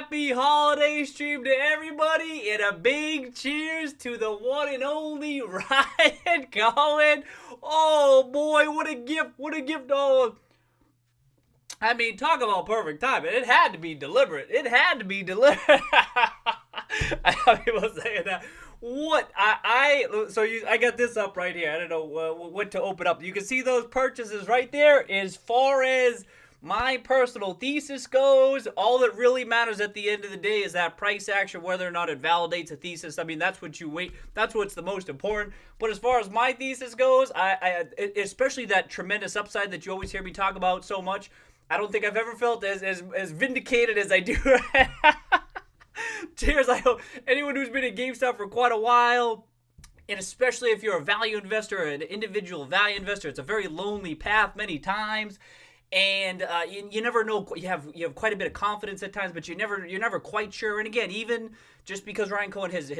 happy holiday stream to everybody, and a big cheers to the one and only Ryan Cohen. Oh boy, what a gift, what a gift. Oh, I mean, talk about perfect timing. It had to be deliberate. It had to be deliberate. I have people saying that. What? I got this up right here. I don't know what to open up. You can see those purchases right there. As far as my personal thesis goes, all that really matters at the end of the day is that price action, whether or not it validates a thesis. I mean, that's what you wait. That's what's the most important. But as far as my thesis goes, I especially that tremendous upside that you always hear me talk about so much, I don't think I've ever felt as vindicated as I do right now. Cheers. I hope anyone who's been at GameStop for quite a while, and especially if you're a value investor, an individual value investor, it's a very lonely path many times. And you never know. You have quite a bit of confidence at times, but you're never quite sure. And again, even just because Ryan Cohen has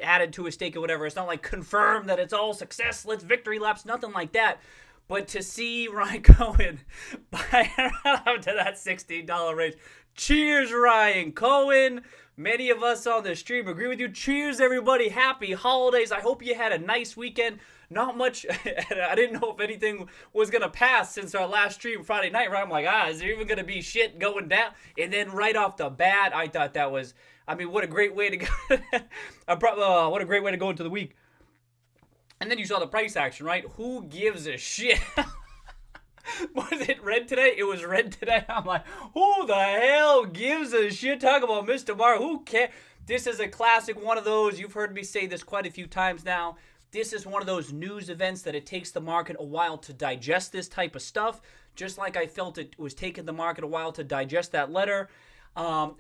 added to his stake or whatever, it's not like confirmed that it's all success. Let's victory laps, nothing like that. But to see Ryan Cohen buy up to that $16 range, cheers, Ryan Cohen. Many of us on the stream agree with you. Cheers, everybody. Happy holidays. I hope you had a nice weekend. Not much. I didn't know if anything was going to pass since our last stream Friday night. Right? I'm like, is there even going to be shit going down? And then right off the bat, I thought that was, I mean, what a great way to go. What a great way to go into the week. And then you saw the price action, right? Who gives a shit? Was it red today? It was red today. I'm like, who the hell gives a shit? Talk about Mr. Mar. Who cares? This is a classic one of those. You've heard me say this quite a few times now. This is one of those news events that it takes the market a while to digest this type of stuff. Just like I felt it was taking the market a while to digest that letter.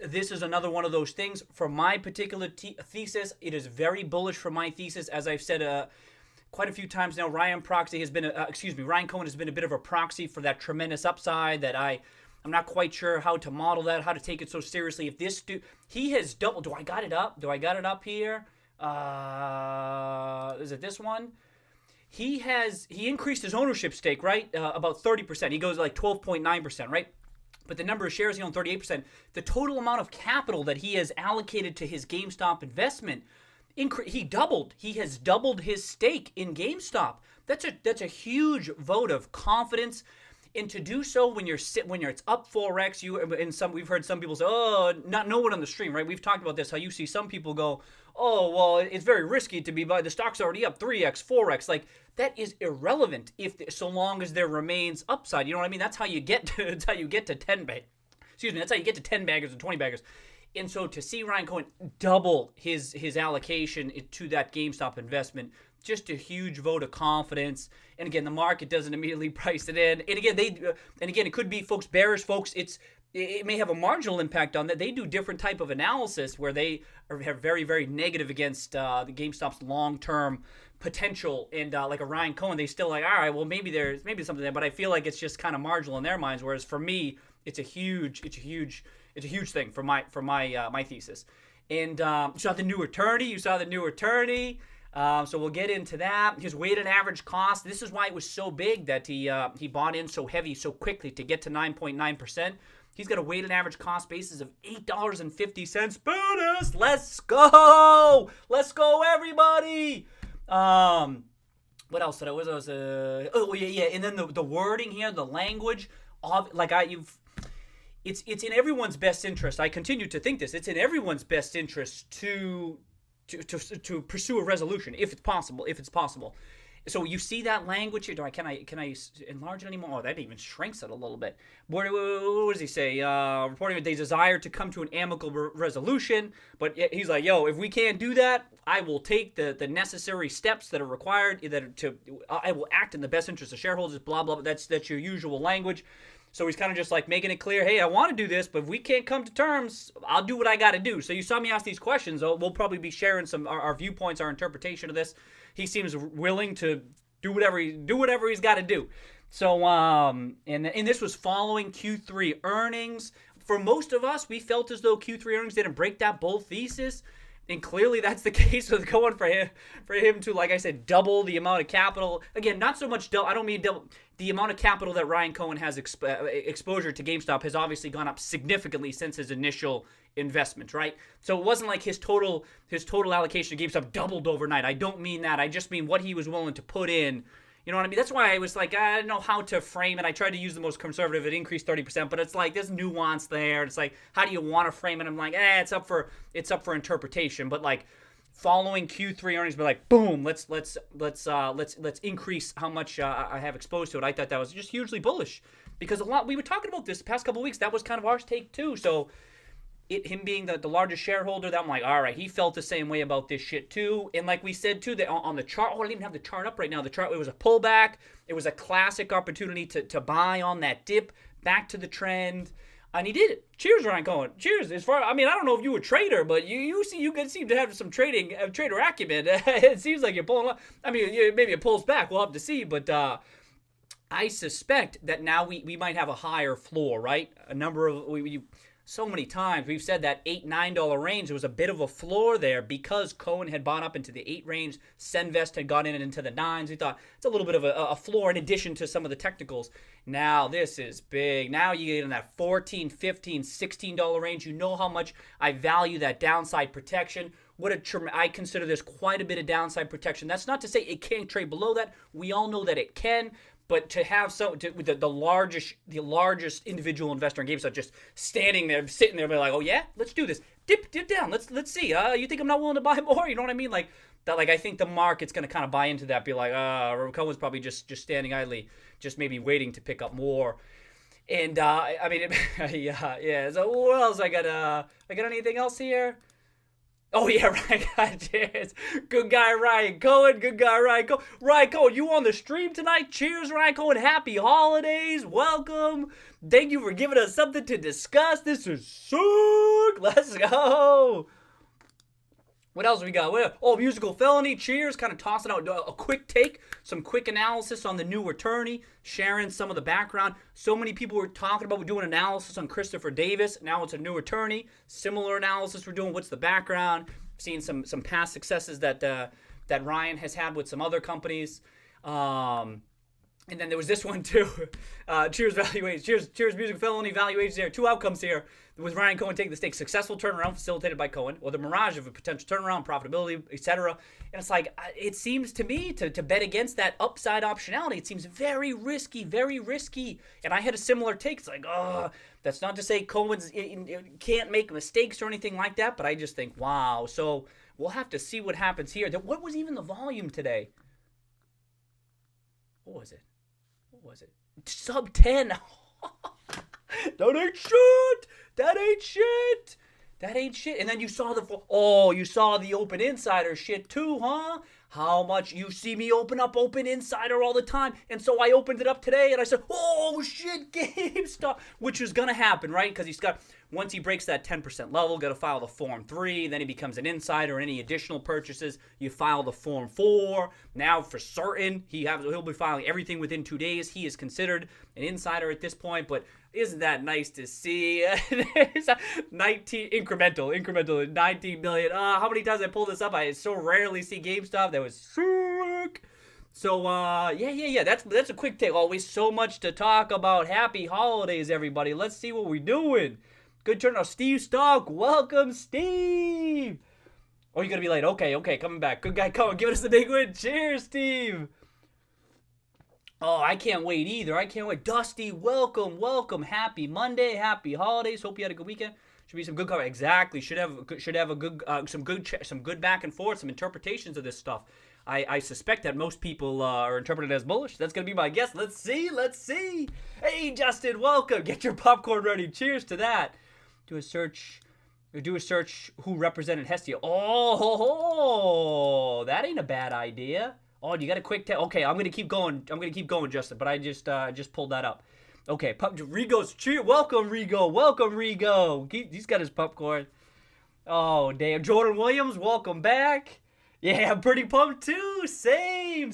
This is another one of those things. For my particular thesis, it is very bullish for my thesis. As I've said quite a few times now, Ryan Cohen has been a bit of a proxy for that tremendous upside that I'm not quite sure how to model that, how to take it so seriously. If this he has doubled. Do I got it up? Do I got it up here? Is it this one? He increased his ownership stake, right? About 30%. He goes like 12.9%, right? But the number of shares he owned, 38%. The total amount of capital that he has allocated to his GameStop investment, he doubled. He has doubled his stake in GameStop. That's a huge vote of confidence. And to do so when it's up 4x, we've heard some people say, no one on the stream, right? We've talked about this, how you see some people go, oh, well, it's very risky to be buying. The stock's already up 3x, 4x. Like, that is irrelevant so long as there remains upside. You know what I mean? That's how you get to 10 bag. Excuse me, that's how you get to 10 baggers and 20 baggers. And so to see Ryan Cohen double his allocation to that GameStop investment, just a huge vote of confidence. And again, the market doesn't immediately price it in. And again, it could be folks bearish. Folks, it may have a marginal impact on that. They do different type of analysis where they are very, very negative against the GameStop's long-term potential. And like a Ryan Cohen, they still like, all right, well, maybe there's something there. But I feel like it's just kind of marginal in their minds. Whereas for me, it's a huge thing for my thesis. And you saw the new attorney. So we'll get into that. His weighted average cost. This is why it was so big that he bought in so heavy so quickly to get to 9.9%. He's got a weighted average cost basis of $8.50 bonus. Let's go, everybody. What else did I was? Yeah. And then the wording here, the language of It's in everyone's best interest. I continue to think this. It's in everyone's best interest to pursue a resolution if it's possible. So you see that language here. Can I enlarge it anymore? Oh, that even shrinks it a little bit. What does he say? Reporting that they desire to come to an amicable resolution. But he's like, if we can't do that, I will take the necessary steps that are required. I will act in the best interest of shareholders. Blah blah. That's your usual language. So he's kind of just like making it clear, hey, I want to do this, but if we can't come to terms, I'll do what I got to do. So you saw me ask these questions. We'll probably be sharing some our viewpoints, our interpretation of this. He seems willing to do whatever he's got to do. So and this was following Q3 earnings. For most of us, we felt as though Q3 earnings didn't break that bull thesis. And clearly that's the case with Cohen for him to, like I said, double the amount of capital. Again, not so much double. I don't mean double. The amount of capital that Ryan Cohen has exposure to GameStop has obviously gone up significantly since his initial investment, right? So it wasn't like his total allocation to GameStop doubled overnight. I don't mean that. I just mean what he was willing to put in. You know what I mean? That's why I was like, I don't know how to frame it. I tried to use the most conservative. It increased 30%, but it's like there's nuance there. It's like, how do you want to frame it? I'm like, it's up for interpretation. But like, following Q3 earnings, but like, boom, let's increase how much I have exposed to it. I thought that was just hugely bullish because we were talking about this the past couple of weeks. That was kind of our take too. So. Him being the largest shareholder, that I'm like, all right, he felt the same way about this shit too. And like we said too, that on the chart, I don't even have the chart up right now. The chart, it was a pullback. It was a classic opportunity to buy on that dip, back to the trend. And he did it. Cheers, Ryan Cohen. Cheers. I don't know if you were a trader, but you seem to have some trader acumen. It seems like you're pulling up. I mean, maybe it pulls back. We'll have to see. But I suspect that now we might have a higher floor, right? A number of so many times we've said that $8-9 range, there was a bit of a floor there because Cohen had bought up into the 8 range. Senvest had gone in and into the 9s. We thought it's a little bit of a floor in addition to some of the technicals. Now this is big. Now you get in that $14, $15, $16 range. You know how much I value that downside protection. I consider this quite a bit of downside protection. That's not to say it can't trade below that. We all know that it can. But to have with the largest individual investor in GameStop just standing there, sitting there, be like, oh yeah, let's do this. Dip down. Let's see. You think I'm not willing to buy more? You know what I mean? Like that. Like I think the market's gonna kind of buy into that. Be like, Cohen's probably just standing idly, just maybe waiting to pick up more. And I mean, yeah. So what else I got? I got anything else here? Oh, yeah, Ryan. Cheers. Good guy, Ryan Cohen. Good guy, Ryan Cohen. Ryan Cohen, you on the stream tonight? Cheers, Ryan Cohen. Happy holidays. Welcome. Thank you for giving us something to discuss. This is sick. Let's go. What else we got? Musical felony. Cheers. Kind of tossing out a quick take, some quick analysis on the new attorney, sharing some of the background. So many people were talking about doing analysis on Christopher Davis. Now it's a new attorney. Similar analysis we're doing. What's the background? Seeing some past successes that Ryan has had with some other companies. And then there was this one too. Cheers valuation. Cheers music felony valuations there. 2 outcomes here with Ryan Cohen taking the stake. Successful turnaround facilitated by Cohen, or the mirage of a potential turnaround, profitability, etc. And it's like, it seems to me to bet against that upside optionality. It seems very risky, very risky. And I had a similar take. It's like, that's not to say Cohen's can't make mistakes or anything like that, but I just think, wow. So we'll have to see what happens here. What was even the volume today? What was it? Sub 10. That ain't shit. And then you saw the open insider shit too, huh? How much you see me open insider all the time. And so I opened it up today and I said, oh shit, GameStop, which is going to happen, right? Because once he breaks that 10% level, got to file the Form 3, then he becomes an insider. Any additional purchases, you file the Form 4. Now, for certain, he'll be filing everything within 2 days. He is considered an insider at this point, but isn't that nice to see? 19 incremental, 19 million. How many times I pull this up? I so rarely see GameStop. That was sick. So, yeah. That's a quick take. Always so much to talk about. Happy holidays, everybody. Let's see what we're doing. Good turnout. Steve Stock. Welcome, Steve. Oh, you're going to be late. Okay. Coming back. Good guy, Cohen. Giving us the big win. Cheers, Steve. Oh, I can't wait either. I can't wait. Dusty, welcome. Happy Monday. Happy holidays. Hope you had a good weekend. Should be some good cover. Exactly. Should have a good some good back and forth, some interpretations of this stuff. I suspect that most people are interpreted as bullish. That's going to be my guess. Let's see. Hey, Justin, welcome. Get your popcorn ready. Cheers to that. Do a search who represented Hestia. Oh, that ain't a bad idea. Oh, you got a quick okay, I'm going to keep going, Justin, but I just pulled that up. Okay, Rigo's cheer. Welcome, Rigo. He's got his popcorn. Oh, damn. Jordan Williams, welcome back. Yeah, I'm pretty pumped too. Same.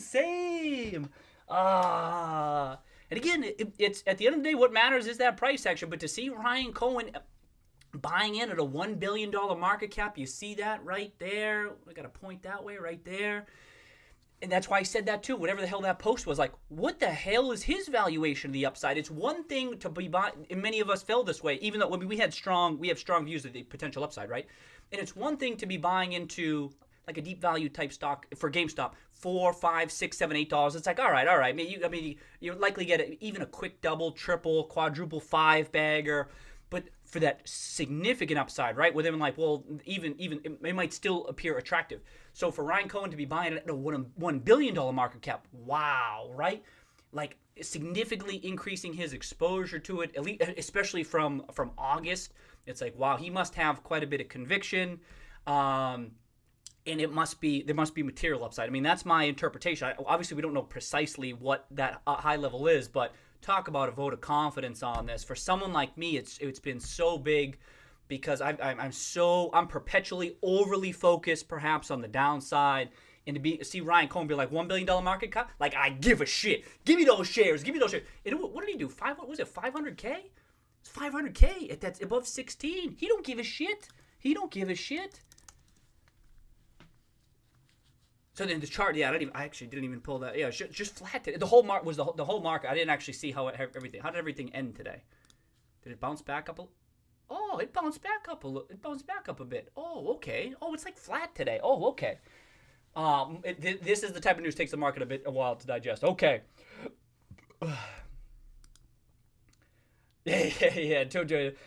And again, it's at the end of the day, what matters is that price action. But to see Ryan Cohen buying in at a $1 billion market cap. You see that right there? I got to point that way right there. And that's why I said that too. Whatever the hell that post was, like, what the hell is his valuation of the upside? It's one thing to be buying, and many of us fell this way, even though we have strong views of the potential upside, right? And it's one thing to be buying into like a deep value type stock for GameStop, $4, $5, $6, $7, $8. It's like, all right. You likely get even a quick double, triple, quadruple, five bagger. But for that significant upside, right? Where they're like, well, even it might still appear attractive. So for Ryan Cohen to be buying it at a $1 billion market cap, wow, right? Like significantly increasing his exposure to it, at least, especially from August. It's like, wow, he must have quite a bit of conviction, and there must be material upside. I mean, that's my interpretation. Obviously, we don't know precisely what that high level is, but talk about a vote of confidence on this. For someone like me, it's been so big because I'm perpetually overly focused perhaps on the downside, and to see Ryan Cohen be like $1 billion market cap, like, I give a shit. Give me those shares. And what did he do? 500K? It's 500K. That's above 16. He don't give a shit. So then the chart, yeah, I actually didn't even pull that. Yeah, just flat today. The whole market. I didn't actually see how did everything end today? Did it bounce back up? Oh, it bounced back up a bit. Oh, okay. Oh, it's like flat today. Oh, okay. This is the type of news takes the market a while to digest. Okay. Yeah.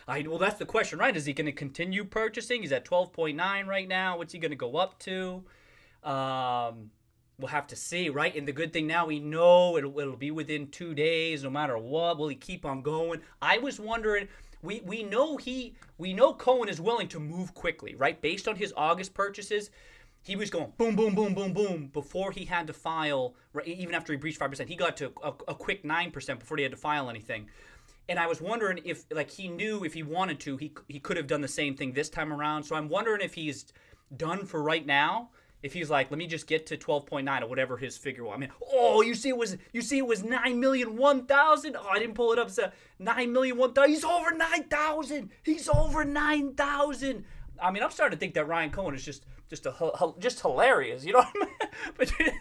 Well, that's the question, right? Is he going to continue purchasing? He's at 12.9 right now. What's he going to go up to? We'll have to see, right? And the good thing now, we know it'll be within 2 days, no matter what. Will he keep on going? I was wondering. We know Cohen is willing to move quickly, right? Based on his August purchases, he was going boom, boom, boom, boom, boom before he had to file. Right, even after he breached 5%, he got to a quick 9% before he had to file anything. And I was wondering if, like, he knew if he wanted to, he could have done the same thing this time around. So I'm wondering if he's done for right now. If he's like, let me just get to 12.9 or whatever his figure was. I mean, you see it was 9,001,000. Oh, I didn't pull it up. It's 9,001,000. He's over 9,000. I mean, I'm starting to think that Ryan Cohen is just hilarious. You know what I mean?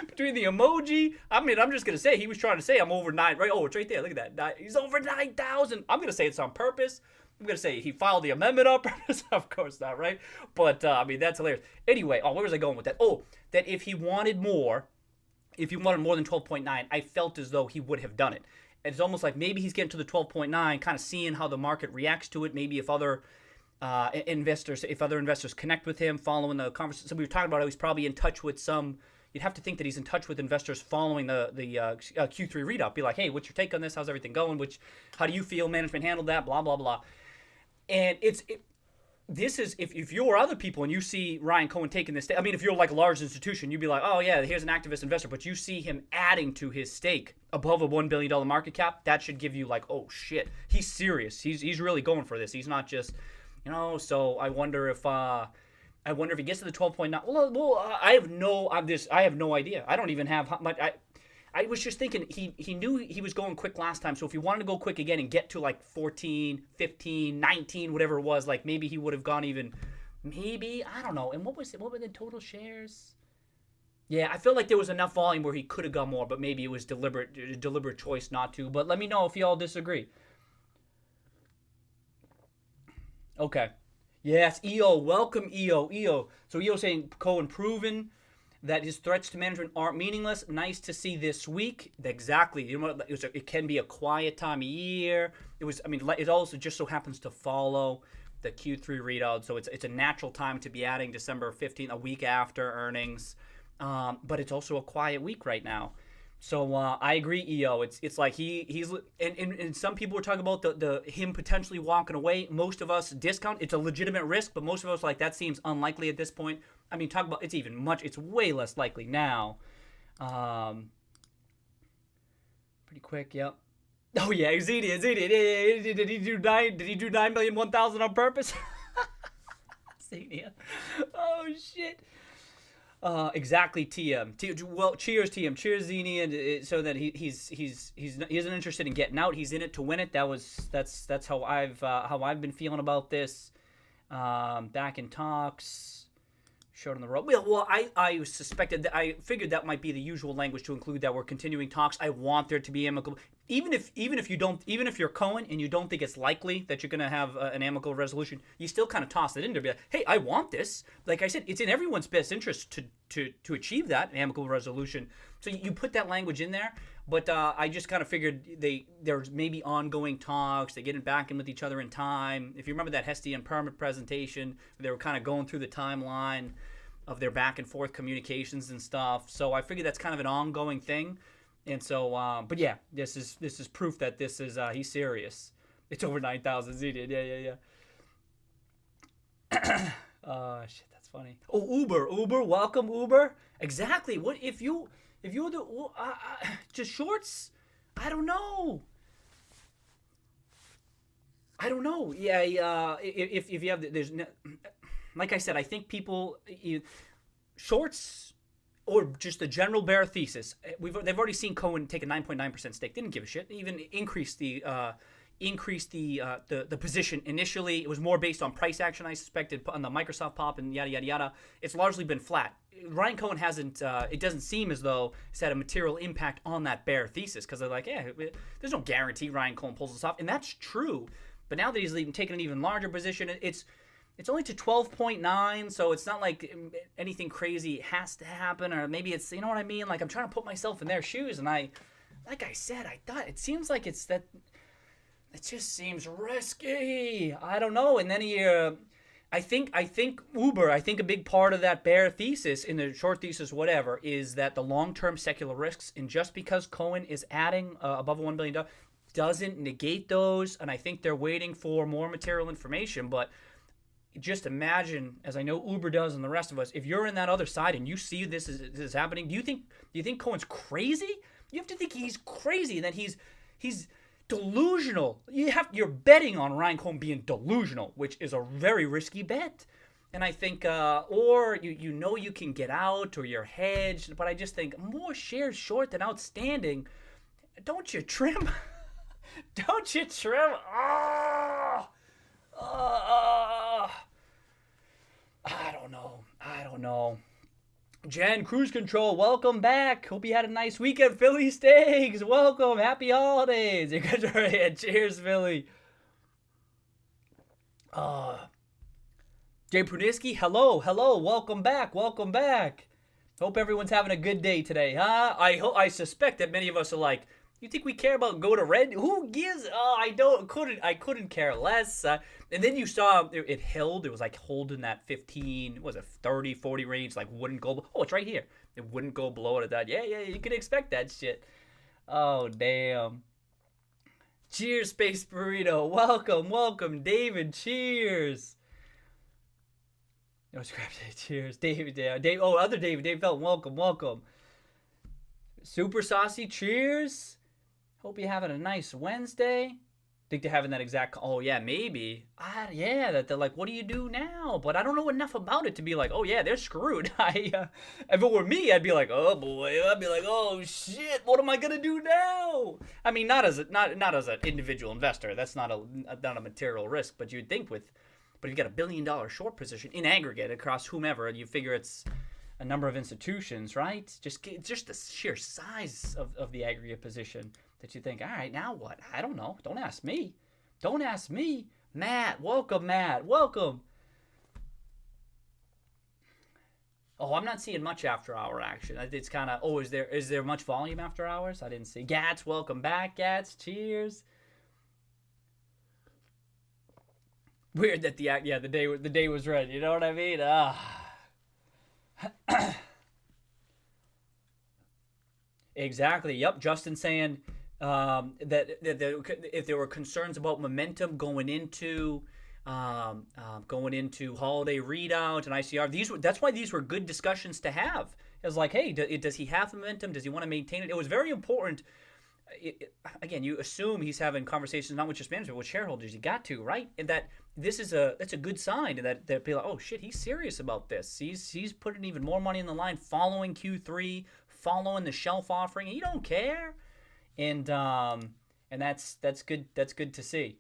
Between the emoji, I mean, I'm just gonna say he was trying to say I'm over 9. Right? Oh, it's right there. Look at that. He's over 9,000. I'm gonna say it's on purpose. I'm going to say he filed the amendment on purpose. Of course not, right? But, I mean, that's hilarious. Anyway, where was I going with that? Oh, that if he wanted more than 12.9, I felt as though he would have done it. And it's almost like maybe he's getting to the 12.9, kind of seeing how the market reacts to it. Maybe if other investors connect with him following the conversation. So we were talking about how he's probably in touch with some. You'd have to think that he's in touch with investors following the Q3 readout. Be like, hey, what's your take on this? How's everything going? How do you feel management handled that? Blah, blah, blah. And this is if you're other people and you see Ryan Cohen taking this stake. I mean, if you're like a large institution, you'd be like, oh yeah, here's an activist investor. But you see him adding to his stake above a $1 billion market cap. That should give you like, oh shit, he's serious. He's really going for this. He's not just, So I wonder if he gets to the 12.9. Well, I have no idea. I don't even have much. I was just thinking he knew he was going quick last time. So if he wanted to go quick again and get to like 14, 15, 19, whatever it was, like maybe he would have gone even, maybe, I don't know. And what were the total shares? Yeah, I feel like there was enough volume where he could have gone more, but maybe it was deliberate choice not to. But let me know if y'all disagree. Okay. Yes, EO. Welcome, EO. So EO saying Cohen proven that his threats to management aren't meaningless. Nice to see this week. Exactly. It can be a quiet time of year. It also just so happens to follow the Q3 readout. So it's a natural time to be adding December 15th, a week after earnings. But it's also a quiet week right now. So I agree, EO. It's like he's and some people were talking about the him potentially walking away. Most of us discount. It's a legitimate risk, but most of us like that seems unlikely at this point. I mean, talk about it's way less likely now. Pretty quick, yep. Oh yeah, Xenia. Did he do 9,001,000 on purpose? Xenia. Oh shit. Exactly, TM. Well, cheers, TM. Cheers, Zini, and so that he isn't interested in getting out. He's in it to win it. That's how I've been feeling about this. Back in talks. Showed on the road. Well, I suspected that. I figured that might be the usual language to include that we're continuing talks. I want there to be amicable. Even if you're Cohen and you don't think it's likely that you're going to have an amicable resolution, you still kind of toss it in there. Be like, hey, I want this. Like I said, it's in everyone's best interest to achieve that an amicable resolution. So you put that language in there. But I just kind of figured there's maybe ongoing talks. They get back in with each other in time. If you remember that Hestian permit presentation, they were kind of going through the timeline of their back and forth communications and stuff. So I figured that's kind of an ongoing thing. And so, but yeah, this is proof that this is he's serious. It's over 9,000 ZD. Yeah. Oh shit, that's funny. Oh, Uber, welcome Uber. Exactly. What if you're the just shorts? I don't know. Yeah. If you have there's no, like I said, I think people shorts or just the general bear thesis. They've already seen Cohen take a 9.9% stake. Didn't give a shit. Even increased the position initially. It was more based on price action, I suspected, on the Microsoft pop and yada yada yada. It's largely been flat. Ryan Cohen hasn't. It doesn't seem as though it's had a material impact on that bear thesis because they're like, yeah, there's no guarantee Ryan Cohen pulls this off, and that's true. But now that he's even taken an even larger position, it's only to 12.9, so it's not like anything crazy has to happen, or maybe it's, you know what I mean? Like I'm trying to put myself in their shoes, and I thought it seems like it's that. It just seems risky. I don't know. And then I think Uber. I think a big part of that bear thesis, in the short thesis, whatever, is that the long-term secular risks, and just because Cohen is adding above $1 billion, doesn't negate those. And I think they're waiting for more material information. But just imagine, as I know Uber does and the rest of us, if you're in that other side and you see this is happening, do you think Cohen's crazy? You have to think he's crazy and that he's delusional. You're betting on Ryan Cohen being delusional, which is a very risky bet. And I think, or you can get out, or you're hedged. But I just think more shares short than outstanding. Don't you trim? Don't you trim? I don't know. Jen, Cruise Control, welcome back. Hope you had a nice weekend. Philly Steaks, welcome. Happy holidays. You guys are right. Cheers, Philly. Jay Pruniski, hello. Welcome back. Hope everyone's having a good day today, huh? I suspect that many of us are like, you think we care about go to red? Who gives? I couldn't care less. And then you saw it held. It was like holding that 15, was it 30, 40 range, like wouldn't go. Oh, it's right here. It wouldn't go below it at that. Yeah, you can expect that shit. Oh, damn. Cheers, Space Burrito. Welcome, David. Cheers. No scrap day. Cheers, David. Dave. Oh, other David. Dave Felton. Welcome. Super Saucy. Cheers. Hope you're having a nice Wednesday. Think they're having that exact. Oh yeah, maybe. Yeah, that they're like, what do you do now? But I don't know enough about it to be like, oh yeah, they're screwed. If it were me, I'd be like, oh boy. I'd be like, oh shit, what am I gonna do now? I mean, not as an individual investor. That's not a material risk. But you'd think but you got $1 billion short position in aggregate across whomever, and you figure it's a number of institutions, right? Just the sheer size of the aggregate position. That you think, all right, now what? I don't know. Don't ask me. Matt, welcome. Oh, I'm not seeing much after hour action. It's kind of, is there much volume after hours? I didn't see. Gats, welcome back, Gats. Cheers. Weird that the day was red. You know what I mean? Exactly. Yep. Justin saying that if there were concerns about momentum going into holiday readout and ICR, that's why these were good discussions to have. It was like, hey, does he have momentum? Does he want to maintain it? It was very important. Again, you assume he's having conversations not with just management, but with shareholders. You got to, right? And that that's a good sign that people are like, oh shit, he's serious about this. He's putting even more money in the line, following Q3, following the shelf offering. He don't care, and that's good. That's good to see.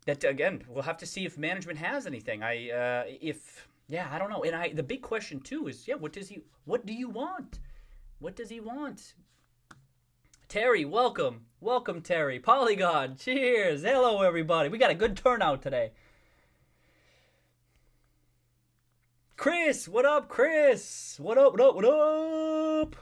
That again, we'll have to see if management has anything. I don't know. And the big question too is, what do you want? What does he want? Terry, welcome. Welcome, Terry. Polygon, cheers. Hello, everybody. We got a good turnout today. Chris, what up, Chris? What up, what up, what up?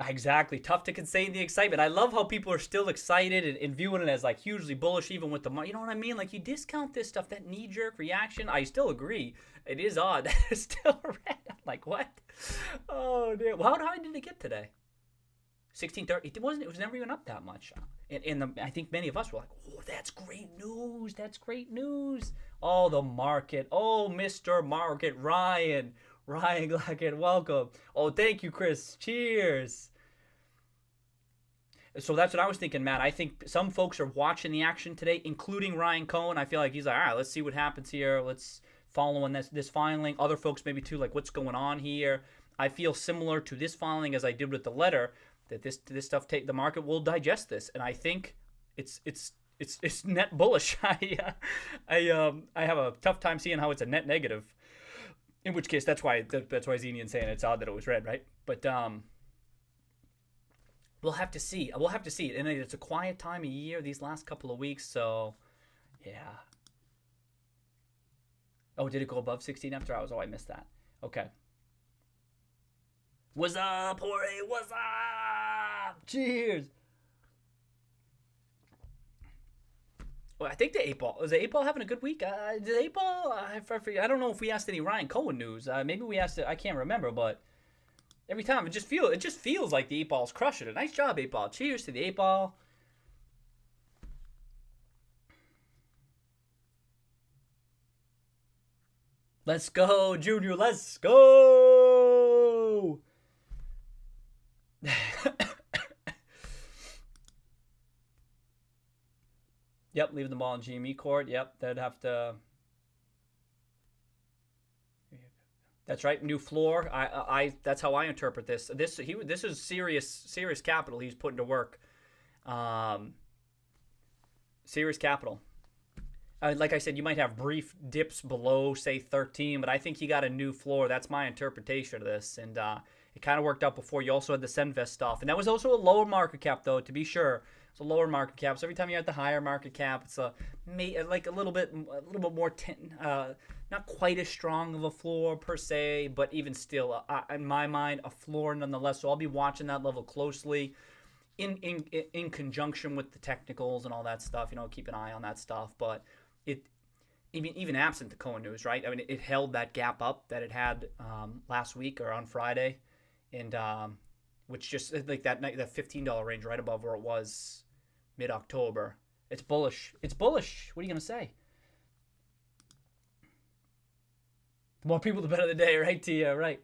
Exactly. Tough to contain the excitement. I love how people are still excited and viewing it as like hugely bullish, even with the money. You know what I mean? Like you discount this stuff, that knee-jerk reaction. I still agree. It is odd that it's still red. I'm like, what? Oh, damn. Well, how high did it get today? 1630. It was never even up that much. And I think many of us were like, oh, that's great news. That's great news. Oh, the market. Oh, Mr. Market. Ryan Glackett, welcome. Oh, thank you, Chris. Cheers. So that's what I was thinking, Matt. I think some folks are watching the action today, including Ryan Cohen. I feel like he's like, all right, let's see what happens here. Let's follow on this filing. Other folks maybe too, like what's going on here. I feel similar to this filing as I did with the letter, that this stuff the market will digest this, and I think it's net bullish. I have a tough time seeing how it's a net negative. In which case, that's why Zenian's saying it's odd that it was red, right? But we'll have to see. We'll have to see. And it's a quiet time of year these last couple of weeks, so yeah. Oh, did it go above 16 after hours? Oh, I missed that. Okay. What's up, Jorge? What's up? Cheers. Well, I think the 8-ball. Was the 8-ball having a good week? The 8-ball, I don't know if we asked any Ryan Cohen news. Maybe we asked it. I can't remember, but every time it just feels like the 8-ball's crushing it. Nice job, 8-ball. Cheers to the 8-ball. Let's go, Junior. Let's go. Yep, leaving the ball in GME court. Yep, they'd have to. That's right, new floor. That's how I interpret this. This is serious capital he's putting to work. Serious capital. Like I said, you might have brief dips below, say 13, but I think you got a new floor. That's my interpretation of this, and it kind of worked out before. You also had the Senvest stuff, and that was also a lower market cap, though, to be sure. It's a lower market cap. So every time you have the higher market cap, it's like a little bit more, not quite as strong of a floor per se, but even still, in my mind, a floor nonetheless. So I'll be watching that level closely, in conjunction with the technicals and all that stuff. Keep an eye on that stuff. But even absent the Cohen news, right? I mean, it held that gap up that it had last week or on Friday, and which just like that $15 range right above where it was mid-October. It's bullish. It's bullish. What are you going to say? The more people, the better the day, right, Tia? Right.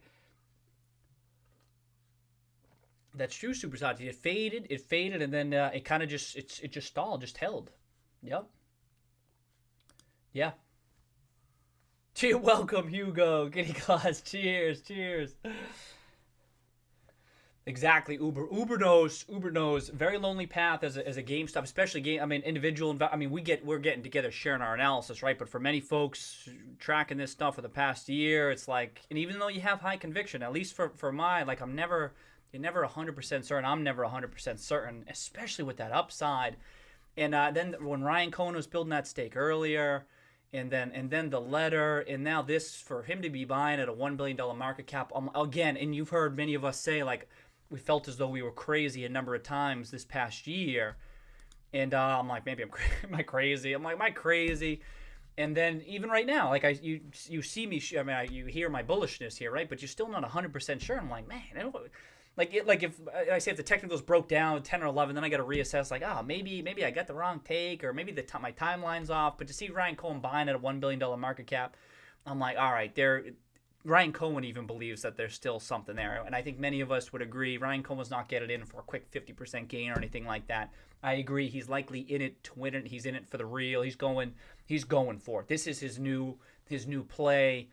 That's true, Super Sati. It faded, and then it kind of just stalled, just held. Yep. Yeah. Cheer, welcome, Hugo. Giddy Claus. Cheers. Exactly, Uber knows. Very lonely path as a GameStop, especially individual. We're getting together, sharing our analysis, right? But for many folks tracking this stuff for the past year, it's like, and even though you have high conviction, at least for my, like, you're never 100% certain. I'm never 100% certain, especially with that upside. And then when Ryan Cohen was building that stake earlier, and then the letter, and now this, for him to be buying at a $1 billion market cap again. And you've heard many of us say, like, we felt as though we were crazy a number of times this past year. And I'm like, maybe am I crazy? I'm like, am I crazy? And then even right now, like you see me, you hear my bullishness here, right? But you're still not 100% sure. I'm like, man, if I say if the technicals broke down 10 or 11, then I got to reassess, like, maybe I got the wrong take, or maybe my timeline's off. But to see Ryan Cohen buying at a $1 billion market cap, I'm like, all right, Ryan Cohen even believes that there's still something there, and I think many of us would agree. Ryan Cohen's not getting in for a quick 50% gain or anything like that. I agree. He's likely in it to win it. He's in it for the real. He's going for it. This is his new play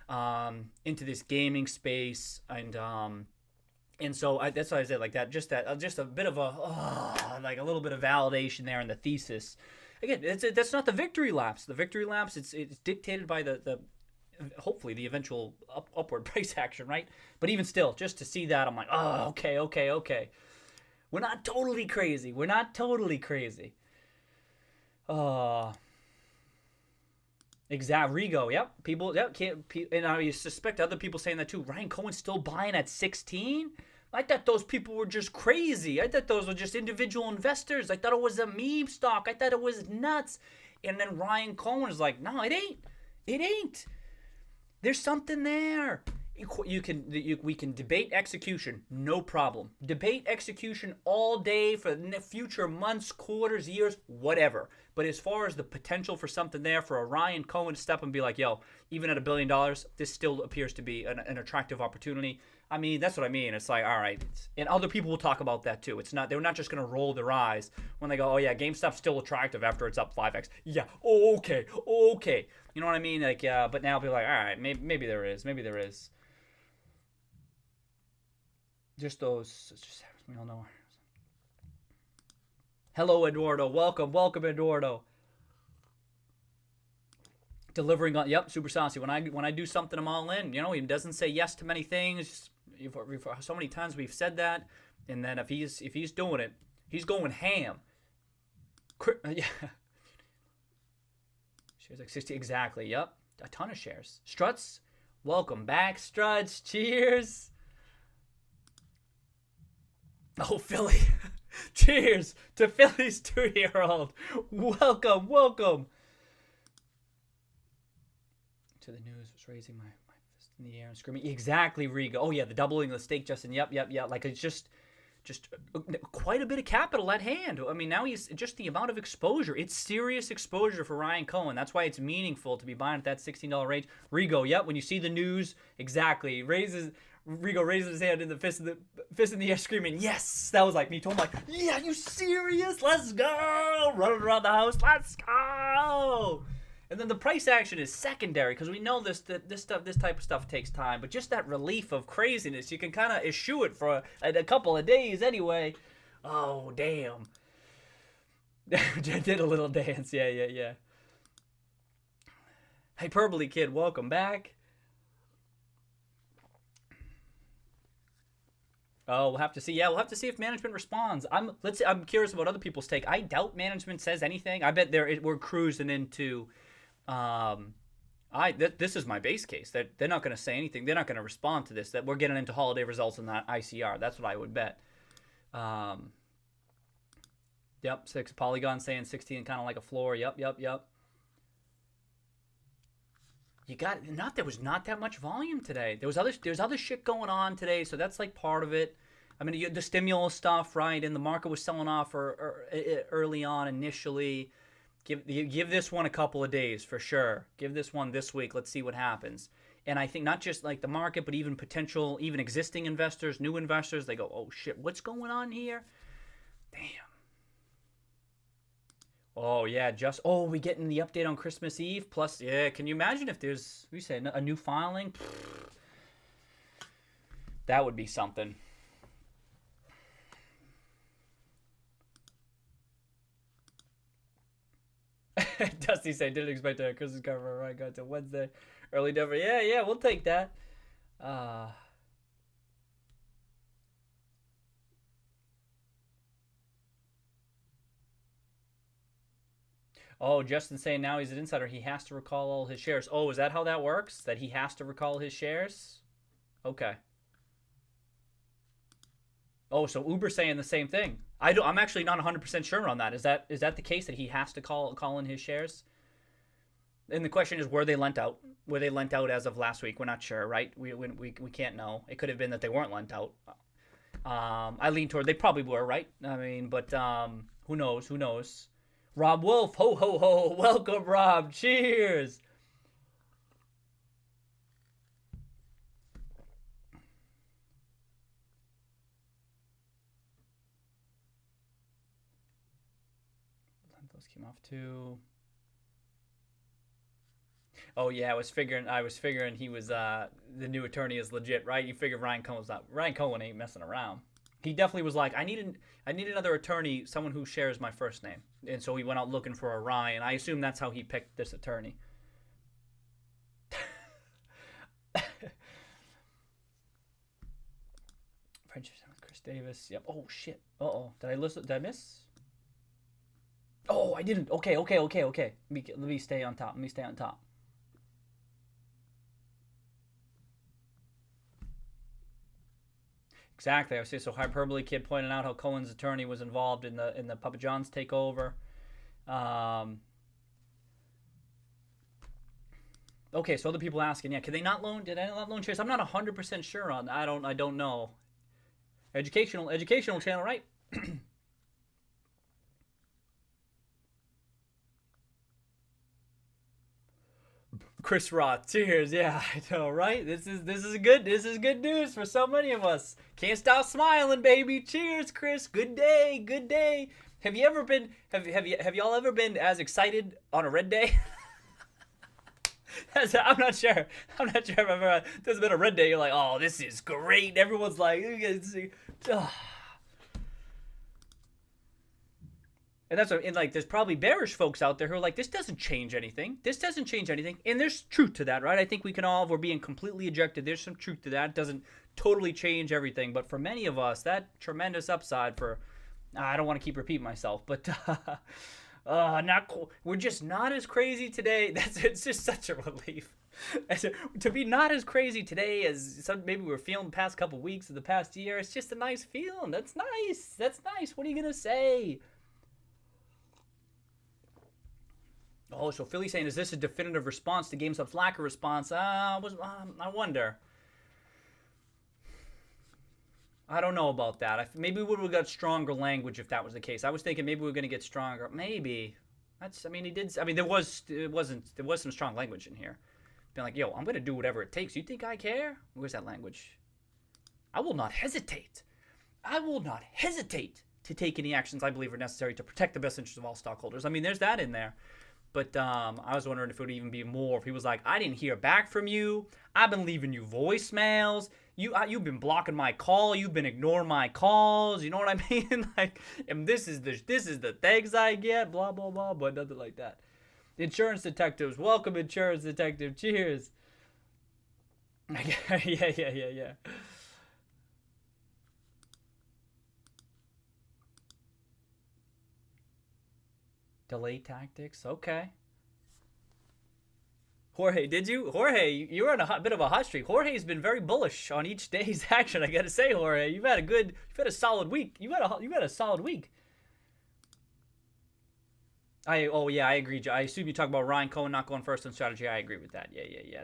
into this gaming space, and so that's why I said like that. Just a bit of like a little bit of validation there in the thesis. Again, that's not the victory laps. The victory laps, it's dictated by the hopefully the eventual upward price action, right? But even still, just to see that, I'm like, oh, okay. We're not totally crazy. Exactly. Rigo, yep. People, yep. And I suspect other people saying that too. Ryan Cohen's still buying at 16? I thought those people were just crazy. I thought those were just individual investors. I thought it was a meme stock. I thought it was nuts. And then Ryan Cohen is like, no, it ain't. It ain't. There's something there. We can debate execution, no problem. Debate execution all day for future months, quarters, years, whatever. But as far as the potential for something there, for a Ryan Cohen to step and be like, yo, even at $1 billion, this still appears to be an attractive opportunity. I mean, that's what I mean. It's like, all right. And other people will talk about that too. They're not just going to roll their eyes when they go, oh yeah, GameStop's still attractive after it's up 5x. Yeah, okay. You know what I mean? Like, yeah, but now people are like, all right, maybe there is. Just those, we all know. Hello, Eduardo. Welcome, Eduardo. Delivering on, yep, super saucy. When I do something, I'm all in. You know, he doesn't say yes to many things. So many times we've said that, and then if he's doing it, he's going ham. Yeah. Shares like 60, exactly. Yep, a ton of shares. Struts, welcome back, Struts. Cheers. Oh, Philly. Cheers to Philly's 2-year-old. Welcome. To the news was raising my fist in the air and screaming. Exactly, Riga. Oh, yeah, the doubling of the stake, Justin. Yep. Like, it's just quite a bit of capital at hand. I mean, now he's just the amount of exposure. It's serious exposure for Ryan Cohen. That's why it's meaningful to be buying at that $16 range. Rigo, yep, when you see the news, exactly. Rigo raises his hand in the fist in the air, screaming, yes! That was like me. I'm like, yeah, you serious? Let's go! Running around the house, let's go! And then the price action is secondary because we know this type of stuff takes time. But just that relief of craziness, you can kind of eschew it for a couple of days anyway. Oh, damn. Did a little dance. Yeah. Hyperbole Kid, welcome back. Oh, we'll have to see. Yeah, we'll have to see if management responds. I'm curious about other people's take. I doubt management says anything. I bet we're cruising into. This is my base case. That they're not going to say anything. They're not going to respond to this. That we're getting into holiday results in that ICR. That's what I would bet. Yep, 6 Polygon saying 16, kind of like a floor. Yep. There was not that much volume today. There's other shit going on today, so that's like part of it. I mean, the stimulus stuff, right? And the market was selling off early on initially. Give this one a couple of days for sure. Give this one this week. Let's see what happens. And I think not just like the market, but even existing investors, new investors, they go, oh shit, what's going on here? Damn. Oh, yeah, we getting the update on Christmas Eve? Plus, yeah, can you imagine if there's, a new filing? That would be something. Dusty said, didn't expect a Christmas cover right go to Wednesday. Early Denver. Yeah, we'll take that. Oh, Justin saying now he's an insider. He has to recall all his shares. Oh, is that how that works? That he has to recall his shares? Okay. Oh, so Uber's saying the same thing. I'm actually not 100% sure on that. Is that the case that he has to call in his shares? And the question is, were they lent out? Were they lent out as of last week? We're not sure, right? We can't know. It could have been that they weren't lent out. I lean toward they probably were, right? I mean, but who knows? Rob Wolf, ho, ho, ho. Welcome, Rob. Cheers. else came off too? Oh yeah, I was figuring he was the new attorney is legit, right? You figure Ryan Cohen ain't messing around. He definitely was like, I need another attorney, someone who shares my first name. And so he went out looking for a Ryan. I assume that's how he picked this attorney. Friendship with Chris Davis. Yep. Oh shit. Did I miss? Oh, I didn't. Okay. Let me stay on top. Exactly. I was saying, so Hyperbole Kid pointing out how Cohen's attorney was involved in the Papa John's takeover. Okay, so other people asking, yeah, did I not loan shares? I'm not 100% sure on. I don't know. Educational channel, right? Chris Roth, cheers. Yeah, I know, right? This is good news for so many of us. Can't stop smiling, baby. Cheers, Chris. Good day. Have you ever been have y'all ever been as excited on a red day? I'm not sure if I've ever there's been a red day you're like, "Oh, this is great." Everyone's like, oh. And that's what, and like, there's probably bearish folks out there who are like, this doesn't change anything. And there's truth to that, right? I think we can all, if we're being completely ejected, there's some truth to that. It doesn't totally change everything. But for many of us, that tremendous upside for, I don't want to keep repeating myself, but not cool. We're just not as crazy today. It's just such a relief. To be not as crazy today as maybe we were feeling the past couple weeks of the past year. It's just a nice feeling. That's nice. What are you going to say? Oh, so Philly's saying, is this a definitive response to GameStop's lack of response? I wonder. I don't know about that. Maybe we would have got stronger language if that was the case. I was thinking maybe we were going to get stronger. Maybe. There was some strong language in here. Being like, yo, I'm going to do whatever it takes. You think I care? Where's that language? I will not hesitate to take any actions I believe are necessary to protect the best interests of all stockholders. I mean, there's that in there. But I was wondering if it would even be more. If he was like, I didn't hear back from you. I've been leaving you voicemails. You've been blocking my call. You've been ignoring my calls. You know what I mean? Like, and this is the thanks I get. Blah blah blah. But nothing like that. Insurance detectives, welcome, insurance detective. Cheers. Yeah. Delay tactics. Okay. Jorge, you were on a bit of a hot streak. Jorge's been very bullish on each day's action. I gotta say, Jorge, you've had a solid week. You've had a solid week. I agree. I assume you talk about Ryan Cohen not going first on strategy. I agree with that. Yeah.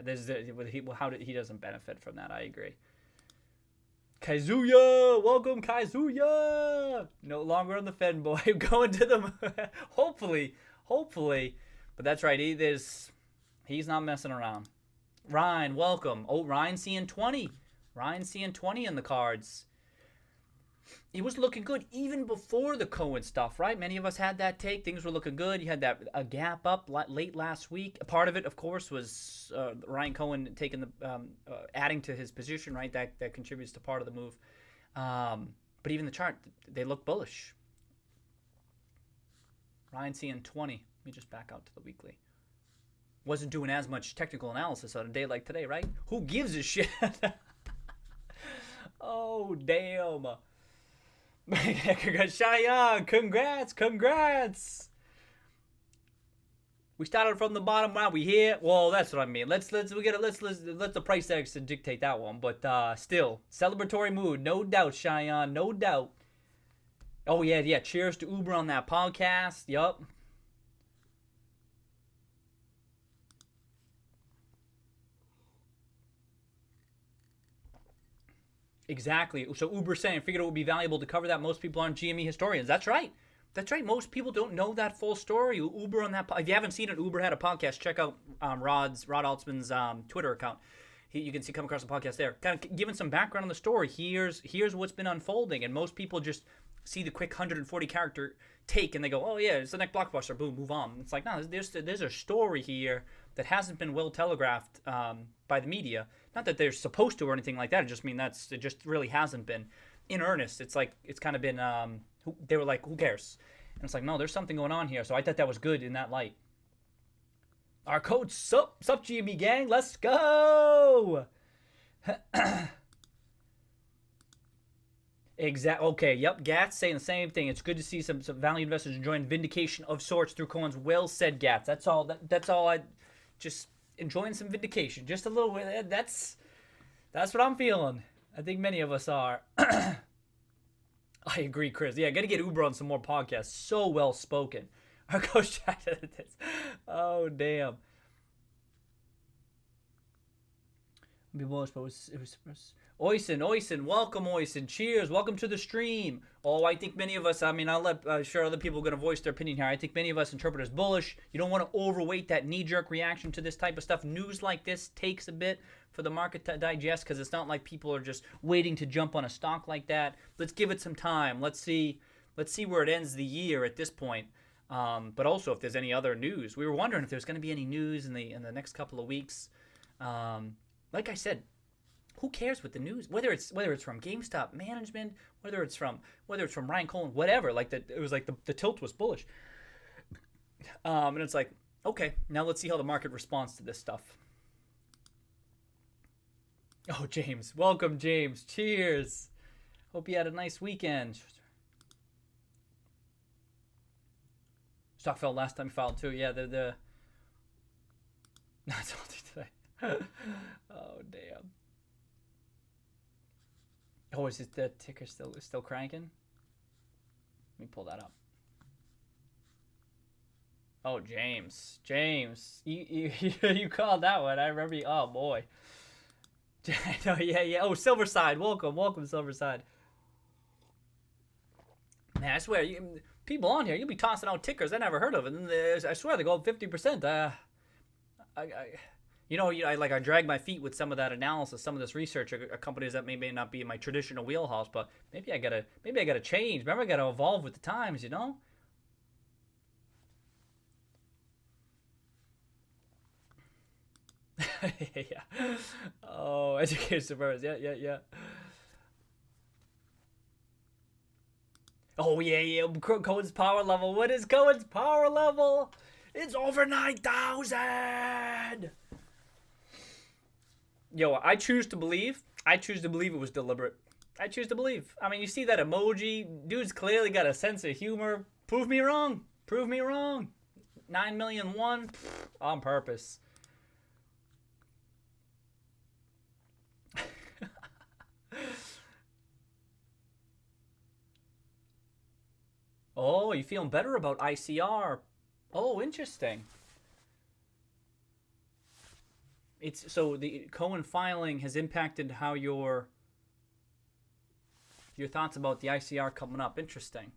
He doesn't benefit from that. I agree. Kaizuya, welcome Kaizuya. No longer on the Fed, boy. Going to the hopefully, but that's right. He's not messing around. Ryan, welcome. Oh, Ryan seeing 20 in the cards. He was looking good even before the Cohen stuff, right? Many of us had that take. Things were looking good. You had a gap up late last week. A part of it, of course, was Ryan Cohen taking adding to his position, right? That contributes to part of the move. But even the chart, they look bullish. Ryan seeing 20. Let me just back out to the weekly. Wasn't doing as much technical analysis on a day like today, right? Who gives a shit? Oh, damn. Cheyenne, congrats. We started from the bottom. Now we here. Well, that's what I mean. Let the price action dictate that one. But still, celebratory mood, no doubt, Cheyenne, no doubt. Oh yeah. Cheers to Uber on that podcast. Yup. Exactly. So Uber saying, figured it would be valuable to cover that. Most people aren't GME historians. That's right. Most people don't know that full story. Uber on that. If you haven't seen it, Uber had a podcast. Check out Rod Altsman's Twitter account. you can see come across the podcast there, kind of giving some background on the story. Here's what's been unfolding, and most people just see the quick 140 character take and they go, oh yeah, it's the next blockbuster, boom, move on. It's like, no, there's a story here that hasn't been well telegraphed by the media. Not that they're supposed to or anything like that. It just really hasn't been in earnest. It's like it's kind of been they were like, who cares? And it's like, no, there's something going on here. So I thought that was good in that light. Our code sup GME gang, let's go. Okay, yep, Gats saying the same thing. It's good to see some value investors enjoying vindication of sorts through Cohen's. Well said, Gats. That's all. That's all. I just enjoying some vindication, just a little bit. That's what I'm feeling. I think many of us are. I agree, Chris. Yeah, got to get Uber on some more podcasts. So well spoken. Our coach chatted this. Oh damn. Be bullish, but it was Oisin, welcome, Oisin. Cheers, welcome to the stream. Oh, I think many of us, I'll let, sure other people are going to voice their opinion here. I think many of us interpret as bullish. You don't want to overweight that knee-jerk reaction to this type of stuff. News like this takes a bit for the market to digest because it's not like people are just waiting to jump on a stock like that. Let's give it some time. Let's see where it ends the year at this point. But also if there's any other news. We were wondering if there's going to be any news in the next couple of weeks. Like I said, who cares what the news? Whether it's from GameStop management, whether it's from Ryan Cohen, whatever. Like it was like the tilt was bullish, and it's like, okay, now let's see how the market responds to this stuff. Oh, James, welcome, James. Cheers. Hope you had a nice weekend. Stock fell last time you filed too. Yeah, the. Not today. Oh damn. Oh, is it the ticker still cranking? Let me pull that up. Oh, James, you called that one. I remember you. Oh boy. No, yeah. Oh, Silverside, welcome, Silverside. Man, I swear, people on here, you'll be tossing out tickers I never heard of, and I swear they go up 50%. I drag my feet with some of that analysis, some of this research, companies that may not be in my traditional wheelhouse, but maybe I gotta change. Remember, I gotta evolve with the times, you know? Yeah. Oh, educated suburbs. Yeah. Oh, yeah. Cohen's power level. What is Cohen's power level? It's over 9,000. Yo, I choose to believe it was deliberate. I choose to believe. I mean, you see that emoji? Dude's clearly got a sense of humor. Prove me wrong. 9,000,001 on purpose. Oh, you feeling better about ICR? Oh, interesting. It's so the Cohen filing has impacted how your thoughts about the ICR coming up. Interesting.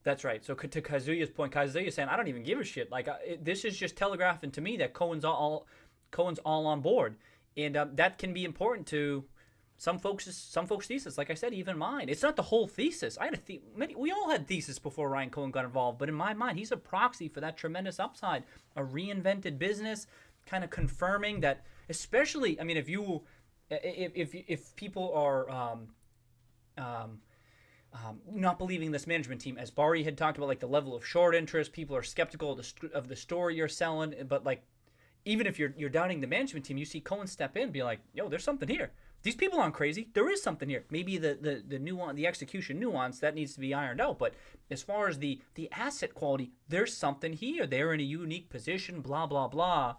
That's right. So to Kazuya's point, Kazuya's saying, I don't even give a shit. Like this is just telegraphing to me that Cohen's all on board, and that can be important to some folks' thesis. Like I said, even mine. It's not the whole thesis. I had we all had thesis before Ryan Cohen got involved, but in my mind, he's a proxy for that tremendous upside, a reinvented business, kind of confirming that. Especially, I mean, if people are not believing this management team, as Bari had talked about, like the level of short interest, people are skeptical of the story you're selling. But like, even if you're doubting the management team, you see Cohen step in, and be like, yo, there's something here. These people aren't crazy. There is something here. Maybe the nuance, the execution nuance, that needs to be ironed out. But as far as the asset quality, there's something here. They're in a unique position. Blah blah blah.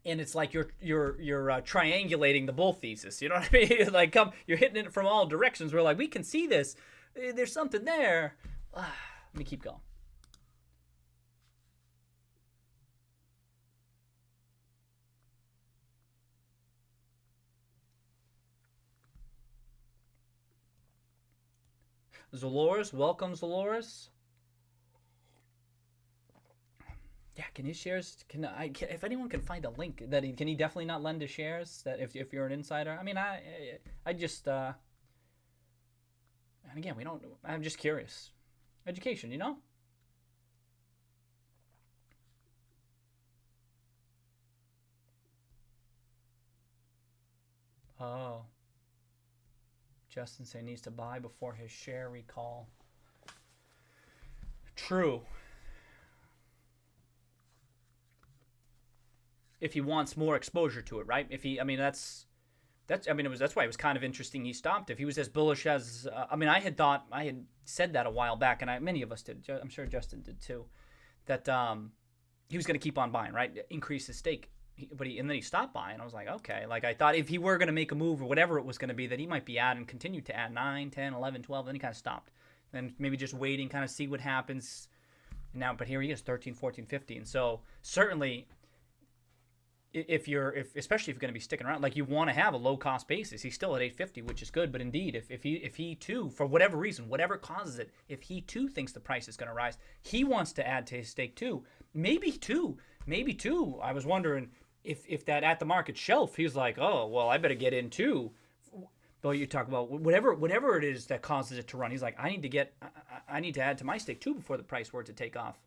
And it's like you're triangulating the bull thesis. You know what I mean? Like you're hitting it from all directions. We're like, we can see this. There's something there. Let me keep going. Zoloris, welcome Zoloris. Yeah, can his shares? If anyone can find a link that can he definitely not lend his shares? That if you're an insider, I mean, I just and again, we don't. I'm just curious. Education, you know. Oh, Justin say needs to buy before his share recall. True. If he wants more exposure to it, right? If he, I mean, that's that's why it was kind of interesting he stopped. If he was as bullish as, I had said that a while back, and many of us did. I'm sure Justin did too, that he was going to keep on buying, right? Increase his stake. And then he stopped buying. I was like, okay. Like, I thought if he were going to make a move or whatever it was going to be, that he might be at and continue to add 9, 10, 11, 12. Then he kind of stopped. Then maybe just waiting, kind of see what happens. Now, but here he is, 13, 14, 15. So certainly, especially if you're going to be sticking around, like you want to have a low cost basis. He's still at 850, which is good. But indeed, if he too, for whatever reason, whatever causes it, if he too thinks the price is going to rise, he wants to add to his stake too. Maybe two. I was wondering if that at the market shelf, he's like, oh well, I better get in too. But you talk about whatever it is that causes it to run. He's like, I need to add to my stake too before the price were to take off.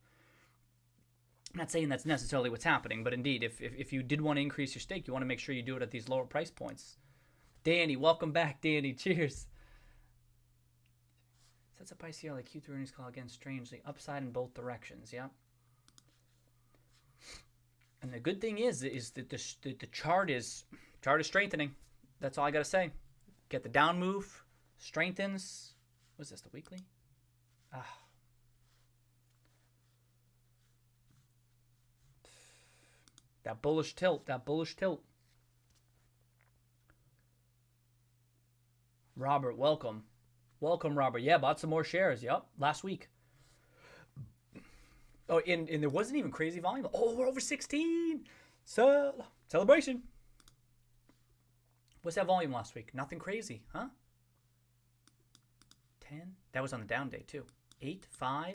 I'm not saying that's necessarily what's happening, but indeed, if you did want to increase your stake, you want to make sure you do it at these lower price points. Danny, welcome back, Danny. Cheers. Sets up ICR like Q3 earnings call again, strangely upside in both directions. Yeah. And the good thing is that the chart is strengthening. That's all I gotta say. Get the down move, strengthens. What's this? The weekly? That bullish tilt. Robert, welcome. Welcome, Robert. Yeah, bought some more shares. Yep, last week. Oh, and there wasn't even crazy volume. Oh, we're over 16. So, celebration. What's that volume last week? Nothing crazy, huh? 10. That was on the down day, too. 8, 5.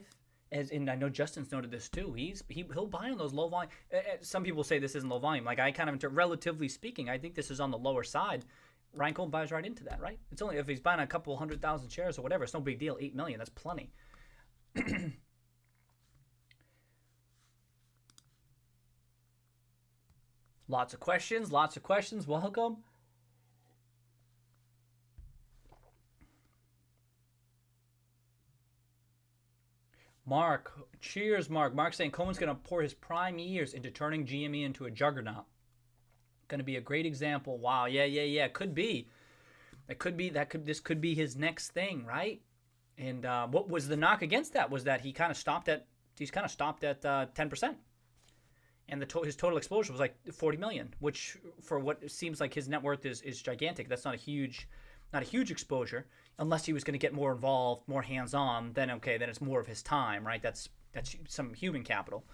And I know Justin's noted this too. He'll buy on those low volume. Some people say this isn't low volume. Like I kind of, relatively speaking, I think this is on the lower side. Ryan Cohen buys right into that, right? It's only if he's buying a couple 100,000 shares or whatever. It's no big deal. 8 million, that's plenty. Lots of questions. Welcome. Mark, cheers, Mark. Mark's saying Cohen's going to pour his prime years into turning GME into a juggernaut. Going to be a great example. Wow, yeah. Could be. This could be his next thing, right? And what was the knock against that was that he's kind of stopped at 10%, and his total exposure was like 40 million, which for what seems like his net worth is gigantic. That's not a huge exposure, unless he was going to get more involved, more hands-on. Then it's more of his time, right? That's some human capital.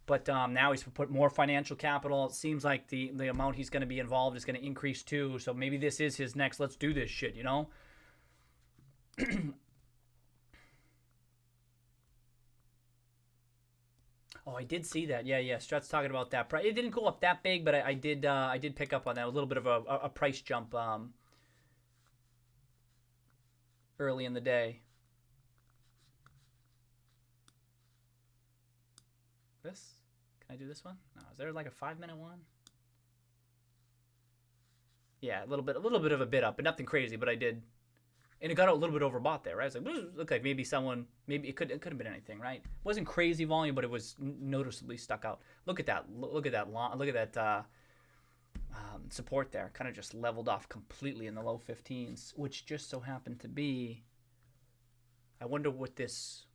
But now he's put more financial capital. It seems like the amount he's going to be involved is going to increase too. So maybe this is his next. Let's do this shit, you know. Oh, I did see that. Yeah. Strut's talking about that. It didn't go up that big, but I did pick up on that. A little bit of a price jump early in the day. This? Can I do this one? No. Is there like a 5-minute one? Yeah, a little bit of a bid up, but nothing crazy. But I did, and it got a little bit overbought there, right? It's like, looked like maybe it could have been anything, right? It wasn't crazy volume, but it was noticeably stuck out. Look at that support there. Kind of just leveled off completely in the low 15s, which just so happened to be. I wonder what this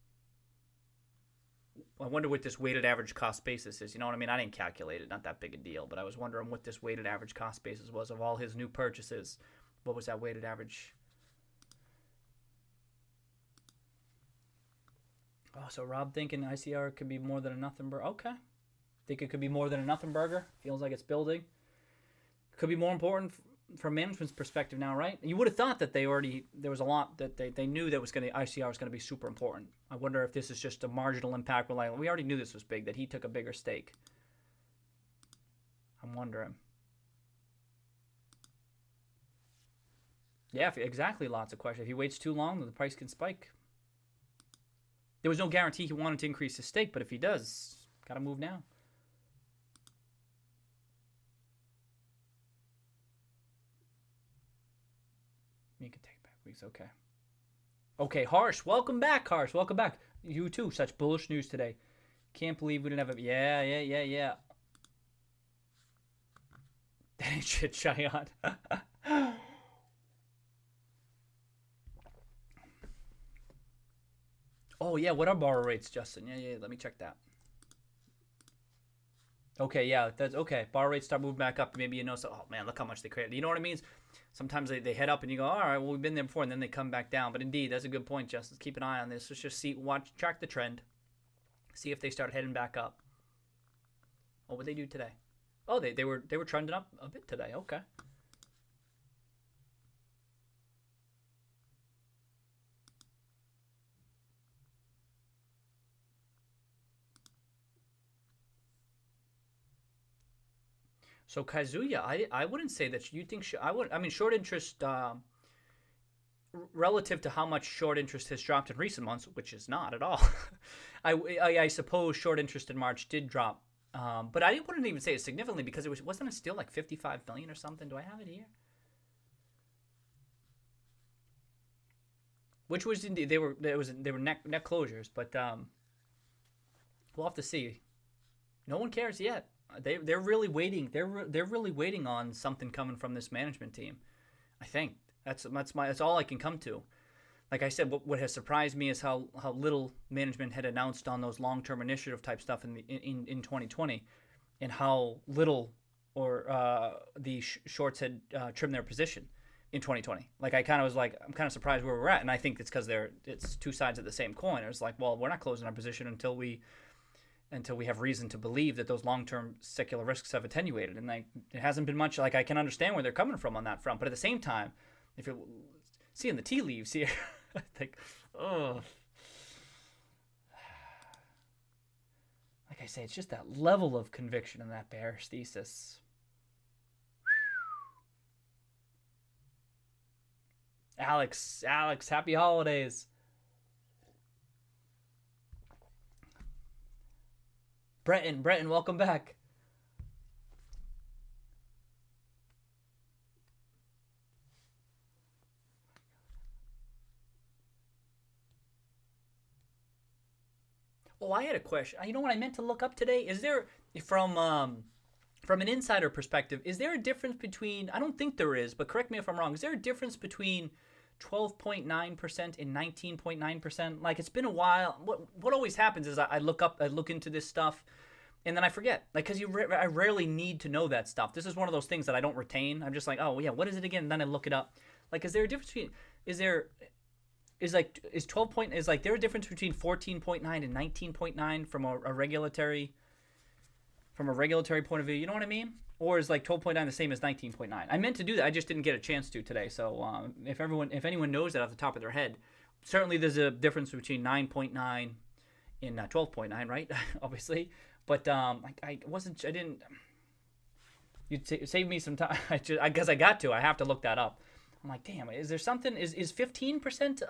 weighted average cost basis is. You know what I mean? I didn't calculate it. Not that big a deal. But I was wondering what this weighted average cost basis was of all his new purchases. What was that weighted average? Oh, so Rob thinking ICR could be more than a nothing burger. Okay. Think it could be more than a nothing burger. Feels like it's building. Could be more important. from management's perspective now, right? You would have thought that there was a lot that they knew that ICR was going to be super important. I wonder if this is just a marginal impact. We already knew this was big, that he took a bigger stake. I'm wondering. Yeah, exactly. Lots of questions. If he waits too long, the price can spike. There was no guarantee he wanted to increase his stake, but if he does, got to move now. You can take back weeks. Okay. Okay, Harsh. Welcome back, Harsh. Welcome back. You too. Such bullish news today. Can't believe we didn't have a... Yeah. That ain't shit, Cheyenne. Oh, yeah. What are borrow rates, Justin? Yeah. Let me check that. Okay, yeah. That's okay. Borrow rates start moving back up. Maybe you know, so, oh, man, look how much they created. You know what I mean? Sometimes they head up and you go, all right, well, we've been there before, and then they come back down. But indeed, that's a good point, Justin. Keep an eye on this. Let's just track the trend. See if they start heading back up. Oh, what did they do today? Oh, they were trending up a bit today. Okay. So Kazuya, I wouldn't say that you think I mean short interest relative to how much short interest has dropped in recent months, which is not at all. I suppose short interest in March did drop, but I wouldn't even say it significantly because wasn't it still like 55 million or something? Do I have it here? Which was indeed they were net closures, but we'll have to see. No one cares yet. They're really waiting. They're really waiting on something coming from this management team. I think that's all I can come to. Like I said, what has surprised me is how little management had announced on those long-term initiative type stuff in 2020, and how little or the shorts had trimmed their position in 2020. Like I'm kind of surprised where we're at, and I think it's because it's two sides of the same coin. It's like, well, we're not closing our position until we have reason to believe that those long-term secular risks have attenuated. And it hasn't been much. Like, I can understand where they're coming from on that front. But at the same time, if you're seeing the tea leaves here, I think, oh. Like I say, it's just that level of conviction in that bearish thesis. Alex, happy holidays. Breton, welcome back. Oh, I had a question. You know what I meant to look up today? Is there, from an insider perspective, is there a difference between, I don't think there is, but correct me if I'm wrong, is there a difference between 12.9% and 19.9%? Like, it's been a while. What always happens is I look into this stuff, and then I forget. Like, because I rarely need to know that stuff. This is one of those things that I don't retain. I'm just like, oh yeah, what is it again? And then I look it up. Like, is there a difference between? Is there is 12 point is like there a difference between 14.9 and 19.9 from a regulatory point of view? You know what I mean? Or is like 12.9 the same as 19.9? I meant to do that. I just didn't get a chance to today. So if anyone knows that off the top of their head, certainly there's a difference between 9.9 and 12.9, right? Obviously, but I didn't. You saved me some time. I guess I got to. I have to look that up. I'm like, damn. Is there something? Is 15%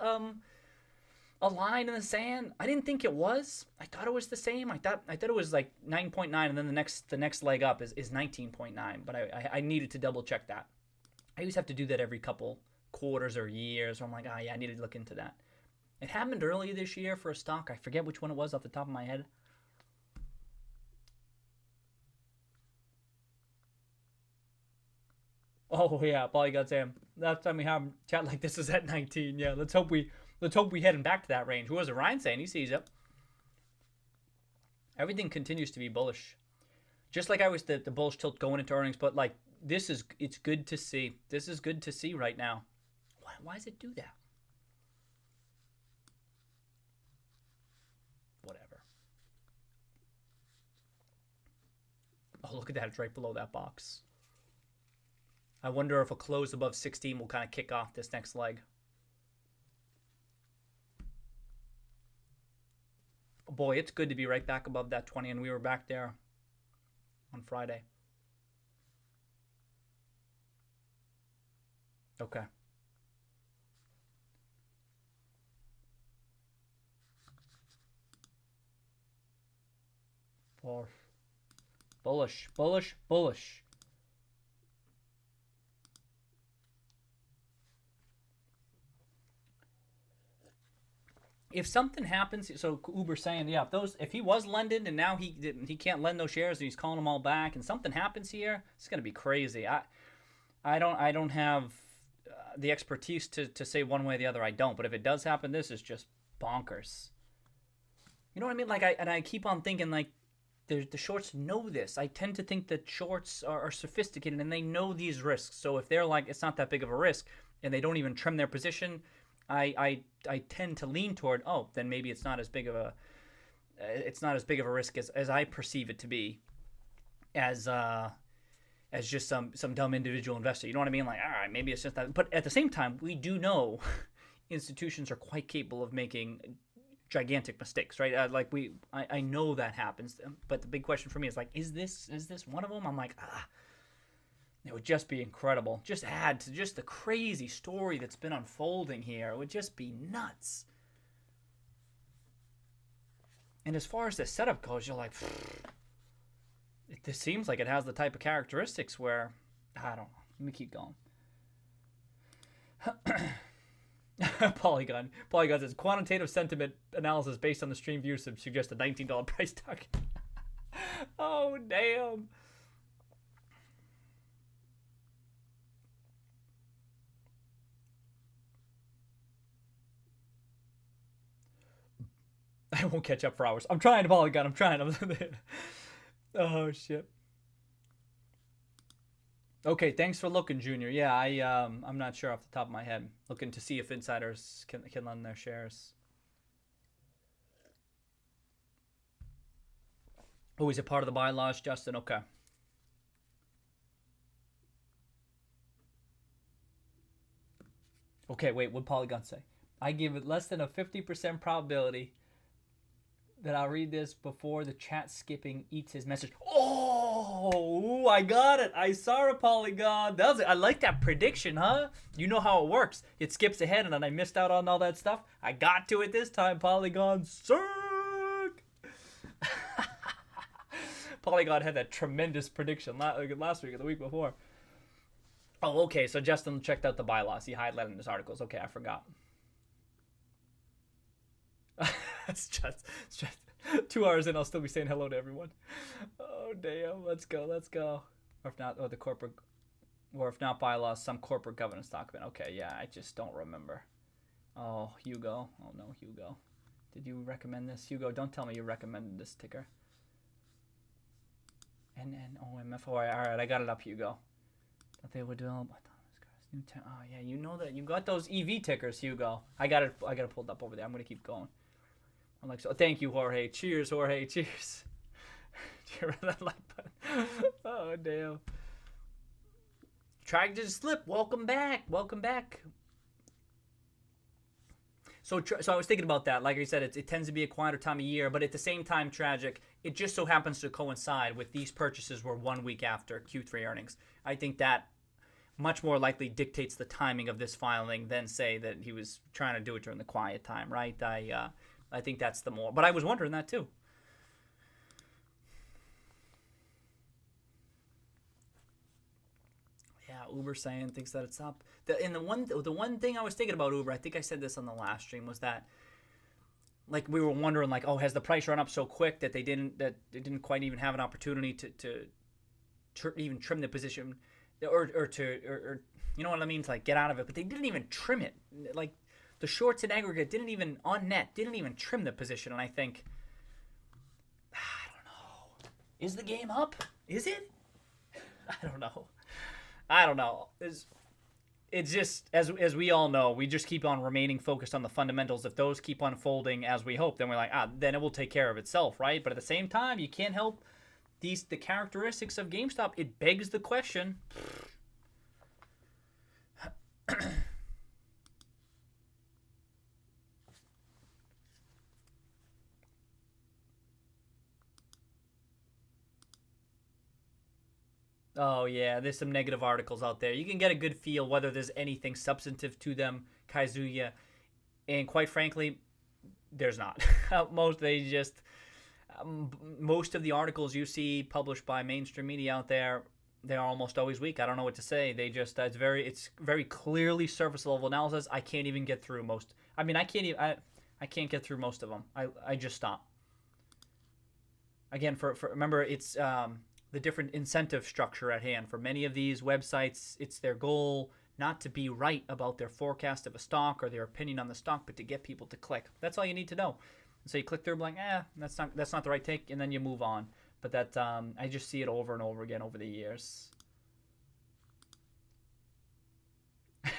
a line in the sand? I didn't think it was. I thought it was the same. I thought it was like 9.9, and then the next leg up is 19.9. But I needed to double check that. I always have to do that every couple quarters or years. Where I'm like, yeah, I needed to look into that. It happened early this year for a stock. I forget which one it was off the top of my head. Oh yeah, Polygon Sam. Last time we have chat like this is at 19. Yeah, let's hope we heading back to that range. Who was it? Ryan saying he sees it. Everything continues to be bullish, just like I was the bullish tilt going into earnings. But like it's good to see. This is good to see right now. Why does it do that? Whatever. Oh, look at that! It's right below that box. I wonder if a close above 16 will kind of kick off this next leg. Boy, it's good to be right back above that 20, and we were back there on Friday. Okay. Bullish, bullish, bullish. If something happens, so Uber's saying, yeah, if he was lending and now he can't lend those shares and he's calling them all back, and something happens here, it's gonna be crazy. I don't have the expertise to say one way or the other. I don't, but if it does happen, this is just bonkers. You know what I mean? Like I keep on thinking like the shorts know this. I tend to think that shorts are sophisticated and they know these risks. So if they're like it's not that big of a risk and they don't even trim their position, I tend to lean toward, oh, then maybe it's not as big of a risk as I perceive it to be, as just some dumb individual investor. You know what I mean? Like, all right, maybe it's just that. But at the same time, we do know institutions are quite capable of making gigantic mistakes, right? I know that happens. But the big question for me is like, is this one of them? I'm like, it would just be incredible. Just add to just the crazy story that's been unfolding here. It would just be nuts. And as far as the setup goes, you're like, this seems like it has the type of characteristics where, I don't know. Let me keep going. Polygon says, quantitative sentiment analysis based on the stream views suggests a $19 price target. Oh, damn. I won't catch up for hours. I'm trying to Polygon. I'm trying. Oh, shit. Okay, thanks for looking, Junior. Yeah, I'm not sure off the top of my head. Looking to see if insiders can lend their shares. Oh, is it part of the bylaws, Justin? Okay. Okay, wait, what'd Polygon say? I give it less than a 50% probability that I'll read this before the chat skipping eats his message. Oh, I got it. I saw a Polygon. I like that prediction, huh? You know how it works. It skips ahead and then I missed out on all that stuff. I got to it this time, Polygon. Suck! Polygon had that tremendous prediction last week or the week before. Oh, okay. So Justin checked out the bylaws. He highlighted in his articles. Okay, I forgot. It's just 2 hours in, I'll still be saying hello to everyone. Oh, damn. Let's go. Or if not, bylaws, some corporate governance document. Okay, yeah, I just don't remember. Oh, Hugo. Oh, no, Hugo. Did you recommend this? Hugo, don't tell me you recommended this ticker. NNOMF. All right, I got it up, Hugo. That they would develop. Oh, yeah, you know that. You got those EV tickers, Hugo. I got it pulled up over there. I'm going to keep going. I'm like, so thank you, Jorge. Cheers, Jorge. Cheers. Cheers that like button. Oh, damn. Tried to slip. Welcome back. So I was thinking about that. Like I said, it tends to be a quieter time of year, but at the same time, tragic. It just so happens to coincide with these purchases were 1 week after Q3 earnings. I think that much more likely dictates the timing of this filing than say that he was trying to do it during the quiet time, right? I think that's the more. But I was wondering that too. Yeah, Uber thinks that it's up. The one thing I was thinking about Uber, I think I said this on the last stream, was that like we were wondering like, oh, has the price run up so quick that they didn't quite even have an opportunity to even trim the position or you know what I mean, to like get out of it, but they didn't even trim it. Like the shorts in aggregate didn't even trim the position, and I think, I don't know. Is the game up? Is it? I don't know. It's just, as we all know, we just keep on remaining focused on the fundamentals. If those keep unfolding as we hope, then we're like, then it will take care of itself, right? But at the same time, you can't help the characteristics of GameStop. It begs the question, Oh yeah, there's some negative articles out there. You can get a good feel whether there's anything substantive to them, Kaizuya, and quite frankly, there's not. most they just most of the articles you see published by mainstream media out there, they are almost always weak. I don't know what to say. They just it's very clearly surface level analysis. I can't even get through most. I mean, I can't get through most of them. I just stop. Again, for remember, it's the different incentive structure at hand. For many of these websites, it's their goal not to be right about their forecast of a stock or their opinion on the stock, but to get people to click. That's all you need to know. So you click through, like, that's not the right take, and then you move on. But that I just see it over and over again over the years.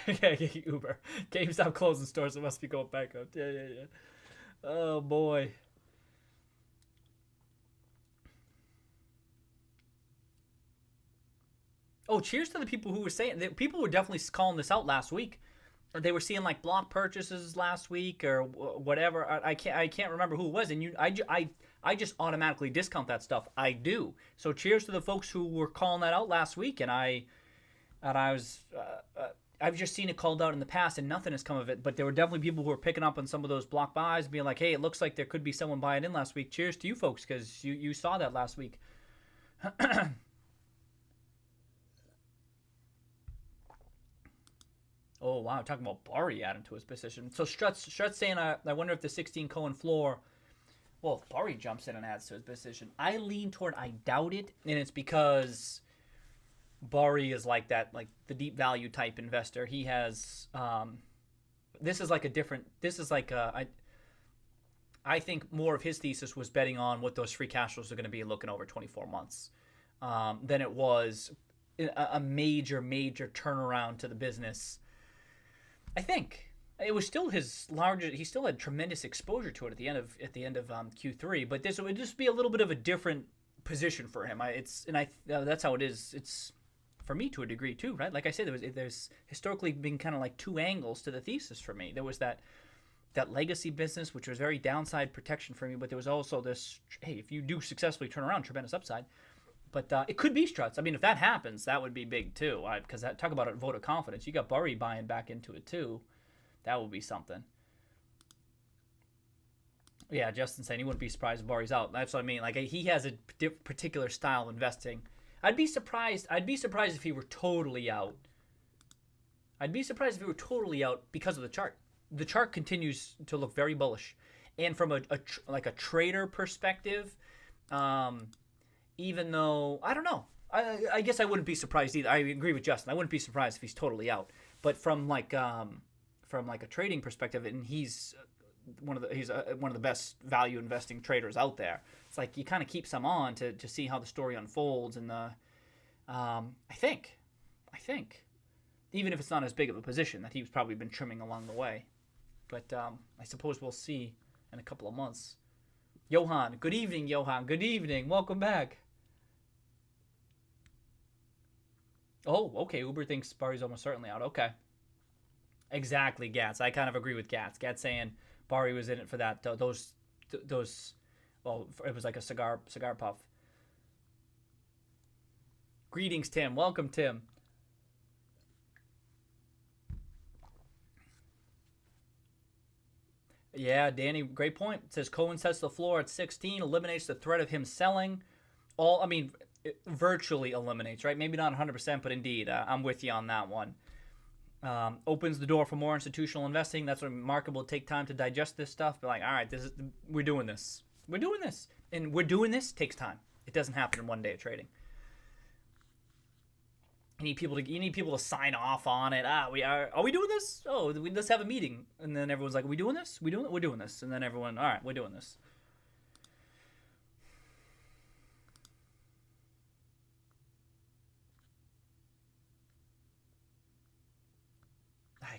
Uber, GameStop closing stores. It must be going back up. Yeah. Oh boy. Oh, cheers to the people who were saying that. People were definitely calling this out last week. They were seeing like block purchases last week or whatever. I can't remember who it was, and I just automatically discount that stuff. I do. So cheers to the folks who were calling that out last week, and I've just seen it called out in the past, and nothing has come of it. But there were definitely people who were picking up on some of those block buys, being like, "Hey, it looks like there could be someone buying in last week." Cheers to you folks, because you saw that last week. Oh wow, talking about Bari adding to his position. So Strut's saying, I wonder if the 16 Cohen floor. Well, if Bari jumps in and adds to his position, I lean toward I doubt it, and it's because Bari is like that, like the deep value type investor. He has this is like a different. This is like I think more of his thesis was betting on what those free cash flows are going to be looking over 24 months than it was a major turnaround to the business. I think it was still his largest. He still had tremendous exposure to it at the end of Q3, but this would just be a little bit of a different position for him. That's how it is. It's for me to a degree too, right? Like I said, there's historically been kind of like two angles to the thesis for me. There was that legacy business, which was very downside protection for me, but there was also this, hey, if you do successfully turn around, tremendous upside. But it could be Struts. I mean, if that happens, that would be big too. Because talk about a vote of confidence. You got Bari buying back into it too. That would be something. Yeah, Justin saying he wouldn't be surprised if Bari's out. That's what I mean. Like he has a particular style of investing. I'd be surprised if he were totally out. I'd be surprised if he were totally out because of the chart. The chart continues to look very bullish, and from a trader perspective. Even though, I don't know, I guess I wouldn't be surprised either. I agree with Justin. I wouldn't be surprised if he's totally out. But from a trading perspective, and he's one of the best value investing traders out there. It's like you kind of keep some on to see how the story unfolds. And I think, even if it's not as big of a position, that he's probably been trimming along the way. But I suppose we'll see in a couple of months. Johan, good evening, Johan. Good evening. Welcome back. Oh, okay. Uber thinks Bari's almost certainly out. Okay. Exactly, Gats. I kind of agree with Gats. Gats saying Bari was in it for that. Those. Well, it was like a cigar puff. Greetings, Tim. Welcome, Tim. Yeah, Danny, great point. It says Cohen sets the floor at 16, eliminates the threat of him selling. Virtually eliminates, right? Maybe not 100%, but indeed, I'm with you on that one. Opens the door for more institutional investing. That's what Amicable will take time to digest this stuff. Be like, all right, we're doing this. And we're doing this takes time. It doesn't happen in one day of trading. You need people to sign off on it. Are we doing this? Oh, let's have a meeting. And then everyone's like, are we doing this? We're doing this. And then everyone, all right, we're doing this.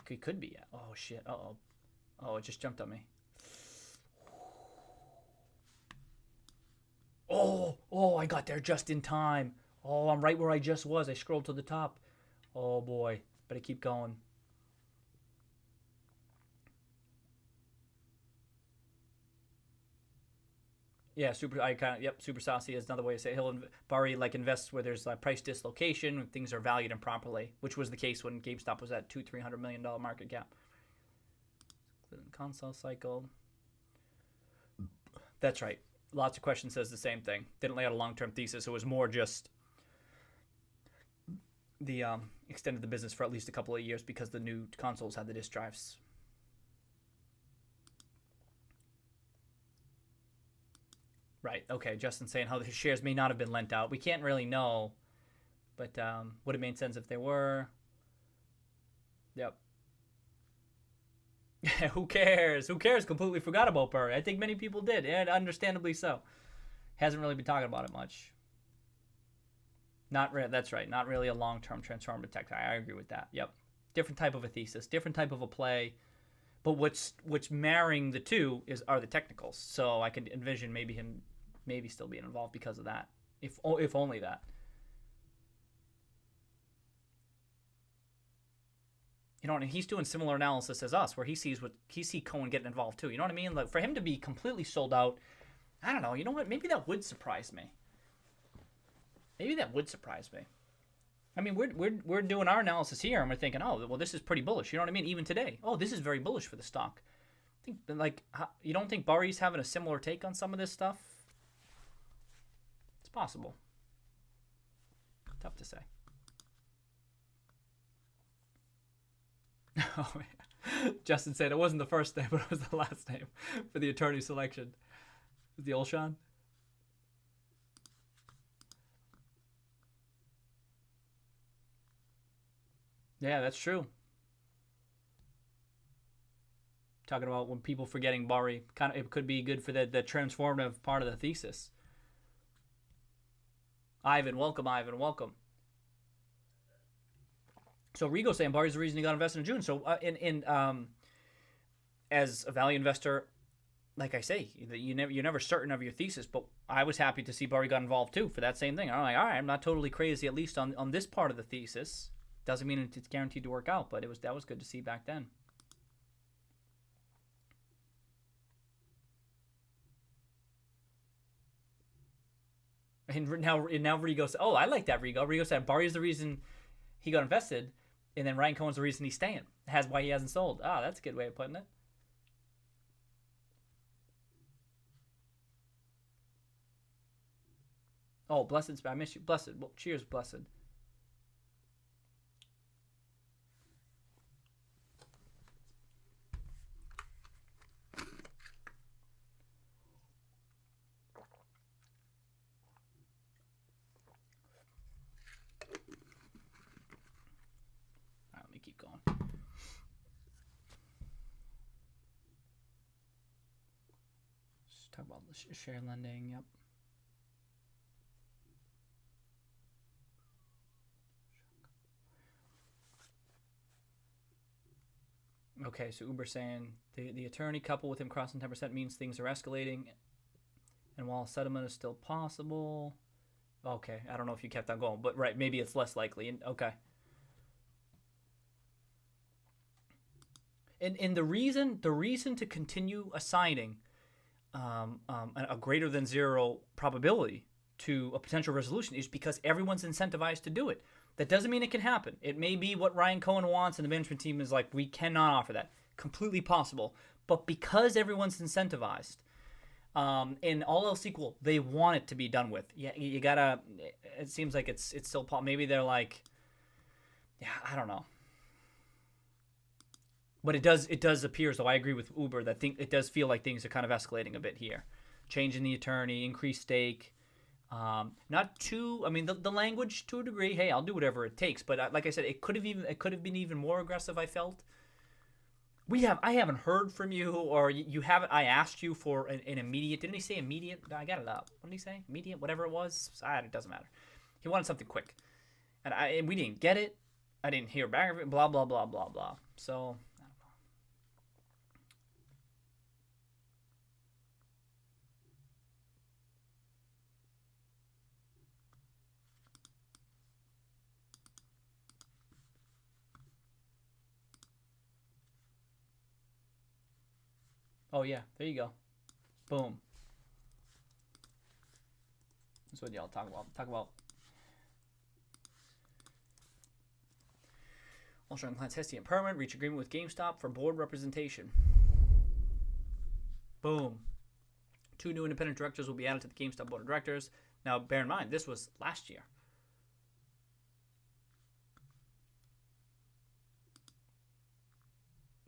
It could be. Oh shit. Oh, it just jumped on me. Oh, I got there just in time. Oh, I'm right where I just was. I scrolled to the top. Oh boy, better keep going. Yeah, super. I kind of yep. Super saucy is another way to say it. Bari like invests where there's like price dislocation when things are valued improperly, which was the case when GameStop was at $200-300 million market cap. Console cycle. That's right. Lots of questions says the same thing. Didn't lay out a long-term thesis. It was more just the extended the business for at least a couple of years because the new consoles had the disk drives. Right. Okay. Justin saying how his shares may not have been lent out. We can't really know, but would have made sense if they were. Yep. Who cares? Who cares? Completely forgot about Burry. I think many people did, and understandably so. Hasn't really been talking about it much. That's right. Not really a long-term transformative tech. I agree with that. Yep. Different type of a thesis, different type of a play. But what's marrying the two are the technicals. So I could envision maybe him still being involved because of that, if only that. You know, and he's doing similar analysis as us, where he sees Cohen getting involved too. You know what I mean? Like for him to be completely sold out, I don't know. You know what? Maybe that would surprise me. I mean, we're doing our analysis here, and we're thinking, oh, well, this is pretty bullish. You know what I mean? Even today, oh, this is very bullish for the stock. I think, like, you don't think Bari's having a similar take on some of this stuff? It's possible. Tough to say. Oh, yeah. Justin said it wasn't the first name, but it was the last name for the attorney selection. The Olshan. Yeah, that's true. Talking about when people forgetting Bari, kind of it could be good for the transformative part of the thesis. Ivan, welcome, Ivan, welcome. So Rigo saying Bari's the reason he got invested in June. So as a value investor, like I say, you're never certain of your thesis, but I was happy to see Bari got involved too for that same thing. I'm like, all right, I'm not totally crazy, at least on this part of the thesis. Doesn't mean it's guaranteed to work out, but that was good to see back then. And now Rigo said, oh, I like that, Rigo. Rigo said Bari is the reason he got invested, and then Ryan Cohen's the reason he's staying. That's why he hasn't sold. Ah, that's a good way of putting it. Oh, blessed. I miss you. Blessed. Well, cheers, blessed. Let me keep going. Let's talk about share lending. Yep. Okay, so Uber saying the attorney coupled with him crossing 10% means things are escalating, and while settlement is still possible. Okay, I don't know if you kept on going, but right, maybe it's less likely. Okay. And the reason to continue assigning a greater than zero probability to a potential resolution is because everyone's incentivized to do it. That doesn't mean it can happen. It may be what Ryan Cohen wants, and the management team is like, we cannot offer that. Completely possible. But because everyone's incentivized, and all else equal, they want it to be done with. Yeah, you gotta. It seems like it's still. Maybe they're like, yeah, I don't know. But it does appear as though I agree with Uber that it does feel like things are kind of escalating a bit here. Changing the attorney, increased stake. Not too. I mean, the language to a degree. Hey, I'll do whatever it takes. But like I said, it could have been even more aggressive. I felt. I haven't heard from you, or you haven't. I asked you for an immediate. Didn't he say immediate? I got it up. What did he say? Immediate, whatever it was. It doesn't matter. He wanted something quick, and we didn't get it. I didn't hear back of it. Blah blah blah blah blah. So. Oh yeah, there you go. Boom. That's what y'all talk about. Talk about Ultra Clans Hestia and Permanent reach agreement with GameStop for board representation. Boom. 2 new independent directors will be added to the GameStop board of directors. Now, bear in mind, this was last year.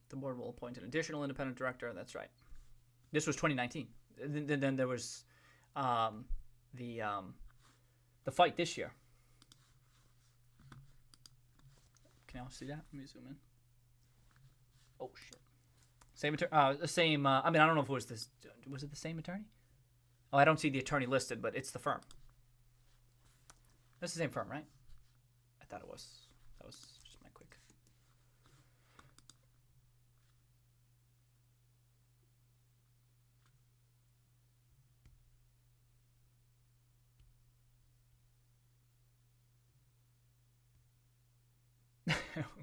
The board will appoint an additional independent director. That's right. This was 2019. Then there was the fight this year. Can y'all see that? Let me zoom in. Oh shit. Same attorney. Same. I mean, I don't know if it was this. Was it the same attorney? Oh, I don't see the attorney listed, but it's the firm. That's the same firm, right? I thought it was. That was just my quick.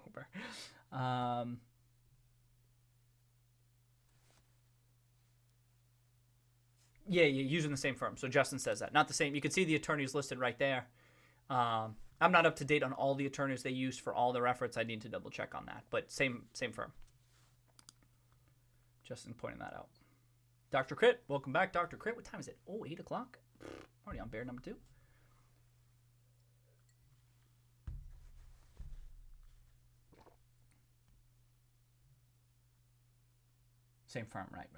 Uber. Yeah, you're using the same firm. So Justin says that. Not the same. You can see the attorneys listed right there. I'm not up to date on all the attorneys they used for all their efforts. I need to double check on that. But same firm. Justin pointing that out. Dr. Crit, welcome back, Dr. Crit. What time is it? Oh, 8 o'clock? Already on bear number 2. Same firm, right.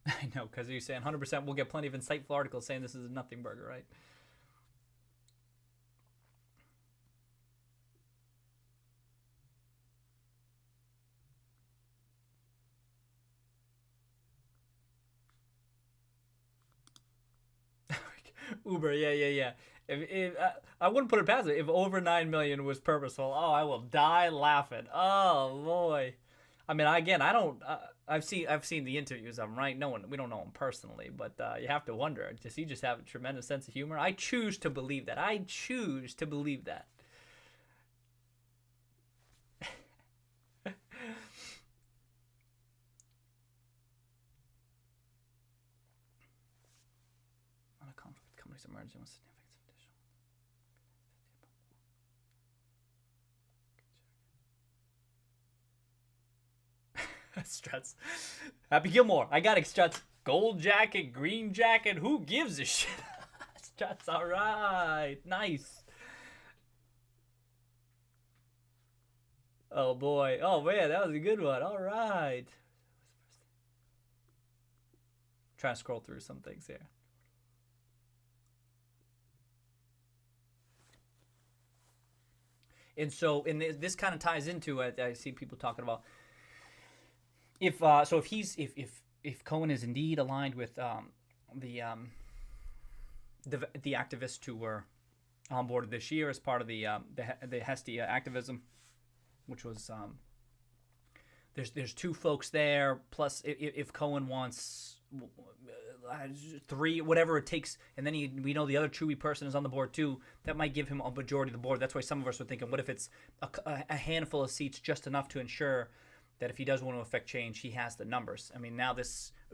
I know, because you're saying 100% we'll get plenty of insightful articles saying this is a nothing burger, right? Uber, yeah. If I wouldn't put it past it. If over 9 million was purposeful, oh, I will die laughing. Oh boy. I mean, again, I don't. I've seen the interviews of him, right? We don't know him personally, but you have to wonder. Does he just have a tremendous sense of humor? I choose to believe that. I choose to believe that. On a conflict, companies emerging with significant additional. Struts. Happy Gilmore. I got it, Struts. Gold jacket, green jacket. Who gives a shit? Struts. All right. Nice. Oh, boy. Oh, man. That was a good one. All right. Trying to scroll through some things here. And so, this kind of ties into it. I see people talking about if Cohen is indeed aligned with the activists who were onboarded this year as part of the Hestia activism, which was there's 2 folks there. Plus, if Cohen wants 3, whatever it takes, and then we know the other Chewy person is on the board too, that might give him a majority of the board. That's why some of us were thinking, what if it's a handful of seats, just enough to ensure that if he does want to affect change, he has the numbers. I mean, now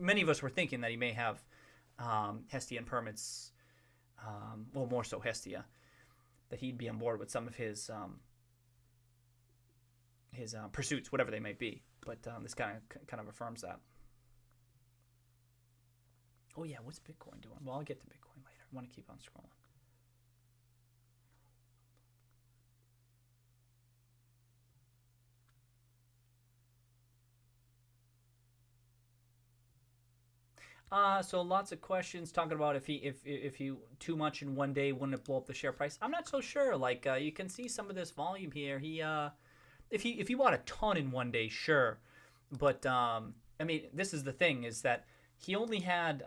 many of us were thinking that he may have Hestia and permits, well, more so Hestia, that he'd be on board with some of his pursuits, whatever they may be. But this kind of affirms that. Oh yeah, what's Bitcoin doing? Well, I'll get to Bitcoin later. I want to keep on scrolling. So lots of questions talking about if he too much in one day, wouldn't it blow up the share price? I'm not so sure. Like you can see some of this volume here. If he bought a ton in one day, sure, but I mean, this is the thing, is that he only had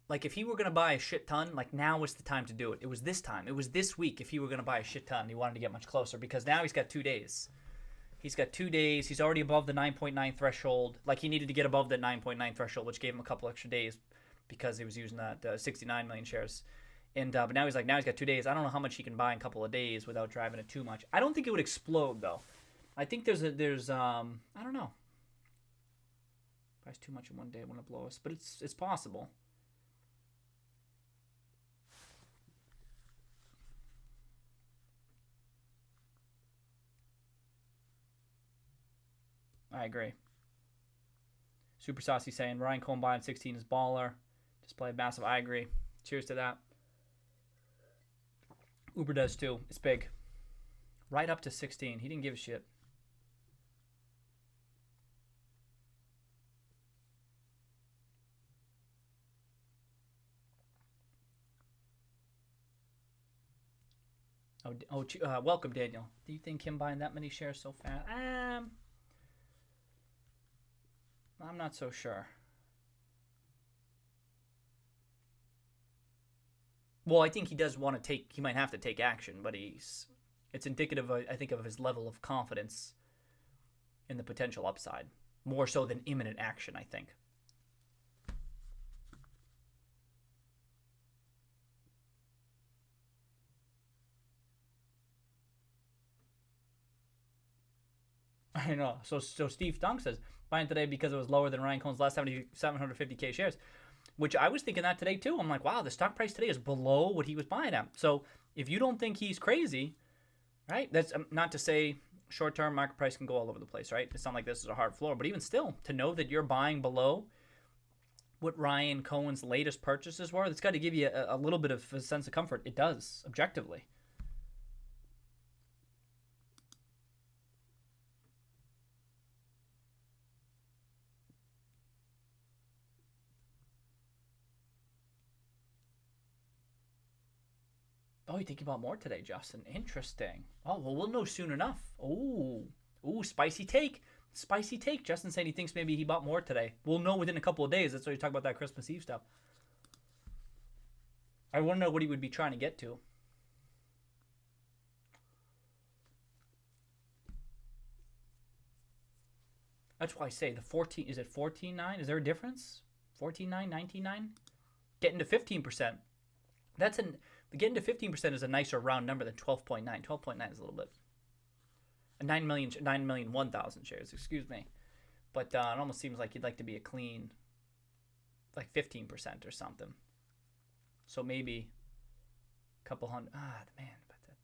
like, if he were gonna buy a shit ton, like, now was the time to do it. It was this time. It was this week. If he were gonna buy a shit ton, he wanted to get much closer, because now he's got 2 days. He's got 2 days. He's already above the 9.9 threshold. Like, he needed to get above that 9.9 threshold, which gave him a couple extra days because he was using that 69 million shares. And but now he's got 2 days. I don't know how much he can buy in a couple of days without driving it too much. I don't think it would explode though. I think there's I don't know. Price too much in one day, want to blow us, but it's possible. I agree. Super Saucy saying Ryan Cohen buying 16 is baller. Display massive. I agree. Cheers to that. Uber does too. It's big. Right up to 16. He didn't give a shit. Welcome, Daniel. Do you think him buying that many shares so fast? I'm not so sure. Well, I think he does want to take. He might have to take action, but it's indicative, I think, of his level of confidence in the potential upside, more so than imminent action, I think. I know. So Steve Dunk says buying today because it was lower than Ryan Cohen's last 750K shares, which I was thinking that today too. I'm like, wow, the stock price today is below what he was buying at. So if you don't think he's crazy, right? That's not to say short-term market price can go all over the place, right? It's not like this is a hard floor, but even still, to know that you're buying below what Ryan Cohen's latest purchases were, that's got to give you a little bit of a sense of comfort. It does, objectively. Oh, you think about more today, Justin? Interesting. Oh, well, we'll know soon enough. Ooh, spicy take. Spicy take. Justin saying he thinks maybe he bought more today. We'll know within a couple of days. That's why you talk about that Christmas Eve stuff. I want to know what he would be trying to get to. That's why I say the 14, is it 14.9? Is there a difference? 14.9, 19.9? Getting to 15%. Getting to 15% is a nicer round number than 12.9. 12.9 is a little bit. 9,001,000 shares, excuse me. But it almost seems like you'd like to be a clean, like 15% or something. So maybe a couple hundred. Man, but that.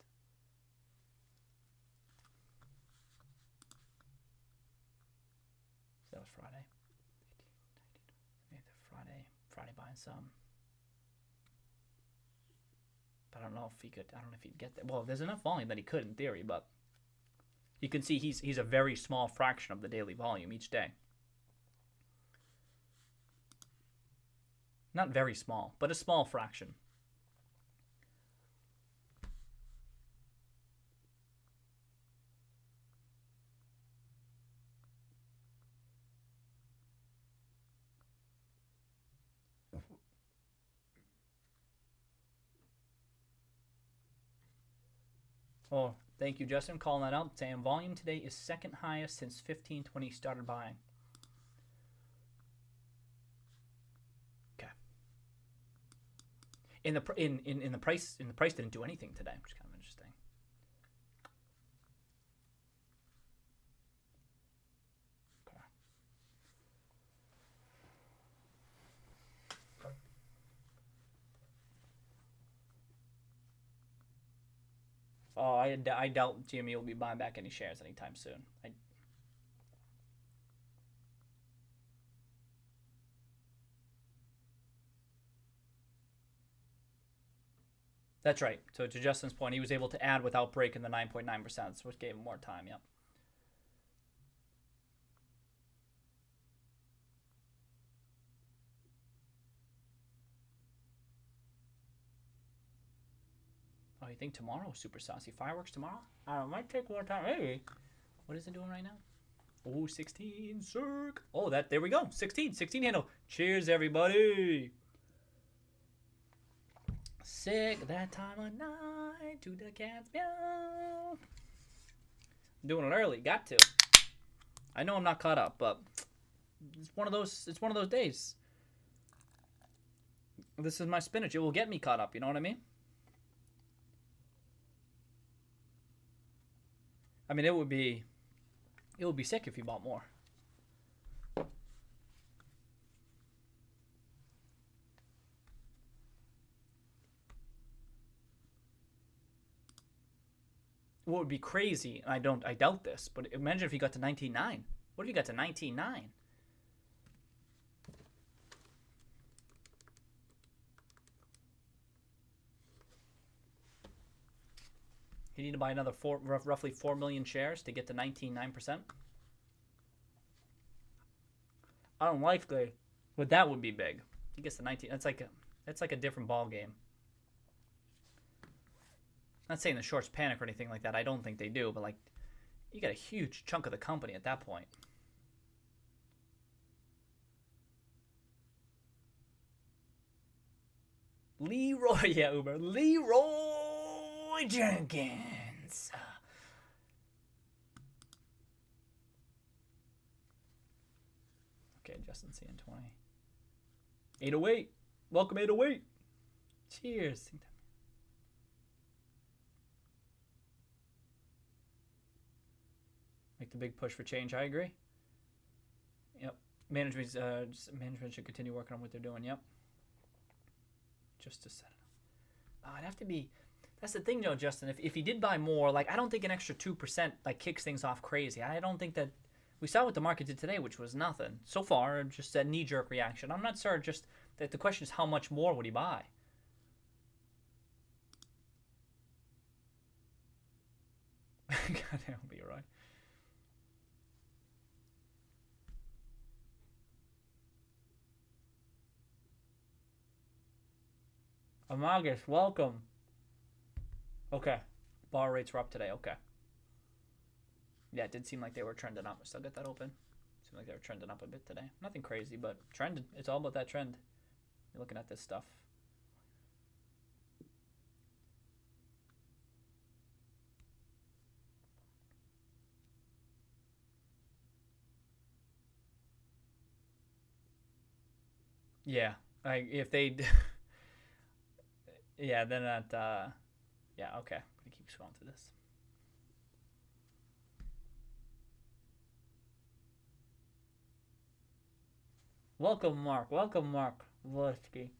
So that was Friday. Friday buying some. But I don't know if he'd get that. Well, there's enough volume that he could in theory, but you can see he's a very small fraction of the daily volume each day. Not very small, but a small fraction. Oh, thank you, Justin, calling that out. Saying volume today is second highest since 15 when he started buying. Okay. In the price didn't do anything today, which is kind of interesting. Okay. Oh, I doubt GME will be buying back any shares anytime soon. That's right. So to Justin's point, he was able to add without breaking the 9.9%, which gave him more time. Yep. Oh, you think tomorrow? Super saucy fireworks tomorrow? It might take more time. Maybe. What is it doing right now? Oh, 16 circ. Oh, there we go. 16 handle. Cheers, everybody. Sick that time of night to the cat's meow. I'm doing it early. Got to. I know I'm not caught up, but it's one of those days. This is my spinach. It will get me caught up. You know what I mean? I mean, it would be sick if you bought more. what would be crazy, and I doubt this, but imagine if he got to 19.9. What if he got to 19.9? You need to buy another roughly 4 million shares to get to 19.9%. Unlikely, but that would be big. He gets to 19. That's like a different ball game. Not saying the shorts panic or anything like that. I don't think they do, but like, you got a huge chunk of the company at that point. Leroy, yeah, Uber. Leroy Jenkins. Okay, Justin CN20. 808. Welcome, 808. Cheers. Make the big push for change. I agree. Yep. Management should continue working on what they're doing. Yep. Just to set it up. It'd have to be. That's the thing, though, Justin. If he did buy more, like, I don't think an extra 2% like kicks things off crazy. I don't think that. We saw what the market did today, which was nothing. So far, just a knee-jerk reaction. I'm not sure, just that the question is how much more would he buy? Goddamn, be right. Amagus, welcome. Okay. Bar rates were up today. Okay. Yeah, it did seem like they were trending up. I still got that open. Seemed like they were trending up a bit today. Nothing crazy, but trending. It's all about that trend. You're looking at this stuff. Yeah. If they... yeah, then that... yeah, okay. I'm going to keep scrolling through this. Welcome, Mark. Welcome, Mark. Volsky.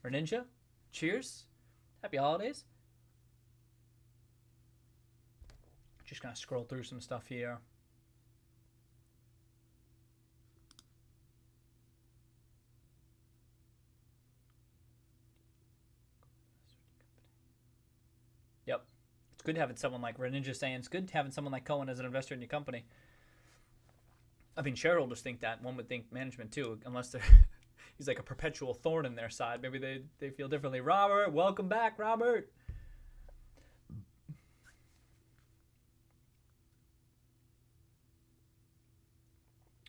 Or Ninja. Cheers. Happy holidays. Just gonna scroll through some stuff here. Yep. It's good having someone like Ninja saying it's good having someone like Cohen as an investor in your company. I mean, shareholders think that. One would think management too, unless they're he's like a perpetual thorn in their side. Maybe they feel differently. Robert, welcome back, Robert.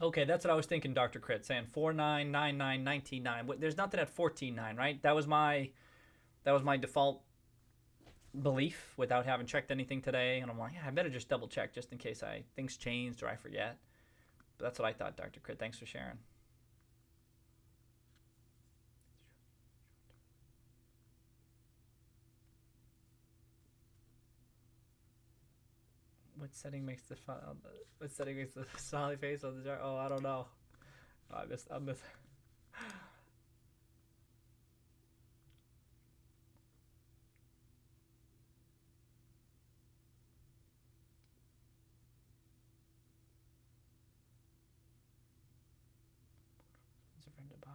Okay, that's what I was thinking, Dr. Crit, saying 4999 199. There's nothing at 149, right? That was my default belief without having checked anything today, and I'm like, yeah, I better just double check just in case things changed or I forget. But that's what I thought, Dr. Crit. Thanks for sharing. What setting makes the smiley face on the jar? Oh, I don't know. I missed. A friend to buy.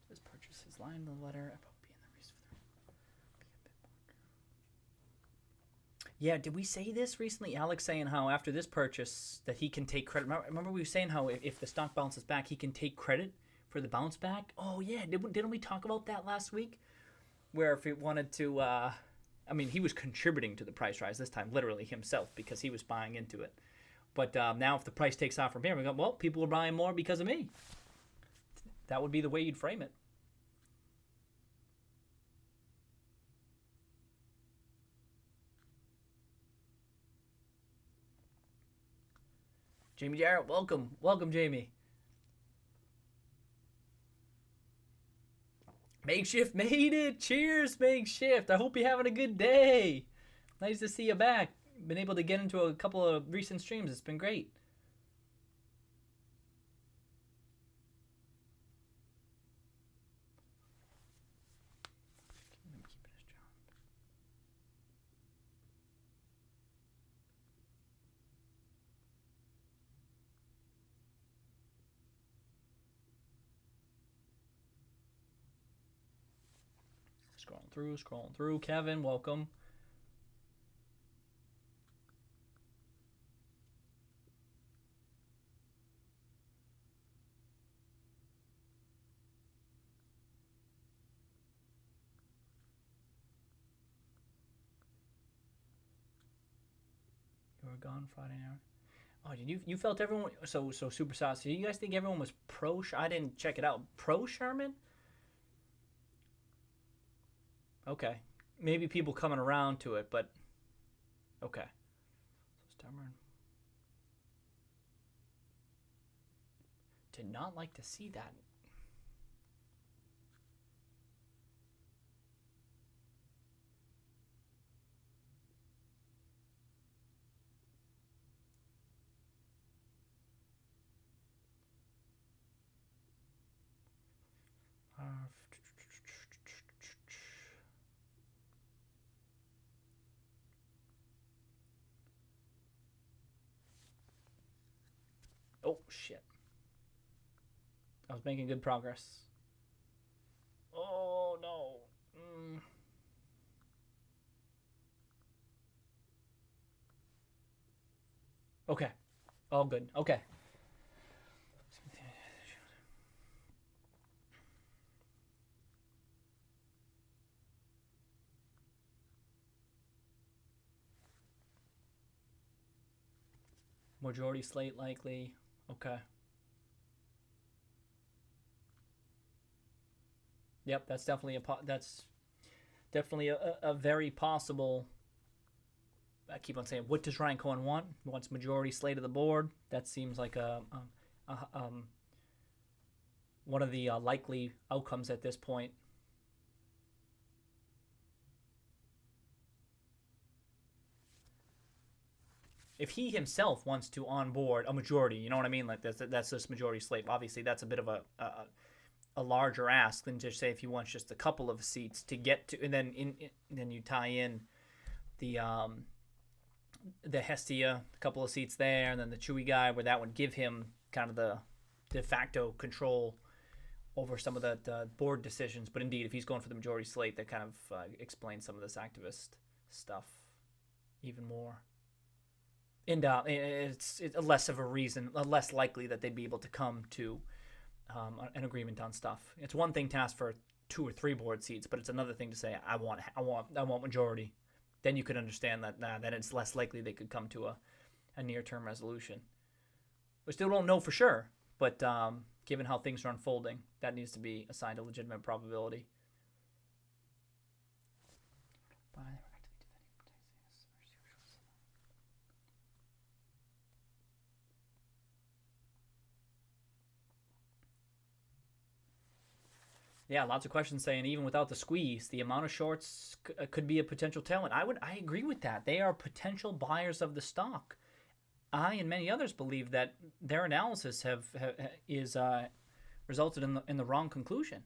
This purchase is line in the letter. Yeah, did we say this recently? Alex saying how after this purchase that he can take credit. Remember we were saying how if the stock bounces back, he can take credit for the bounce back? Oh, yeah. Didn't we talk about that last week? Where if he wanted to, I mean, he was contributing to the price rise this time, literally himself, because he was buying into it. But now if the price takes off from here, we go, well, people are buying more because of me. That would be the way you'd frame it. Jamie Jarrett, welcome. Welcome, Jamie. Makeshift made it. Cheers, Makeshift. I hope you're having a good day. Nice to see you back. Been able to get into a couple of recent streams. It's been great. Scrolling through. Kevin, welcome. You were gone Friday night. Oh, did you felt everyone so super sauce? Do you guys think everyone was pro? I didn't check it out. Pro Sherman? Okay, maybe people coming around to it, but okay. So stubborn. Did not like to see that. Oh, shit. I was making good progress. Oh, no. Okay. All good. Okay. Majority slate likely. Okay. Yep, that's definitely a very possible. I keep on saying, what does Ryan Cohen want? He wants majority slate of the board. That seems like one of the likely outcomes at this point. If he himself wants to onboard a majority, you know what I mean? Like that's this majority slate. Obviously, that's a bit of a larger ask than just say if he wants just a couple of seats to get to, and then you tie in the Hestia, a couple of seats there, and then the Chewy guy, where that would give him kind of the de facto control over some of the board decisions. But indeed, if he's going for the majority slate, that kind of explains some of this activist stuff even more. And it's less of a reason, less likely that they'd be able to come to an agreement on stuff. It's one thing to ask for 2 or 3 board seats, but it's another thing to say I want majority. Then you could understand that then it's less likely they could come to a near-term resolution. We still don't know for sure, but given how things are unfolding, that needs to be assigned a legitimate probability. Yeah, lots of questions saying even without the squeeze, the amount of shorts could be a potential tailwind. I agree with that. They are potential buyers of the stock. I and many others believe that their analysis is resulted in the wrong conclusion.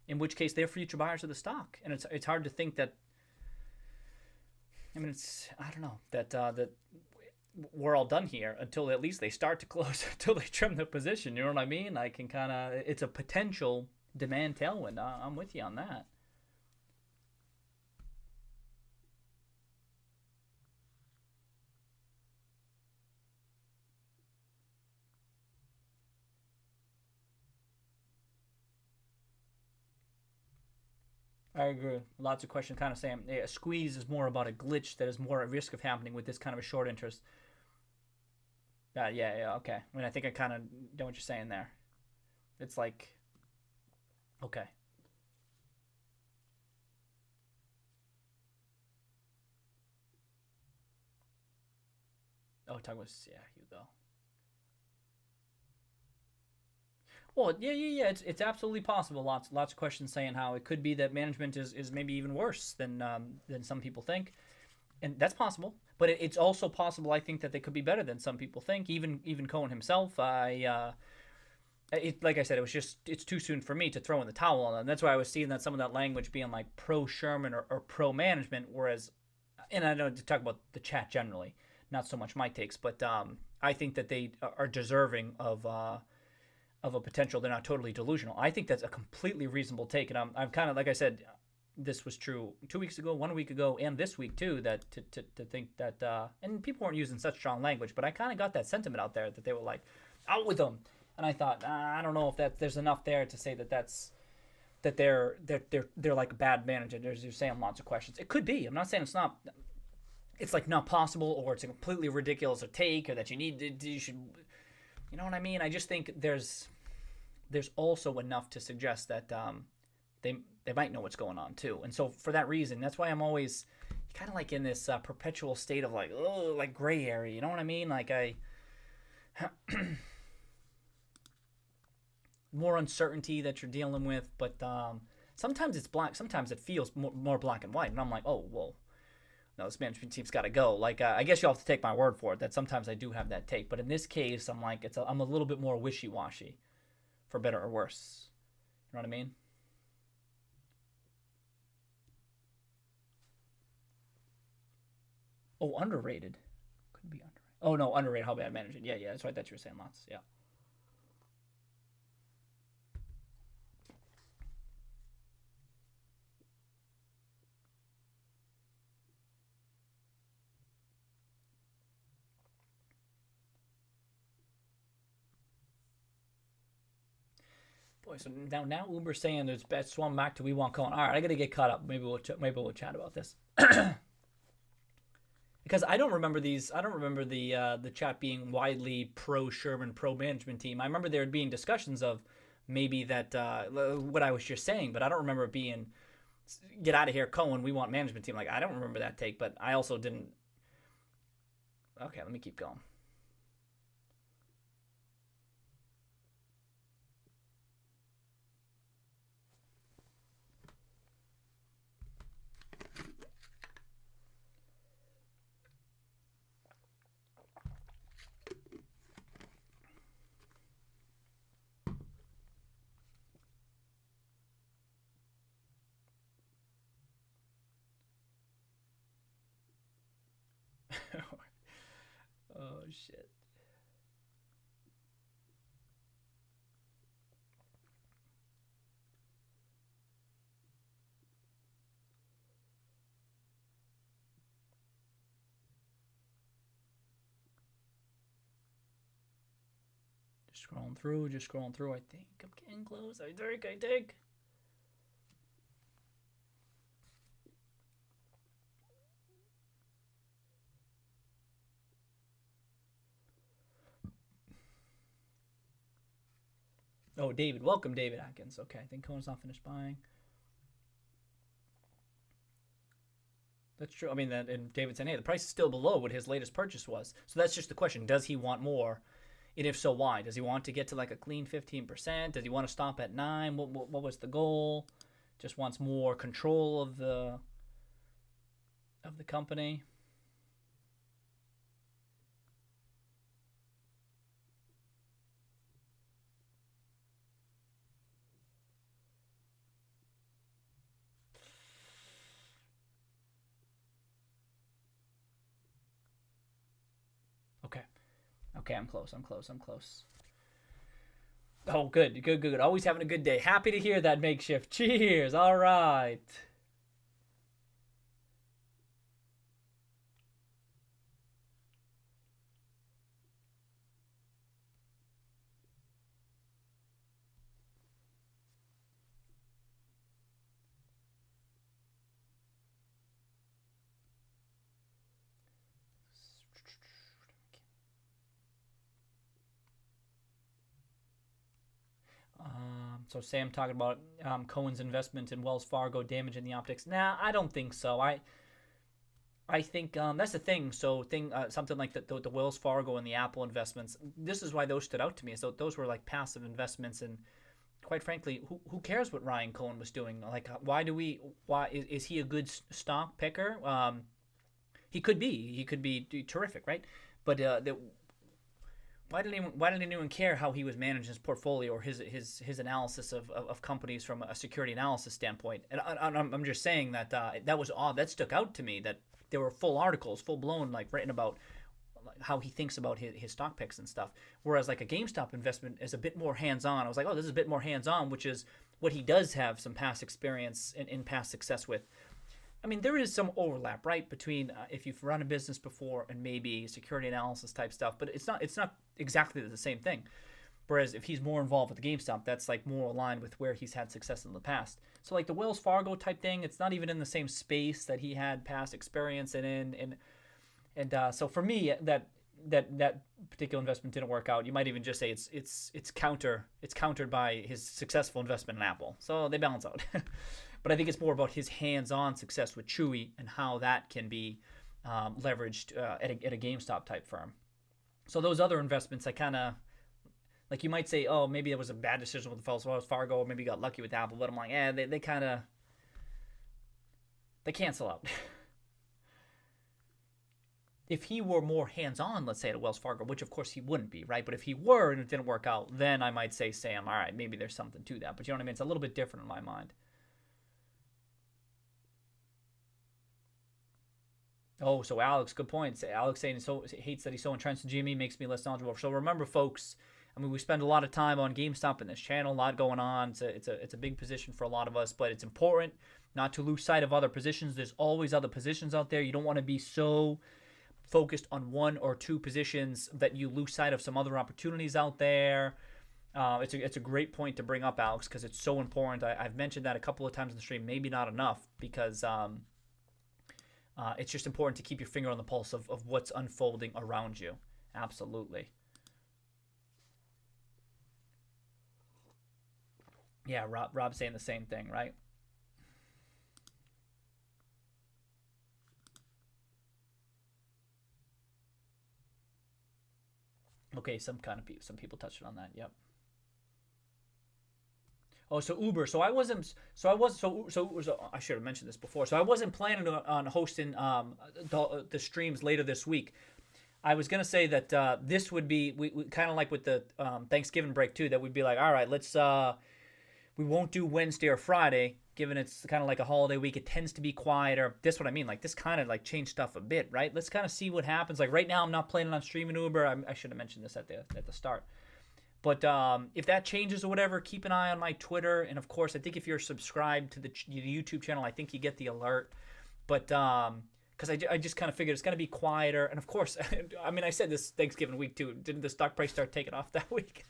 In which case, they're future buyers of the stock, and it's hard to think that. I mean, I don't know that we're all done here until at least they start to close, until they trim the position. You know what I mean? I can kind of, it's a potential demand tailwind. I'm with you on that. I agree. Lots of questions kind of saying a squeeze is more about a glitch that is more at risk of happening with this kind of a short interest. Yeah, okay. I mean, I think I kind of know what you're saying there. It's like, okay. Oh, talk about, yeah, Hugo. Well, yeah. It's absolutely possible. Lots of questions saying how it could be that management is maybe even worse than some people think, and that's possible. But it's also possible, I think, that they could be better than some people think. Even Cohen himself, like I said, it's too soon for me to throw in the towel on them. That's why I was seeing that some of that language being like pro Sherman or pro management, whereas, and I know to talk about the chat generally, not so much my takes, but I think that they are deserving of of a potential. They're not totally delusional. I think that's a completely reasonable take, and I'm kind of, like I said, this was true 2 weeks ago, 1 week ago, and this week too. That to think that, and people weren't using such strong language, but I kind of got that sentiment out there that they were like, out with them, and I thought, I don't know if there's enough there to say that they're like a bad manager. You're saying lots of questions. It could be. I'm not saying it's not. It's like not possible, or it's a completely ridiculous take, or that you should. You know what I mean? I just think there's also enough to suggest that they might know what's going on too. And so for that reason, that's why I'm always kind of like in this perpetual state of like, oh, like gray area. You know what I mean? Like more uncertainty that you're dealing with, but sometimes it's black. Sometimes it feels more black and white. And I'm like, oh, well, no, this management team's got to go. Like, I guess you'll have to take my word for it that sometimes I do have that take. But in this case, I'm like, I'm a little bit more wishy-washy, for better or worse. You know what I mean? Oh, underrated. Could be underrated. Oh, no, underrated. How bad managing. Yeah, that's right. That you were saying lots. Yeah. Boy, so now Uber's saying there's best swung back to we want Cohen. All right, I gotta get caught up. Maybe we'll chat about this. Because I don't remember these. I don't remember the chat being widely pro Sherman, pro management team. I remember there being discussions of maybe that what I was just saying, but I don't remember it being get out of here, Cohen. We want management team. Like, I don't remember that take, but I also didn't. Okay, let me keep going. Oh shit. Just scrolling through. I think I'm getting close. I think. Oh, David. Welcome, David Atkins. Okay, I think Cohen's not finished buying. That's true. I mean, and David said, hey, the price is still below what his latest purchase was. So that's just the question. Does he want more? And if so, why? Does he want to get to like a clean 15%? Does he want to stop at 9? What was the goal? Just wants more control of the company. Okay, I'm close. Oh, good. Always having a good day. Happy to hear that, Makeshift. Cheers. All right. So Sam talking about Cohen's investment in Wells Fargo damaging the optics. Nah, I don't think so. I think that's the thing. So something like the Wells Fargo and the Apple investments. This is why those stood out to me. So those were like passive investments, and quite frankly, who cares what Ryan Cohen was doing? Like, why is he a good stock picker? He could be terrific, right? But why didn't anyone care how he was managing his portfolio or his analysis of companies from a security analysis standpoint? And I'm just saying that that was odd. That stuck out to me. That there were full articles, full blown, like written about how he thinks about his stock picks and stuff. Whereas like a GameStop investment is a bit more hands-on. I was like, oh, this is a bit more hands-on, which is what he does have some past experience and past success with. I mean, there is some overlap, right, between if you've run a business before and maybe security analysis type stuff, but it's not exactly the same thing. Whereas if he's more involved with the GameStop, that's like more aligned with where he's had success in the past. So like the Wells Fargo type thing, it's not even in the same space that he had past experience in. And so for me, that particular investment didn't work out. You might even just say it's countered by his successful investment in Apple. So they balance out. But I think it's more about his hands-on success with Chewy and how that can be leveraged at a GameStop type firm. So those other investments, I kind of, like you might say, oh, maybe it was a bad decision with the Wells Fargo, or maybe you got lucky with Apple. But I'm like, they kind of, they cancel out. If he were more hands-on, let's say at a Wells Fargo, which of course he wouldn't be, right? But if he were and it didn't work out, then I might say, Sam, all right, maybe there's something to that. But you know what I mean? It's a little bit different in my mind. Oh, so Alex, good point. Alex saying he hates that he's so entrenched in GME, makes me less knowledgeable. So remember, folks, I mean, we spend a lot of time on GameStop in this channel, a lot going on. It's a big position for a lot of us, but it's important not to lose sight of other positions. There's always other positions out there. You don't want to be so focused on one or two positions that you lose sight of some other opportunities out there. It's a great point to bring up, Alex, because it's so important. I've mentioned that a couple of times in the stream, maybe not enough, because it's just important to keep your finger on the pulse of what's unfolding around you. Absolutely. Yeah, Rob's saying the same thing, right? Okay, some people touched on that. Yep. Oh, so Uber. So I should have mentioned this before. So I wasn't planning on hosting the streams later this week. I was gonna say that this would be we kind of like with the Thanksgiving break too. That we'd be like, all right, let's we won't do Wednesday or Friday, given it's kind of like a holiday week. It tends to be quieter. This is what I mean. Like this kind of like changed stuff a bit, right? Let's kind of see what happens. Like right now, I'm not planning on streaming Uber. I should have mentioned this at the start. But if that changes or whatever, keep an eye on my Twitter. And of course, I think if you're subscribed to the YouTube channel, I think you get the alert. But because I just kind of figured it's going to be quieter. And of course, I mean, I said this Thanksgiving week too. Didn't the stock price start taking off that week?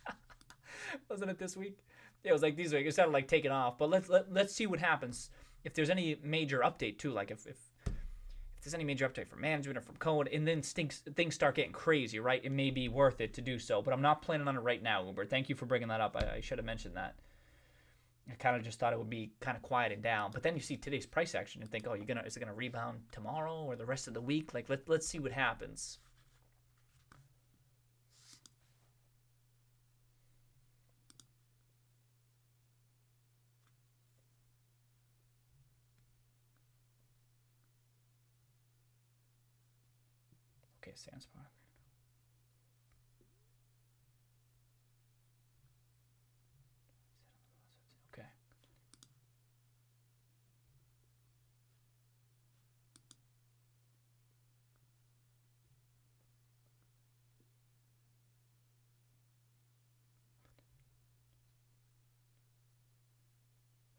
Wasn't it this week? Yeah, it was like these weeks. It started like taking off. But let's see what happens. If there's any major update too, like if there's any major update from management or from Cohen, and then things start getting crazy, right? It may be worth it to do so, but I'm not planning on it right now, Uber. Thank you for bringing that up. I should have mentioned that. I kind of just thought it would be kind of quieting down, but then you see today's price action and think, oh, is it gonna rebound tomorrow or the rest of the week? Like let's see what happens. Okay, Sandspark. Okay.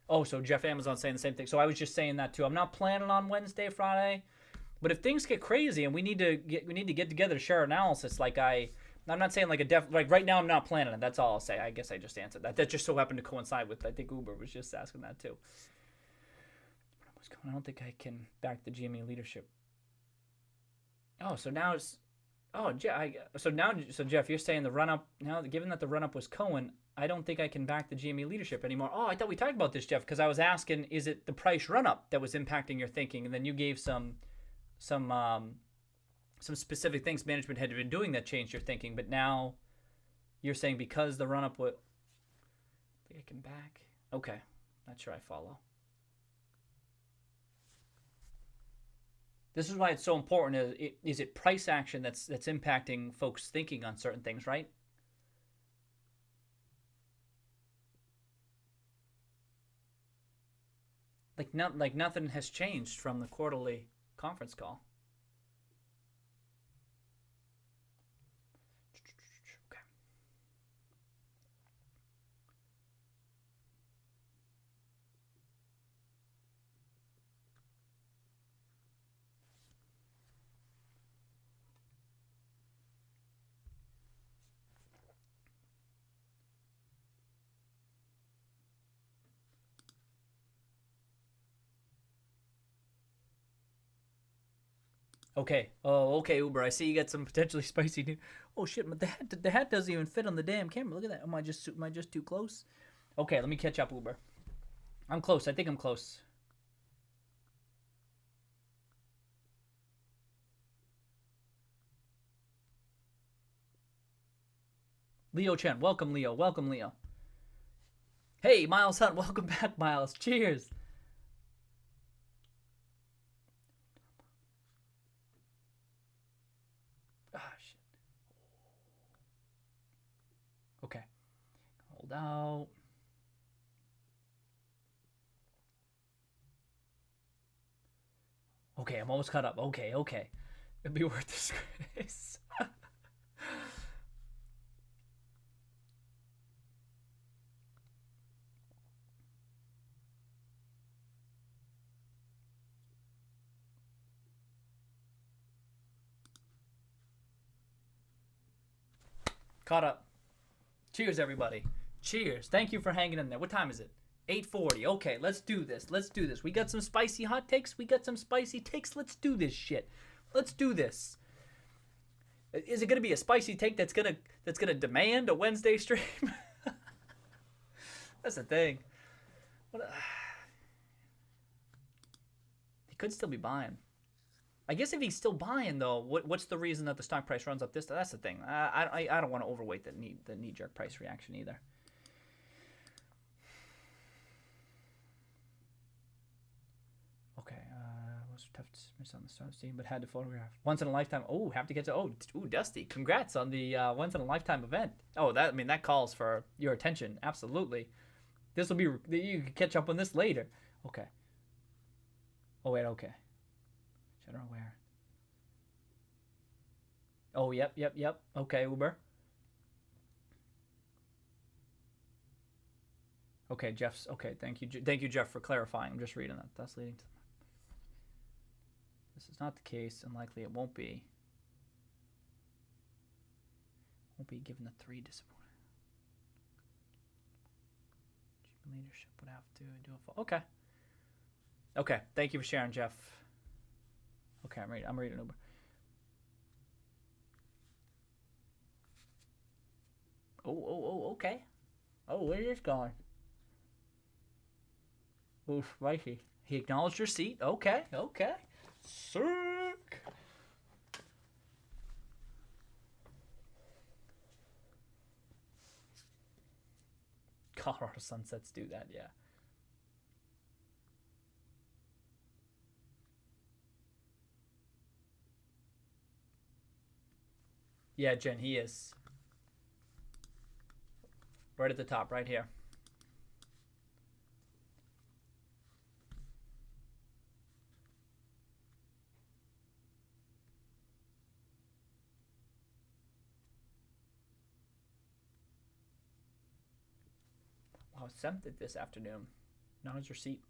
Oh, so Jeff Amazon saying the same thing. So I was just saying that too. I'm not planning on Wednesday, Friday. But if things get crazy and we need to get together to share analysis, I'm not saying like right now I'm not planning it. That's all I'll say. I guess I just answered that. That just so happened to coincide with, I think Uber was just asking that too. I don't think I can back the GME leadership. Oh, so now it's so Jeff, you're saying the run up now, given that the run up was Cohen, I don't think I can back the GME leadership anymore. Oh, I thought we talked about this, Jeff, because I was asking, is it the price run up that was impacting your thinking, and then you gave some specific things management had been doing that changed your thinking, but now you're saying because the run up would, I think I can back. Okay, not sure I follow. This is why it's so important. Is it price action that's impacting folks' thinking on certain things, right? Like nothing has changed from the quarterly conference call. Okay. Oh, okay, Uber. I see you got some potentially spicy news. Oh shit! But the hat doesn't even fit on the damn camera. Look at that. Am I just too close? Okay, let me catch up, Uber. I'm close. I think I'm close. Leo Chen, welcome, Leo. Welcome, Leo. Hey, Miles Hunt, welcome back, Miles. Cheers. Ah, shit. Okay. Hold out. Okay, I'm almost caught up. Okay, okay. It'd be worth this, Grace. Caught up. Cheers, everybody. Cheers. Thank you for hanging in there. What time is it? 8:40. Okay, let's do this. Let's do this. We got some spicy hot takes. We got some spicy takes. Let's do this shit. Let's do this. Is it gonna be a spicy take that's gonna demand a Wednesday stream? That's the thing. He could still be buying. I guess if he's still buying though, what's the reason that the stock price runs up this? That's the thing. I don't want to overweight the knee jerk price reaction either. Okay, was tough to miss on the start scene, but had to photograph once in a lifetime. Oh, have to get to Dusty, congrats on the once in a lifetime event. Oh, that calls for your attention. Absolutely. This will be you can catch up on this later. Okay. Oh wait, okay. General aware. Oh, yep. Okay, Uber. Okay, Jeff's okay. Thank you, Jeff, for clarifying. I'm just reading that. That's leading to. This is not the case, and likely it won't be. Won't be given the 3 disappointing. Leadership would have to do a. Okay. Okay. Thank you for sharing, Jeff. Okay, I'm reading Uber. Oh, okay. Oh, where's this going? Oof, spicy. He acknowledged your seat. Okay. Sick. Colorado sunsets do that, yeah. Yeah, Jen, he is. Right at the top, right here. Wow, 7th this afternoon. Now is your seat.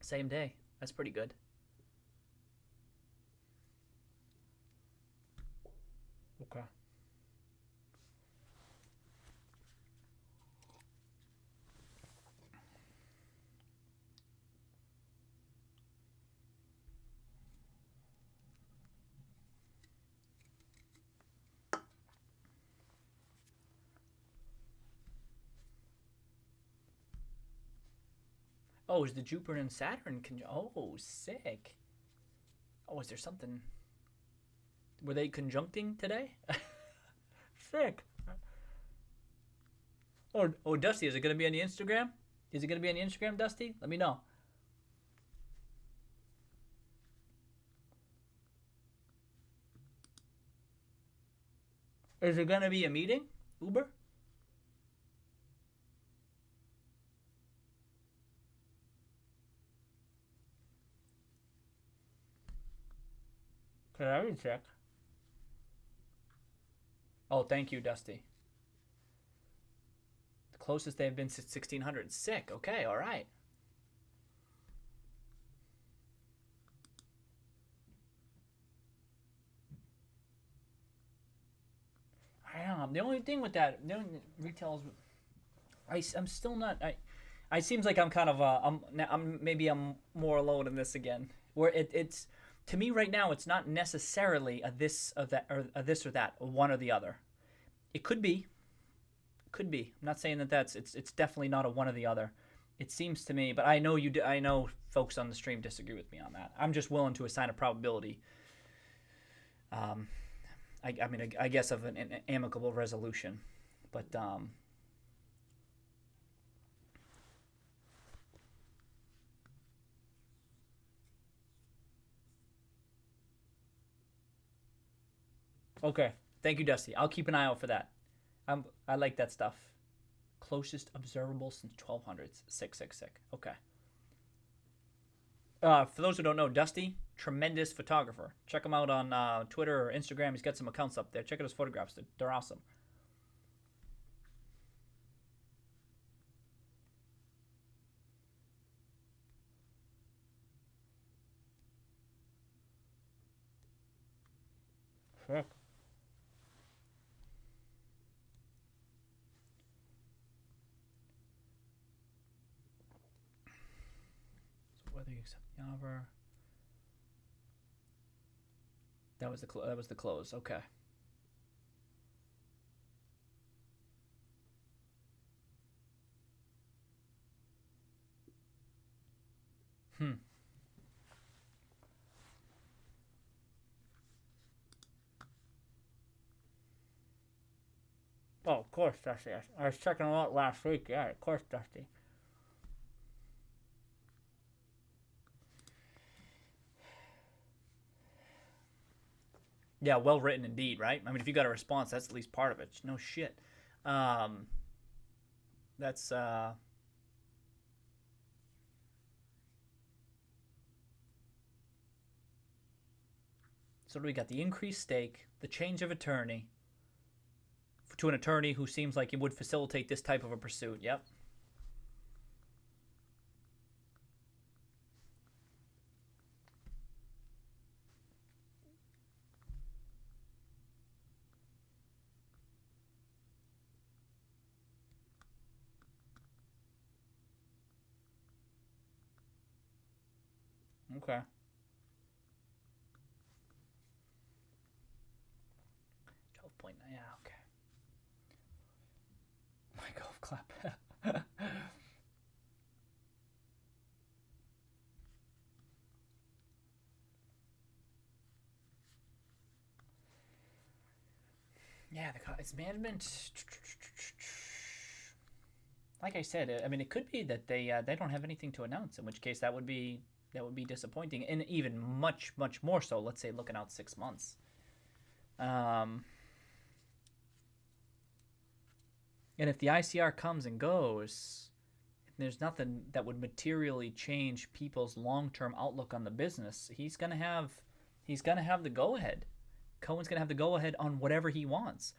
Same day. That's pretty good. Okay. Oh, is the Jupiter and Saturn oh, sick. Oh, is there something? Were they conjuncting today? Sick. Oh, Dusty, is it going to be on the Instagram? Is it going to be on the Instagram, Dusty? Let me know. Is it going to be a meeting, Uber? Can I check? Oh, thank you, Dusty. The closest they've been since 1600. Sick. Okay, all right. I don't know. The only thing with that, the only retail is, I'm still not. I seems like I'm kind of I'm more alone in this again. Where it's To me, right now, it's not necessarily a this or that, or a this or that, one or the other. It could be, could be. I'm not saying that it's definitely not a one or the other. It seems to me, but I know I know folks on the stream disagree with me on that. I'm just willing to assign a probability. I mean, I guess of an amicable resolution, but okay. Thank you, Dusty. I'll keep an eye out for that. I like that stuff. Closest observable since 1200s. Sick. Okay. For those who don't know, Dusty, tremendous photographer. Check him out on Twitter or Instagram. He's got some accounts up there. Check out his photographs. They're awesome. Heck. So whether you accept the offer. That was the close. Okay. Oh, of course, Dusty. I was checking them out last week. Yeah, of course, Dusty. Yeah, well written indeed, right? I mean, if you got a response, that's at least part of it. No shit. Um, that's so we got the increased stake, the change of attorney to an attorney who seems like it would facilitate this type of a pursuit. Yep. Okay. 12.9. Yeah. Okay. My golf clap. Yeah, it's management. Like I said, I mean, it could be that they don't have anything to announce. In which case, that would be disappointing, and even much more so. Let's say looking out 6 months. And if the ICR comes and goes, there's nothing that would materially change people's long-term outlook on the business. He's gonna have the go-ahead. Cohen's gonna have the go-ahead on whatever he wants.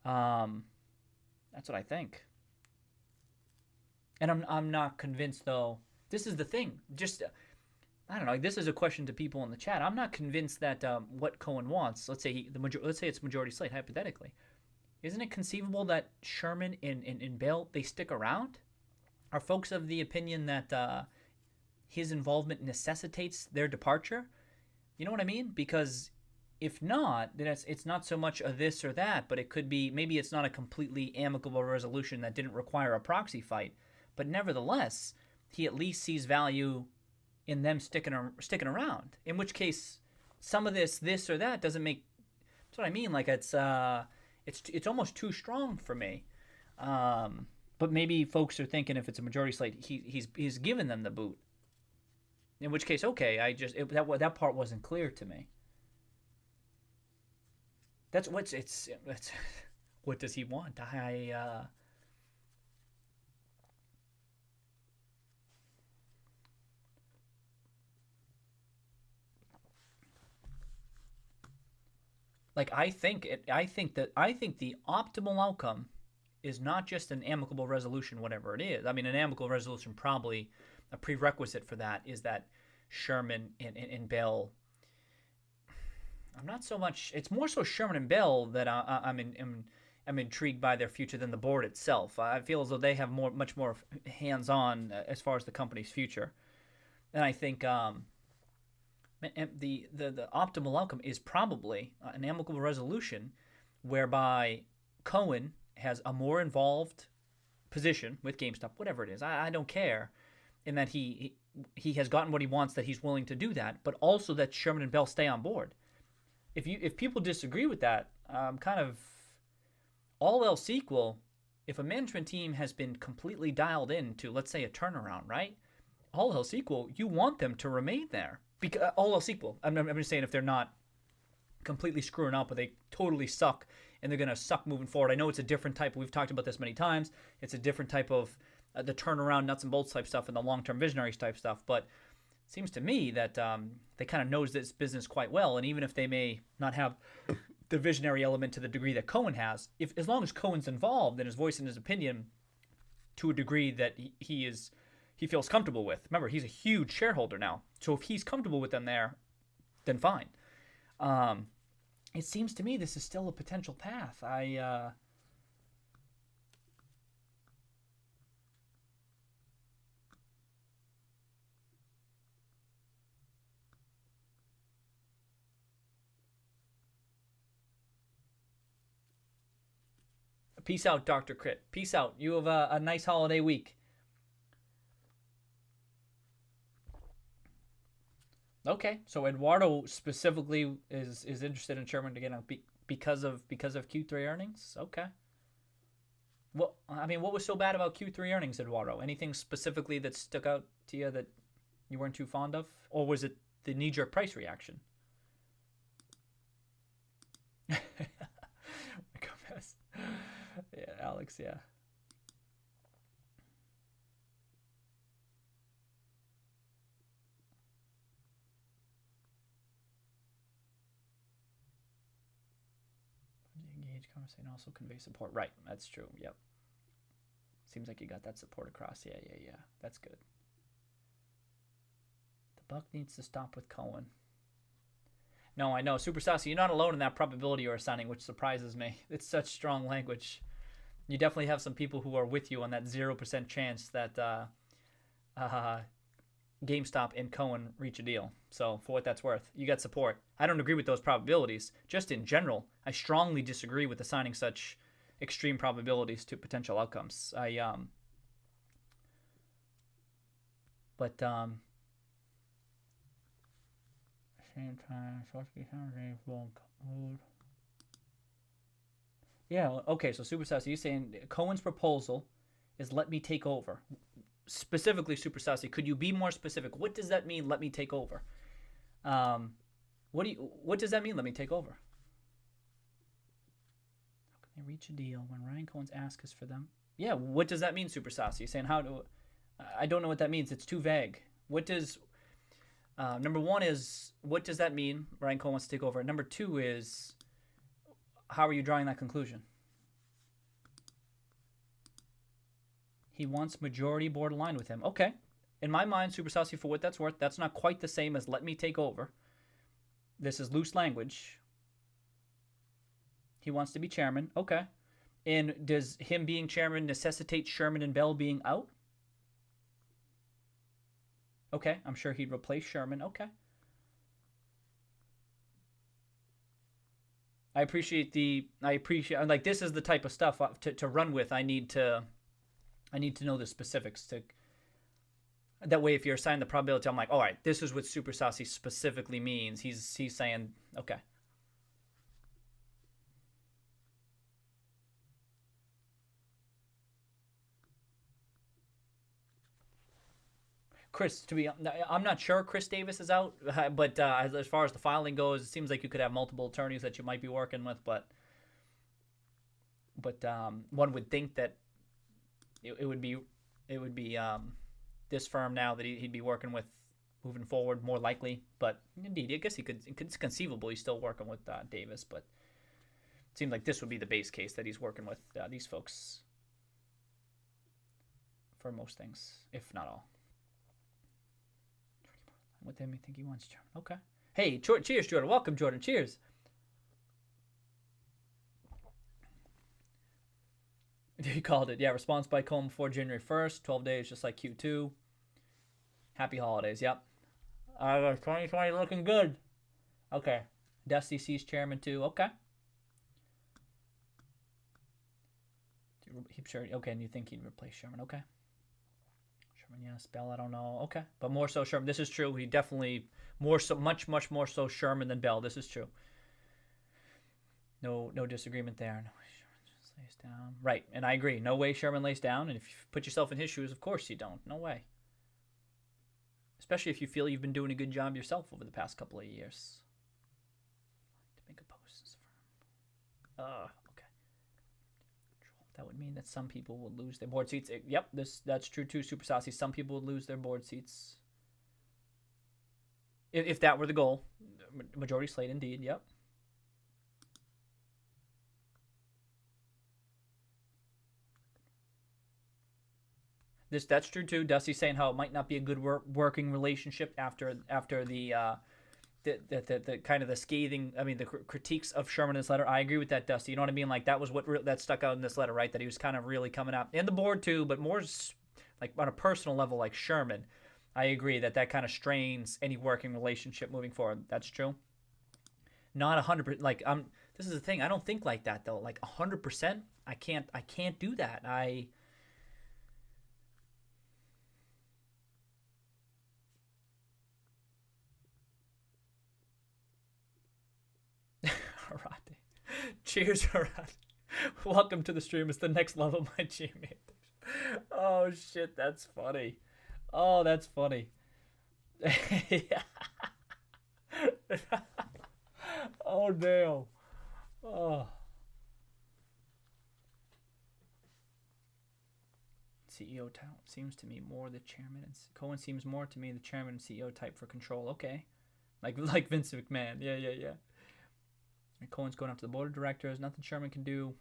That's what I think. And I'm not convinced though. This is the thing. Just I don't know. This is a question to people in the chat. I'm not convinced that what Cohen wants. Let's say let's say it's majority slate hypothetically. Isn't it conceivable that Sherman and Bell they stick around? Are folks of the opinion that his involvement necessitates their departure? You know what I mean? Because if not, then it's not so much a this or that, but it could be maybe it's not a completely amicable resolution that didn't require a proxy fight, but nevertheless, he at least sees value in them sticking around. In which case, some of this or that doesn't make. That's what I mean. Like it's almost too strong for me. But maybe folks are thinking if it's a majority slate, he's given them the boot. In which case, okay, that part wasn't clear to me. That's what does he want? I think the optimal outcome is not just an amicable resolution, whatever it is. I mean, an amicable resolution, probably a prerequisite for that is that Sherman and Bell. I'm not so much. It's more so Sherman and Bell that I'm intrigued by their future than the board itself. I feel as though they have much more hands-on as far as the company's future, and I think And the optimal outcome is probably an amicable resolution whereby Cohen has a more involved position with GameStop, whatever it is. I don't care, in that he has gotten what he wants, that he's willing to do that, but also that Sherman and Bell stay on board. If people disagree with that, kind of all else equal, if a management team has been completely dialed in to, let's say, a turnaround, right? All else equal, you want them to remain there. Because all else equal, I'm just saying if they're not completely screwing up, or they totally suck and they're going to suck moving forward. I know it's a different type. We've talked about this many times. It's a different type of the turnaround, nuts and bolts type stuff, and the long-term visionaries type stuff. But it seems to me that they kind of knows this business quite well. And even if they may not have the visionary element to the degree that Cohen has, as long as Cohen's involved and is voicing his opinion to a degree that he feels comfortable with. Remember, he's a huge shareholder now. So if he's comfortable with them there, then fine. It seems to me this is still a potential path. Peace out, Dr. Crit. Peace out. You have a nice holiday week. Okay, so Eduardo specifically is interested in Sherman again because of Q3 earnings. Okay. Well, I mean, what was so bad about Q3 earnings, Eduardo? Anything specifically that stuck out to you that you weren't too fond of, or was it the knee-jerk price reaction? Yeah, Alex. Yeah. Engage conversation, also convey support. Right, that's true. Yep. Seems like you got that support across. Yeah. That's good. The buck needs to stop with Cohen. No, I know. Super Sassy, you're not alone in that probability you're assigning, which surprises me. It's such strong language. You definitely have some people who are with you on that 0% chance that GameStop and Cohen reach a deal. So for what that's worth, you got support. I don't agree with those probabilities. Just in general, I strongly disagree with assigning such extreme probabilities to potential outcomes. Same time, yeah, okay, so Super Sassy, you're saying Cohen's proposal is let me take over. Specifically, Super Sassy, could you be more specific? What does that mean, let me take over? What does that mean, let me take over? How can they reach a deal when Ryan Cohen's ask is for them? Yeah, what does that mean, Super Sassy? You're saying I don't know what that means. It's too vague. What does... number one is, what does that mean, Ryan Cohen wants to take over? Number two is, how are you drawing that conclusion? He wants majority board aligned with him. Okay. In my mind, Super Sassy, for what that's worth, that's not quite the same as let me take over. This is loose language. He wants to be chairman. Okay. And does him being chairman necessitate Sherman and Bell being out? Okay, I'm sure he'd replace Sherman. Okay. I appreciate like, this is the type of stuff to run with. I need to know the specifics to that way. If you're assigning the probability, I'm like, all right, this is what Super Sassy specifically means. He's saying, okay. Chris, I'm not sure Chris Davis is out, but as far as the filing goes, it seems like you could have multiple attorneys that you might be working with, but one would think that it would be this firm now that he'd be working with moving forward, more likely. But indeed, I guess it's conceivable he's still working with Davis, but it seems like this would be the base case that he's working with these folks for most things, if not all. What they may think he wants, Jordan. Okay. Hey, cheers, Jordan. Welcome, Jordan. Cheers. He called it. Yeah, response by Cohen before January 1st. 12 days, just like Q2. Happy holidays. Yep. 2020 looking good. Okay. Dusty sees chairman too. Okay. Okay, and you think he'd replace Sherman. Okay. Sherman, yes. Bell, I don't know. Okay. But more so Sherman. This is true. He definitely much more so Sherman than Bell. This is true. No disagreement there. No way Sherman just lays down. Right, and I agree. No way Sherman lays down. And if you put yourself in his shoes, of course you don't. No way. Especially if you feel you've been doing a good job yourself over the past couple of years. To make a post. Okay. That would mean that some people would lose their board seats. Yep, that's true too, Super Saucy. Some people would lose their board seats. If that were the goal. Majority slate, indeed. Yep. That's true too. Dusty's saying how it might not be a good working relationship after the kind of the scathing, the critiques of Sherman in this letter. I agree with that, Dusty. You know what I mean? Like that was that stuck out in this letter, right? That he was kind of really coming up, and the board too, but more like on a personal level, like Sherman. I agree that kind of strains any working relationship moving forward. That's true. Not 100%. Like this is the thing. I don't think like that though. Like 100%. I can't do that. Harate. Cheers, Harate. Welcome to the stream. It's the next level, my GME. Oh, shit. That's funny. Oh, that's funny. Oh, damn. Oh. CEO type seems to me more the chairman. And Cohen seems more to me the chairman and CEO type for control. Okay. Like Vince McMahon. Yeah. And Cohen's going up to the board of directors. Nothing Sherman can do.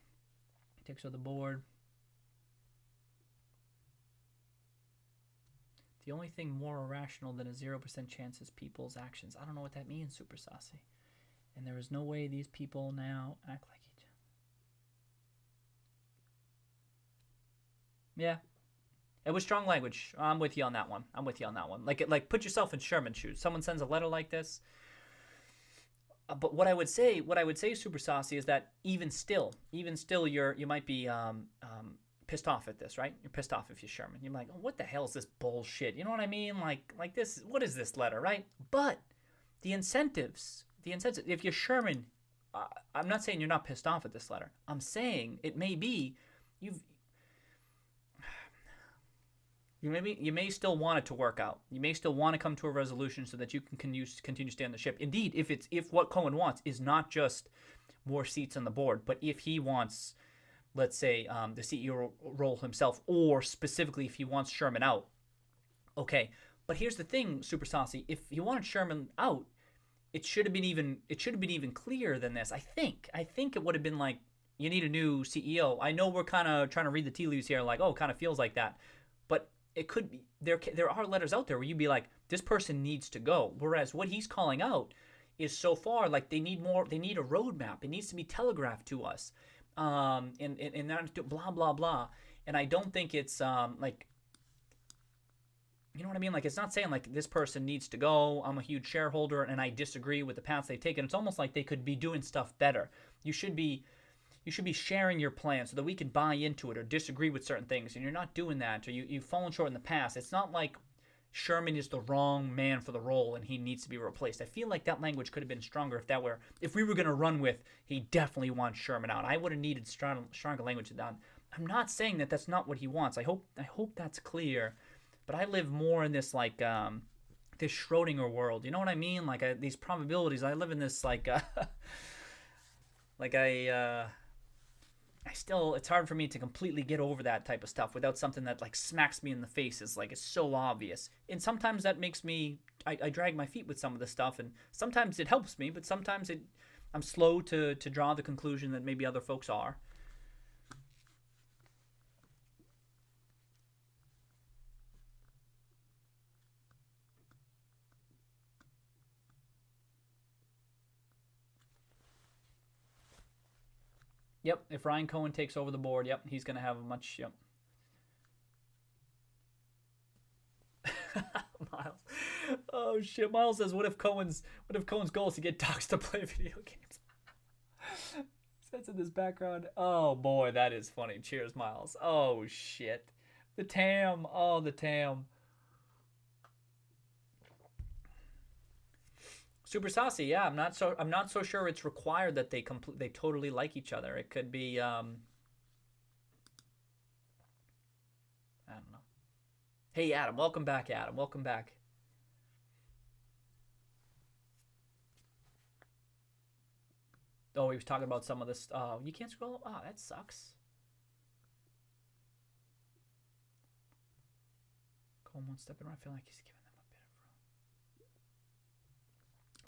He takes over the board. The only thing more irrational than a 0% chance is people's actions. I don't know what that means, Super Saucy. And there is no way these people now act like each other. Yeah. It was strong language. I'm with you on that one. Like put yourself in Sherman's shoes. Someone sends a letter like this. But what I would say, Super Saucy, is that even still, you might be pissed off at this, right? You're pissed off if you're Sherman. You're like, oh, what the hell is this bullshit? You know what I mean? Like this. What is this letter, right? But the incentives. If you're Sherman, I'm not saying you're not pissed off at this letter. I'm saying it may be you may still want it to work out. You may still want to come to a resolution so that you can continue to stay on the ship. Indeed, if what Cohen wants is not just more seats on the board, but if he wants, let's say, the CEO role himself, or specifically if he wants Sherman out, okay. But here's the thing, Super Saucy. If he wanted Sherman out, it should have been even clearer than this. I think it would have been like, you need a new CEO. I know we're kind of trying to read the tea leaves here, like, oh, it kind of feels like that. But it could be, there are letters out there where you'd be like, this person needs to go. Whereas what he's calling out is so far like they need a roadmap. It needs to be telegraphed to us. And not blah, blah, blah. And I don't think it's like, you know what I mean? Like, it's not saying like this person needs to go. I'm a huge shareholder and I disagree with the paths they've taken. It's almost like they could be doing stuff better. You should be sharing your plan so that we can buy into it or disagree with certain things, and you're not doing that, or you've fallen short in the past. It's not like Sherman is the wrong man for the role and he needs to be replaced. I feel like that language could have been stronger if we were going to run with, he definitely wants Sherman out. I would have needed stronger language to that. I'm not saying that that's not what he wants. I hope that's clear, but I live more in this like this Schrodinger world. You know what I mean? Like these probabilities. I live in this like it's hard for me to completely get over that type of stuff without something that like smacks me in the face. It's like, it's so obvious. And sometimes that makes me, I drag my feet with some of this stuff, and sometimes it helps me, but sometimes I'm slow to draw the conclusion that maybe other folks are. Yep, if Ryan Cohen takes over the board, yep, he's going to have a much, yep. Miles. Oh shit! Miles says, what if Cohen's goal is to get dogs to play video games? That's in this background. Oh boy, that is funny. Cheers, Miles. Oh shit. The Tam. Oh, the Tam. Super saucy. Yeah, I'm not so sure it's required that they totally like each other. It could be I don't know. Hey Adam, welcome back, Adam. Welcome back. Oh, he was talking about some of this. Oh, you can't scroll up. Oh, that sucks. Cohen one step in. I feel like he's giving them a bit of room.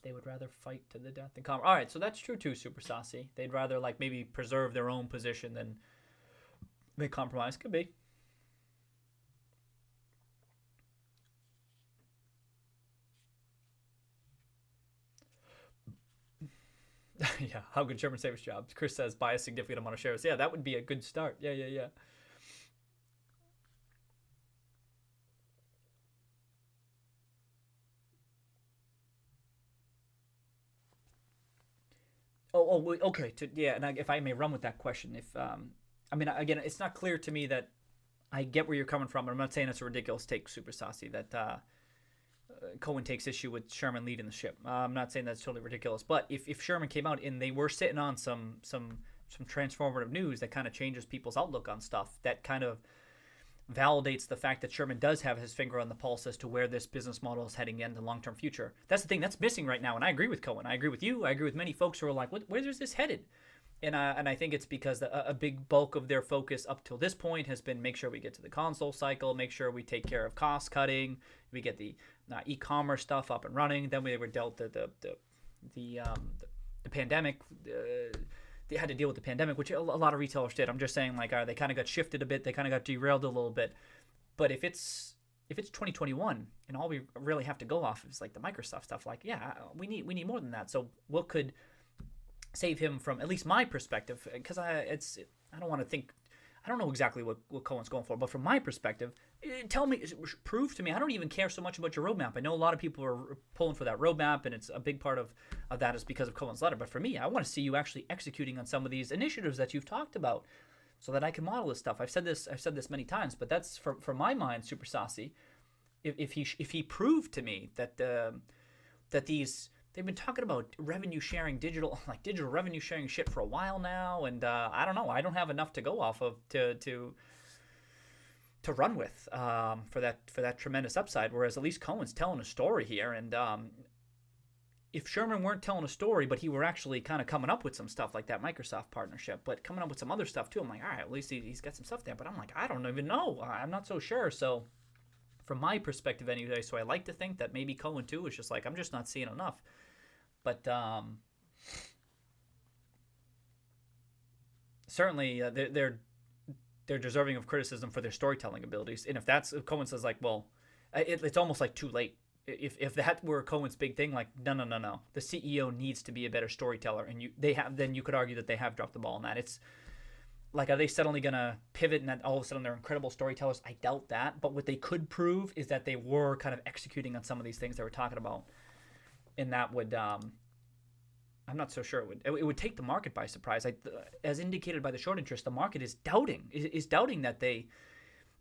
They would rather fight to the death than come. All right, so that's true too, Super Saucy. They'd rather like maybe preserve their own position than they compromise. Could be. Yeah, how could Sherman save his job? Chris says buy a significant amount of shares. Yeah, that would be a good start. Yeah. Okay. Yeah, and if I may run with that question, if I mean, again, it's not clear to me that I get where you're coming from, but I'm not saying it's a ridiculous take, Super Saucy, that Cohen takes issue with Sherman leading the ship. I'm not saying that's totally ridiculous, but if Sherman came out and they were sitting on some transformative news that kind of changes people's outlook on stuff, that kind of validates the fact that Sherman does have his finger on the pulse as to where this business model is heading in the long-term future. That's the thing that's missing right now, and I agree with Cohen. I agree with you. I agree with many folks who are like, where is this headed? And I think it's because a big bulk of their focus up till this point has been make sure we get to the console cycle, make sure we take care of cost cutting, we get the e-commerce stuff up and running. Then we were dealt the pandemic. They had to deal with the pandemic, which a lot of retailers did. I'm just saying, like, they kind of got shifted a bit. They kind of got derailed a little bit. But if it's 2021 and all we really have to go off is like the Microsoft stuff, like, yeah, we need more than that. So what could save him from, at least my perspective, because I don't want to think, I don't know exactly what Cohen's going for, but from my perspective, prove to me. I don't even care so much about your roadmap. I know a lot of people are pulling for that roadmap, and it's a big part of that is because of Cohen's letter. But for me, I want to see you actually executing on some of these initiatives that you've talked about, so that I can model this stuff. I've said this many times, but that's for my mind, Super Saucy. If he proved to me that these. They've been talking about revenue sharing, digital revenue sharing shit for a while now, and I don't know. I don't have enough to go off of to run with for that tremendous upside. Whereas at least Cohen's telling a story here, and if Sherman weren't telling a story, but he were actually kind of coming up with some stuff like that Microsoft partnership, but coming up with some other stuff too. I'm like, all right, at least he's got some stuff there. But I'm like, I don't even know. I'm not so sure. So from my perspective anyway, so I like to think that maybe Cohen too is just like, I'm just not seeing enough. But certainly they're deserving of criticism for their storytelling abilities. And if Cohen says like, well, it's almost like too late. If that were Cohen's big thing, like no, the CEO needs to be a better storyteller, and then you could argue that they have dropped the ball on that. It's like, are they suddenly gonna pivot and then all of a sudden they're incredible storytellers? I doubt that. But what they could prove is that they were kind of executing on some of these things they were talking about. And that would, I'm not so sure it would take the market by surprise. As indicated by the short interest, the market is doubting that they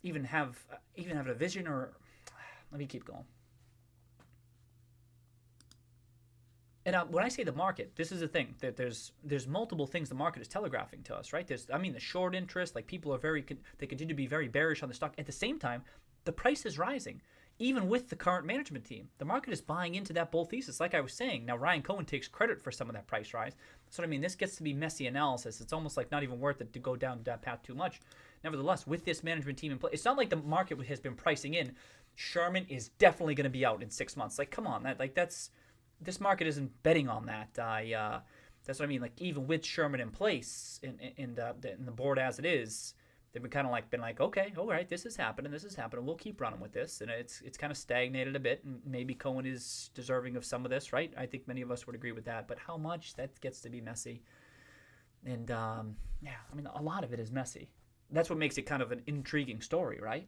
even have a vision. Or let me keep going. And when I say the market, this is the thing, that there's multiple things the market is telegraphing to us, right? The short interest, like people are they continue to be very bearish on the stock. At the same time, the price is rising. Even with the current management team, the market is buying into that bull thesis. Like I was saying, now Ryan Cohen takes credit for some of that price rise. So I mean, this gets to be messy analysis. It's almost like not even worth it to go down that path too much. Nevertheless, with this management team in place, it's not like the market has been pricing in Sherman is definitely going to be out in 6 months. Like, come on, this market isn't betting on that. That's what I mean. Like, even with Sherman in place in the board as it is, they've been kind of been like, okay, all right, this is happening, we'll keep running with this. And it's kind of stagnated a bit, and maybe Cohen is deserving of some of this, right? I think many of us would agree with that, but how much, that gets to be messy. And yeah, I mean, a lot of it is messy. That's what makes it kind of an intriguing story, right?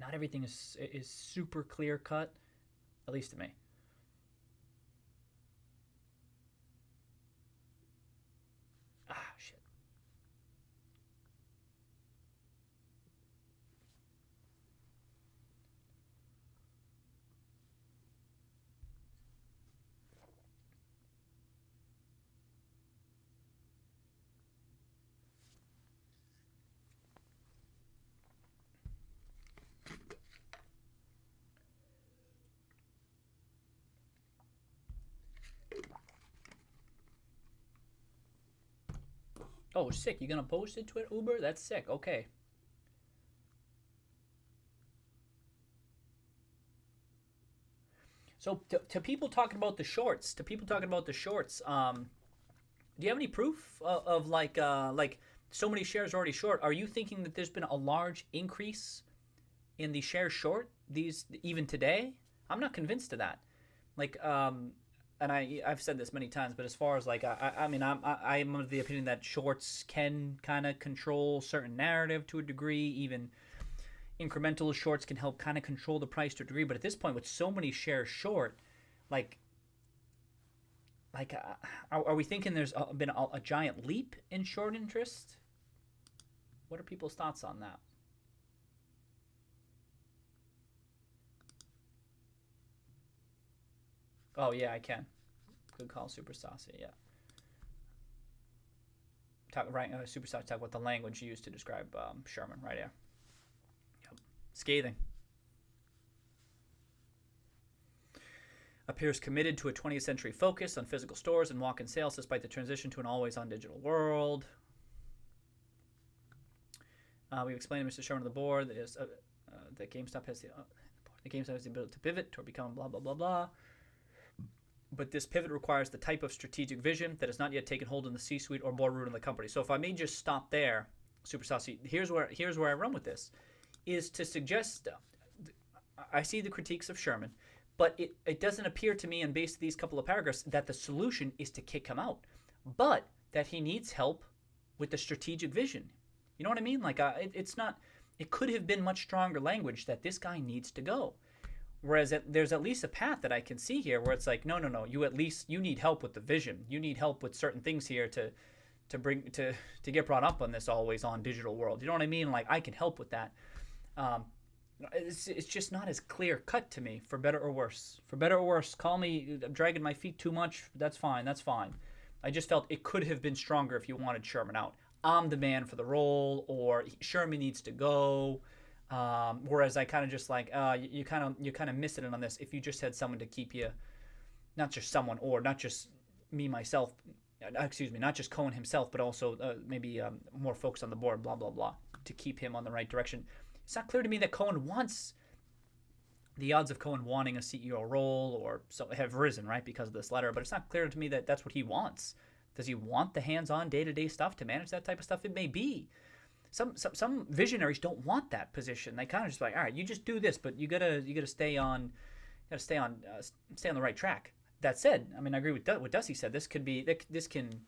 Not everything is super clear cut. at least to me. Ah, shit. Oh, sick. You gonna post it to it, Uber? That's sick. Okay. So to people talking about the shorts, do you have any proof of like so many shares already short? Are you thinking that there's been a large increase in the shares short these even today? I'm not convinced of that. Like and I've said this many times, but as far as like I mean I'm of the opinion that shorts can kind of control certain narrative to a degree. Even incremental shorts can help kind of control the price to a degree. But at this point, with so many shares short, like are we thinking there's been a giant leap in short interest? What are people's thoughts on that? Oh yeah, I can. Good call, Super Saucy. Yeah. Talk right. Super Saucy. Talk about the language used to describe Sherman. Right here. Yep. Scathing. Appears committed to a 20th century focus on physical stores and walk-in sales despite the transition to an always-on digital world. We've explained to Mr. Sherman on the board that GameStop has the GameStop has the ability to pivot toward becoming blah blah blah blah. But this pivot requires the type of strategic vision that has not yet taken hold in the C-suite or boardroom of the company. So if I may just stop there, Super Saucy, here's where I run with this, is to suggest I see the critiques of Sherman, but it doesn't appear to me, and based on these couple of paragraphs, that the solution is to kick him out, but that he needs help with the strategic vision. You know what I mean? Like it's not. It could have been much stronger language that this guy needs to go. Whereas there's at least a path that I can see here where it's like, no, you need help with the vision. You need help with certain things here to get brought up on this always on digital world. You know what I mean? Like I can help with that. It's just not as clear cut to me, for better or worse. For better or worse, call me dragging my feet too much. That's fine. I just felt it could have been stronger if you wanted Sherman out. I'm the man for the role, or Sherman needs to go. Whereas I kind of just like you kind of missing it on this if you just had someone to keep you, not just someone, or not just me myself, not just Cohen himself, but also maybe more folks on the board, blah blah blah, to keep him on the right direction. It's not clear to me that Cohen wants. The odds of Cohen wanting a CEO role or so have risen, right, because of this letter, but it's not clear to me that that's what he wants. Does he want the hands-on day-to-day stuff to manage that type of stuff? It may be. Some visionaries don't want that position. They kind of just like, all right, you just do this, but you gotta stay on the right track. That said, I mean, I agree with what Dusty said. This can.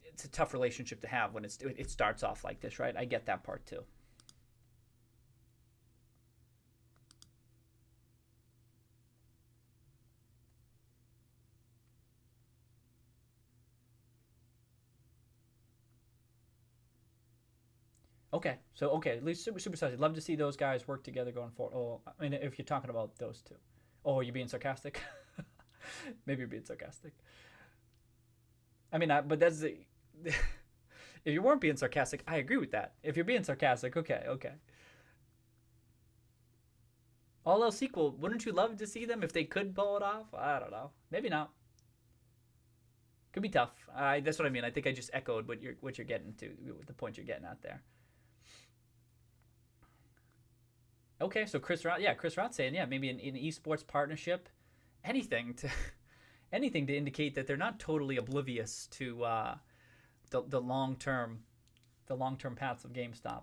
It's a tough relationship to have when it starts off like this, right? I get that part too. Okay, at least super size. I'd love to see those guys work together going forward. Oh, I mean, if you're talking about those two. Oh, you're being sarcastic. Maybe you're being sarcastic. I mean, but that's the. If you weren't being sarcastic, I agree with that. If you're being sarcastic, okay. All else equal, wouldn't you love to see them if they could pull it off? I don't know. Maybe not. Could be tough. That's what I mean. I think I just echoed what you're getting to, the point you're getting at there. Okay, so Chris Roth saying, maybe an esports partnership, anything to indicate that they're not totally oblivious to the long term paths of GameStop.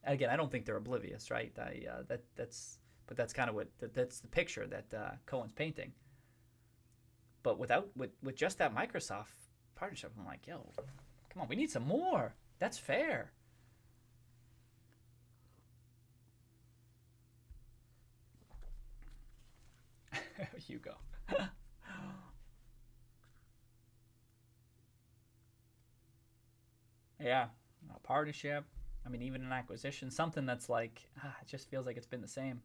Again, I don't think they're oblivious, right? That's kind of that's the picture that Cohen's painting. But with just that Microsoft partnership, I'm like, yo, come on, we need some more. That's fair. Hugo. Yeah, a partnership. I mean, even an acquisition, something that's like, it just feels like it's been the same.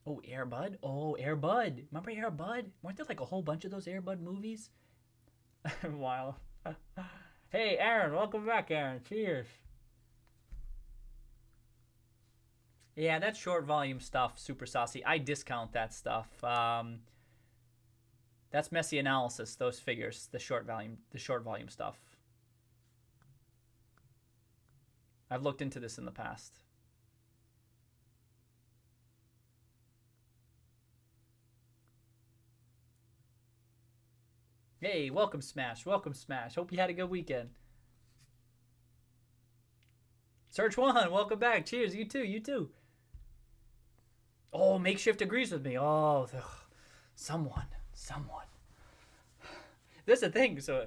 Oh, Air Bud. Oh, Air Bud. Remember Air Bud? Weren't there like a whole bunch of those Air Bud movies? Wow. Hey, Aaron. Welcome back, Aaron. Cheers. Yeah, that short volume stuff, super saucy. I discount that stuff. That's messy analysis. Those figures, the short volume stuff. I've looked into this in the past. Hey, welcome Smash. Welcome Smash. Hope you had a good weekend. Search One, welcome back. Cheers. You too. You too. Oh, Makeshift agrees with me. Oh, someone. There's a thing. So,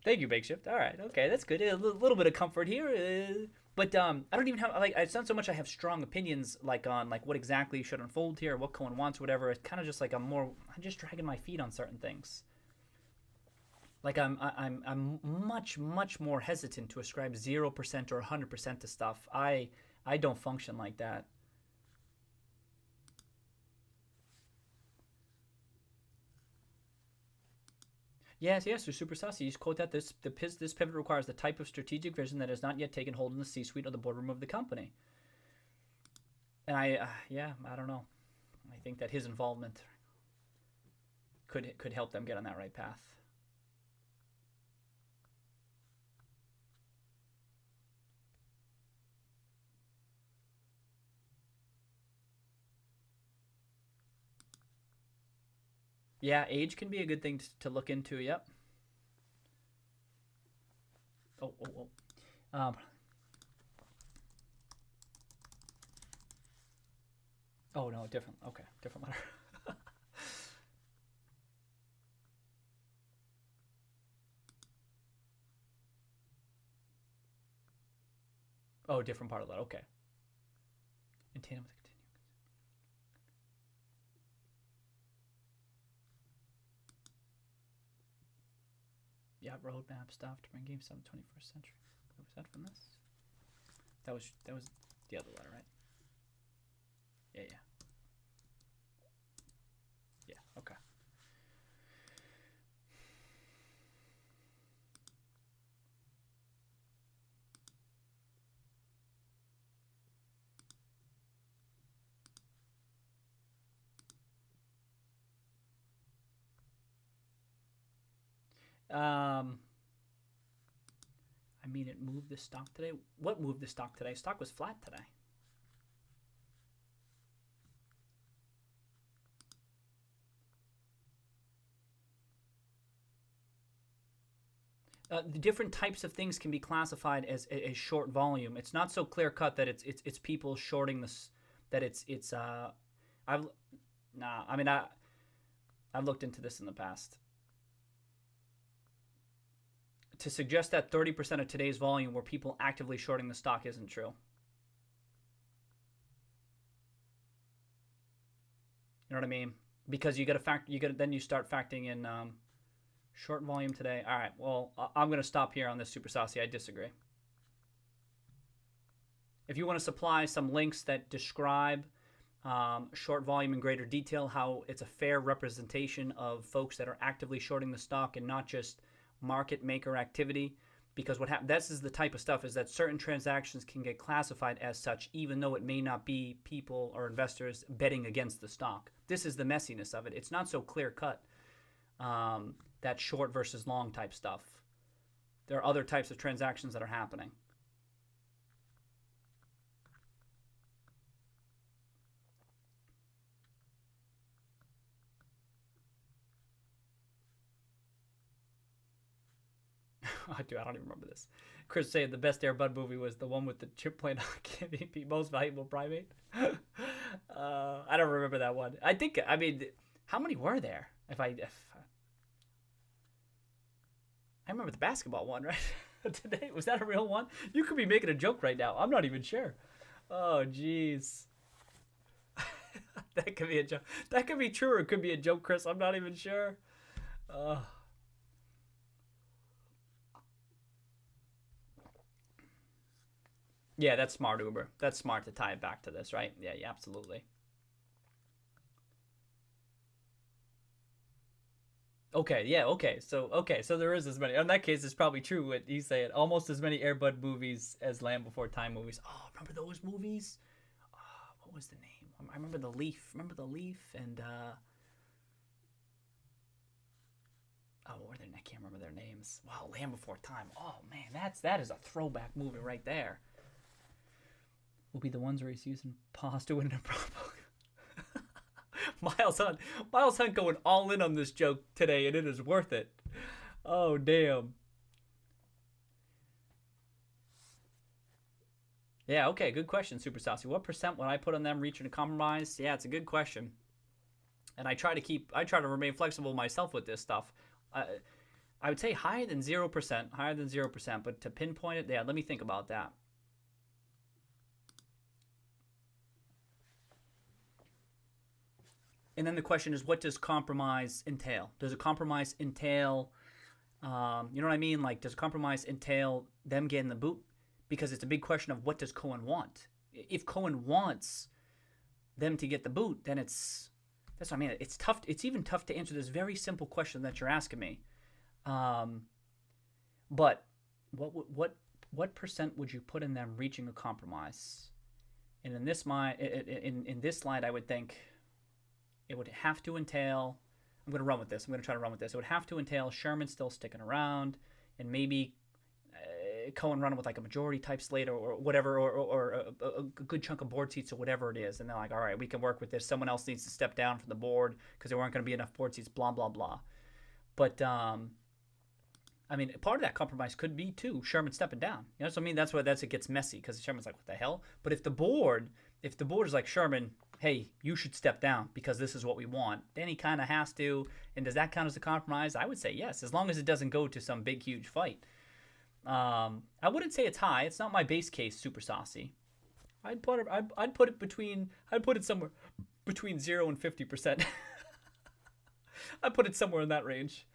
thank you, Makeshift. All right. Okay, that's good. A little bit of comfort here. But I don't even have like it's not so much I have strong opinions like on like what exactly should unfold here, what Cohen wants, whatever. It's kind of just like I'm just dragging my feet on certain things. Like I'm much more hesitant to ascribe 0% or 100% to stuff. I don't function like that. Yes, yes, they're super saucy. You just quote that this pivot requires the type of strategic vision that has not yet taken hold in the C-suite or the boardroom of the company. And yeah, I don't know. I think that his involvement could help them get on that right path. Yeah, age can be a good thing to look into. Yep. Oh. Oh no, different. Okay, different letter. Oh, different part of that. Okay. In tandem with the continuum. Yeah, roadmap stuff to bring GameStop in the 21st century. Was that from this? That was the other letter, right? Yeah. Yeah. Okay. I mean, it moved the stock today. What moved the stock today? Stock was flat today. The different types of things can be classified as a short volume. It's not so clear cut that it's people shorting this. That I've nah. I mean, I've looked into this in the past. To suggest that 30% of today's volume were people actively shorting the stock isn't true. You know what I mean? Because then you start factoring in short volume today. All right. Well, I'm going to stop here on this super saucy. I disagree. If you want to supply some links that describe short volume in greater detail, how it's a fair representation of folks that are actively shorting the stock and not just market maker activity, because what happens, this is the type of stuff, is that certain transactions can get classified as such even though it may not be people or investors betting against the stock. This is the messiness of it. It's not so clear cut, that short versus long type stuff. There are other types of transactions that are happening. Dude, I don't even remember this. Chris saying the best Air Bud movie was the one with the chip plant MVP, most valuable primate. I don't remember that one. I mean, how many were there? I remember the basketball one, right? Today, was that a real one? You could be making a joke right now. I'm not even sure. Oh, jeez. That could be a joke. That could be true or it could be a joke, Chris. I'm not even sure. Yeah, that's smart, Uber. That's smart to tie it back to this, right? Yeah, yeah, absolutely. Okay, yeah, okay, so there is as many. In that case, it's probably true what he's saying. Almost as many Airbud movies as Land Before Time movies. Oh, remember those movies? What was the name? I remember the Leaf. Remember the Leaf and oh, what were their? I can't remember their names. Wow, Land Before Time. Oh man, that is a throwback movie right there. Will be the ones where he's using pause to win an improv. Miles Hunt. Miles Hunt going all in on this joke today, and it is worth it. Oh, damn. Yeah, okay, good question, Super Saucy. What percent would I put on them reaching a compromise? Yeah, it's a good question. And I try to remain flexible myself with this stuff. I would say higher than 0%, but to pinpoint it, yeah, let me think about that. And then the question is, what does compromise entail? Does a compromise entail, you know what I mean? Like, does a compromise entail them getting the boot? Because it's a big question of what does Cohen want? If Cohen wants them to get the boot, then that's what I mean. It's tough. It's even tough to answer this very simple question that you're asking me. Um, but what percent would you put in them reaching a compromise? And in this slide, I would think it would have to entail. I'm going to run with this. I'm going to try to run with this. It would have to entail Sherman still sticking around, and maybe Cohen running with like a majority type slate or whatever, or a good chunk of board seats or whatever it is. And they're like, all right, we can work with this. Someone else needs to step down from the board because there weren't going to be enough board seats. Blah blah blah. But I mean, part of that compromise could be too Sherman stepping down. You know, so I mean, that's it gets messy because Sherman's like, what the hell? But if the board is like, Sherman, hey, you should step down because this is what we want, then he kind of has to. And does that count as a compromise? I would say yes, as long as it doesn't go to some big huge fight. I wouldn't say it's high. It's not my base case, Super Saucy. I'd put it somewhere between 0 and 50%. I'd put it somewhere in that range.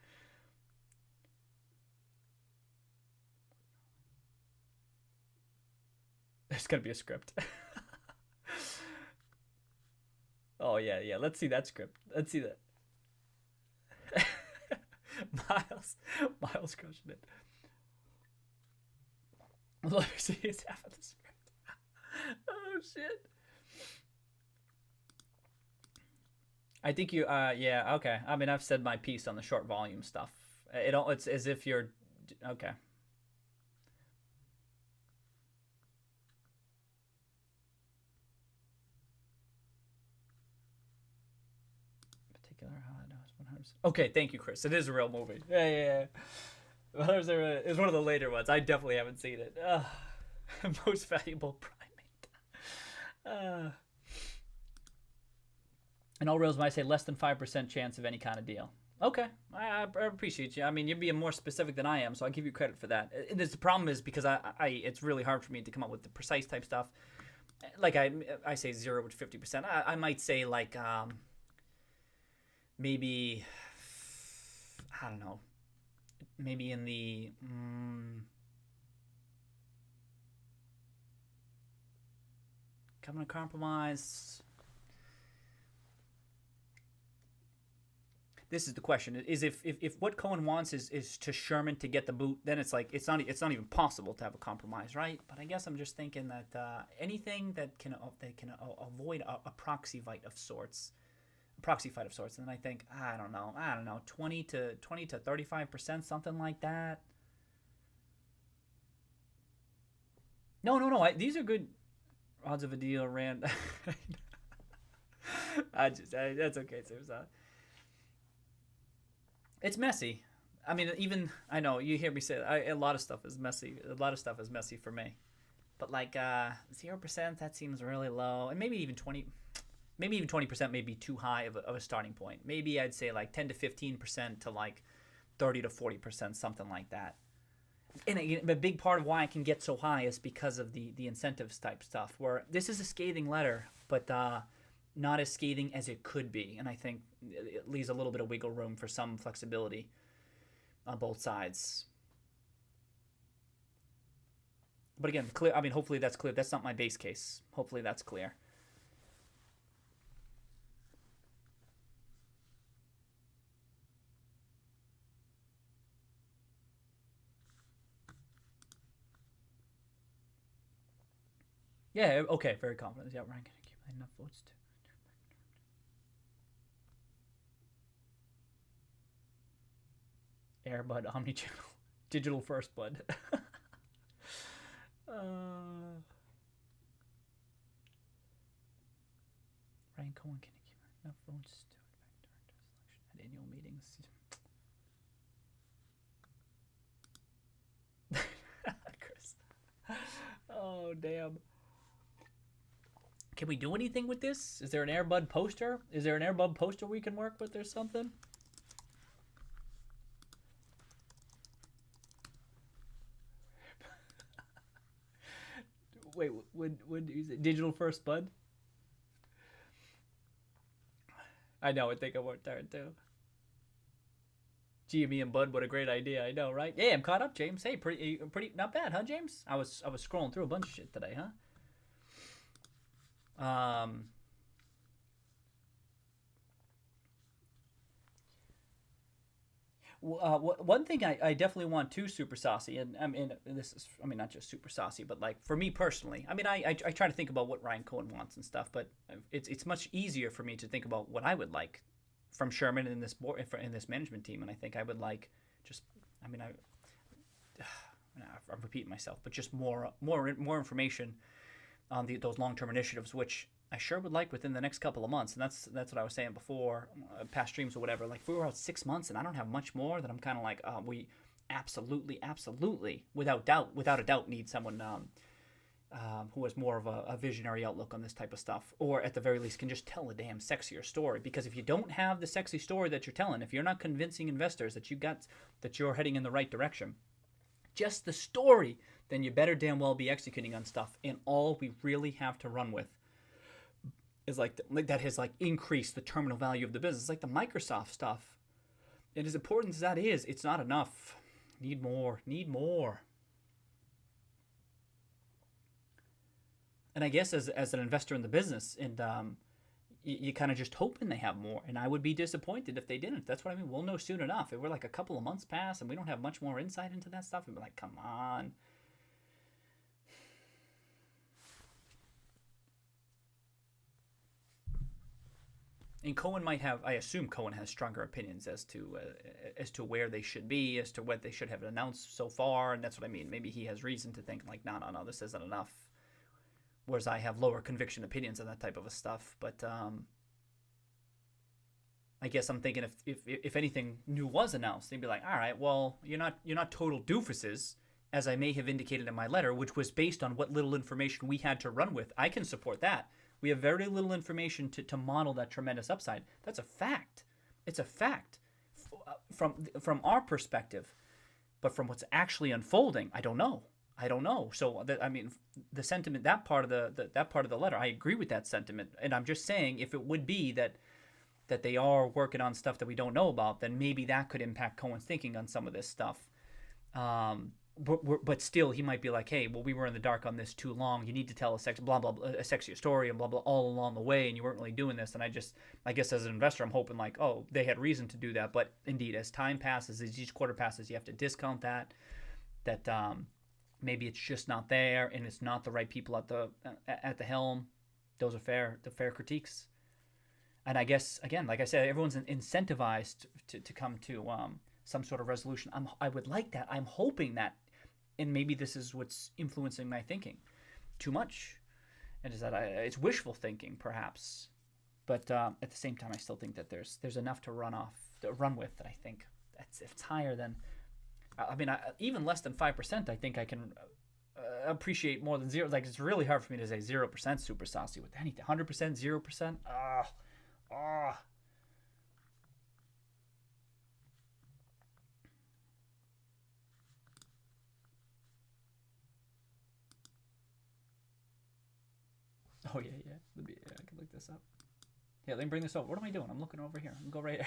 There's gonna be a script. Oh yeah, yeah. Let's see that script. Let's see that. Miles crushing it. Let me see. It's half of the script. Oh shit. I think you. Yeah. Okay. I mean, I've said my piece on the short volume stuff. It's as if you're. Okay. Particular how I know it's 100%. Okay. Thank you, Chris. It is a real movie. Yeah. Yeah. Yeah. It's one of the later ones. I definitely haven't seen it. Most valuable primate. And all rails might say less than 5% chance of any kind of deal. Okay, I appreciate you. I mean, you're being more specific than I am, so I'll give you credit for that. The problem is because it's really hard for me to come up with the precise type stuff. Like I say 0 to 50%. I might say like maybe, I don't know, maybe in the coming to compromise. This is the question: is if what Cohen wants is to Sherman to get the boot, then it's like it's not even possible to have a compromise, right? But I guess I'm just thinking that anything that can avoid a proxy fight of sorts, and then I think I don't know, 20 to 35%, something like that. No, these are good odds of a deal, Rand. That's okay, Susan. It's messy. I mean, even I know you hear me say a lot of stuff is messy. A lot of stuff is messy for me. But like 0%, that seems really low, and maybe even 20% may be too high of a starting point. Maybe I'd say like 10 to 15% to like 30 to 40%, something like that. And a big part of why I can get so high is because of the incentives type stuff, where this is a scathing letter, but not as scathing as it could be. And I think it leaves a little bit of wiggle room for some flexibility on both sides. But again, clear. I mean, hopefully that's clear. That's not my base case. Hopefully that's clear. Yeah, okay, very confident. Yeah, Ryan can accumulate enough votes to Airbud omnichannel digital first bud. Ryan Cohen can accumulate enough votes to affect director selection at annual meetings. Chris. Oh damn. Can we do anything with this? Is there an Airbud poster? Is there an Airbud poster we can work with or something? Wait, would use it digital first bud? I know. I think I worked there too. GME and Bud, what a great idea! I know, right? Yeah, I'm caught up, James. Hey, pretty, not bad, huh, James? I was scrolling through a bunch of shit today, huh? One thing I definitely want too, super saucy, and I mean this is, I mean not just super saucy, but like for me personally, I mean I try to think about what Ryan Cohen wants and stuff, but it's much easier for me to think about what I would like from Sherman in this board, in this management team, and I think I would like just, I mean I'm repeating myself, but just more information on those long-term initiatives, which I sure would like within the next couple of months. And that's what I was saying before, past streams or whatever. Like if we were out 6 months and I don't have much more, then I'm kind of like, we absolutely, without a doubt, need someone who has more of a visionary outlook on this type of stuff, or at the very least can just tell a damn sexier story. Because if you don't have the sexy story that you're telling, if you're not convincing investors that you're heading in the right direction, just the story, then you better damn well be executing on stuff. And all we really have to run with is like that has like increased the terminal value of the business. It's like the Microsoft stuff. And as important as that is, it's not enough. Need more. And I guess as an investor in the business, and you kind of just hoping they have more. And I would be disappointed if they didn't. That's what I mean. We'll know soon enough. If we're like a couple of months past and we don't have much more insight into that stuff, we'd be like, come on. And Cohen might have, I assume Cohen has stronger opinions as to where they should be, as to what they should have announced so far, and that's what I mean. Maybe he has reason to think like, no, this isn't enough. Whereas I have lower conviction opinions on that type of stuff. But I guess I'm thinking if anything new was announced, they'd be like, all right, well, you're not total doofuses, as I may have indicated in my letter, which was based on what little information we had to run with. I can support that. We have very little information to model that tremendous upside. That's a fact. It's a fact from our perspective. But from what's actually unfolding, I don't know. So I mean, the sentiment, that part of the letter, I agree with that sentiment. And I'm just saying, if it would be that they are working on stuff that we don't know about, then maybe that could impact Cohen's thinking on some of this stuff. But still, he might be like, hey, well, we were in the dark on this too long. You need to tell a sexier story and blah, blah, all along the way, and you weren't really doing this. And I guess as an investor, I'm hoping like, oh, they had reason to do that. But indeed, as time passes, as each quarter passes, you have to discount that maybe it's just not there and it's not the right people at the helm. Those are the fair critiques. And I guess, again, like I said, everyone's incentivized to come to some sort of resolution. I would like that. I'm hoping that. And maybe this is what's influencing my thinking too much. And is that it's wishful thinking, perhaps. But at the same time, I still think that there's enough to run with that I think it's higher than, I mean, even less than 5%, I think I can appreciate more than zero. Like, it's really hard for me to say 0% super saucy with anything. 100%, 0%. Oh yeah, yeah. I can look this up. Yeah, let me bring this over. What am I doing? I'm looking over here. I'm gonna go right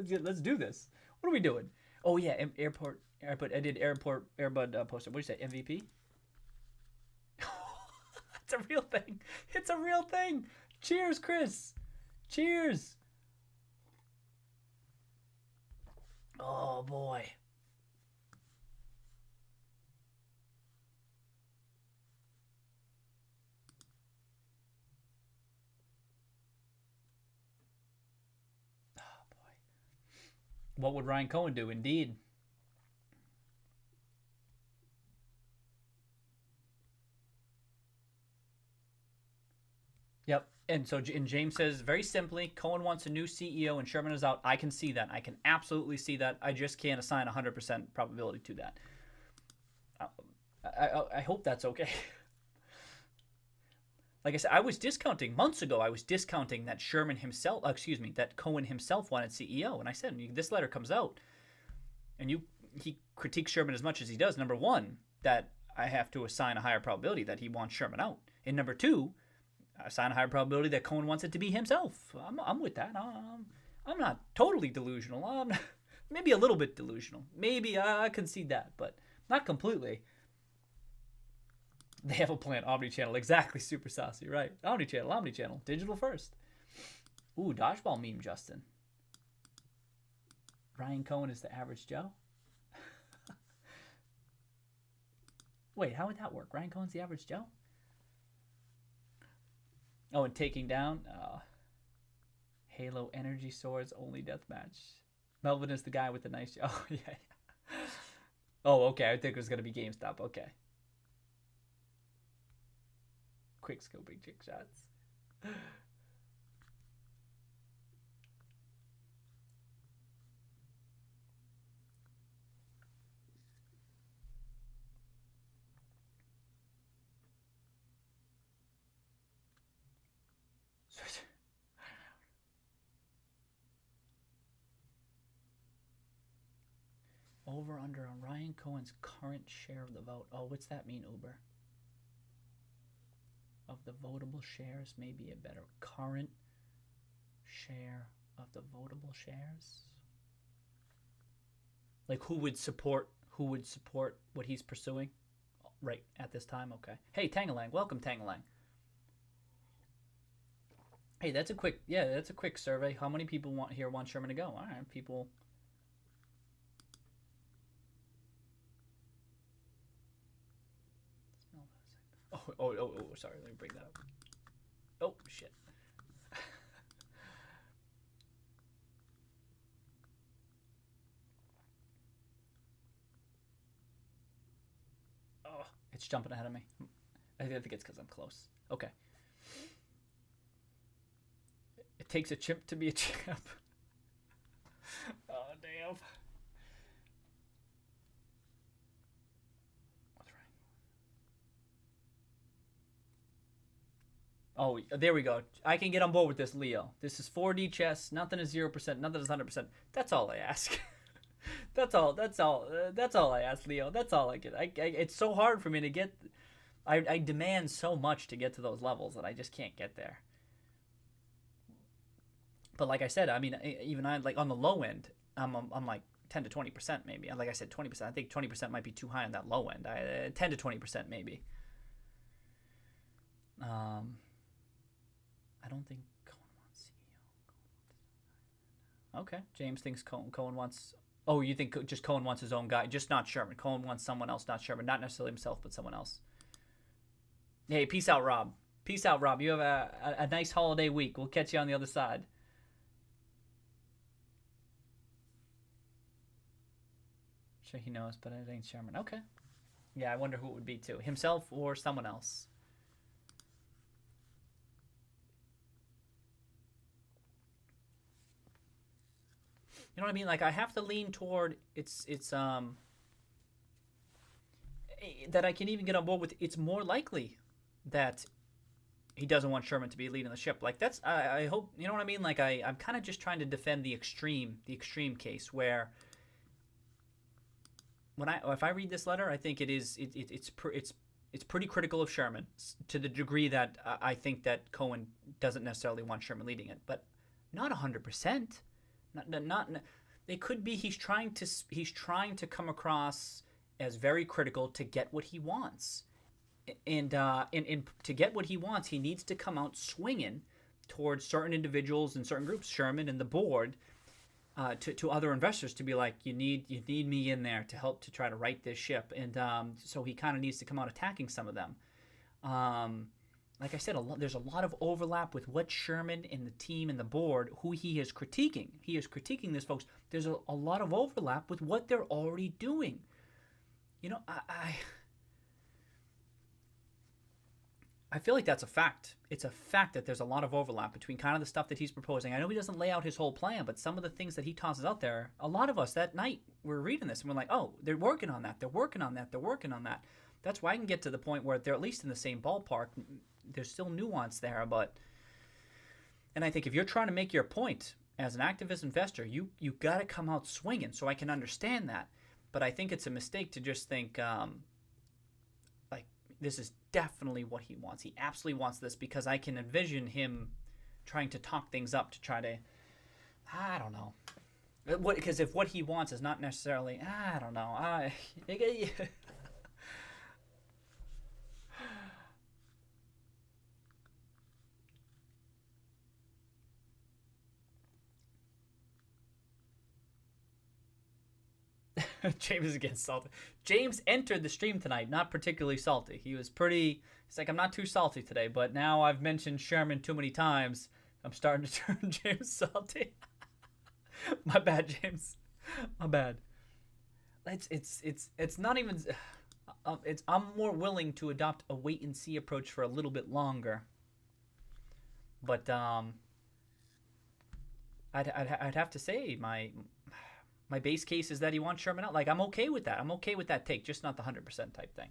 here. Let's do this. What are we doing? Oh yeah, airport. I did Airbud poster. What do you say? MVP? It's a real thing. It's a real thing. Cheers, Chris. Cheers. Oh boy. What would Ryan Cohen do? Indeed. Yep. And so and James says, very simply, Cohen wants a new CEO and Sherman is out. I can see that. I can absolutely see that. I just can't assign 100% probability to that. I hope that's okay. Like I said, I was discounting months ago. I was discounting that that Cohen himself wanted CEO. And I said, this letter comes out and he critiques Sherman as much as he does. Number one, that I have to assign a higher probability that he wants Sherman out. And number two, I assign a higher probability that Cohen wants it to be himself. I'm with that. I'm not totally delusional. I'm maybe a little bit delusional. Maybe I concede that, but not completely. They have a plan, omnichannel. Exactly, super saucy, right? Omnichannel, digital first. Ooh, dodgeball meme, Justin. Ryan Cohen is the average Joe? Wait, how would that work? Ryan Cohen's the average Joe? Oh, and taking down Halo Energy Swords only deathmatch. Melvin is the guy with the nice... Oh, yeah. Oh, okay. I think it was going to be GameStop. Okay. Quick scoping trick shots. Over under on Ryan Cohen's current share of the vote. Oh, what's that mean, Uber? Of the votable shares, maybe a better current share of the votable shares. Like who would support what he's pursuing right at this time? Okay. Hey, Tangalang, welcome, Tangalang. Hey, that's a quick survey. How many people want Sherman to go? All right, people. Oh, sorry, let me bring that up. Oh, shit. Oh, it's jumping ahead of me. I think it's because I'm close. Okay. It takes a chimp to be a champ. Oh, damn. Oh, there we go. I can get on board with this, Leo. This is 4D chess. Nothing is 0%. Nothing is 100%. That's all I ask. That's all I ask, Leo. That's all I get. It's so hard for me to get. I demand so much to get to those levels that I just can't get there. But like I said, I mean, even I like on the low end, I'm like 10 to 20% maybe. Like I said, 20%. I think 20% might be too high on that low end. 10 to 20% maybe. I don't think Cohen wants CEO. Okay, James thinks Cohen wants. Oh, you think just Cohen wants his own guy, just not Sherman. Cohen wants someone else, not Sherman, not necessarily himself, but someone else. Hey, peace out, Rob. Peace out, Rob. You have a nice holiday week. We'll catch you on the other side. Sure, he knows, but it ain't Sherman. Okay. Yeah, I wonder who it would be too, himself or someone else. You know what I mean? Like I have to lean toward it's that I can even get on board with. It's more likely that he doesn't want Sherman to be leading the ship. Like that's I hope you know what I mean. Like I'm kind of just trying to defend the extreme case where if I read this letter, I think it's It's pretty critical of Sherman to the degree that I think that Cohen doesn't necessarily want Sherman leading it, but not 100%. Not. It could be he's trying to come across as very critical to get what he wants, and to get what he wants, he needs to come out swinging towards certain individuals and certain groups, Sherman and the board, to other investors, to be like, you need me in there to help to try to right this ship, and so he kind of needs to come out attacking some of them. Like I said, there's a lot of overlap with what Sherman and the team and the board, who he is critiquing. He is critiquing this, folks. There's a lot of overlap with what they're already doing. You know, I feel like that's a fact. It's a fact that there's a lot of overlap between kind of the stuff that he's proposing. I know he doesn't lay out his whole plan, but some of the things that he tosses out there, a lot of us that night were reading this and we're like, oh, they're working on that. They're working on that. They're working on that. That's why I can get to the point where they're at least in the same ballpark. There's still nuance there, and I think if you're trying to make your point as an activist investor, you got to come out swinging, so I can understand that. But I think it's a mistake to just think, like, this is definitely what he wants. He absolutely wants this, because I can envision him trying to talk things up to try to, I don't know. Because if what he wants is not necessarily, I don't know. James is getting salty. James entered the stream tonight not particularly salty. He was pretty. He's like, I'm not too salty today, but now I've mentioned Sherman too many times. I'm starting to turn James salty. My bad, James. My bad. It's not even. I'm more willing to adopt a wait and see approach for a little bit longer. But I'd have to say my base case is that he wants Sherman out. Like, I'm okay with that. I'm okay with that take, just not the 100% type thing.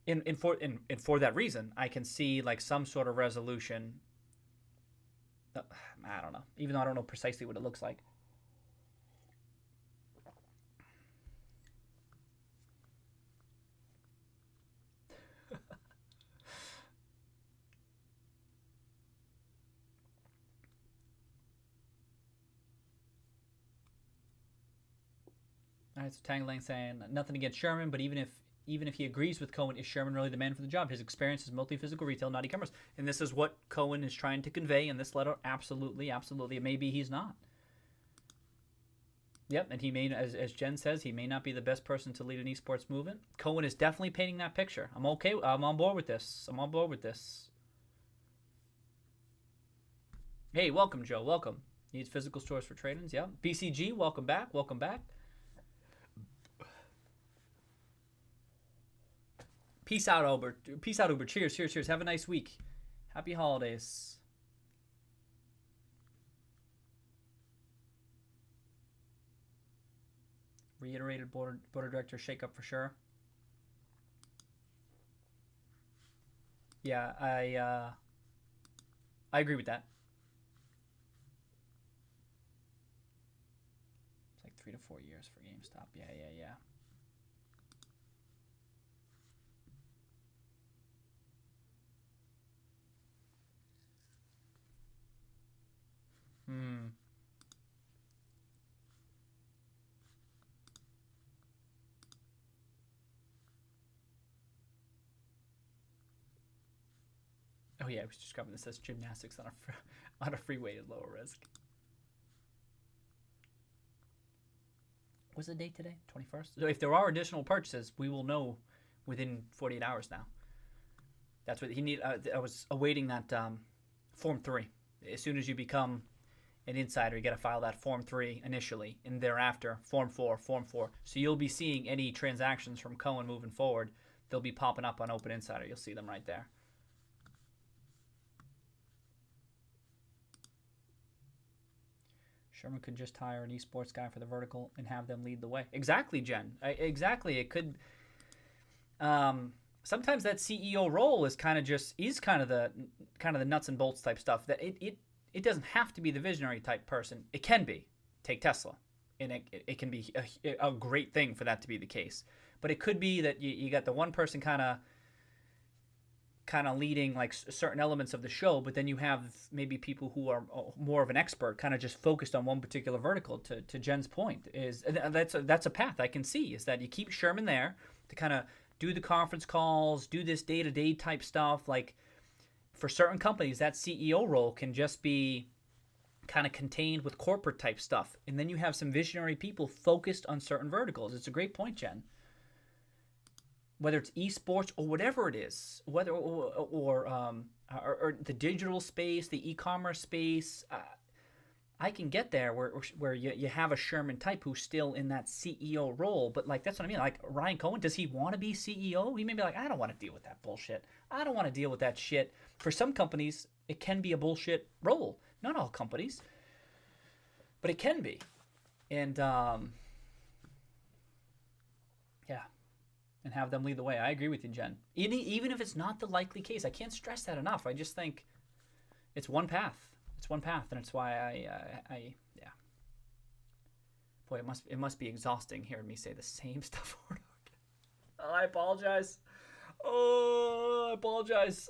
And for that reason, I can see like some sort of resolution. I don't know. Even though I don't know precisely what it looks like. All right, so Tangling saying nothing against Sherman, but even if he agrees with Cohen, is Sherman really the man for the job? His experience is multi-physical retail, not e-commerce. And this is what Cohen is trying to convey in this letter. Absolutely, absolutely. Maybe he's not. Yep, and he may, as Jen says, he may not be the best person to lead an esports movement. Cohen is definitely painting that picture. I'm okay. I'm on board with this. I'm on board with this. Hey, welcome, Joe. Welcome. Needs physical stores for trade-ins. Yeah. BCG, welcome back. Welcome back. Peace out, Uber. Peace out, Uber. Cheers, cheers, cheers. Have a nice week. Happy holidays. Reiterated board of directors shakeup for sure. Yeah, I agree with that. It's like 3 to 4 years for GameStop. Yeah. Oh yeah, I was just grabbing this as gymnastics on a free weighted lower risk. What's the date today? 21st. So if there are additional purchases, we will know within 48 hours now. That's what he need. I was awaiting that Form 3. As soon as you become an insider, you got to file that Form 3 initially, and thereafter Form 4, Form 4. So you'll be seeing any transactions from Cohen moving forward. They'll be popping up on Open Insider. You'll see them right there. Sherman could just hire an esports guy for the vertical and have them lead the way. Exactly, Jen. Exactly. It could. Sometimes that CEO role is kind of the nuts and bolts type stuff. That it doesn't have to be the visionary type person. It can be. Take Tesla, and it can be a great thing for that to be the case. But it could be that you got the one person kind of leading like certain elements of the show, but then you have maybe people who are more of an expert, kind of just focused on one particular vertical. To Jen's point, is that's a path I can see, is that you keep Sherman there to kind of do the conference calls, do this day-to-day type stuff. Like for certain companies, that CEO role can just be kind of contained with corporate type stuff, and then you have some visionary people focused on certain verticals. It's a great point, Jen. Whether it's esports or whatever it is, whether or the digital space, the e-commerce space, I can get there where you have a Sherman type who's still in that CEO role. But like, that's what I mean. Like Ryan Cohen, does he want to be CEO? He may be like, I don't want to deal with that bullshit. I don't want to deal with that shit. For some companies, it can be a bullshit role. Not all companies, but it can be. And yeah. And have them lead the way. I agree with you, Jen. Even if it's not the likely case, I can't stress that enough. I just think it's one path. It's one path, and it's why I yeah. Boy, it must be exhausting hearing me say the same stuff over and over again. Oh, I apologize. Oh, I apologize.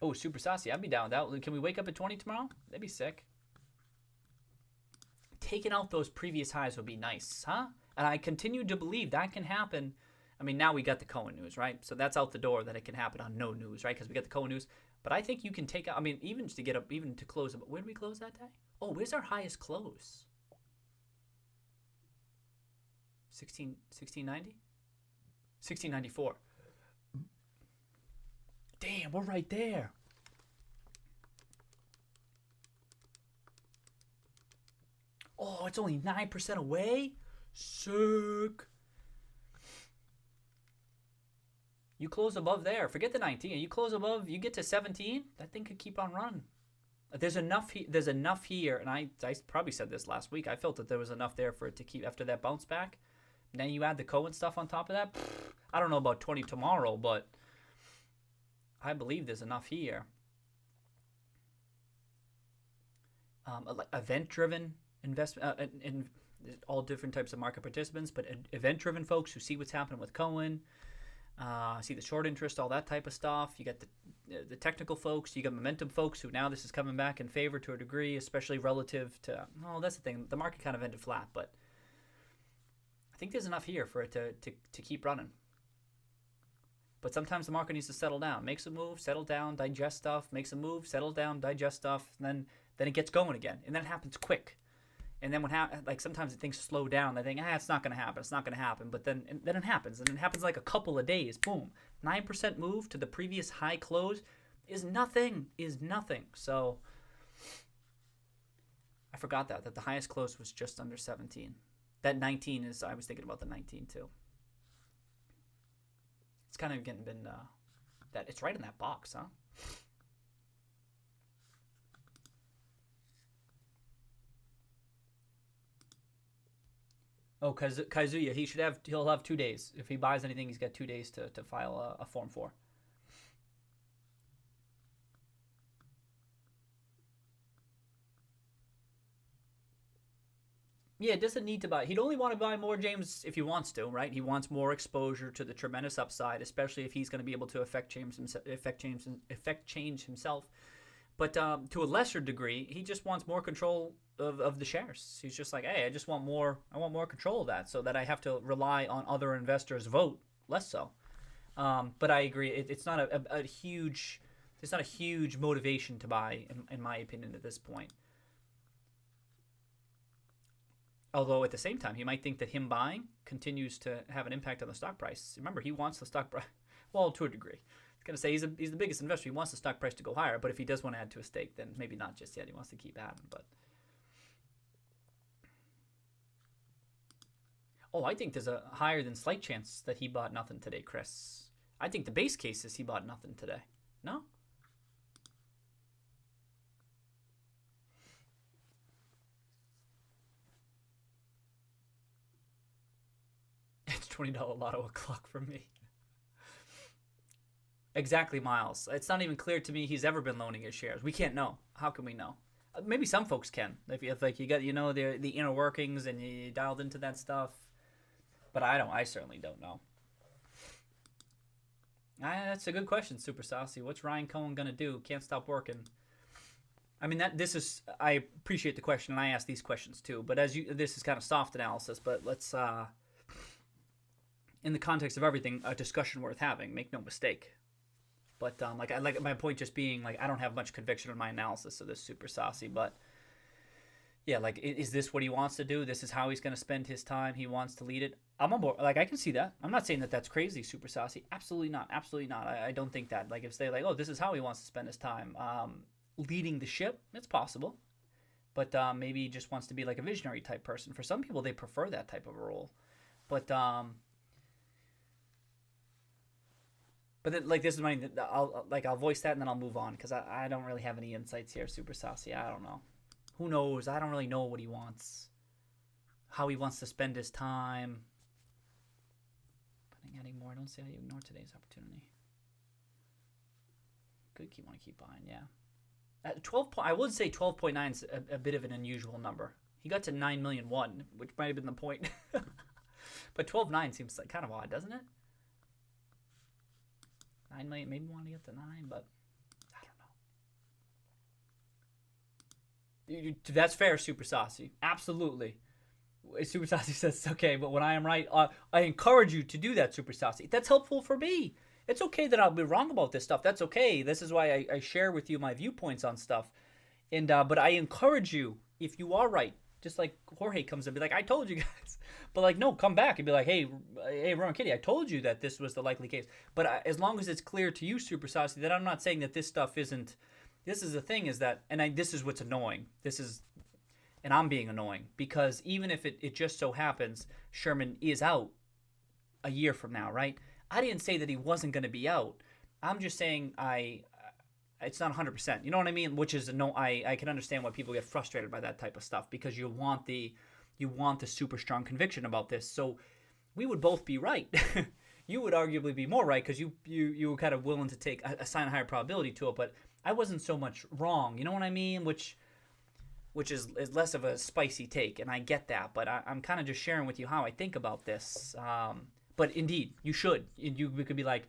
Oh, super saucy. I'd be down with that. Can we wake up at 20 tomorrow? That'd be sick. Taking out those previous highs would be nice, huh? And I continue to believe that can happen. I mean, now we got the Cohen news, right? So that's out the door that it can happen on no news, right? Because we got the Cohen news. But I think you can take out, I mean, even to get up, even to close, where did we close that day? Oh, where's our highest close? 1690? 1694. Damn, we're right there. Oh, it's only 9% away? Sick. You close above there. Forget the 19. You close above, you get to 17, that thing could keep on running. There's enough here, and I probably said this last week. I felt that there was enough there for it to keep after that bounce back. Then you add the Cohen stuff on top of that. I don't know about 20 tomorrow, but I believe there's enough here. Event-driven investment, in all different types of market participants, but event-driven folks who see what's happening with Cohen, see the short interest, all that type of stuff. You got the technical folks, you got momentum folks who now this is coming back in favor to a degree, especially relative to, oh, that's the thing, the market kind of ended flat, but I think there's enough here for it to keep running. But sometimes the market needs to settle down, makes a move, settle down, digest stuff, makes a move, settle down, digest stuff, and then it gets going again, and then it happens quick. And then like sometimes things slow down. They think, it's not going to happen. It's not going to happen. But then it happens. And it happens like a couple of days. Boom. 9% move to the previous high close is nothing. So I forgot that the highest close was just under 17. That 19 is, I was thinking about the 19 too. It's kind of been that it's right in that box, huh? Oh, Kazuya, he'll have 2 days. If he buys anything, he's got 2 days to file a Form 4. Yeah, it doesn't need to buy. He'd only want to buy more, James, if he wants to, right? He wants more exposure to the tremendous upside, especially if he's going to be able to affect change himself. But to a lesser degree, he just wants more control of the shares. He's just like, hey, I want more control of that, so that I have to rely on other investors' vote less so. But I agree, it's not a huge motivation to buy, in my opinion, at this point. Although at the same time, he might think that him buying continues to have an impact on the stock price. Remember, he wants the stock price, well, to a degree. I was going to say he's the biggest investor. He wants the stock price to go higher, but if he does want to add to a stake, then maybe not just yet. He wants to keep adding, but... Oh, I think there's a higher than slight chance that he bought nothing today, Chris. I think the base case is he bought nothing today. No? It's $20 lotto o'clock for me. Exactly, Miles. It's not even clear to me he's ever been loaning his shares. We can't know. How can we know? Maybe some folks can if like you got the inner workings and you dialed into that stuff. But I don't. I certainly don't know. That's a good question, Super Saucy. What's Ryan Cohen gonna do? Can't stop working. I mean I appreciate the question, and I ask these questions too. But this is kind of soft analysis. But let's in the context of everything, a discussion worth having. Make no mistake. But I like my point just being like I don't have much conviction in my analysis of this, Super Saucy. But yeah, like is this what he wants to do? This is how he's going to spend his time. He wants to lead it. I'm on board. Like I can see that. I'm not saying that that's crazy, Super Saucy. Absolutely not. Absolutely not. I don't think that. Like if they like, oh, this is how he wants to spend his time. Leading the ship, it's possible. But maybe he just wants to be like a visionary type person. For some people, they prefer that type of a role. But then, like, this is my I'll voice that and then I'll move on because I don't really have any insights here, Super Saucy. I don't know. Who knows? I don't really know what he wants, how he wants to spend his time. Putting anymore. I don't see how you ignore today's opportunity. Good. Want to keep buying, yeah. At 12, I would say 12.9 is a bit of an unusual number. He got to 9,000,001, which might have been the point. But 12.9 seems like kind of odd, doesn't it? 9 million, maybe want to get to 9, but I don't know. That's fair, Super Saucy. Absolutely. Super Saucy says it's okay, but when I am right, I encourage you to do that, Super Saucy. That's helpful for me. It's okay that I'll be wrong about this stuff. That's okay. This is why I share with you my viewpoints on stuff. And but I encourage you, if you are right, just like Jorge comes and be like, I told you guys. But like, no, come back and be like, hey, Roman Kitty, I told you that this was the likely case. But as long as it's clear to you, Super Saucy, that I'm not saying that this stuff isn't. This is the thing is that, and this is what's annoying. And I'm being annoying because even if it just so happens Sherman is out a year from now, right? I didn't say that he wasn't going to be out. I'm just saying it's not 100%. You know what I mean? Which is I can understand why people get frustrated by that type of stuff because you want the super strong conviction about this. So we would both be right. You would arguably be more right because you were kind of willing to assign a higher probability to it, but I wasn't so much wrong. You know what I mean? Which is less of a spicy take, and I get that, but I'm kind of just sharing with you how I think about this. But indeed, you should. You could be like,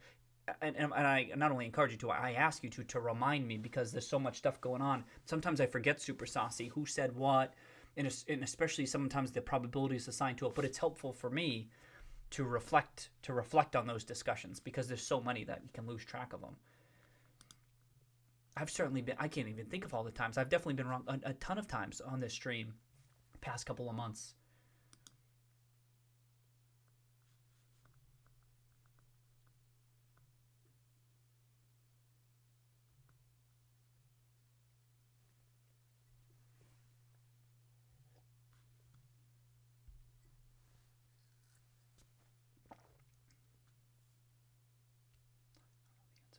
and I not only encourage you to, I ask you to remind me because there's so much stuff going on. Sometimes I forget, Super Saucy, who said what, and especially sometimes the probability is assigned to it. But it's helpful for me to reflect on those discussions because there's so many that you can lose track of them. I've certainly been. I can't even think of all the times. I've definitely been wrong a ton of times on this stream, past couple of months.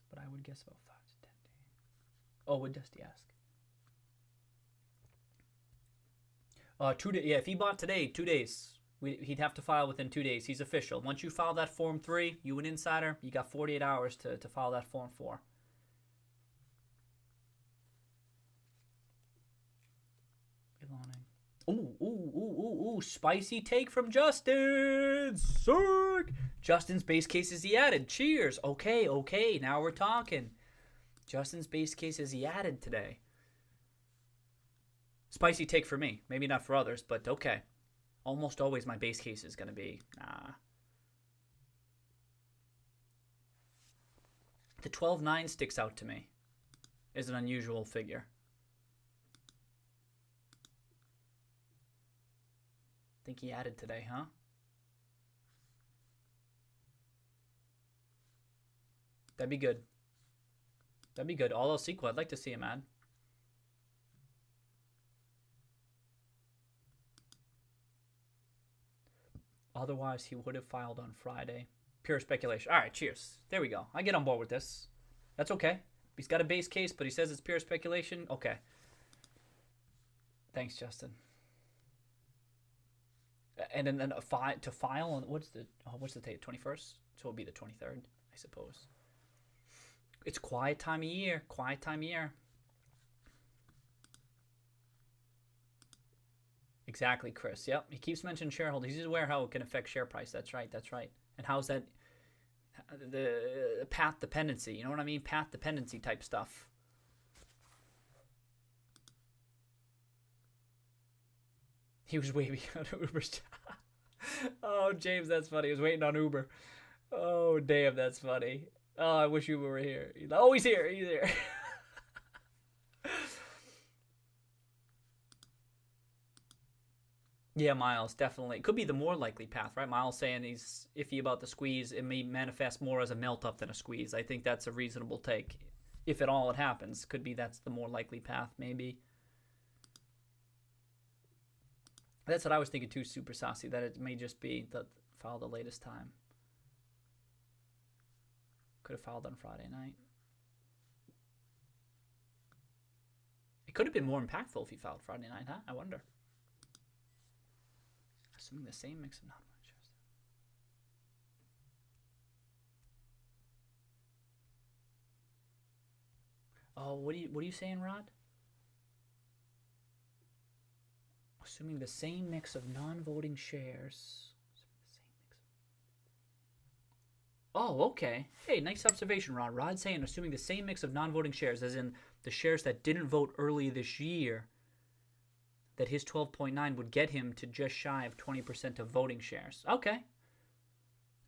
But I would guess about 5 to 10 days. Oh, would Dusty ask? 2 days. Yeah, if he bought today, 2 days. He'd have to file within 2 days. He's official. Once you file that Form 3, you an insider, you got 48 hours to file that Form 4. Ooh, spicy take from Justin. Sick. Justin's base cases he added. Cheers. Okay, now we're talking. Justin's base cases he added today. Spicy take for me. Maybe not for others, but okay. Almost always my base case is going to be, nah. The 12.9 sticks out to me as an unusual figure. Think he added today, huh? That'd be good. That'd be good. All else equal, I'd like to see him add. Otherwise, he would have filed on Friday. Pure speculation. All right, cheers. There we go. I get on board with this. That's okay. He's got a base case, but he says it's pure speculation. Okay. Thanks, Justin. And then to file on what's the date? 21st. So it'll be the 23rd, I suppose. It's quiet time of year. Quiet time of year. Exactly, Chris. Yep. He keeps mentioning shareholders. He's aware how it can affect share price. That's right. That's right. And how's that the path dependency? You know what I mean? Path dependency type stuff. He was waiting on Uber. Oh, James, that's funny. He was waiting on Uber. Oh, damn, that's funny. Oh, I wish Uber were here. Oh, he's here. He's here. Yeah, Miles, definitely. Could be the more likely path, right? Miles saying he's iffy about the squeeze. It may manifest more as a melt up than a squeeze. I think that's a reasonable take. If at all it happens, could be that's the more likely path, maybe. That's what I was thinking too, Super Saucy, that it may just be the file the latest time. Could have filed on Friday night. It could have been more impactful if he filed Friday night, huh? I wonder. Assuming the same mix of non-voting shares. Oh, what are you saying, Rod? Assuming the same mix of non-voting shares. Oh, okay. Hey, nice observation, Rod. Rod's saying assuming the same mix of non-voting shares, as in the shares that didn't vote early this year, that his 12.9 would get him to just shy of 20% of voting shares. Okay.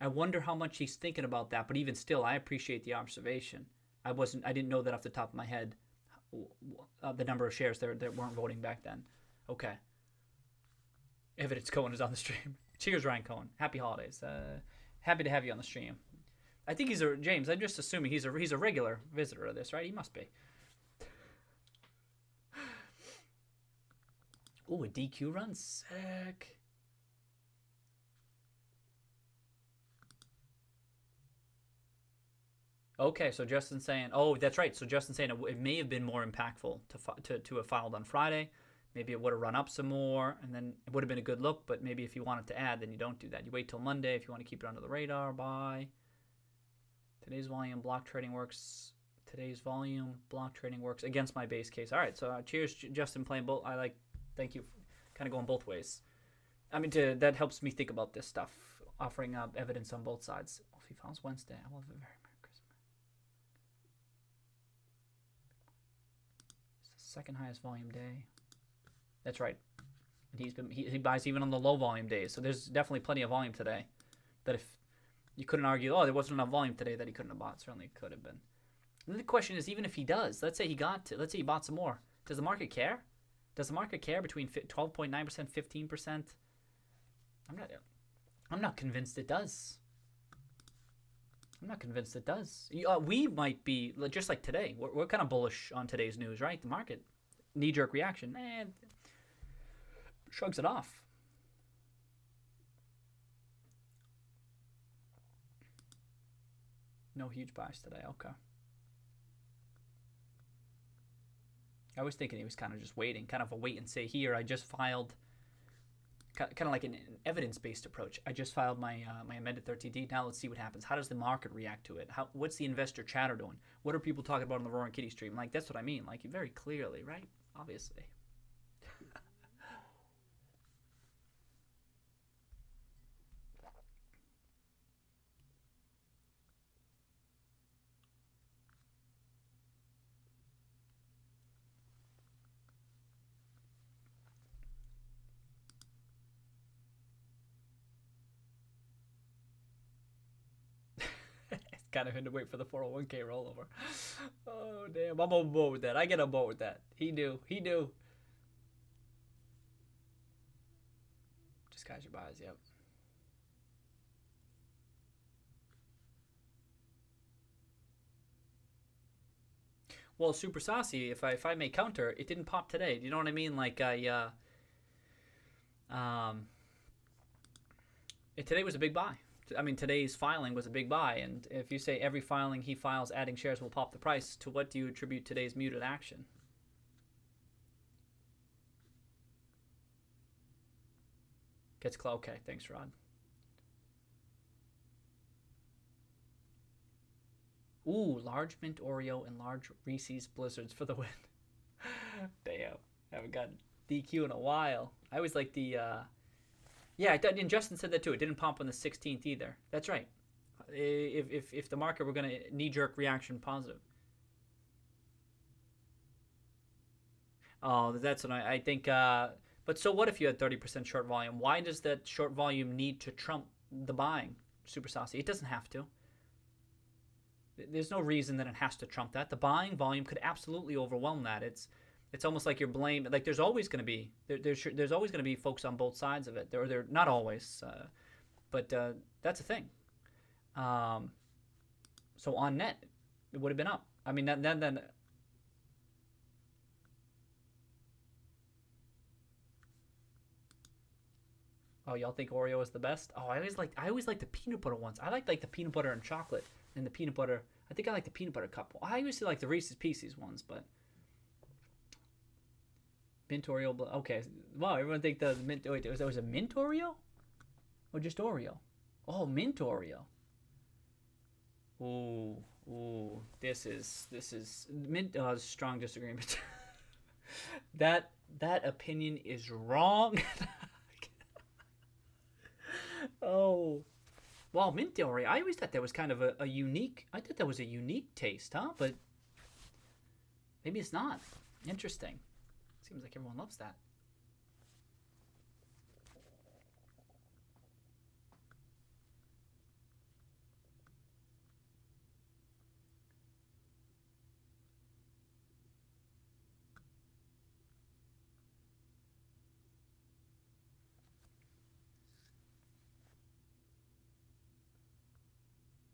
I wonder how much he's thinking about that, but even still, I appreciate the observation. I didn't know that off the top of my head, the number of shares that weren't voting back then. Okay. Evidence Cohen is on the stream. Cheers, Ryan Cohen. Happy holidays. Happy to have you on the stream. I think he's James. I'm just assuming he's a regular visitor of this, right? He must be. Ooh, a DQ run, sick. Okay, so Justin's saying, oh, that's right. So Justin's saying it may have been more impactful to have filed on Friday. Maybe it would have run up some more, and then it would have been a good look. But maybe if you wanted to add, then you don't do that. You wait till Monday if you want to keep it under the radar. Buy. Today's volume block trading works. Today's volume block trading works against my base case. All right, so cheers, Justin, playing both. Thank you, kind of going both ways. I mean, that helps me think about this stuff, offering up evidence on both sides. If he files Wednesday, I will have a very Merry Christmas. It's the second highest volume day. That's right. And he buys even on the low volume days. So there's definitely plenty of volume today. That if you couldn't argue, oh, there wasn't enough volume today that he couldn't have bought. Certainly could have been. And then the question is, even if he does, let's say he bought some more. Does the market care? Does the market care between 12.9%, 15%? I'm not convinced it does. I'm not convinced it does. We might be, just like today, we're kind of bullish on today's news, right? The market, knee-jerk reaction, shrugs it off. No huge buys today, okay. I was thinking he was kind of just waiting, kind of a wait and say here. I just filed, kind of like an evidence-based approach. I just filed my amended 13D. Now let's see what happens. How does the market react to it? What's the investor chatter doing? What are people talking about on the Roaring Kitty stream? Like, that's what I mean. Like, very clearly, right? Obviously. Kind of had to wait for the 401k rollover. Oh, damn. I'm on board with that. I get on board with that. He knew. Just guys your buys, yep. Well, Super Saucy, if I may counter, it didn't pop today. Do you know what I mean? Like, today was a big buy. I mean, today's filing was a big buy, and if you say every filing he files adding shares will pop the price, to what do you attribute today's muted action? Gets close. Okay, thanks, Rod. Ooh, large mint Oreo and large Reese's Blizzards for the win. Damn, haven't gotten DQ in a while. I always like the. Yeah, and Justin said that too. It didn't pump on the 16th either. That's right. If the market were going to knee jerk reaction positive. Oh, that's what I think. But so what if you had 30% short volume? Why does that short volume need to trump the buying, Super Saucy? It doesn't have to. There's no reason that it has to trump that. The buying volume could absolutely overwhelm that. It's almost like you're blaming. Like there's always going to be there's always going to be folks on both sides of it. They're not always, but that's a thing. So on net, it would have been up. I mean, then. Oh, y'all think Oreo is the best? Oh, I always like the peanut butter ones. I like the peanut butter and chocolate and the peanut butter. I think I like the peanut butter cup. I used to like the Reese's Pieces ones, but mint Oreo. Okay, wow, everyone think the mint. Wait, was a mint Oreo or just Oreo? Oh, mint Oreo. Ooh, this is mint. Strong disagreement. that opinion is wrong. Oh, wow, mint Oreo. I always thought that was kind of a unique. I thought that was a unique taste, huh? But maybe it's not. Interesting. Seems like everyone loves that.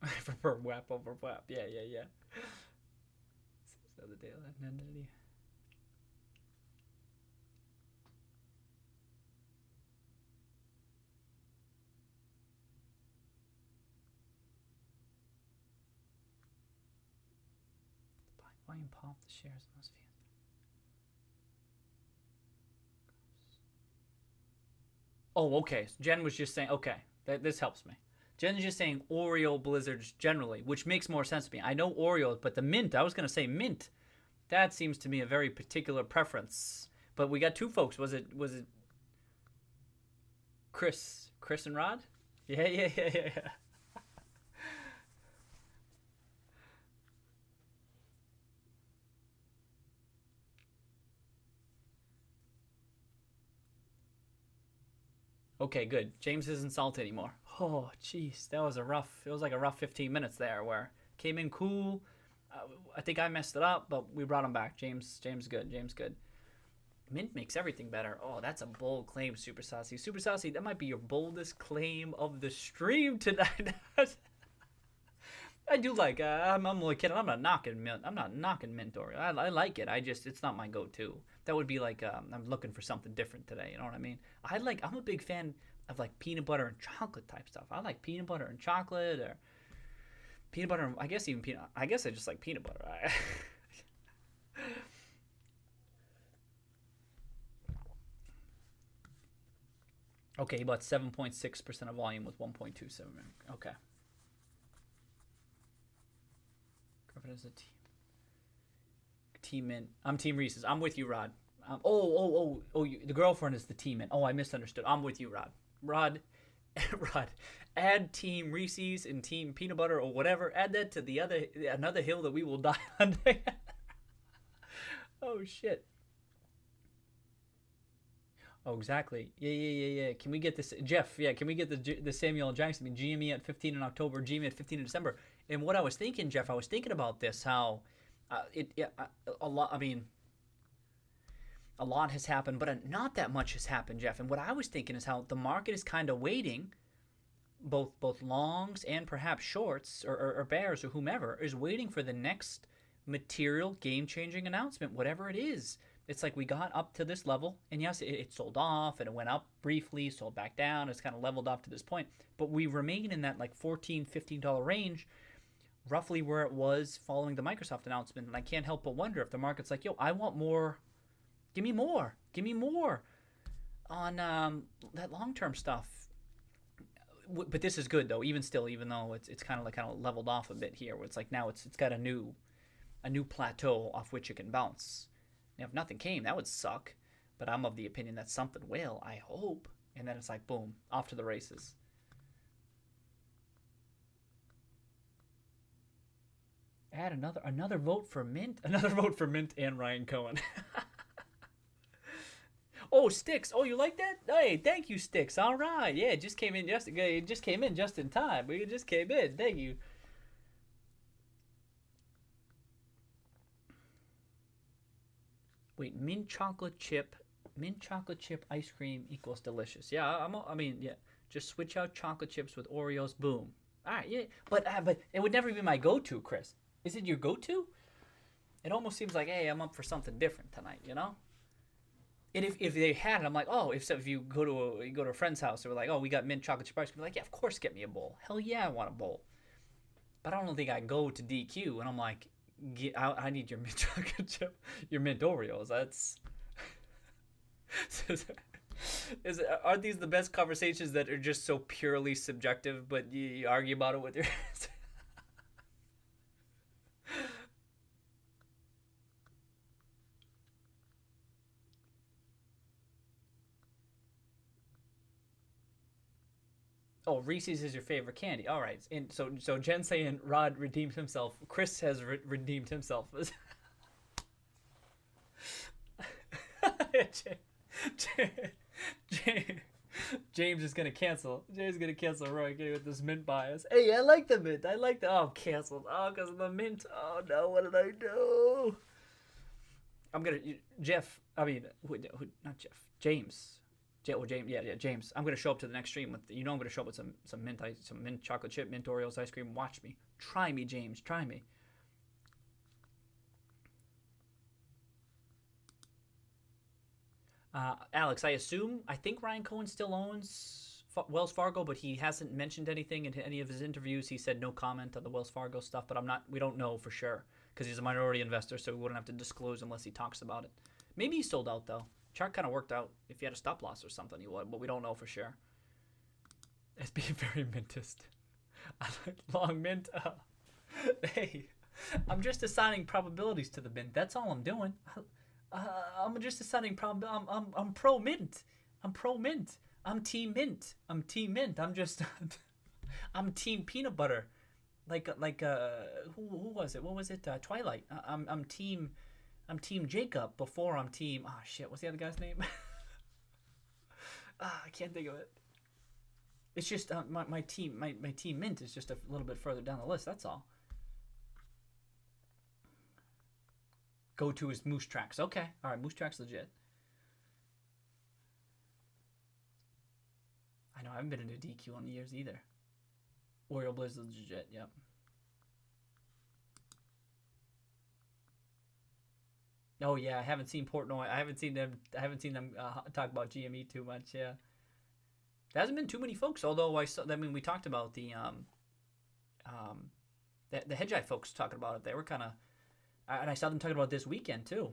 I prefer WAP over WAP. Yeah. So the daylight entity. Volume pop the shares in those fees. Oh, okay. Jen was just saying. Okay, this helps me. Jen's just saying Oreo blizzards generally, which makes more sense to me. I know Oreo, but the mint, I was going to say mint. That seems to me a very particular preference. But we got two folks. Was it Chris and Rod? Yeah. Okay, good. James isn't salty anymore. Oh, jeez, it was like a rough 15 minutes there where came in cool. I think I messed it up, but we brought him back. James good. Mint makes everything better. Oh, that's a bold claim, Super Saucy. Super Saucy, that might be your boldest claim of the stream tonight. I do like. I'm only kidding. I'm not knocking mint. I'm not knocking mint Oreo. I like it. It's not my go-to. That would be like I'm looking for something different today. You know what I mean? I'm a big fan of like peanut butter and chocolate type stuff. I like peanut butter and chocolate or peanut butter. I guess even peanut. I guess I just like peanut butter. Okay, about 7.6% of volume with 1.27. Okay. Girlfriend is a team mint. I'm Team Reese's. I'm with you, Rod. The girlfriend is the team mint. Oh, I misunderstood. I'm with you, Rod. Rod, add Team Reese's and Team Peanut Butter or whatever. Add that to another hill that we will die on. Oh shit. Oh, exactly. Yeah. Can we get this, Jeff? Yeah, can we get the Samuel Jackson? I mean, GME at 15 in October, GME at 15 in December. And what I was thinking, Jeff, I was thinking about this, how a lot. I mean, a lot has happened, but not that much has happened, Jeff. And what I was thinking is how the market is kind of waiting, both longs and perhaps shorts or bears or whomever is waiting for the next material game-changing announcement, whatever it is. It's like we got up to this level, and yes, it sold off, and it went up briefly, sold back down. It's kind of leveled off to this point. But we remain in that like $14, $15 range, roughly where it was following the Microsoft announcement. And I can't help but wonder if the market's like, yo, I want more. Give me more on that long-term stuff. But this is good, though, even though it's kind of leveled off a bit here, where it's like now it's got a new plateau off which it can bounce. Now, if nothing came, that would suck. But I'm of the opinion that something will, I hope. And then it's like, boom, off to the races. Add another vote for Mint. Another vote for Mint and Ryan Cohen. Oh, Sticks. Oh, you like that? Hey, thank you, Sticks. All right. Yeah, it just came in just in time. We just came in. Thank you. Wait, mint chocolate chip ice cream equals delicious. Yeah, I mean, yeah. Just switch out chocolate chips with Oreos. Boom. All right, yeah. But it would never be my go-to, Chris. Is it your go-to? It almost seems like, hey, I'm up for something different tonight, you know? And if they had it, I'm like, oh, if you go to a friend's house, they're like, oh, we got mint chocolate chip ice cream. Like, yeah, of course, get me a bowl. Hell yeah, I want a bowl. But I don't think I go to DQ and I'm like, I need your mint chocolate chip, your mint Oreos. That's are these the best conversations that are just so purely subjective, but you argue about it with your Oh, Reese's is your favorite candy. All right. And so Jen's saying Rod redeemed himself. Chris has redeemed himself. James is gonna cancel. James is gonna cancel Roy Gay with this mint bias. Hey, I like the mint. I like the canceled. Oh, because of the mint. Oh no, what did I do? I'm gonna Jeff. I mean, not Jeff. James. James. Yeah, James. I'm gonna show up to the next stream with. I'm gonna show up with some mint chocolate chip, mint Oreos ice cream. Watch me. Try me, James. Try me. Alex, I think Ryan Cohen still owns Wells Fargo, but he hasn't mentioned anything in any of his interviews. He said no comment on the Wells Fargo stuff, but we don't know for sure because he's a minority investor, so we wouldn't have to disclose unless he talks about it. Maybe he sold out though. Chart kind of worked out. If you had a stop loss or something, you would, but we don't know for sure. It's being very mintist. I like long mint. Hey, I'm just assigning probabilities to the mint. That's all I'm doing. I'm just assigning probability. I'm pro mint. I'm pro mint. I'm team mint. I'm team mint. I'm just I'm team peanut butter. Who was it? What was it? Twilight. I'm team Jacob before I'm team. Oh shit, what's the other guy's name? I can't think of it. It's just my team mint is just a little bit further down the list. That's all. Go to his Moose Tracks. Okay, all right, Moose Tracks legit. I know I haven't been into DQ in years either. Oreo Blizzard legit. Yep. Oh yeah, I haven't seen Portnoy. I haven't seen them talk about GME too much. Yeah, there hasn't been too many folks. Although we talked about the hedge eye folks talking about it. They were kind of, and I saw them talking about this weekend too.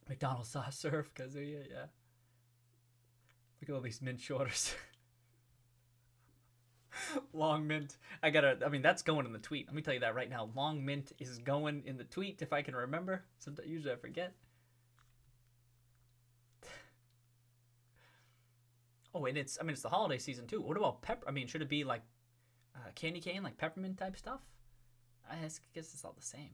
McDonald's soft serve because yeah. Look at all these mint shorters. Long mint. That's going in the tweet. Let me tell you that right now. Long mint is going in the tweet if I can remember. Sometimes usually I forget. Oh, and it's the holiday season too. What about should it be like candy cane, like peppermint type stuff? I guess it's all the same.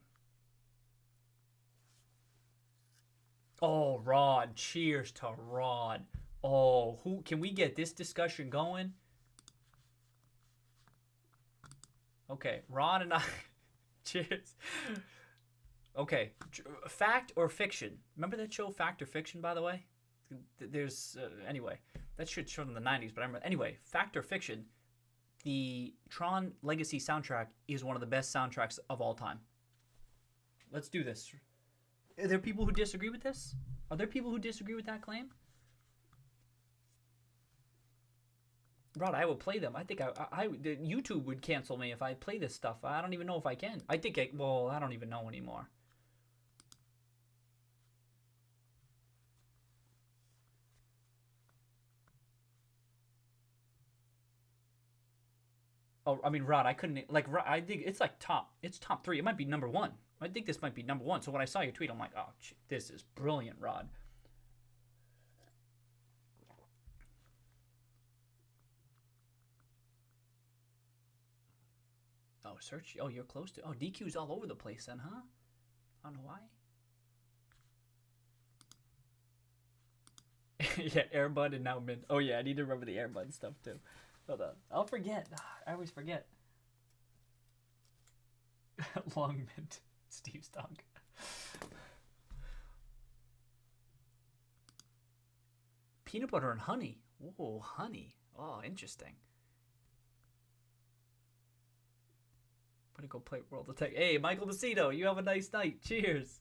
Oh, Rod. Cheers to Rod. Oh, who can we get this discussion going? Okay, Rod and I. Cheers. Okay, fact or fiction? Remember that show, Fact or Fiction? By the way, there's anyway. That shit showed in the '90s, but I remember anyway. Fact or fiction? The Tron Legacy soundtrack is one of the best soundtracks of all time. Let's do this. Are there people who disagree with this? Are there people who disagree with that claim? Rod, I will play them. I think YouTube would cancel me if I play this stuff. I don't even know if I can. I don't even know anymore. Oh, I mean, Rod, I couldn't like. I think it's like top. It's top three. It might be number one. I think this might be number one. So when I saw your tweet, I'm like, oh, this is brilliant, Rod. Oh, search. Oh, you're close to. Oh, DQ's all over the place then, huh? I don't know why. Yeah, Airbud and now Mint. Oh yeah, I need to remember the Airbud stuff too. Hold on. I'll forget. I always forget. Long Mint. Steve's dog. Peanut butter and honey. Whoa, honey. Oh, interesting. I'm gonna go play World of Tech. Hey, Michael Macedo, you have a nice night. Cheers.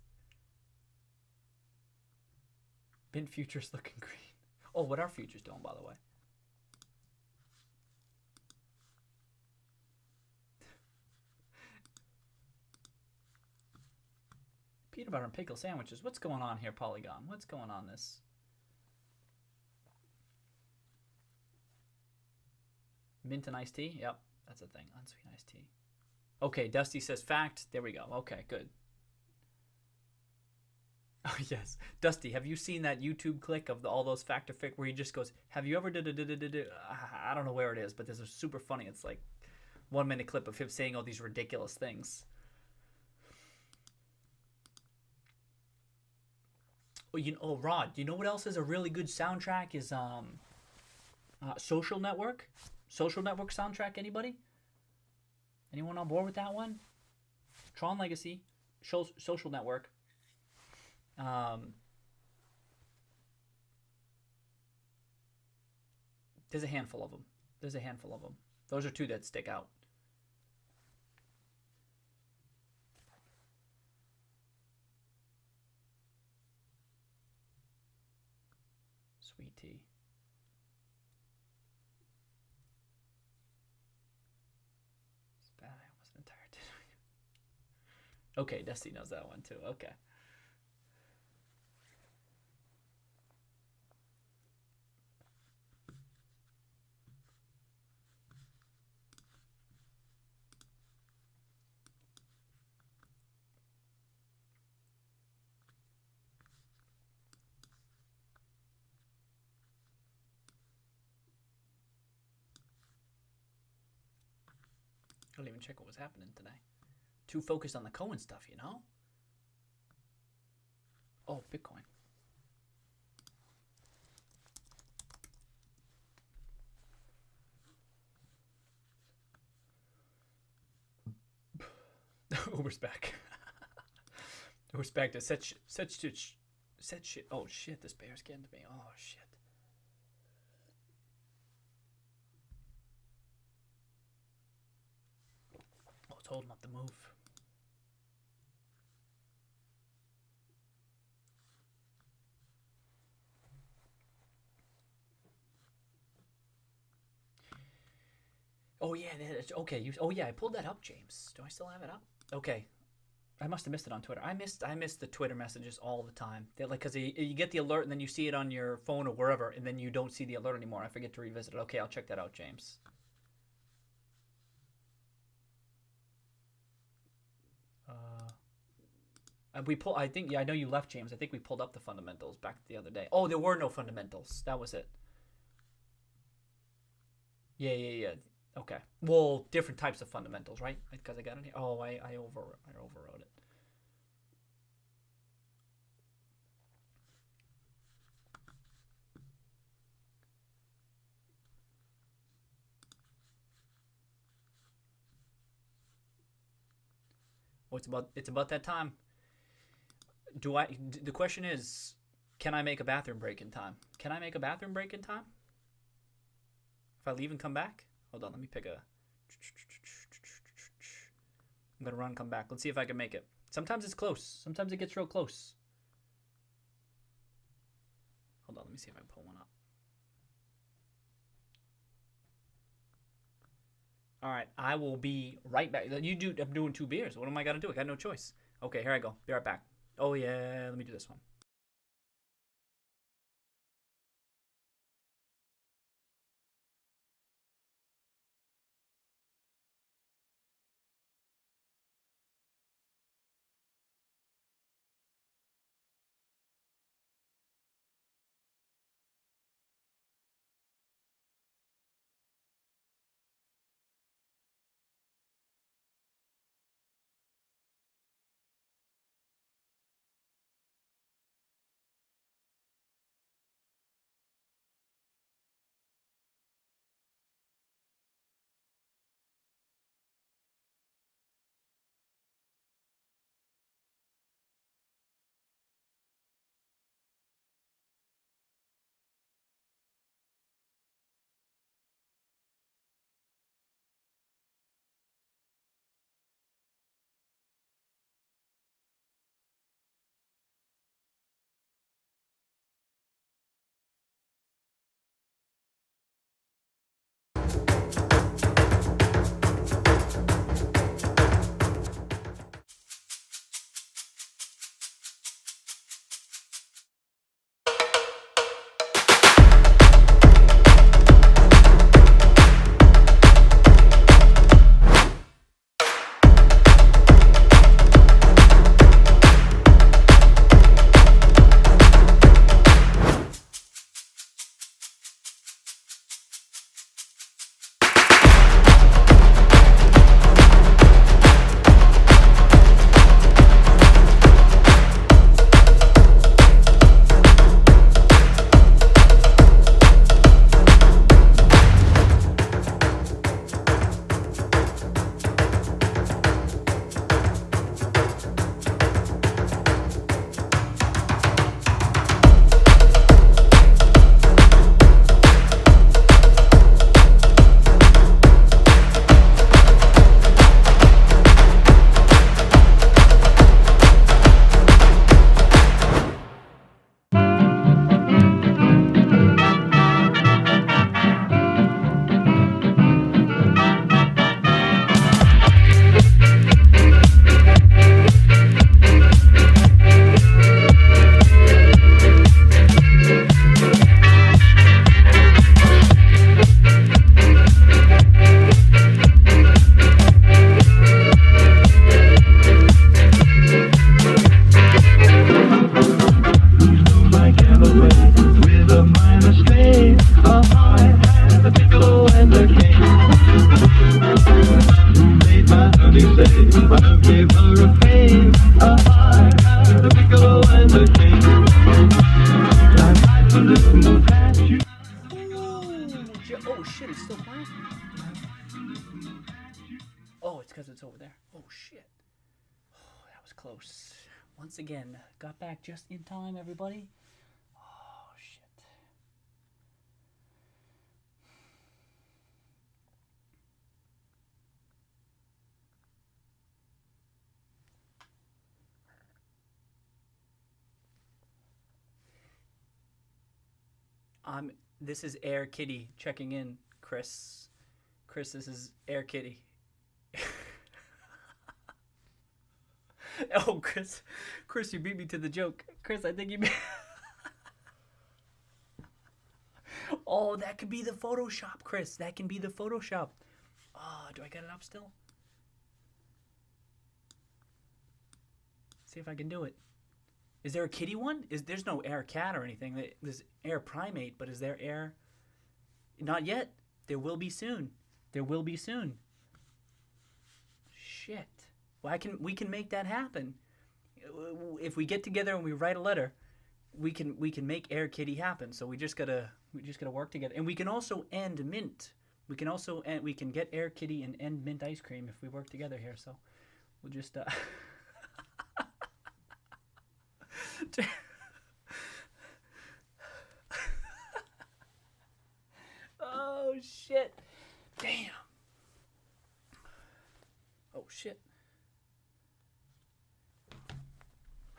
Mint futures looking green. Oh, what are futures doing, by the way? Peanut butter and pickle sandwiches. What's going on here, Polygon? What's going on this? Mint and iced tea? Yep, that's a thing. Unsweet iced tea. Okay, Dusty says fact. There we go. Okay, good. Oh, yes. Dusty, have you seen that YouTube clip of all those fact or fic where he just goes, have you ever I don't know where it is, but this is super funny. It's like 1 minute clip of him saying all these ridiculous things. Oh, Rod, you know what else is a really good soundtrack is Social Network? Social Network soundtrack, anybody? Anyone on board with that one? Tron Legacy, Social Network. There's a handful of them. Those are two that stick out. Sweet tea. It's bad. I almost an entire dinner. Okay, Dusty knows that one too. Okay. I don't even check what was happening today. Too focused on the Cohen stuff, you know? Oh, Bitcoin. Uber's back. Uber's back to set shit. Oh shit, this bear's getting to me. Oh shit. Oh, it's holding up the move. Oh yeah, okay. Oh yeah, I pulled that up, James. Do I still have it up? Okay, I must have missed it on Twitter. I missed the Twitter messages all the time. They're like, because you get the alert and then you see it on your phone or wherever, and then you don't see the alert anymore. I forget to revisit it. Okay, I'll check that out, James. I think, yeah, I know you left, James. I think we pulled up the fundamentals back the other day. Oh, there were no fundamentals. That was it. Yeah. Okay. Well, different types of fundamentals, right? Because I got it here. Oh, I overwrote it. Oh, it's about that time. The question is, can I make a bathroom break in time? Can I make a bathroom break in time? If I leave and come back? Hold on, let me pick a... I'm gonna run and come back. Let's see if I can make it. Sometimes it's close. Sometimes it gets real close. Hold on, let me see if I can pull one up. All right, I will be right back. I'm doing 2 beers. What am I gonna do? I got no choice. Okay, here I go. Be right back. Oh yeah, let me do this one. Oh shit, it's still playing? Oh, it's because it's over there. Oh shit. Oh, that was close. Once again, got back just in time, everybody. Oh shit. This is Air Kitty checking in, Chris. Chris, this is Air Kitty. Oh, Chris, you beat me to the joke. Chris, I think you beat... Oh, that could be the Photoshop, Chris. That can be the Photoshop. Oh, do I get it up still? See if I can do it. Is there a kitty one? There's no air cat or anything. There's air primate, but is there air? Not yet. There will be soon. There will be soon. Shit. Well, we can make that happen. If we get together and we write a letter, we can make Air Kitty happen. So we just gotta work together. And we can also end Mint. We can get Air Kitty and end Mint ice cream if we work together here. So we'll just Oh shit. Damn. Oh shit.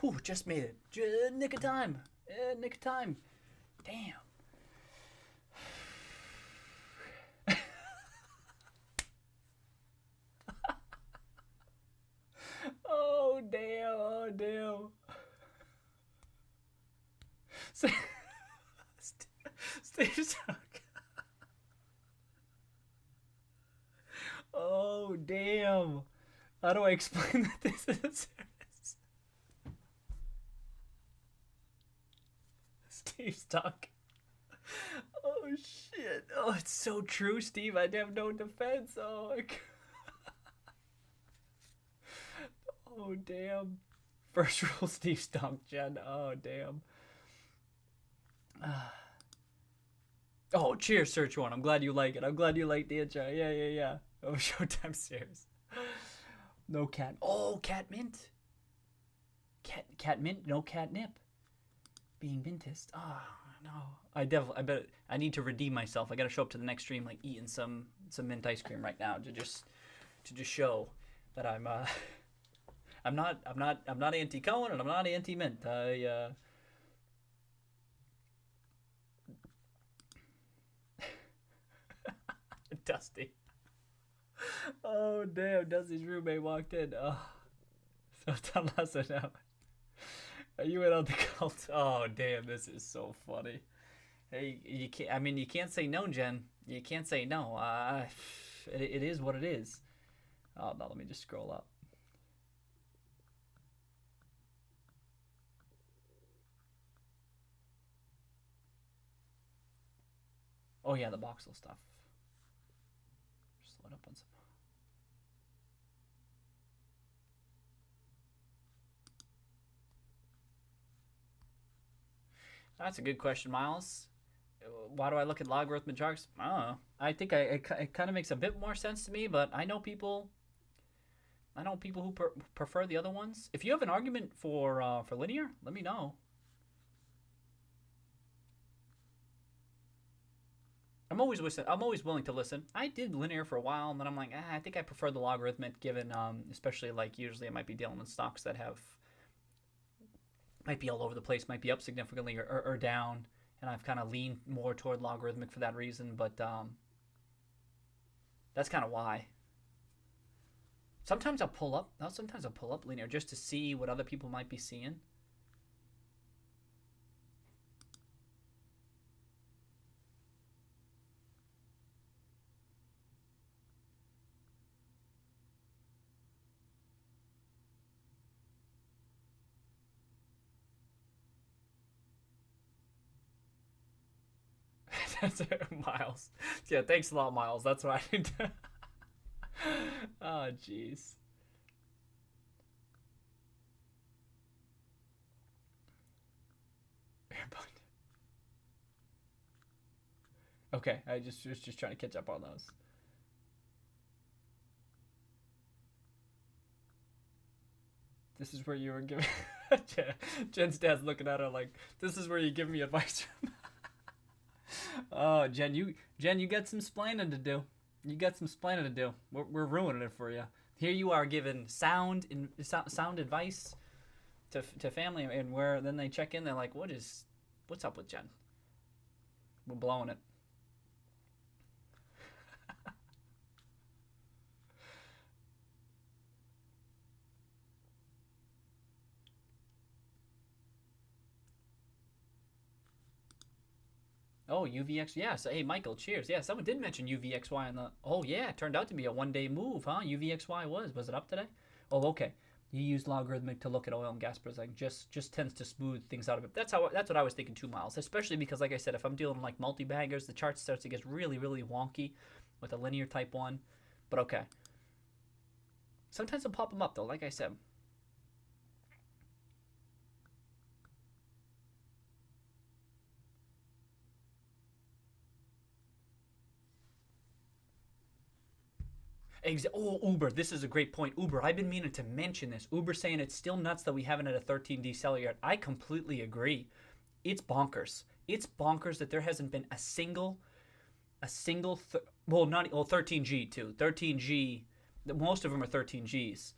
Whew, just made it. Nick of time. Nick of time. Damn. Oh damn. Oh damn. Steve stuck. Oh damn. How do I explain that this is a service? Steve stuck. Oh shit. Oh, it's so true, Steve. I have no defense. Oh my god. Oh damn. First rule, Steve stunk, Jen. Oh damn. Oh, cheers, Search One. I'm glad you like it. I'm glad you like the intro. Yeah. Oh, Showtime stairs. No cat. Oh, cat mint. Cat mint. No catnip. Being mintist. Oh no. I bet I need to redeem myself. I got to show up to the next stream like eating some mint ice cream right now to just show that I'm not anti Cohen and I'm not anti mint. Dusty. Oh damn! Dusty's roommate walked in. Oh, so tell us now. Are you in on the cult? Oh damn! This is so funny. Hey, you can't. I mean, you can't say no, Jen. You can't say no. It is what it is. Oh no! Let me just scroll up. Oh yeah, the voxel stuff. Just load up on some. That's a good question, Miles. Why do I look at logarithmic charts? I don't know. I think it kind of makes a bit more sense to me, but I know people who prefer the other ones. If you have an argument for linear, let me know. I'm always willing to listen. I did linear for a while, and then I'm like, I think I prefer the logarithmic, given especially like usually I might be dealing with stocks that might be all over the place, might be up significantly or down, and I've kind of leaned more toward logarithmic for that reason. But that's kind of why. Sometimes I'll pull up linear just to see what other people might be seeing. That's it, Miles. Yeah, thanks a lot, Miles. That's what I need to. Oh, jeez. Okay, I was just trying to catch up on those. This is where you were giving. Jen's dad's looking at her like, this is where you give me advice. Oh, Jen, you got some splaining to do. You got some splaining to do. We're ruining it for you. Here you are giving sound advice to family, and where then they check in, they're like, what's up with Jen? We're blowing it. Oh, UVX, yeah. So, hey, Michael, cheers. Yeah, someone did mention UVXY in the. Oh, yeah, it turned out to be a one-day move, huh? UVXY was it up today? Oh, okay. You use logarithmic to look at oil and gas prices. Just tends to smooth things out of it. That's what I was thinking 2 miles. Especially because, like I said, if I'm dealing like multi-baggers, the chart starts to get really, really wonky with a linear type one. But okay. Sometimes I'll pop them up though. Like I said. Oh, Uber. This is a great point. Uber. I've been meaning to mention this. Uber saying it's still nuts that we haven't had a 13D seller yet. I completely agree. It's bonkers. It's bonkers that there hasn't been a single, 13G too. 13G. Most of them are 13Gs,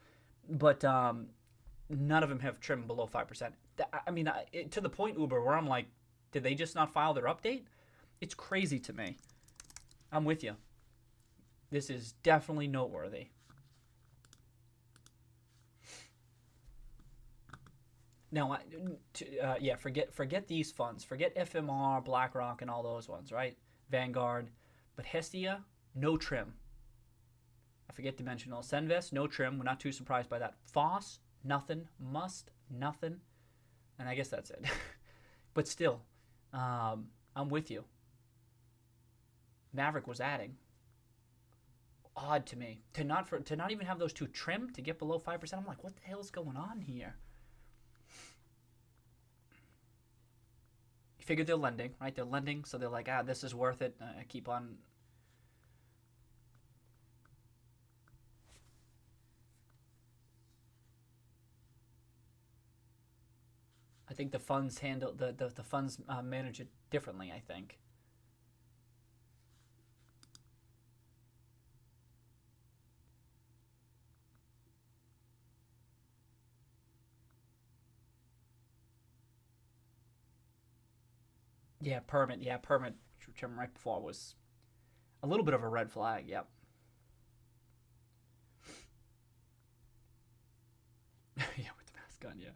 but none of them have trim below 5%. I mean, to the point, Uber, where I'm like, did they just not file their update? It's crazy to me. I'm with you. This is definitely noteworthy. Now, yeah, forget these funds. Forget FMR, BlackRock, and all those ones, right? Vanguard. But Hestia, no trim. I forget to mention all. Senvest, no trim. We're not too surprised by that. Foss, nothing. Must, nothing. And I guess that's it. But still, I'm with you. Maverick was adding. Odd to me to not even have those two trimmed to get below 5%. I'm like, what the hell is going on here? You figure they're lending, right? They're lending, so they're like, this is worth it. I keep on. I think the funds handle the funds manage it differently. I think. Yeah, permit. Yeah, permit. Trim right before was a little bit of a red flag. Yep. Yeah, with the mask on. Yeah.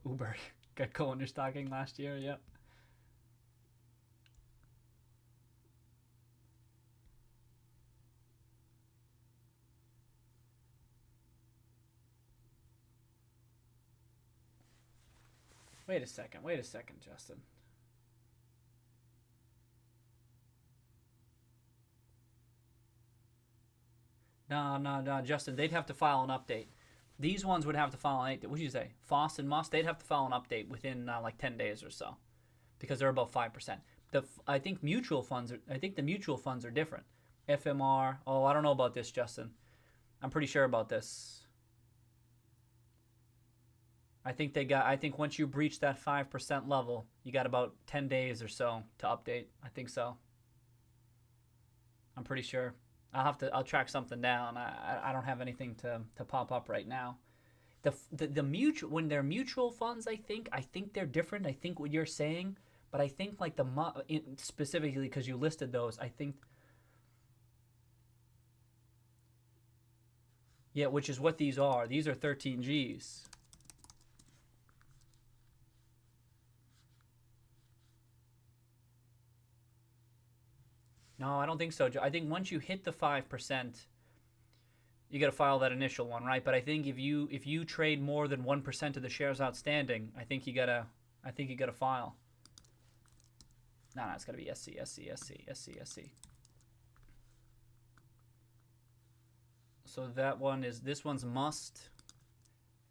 Uber got Cohen stocking last year. Yep. Wait a second, Justin. No, Justin. They'd have to file an update. These ones would have to file an update. What did you say? Foss and Must, they'd have to file an update within like 10 days or so, because they're about 5%. I think the mutual funds are different. FMR. Oh, I don't know about this, Justin. I'm pretty sure about this. I think once you breach that 5% level, you got about 10 days or so to update. I think so. I'm pretty sure. I'll track something down. I don't have anything to pop up right now. The mutual, when they're mutual funds, I think they're different. I think what you're saying, but I think like specifically because you listed those, I think. Yeah, which is what these are. These are 13Gs. No, I don't think so. I think once you hit the 5%, you got to file that initial one, right? But I think if you trade more than 1% of the shares outstanding, I think you gotta file. No, it's gotta be SC. So this one's Must,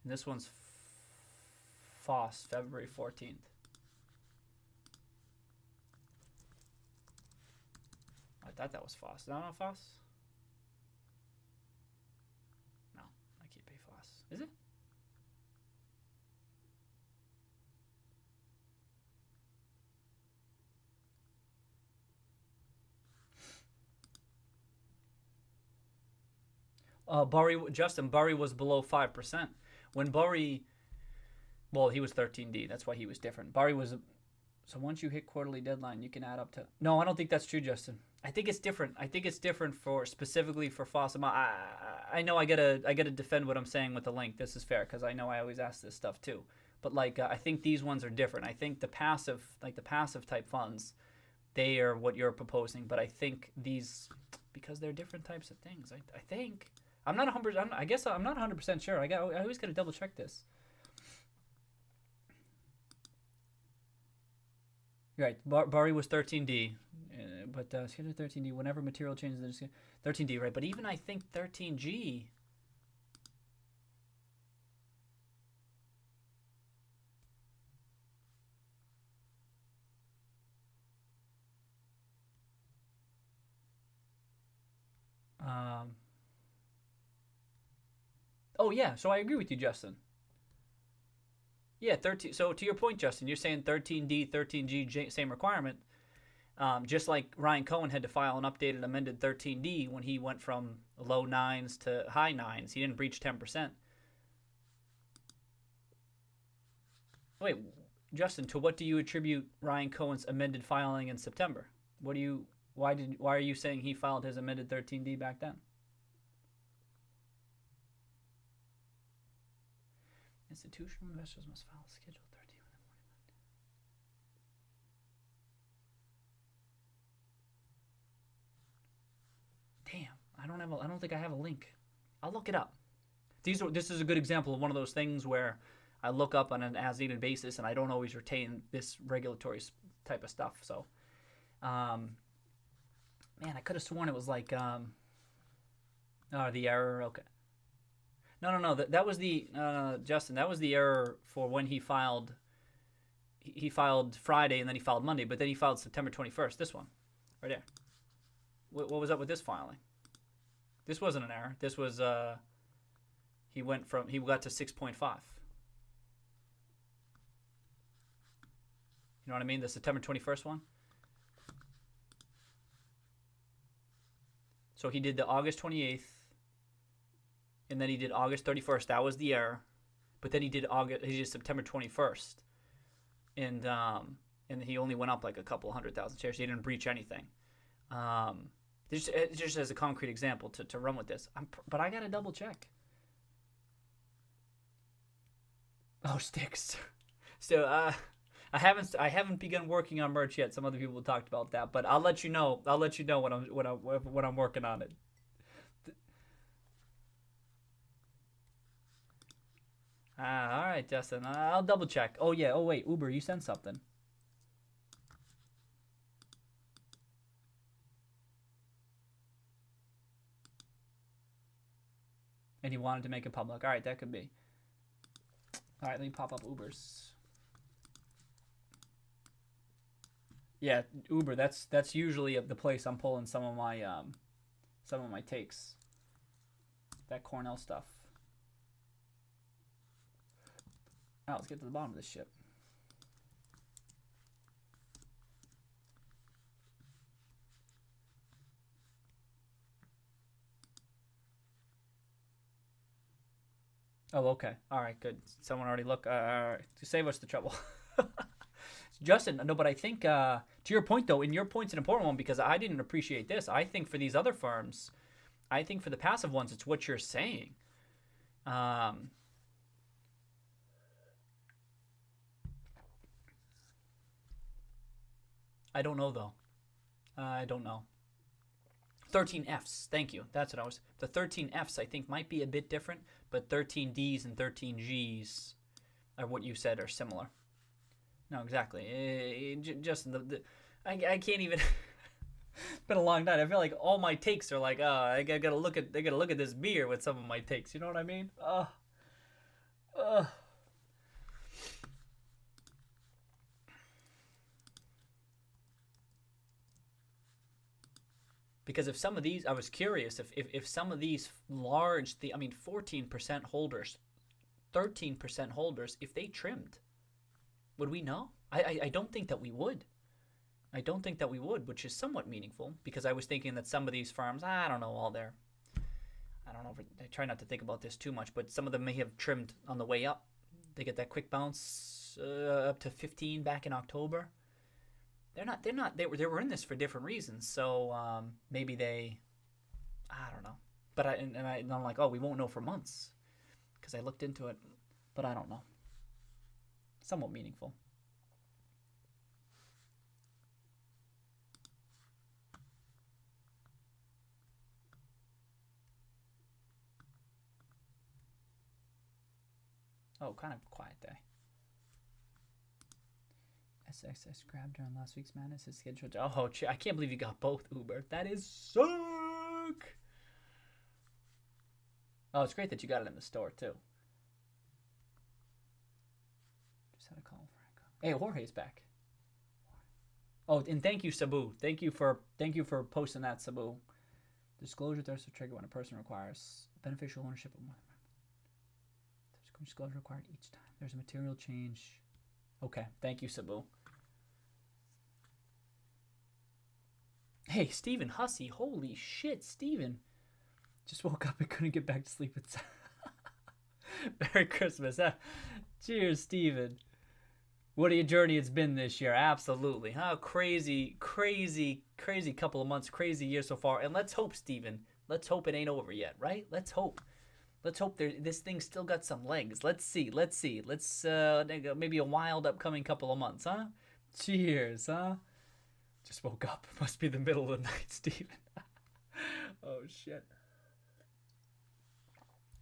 and this one's Foss, February 14th. I thought that was FOSS. Is that not FOSS? No, I can't pay FOSS. Is it? Justin Burry was below 5%. When Burry, well, he was 13D. That's why he was different. Burry was, so once you hit quarterly deadline, you can add up to. No, I don't think that's true, Justin. I think it's different. I think it's different for specifically for FOSS. I know I gotta defend what I'm saying with the link. This is fair because I know I always ask this stuff too. But like I think these ones are different. I think the passive, like the passive type funds, they are what you're proposing. But I think these, because they're different types of things. I think. I'm not 100%. I guess I'm not 100% sure. I always got to double check this. Right, Bari was 13D, but schedule 13D. Whenever material changes, 13D, right? But even I think 13G. Oh yeah, so I agree with you, Justin. Yeah, 13. So to your point, Justin, you're saying 13D, 13G, same requirement. Just like Ryan Cohen had to file an updated amended 13D when he went from low 9s to high 9s. He didn't breach 10%. Wait, Justin, to what do you attribute Ryan Cohen's amended filing in September? Why are you saying he filed his amended 13D back then? Institutional investors must file Schedule 13 within 40 months. Damn, I don't think I have a link. I'll look it up. This is a good example of one of those things where I look up on an as-needed basis and I don't always retain this regulatory type of stuff. So, man, I could have sworn it was like, the error. Okay. No. That was the Justin. That was the error for when he filed. He filed Friday and then he filed Monday, but then he filed September 21st. This one, right there. What was up with this filing? This wasn't an error. This was he got to 6.5. You know what I mean? The September 21st one. So he did the August 28th. And then he did August 31st. That was the error. But then he did September 21st. And he only went up like a couple 100,000 shares. He didn't breach anything. Just as a concrete example to run with this. But I got to double check. Oh, sticks. So I haven't begun working on merch yet. Some other people talked about that, but I'll let you know. I'll let you know when I'm working on it. All right, Justin. I'll double check. Oh yeah. Oh wait, Uber, you sent something. And he wanted to make it public. All right, that could be. All right, let me pop up Uber's. Yeah, Uber. That's usually the place I'm pulling some of my takes. That Cornell stuff. All right, let's get to the bottom of this shit. Oh, okay. All right, good. Someone already looked. All right, to save us the trouble. Justin, no, but I think to your point, though, and your point's an important one because I didn't appreciate this. I think for these other firms, I think for the passive ones, it's what you're saying. I don't know, though. I don't know. 13Fs, thank you. That's what I was. The 13Fs, I think, might be a bit different, but 13Ds and 13Gs are what you said are similar. No, exactly. Justin, I can't even. It's been a long night. I feel like all my takes are like, I gotta look at this beer with some of my takes. You know what I mean? Because if some of these, I was curious if some of these large, 14% holders, 13% holders, if they trimmed, would we know? I don't think that we would. I don't think that we would, which is somewhat meaningful, because I was thinking that some of these firms, I don't know, I don't know, I try not to think about this too much, but some of them may have trimmed on the way up. They get that quick bounce up to 15 back in October. They were in this for different reasons, so maybe I don't know. But I'm like, oh, we won't know for months, because I looked into it, but I don't know. Somewhat meaningful. Oh, kind of quiet day. SXS grabbed during last week's madness is scheduled. Oh, I can't believe you got both, Uber. That is sick. Oh, it's great that you got it in the store too. Just had a call, Franco. Hey, Jorge's back. Oh, and thank you, Sabu. Thank you for posting that, Sabu. Disclosure thirst to trigger when a person requires beneficial ownership of more. Disclosure required each time there's a material change. Okay, thank you, Sabu. Hey, Steven Hussey. Holy shit, Steven. Just woke up and couldn't get back to sleep. It's Merry Christmas. Cheers, Steven. What a journey it's been this year. Absolutely. How crazy couple of months, crazy year so far. And let's hope, Steven, let's hope it ain't over yet, right? Let's hope. Let's hope this thing still got some legs. Let's see. Let's maybe a wild upcoming couple of months, huh? Cheers, huh? Just woke up. Must be the middle of the night, Steven. Oh, shit.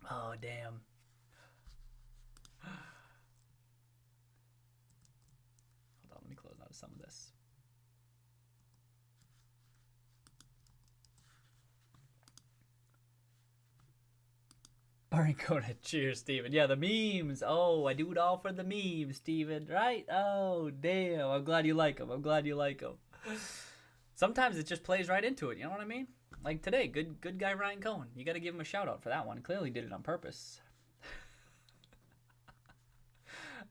Oh, damn. Hold on, let me close out of some of this. Barring Cohen. Cheers, Steven. Yeah, the memes. Oh, I do it all for the memes, Steven, right? Oh, damn. I'm glad you like them. Sometimes it just plays right into it, you know what I mean? Like today, good guy Ryan Cohen. You got to give him a shout out for that one. Clearly did it on purpose.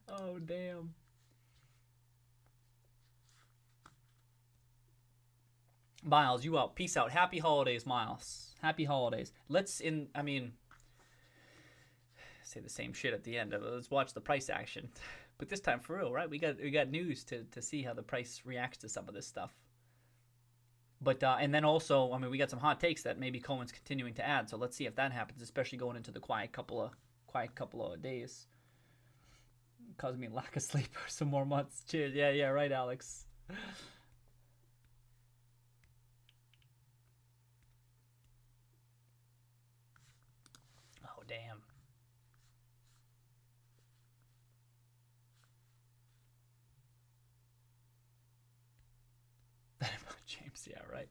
Oh, damn. Miles, you out. Peace out. Happy holidays, Miles. Happy holidays. Say the same shit at the end. Let's watch the price action. But this time for real, right? We got news to see how the price reacts to some of this stuff. But and then also, we got some hot takes that maybe Cohen's continuing to add. So let's see if that happens, especially going into the quiet couple of days. Causing me lack of sleep for some more months. Cheers. Yeah, right, Alex. Oh, damn. James, yeah, right.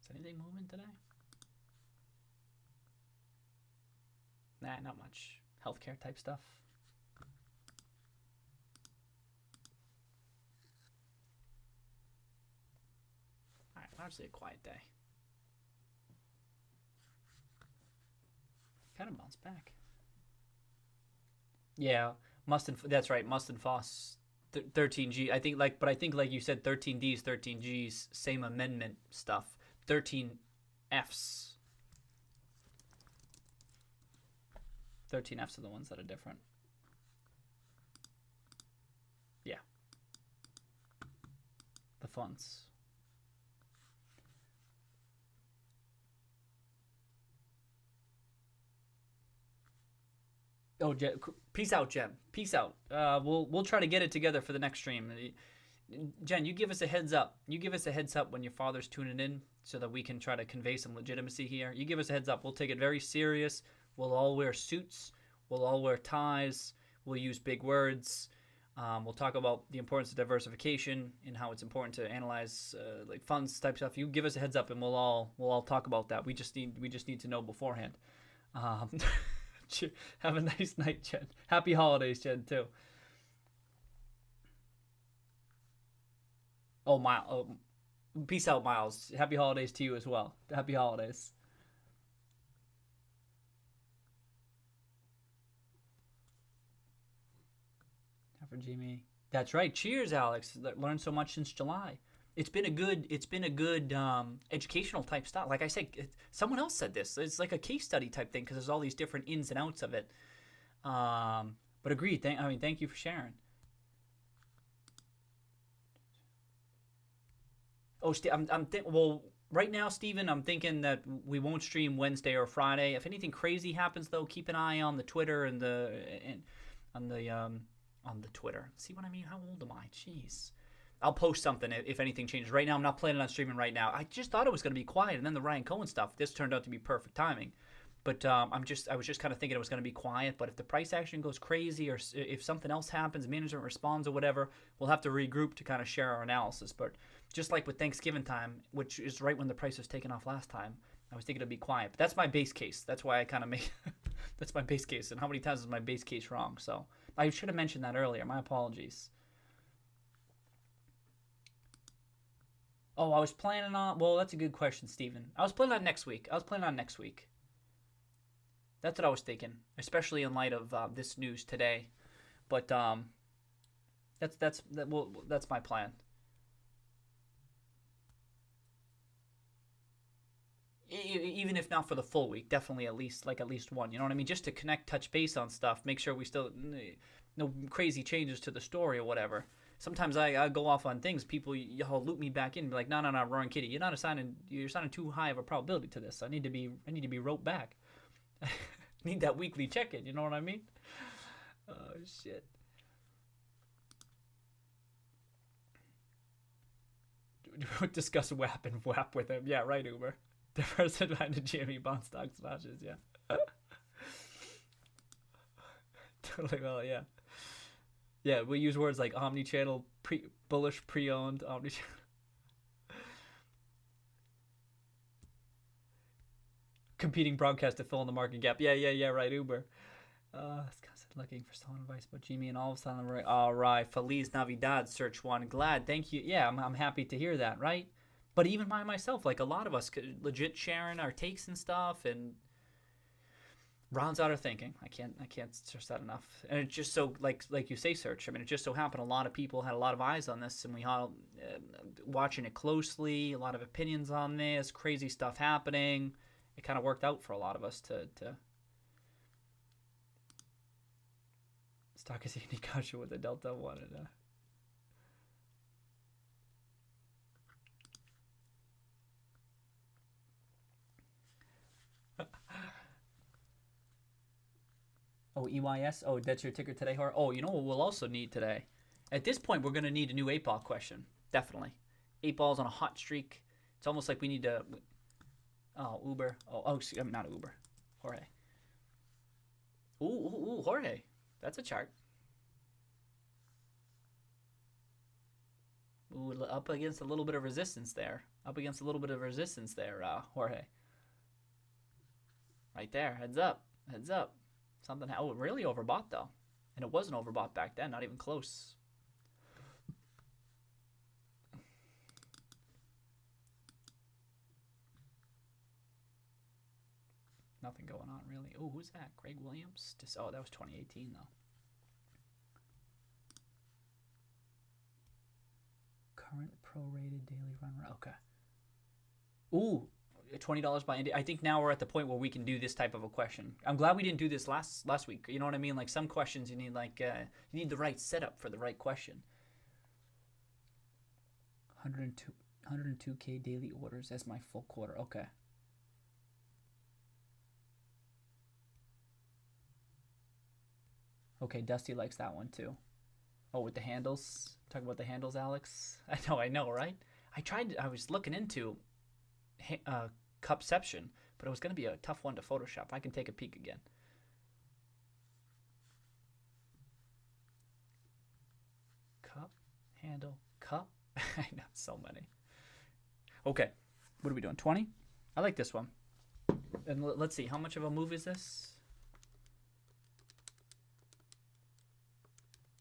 Is anything moving today? Nah, not much. Healthcare type stuff. All right, largely a quiet day. Kind of bounced back. Yeah, that's right. Must and Foss, 13G. I think like you said, 13Ds, 13Gs, same amendment stuff. 13Fs. 13Fs are the ones that are different. Yeah. The funds. Oh, peace out, Jen. Peace out. We'll try to get it together for the next stream. Jen, you give us a heads up. You give us a heads up when your father's tuning in so that we can try to convey some legitimacy here. You give us a heads up. We'll take it very serious. We'll all wear suits. We'll all wear ties. We'll use big words. We'll talk about the importance of diversification and how it's important to analyze like funds type stuff. You give us a heads up, and we'll all talk about that. We just need to know beforehand. Have a nice night, Jen. Happy holidays, Jen, too. Oh, peace out, Miles. Happy holidays to you as well. Happy holidays. For GME. That's right. Cheers, Alex. Learned so much since July. It's been a good educational type stuff. Like I said, someone else said this. It's like a case study type thing because there's all these different ins and outs of it. But agreed. Thank you for sharing. Oh, well, right now, Steven, I'm thinking that we won't stream Wednesday or Friday. If anything crazy happens, though, keep an eye on the Twitter and on the Twitter. See what I mean? How old am I? Jeez. I'll post something if anything changes. Right now, I'm not planning on streaming right now. I just thought it was going to be quiet, and then the Ryan Cohen stuff. This turned out to be perfect timing. But I was just kind of thinking it was going to be quiet. But if the price action goes crazy, or if something else happens, management responds or whatever, we'll have to regroup to kind of share our analysis. But just like with Thanksgiving time, which is right when the price was taken off last time, I was thinking it'd be quiet. But that's my base case. That's why I kind of make that's my base case. And how many times is my base case wrong? So I should have mentioned that earlier. My apologies. Oh, I was planning on. Well, that's a good question, Steven. I was planning on next week. That's what I was thinking, especially in light of this news today. But that's my plan. Even if not for the full week, definitely at least one. You know what I mean? Just to connect, touch base on stuff, make sure we still no crazy changes to the story or whatever. Sometimes I go off on things. People y'all loop me back in and be like, no, roaring kitty, you're assigning too high of a probability to this. I need to be roped back. Need that weekly check-in. You know what I mean? Oh shit. Discuss WAP and WAP with him. Yeah, right, Uber. The person behind the GME bond stock smashes, yeah. Totally well, yeah. Yeah, we use words like omni-channel, bullish, pre-owned, omni-channel. Competing broadcast to fill in the market gap. Yeah, right, Uber. Looking for stolen advice about GME and all of a sudden, right. All right, Feliz Navidad, search one. Glad, thank you. Yeah, I'm happy to hear that, right? But even by myself, like a lot of us, legit sharing our takes and stuff, and rounds out our thinking. I can't stress that enough. And it's just so like you say, Search. I mean, it just so happened a lot of people had a lot of eyes on this, and we all watching it closely. A lot of opinions on this, crazy stuff happening. It kind of worked out for a lot of us to stock is a unique culture with the Delta one and Oh, EYS? Oh, that's your ticker today, Hor? Oh, you know what we'll also need today? At this point, we're going to need a new 8-ball question. Definitely. 8-ball's on a hot streak. It's almost like we need to... Oh, Uber. Excuse me, not Uber. Jorge. Ooh, Jorge. That's a chart. Ooh, up against a little bit of resistance there. Jorge. Right there. Heads up. Something. Oh, really overbought though, and it wasn't overbought back then. Not even close. Nothing going on really. Oh, who's that? Greg Williams. Oh, that was 2018 though. Current prorated daily run. Okay. Ooh. $20 by India. I think now we're at the point where we can do this type of a question. I'm glad we didn't do this last week. You know what I mean? Like some questions you need you need the right setup for the right question. 102K daily orders as my full quarter. Okay. Okay, Dusty likes that one too. Oh, with the handles. Talk about the handles, Alex. I know, right? I was looking into Cupception, but it was going to be a tough one to Photoshop. I can take a peek again. Cup, handle, cup. I know, so many. Okay, what are we doing? 20? I like this one. And let's see, how much of a move is this?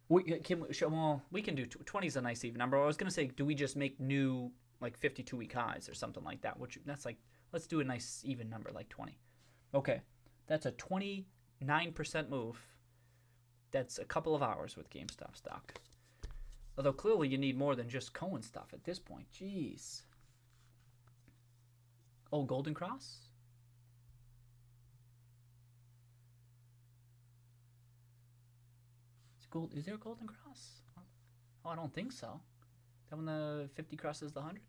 We can do 20 is a nice even number. I was gonna say, do we just make new like 52-week highs or something like that? Which that's like, let's do a nice even number like 20. Okay, that's a 29% move. That's a couple of hours with GameStop stock. Although clearly you need more than just Cohen stuff at this point. Jeez. Oh, Golden Cross? Is there a Golden Cross? Oh, I don't think so. That when the 50 crosses the 100?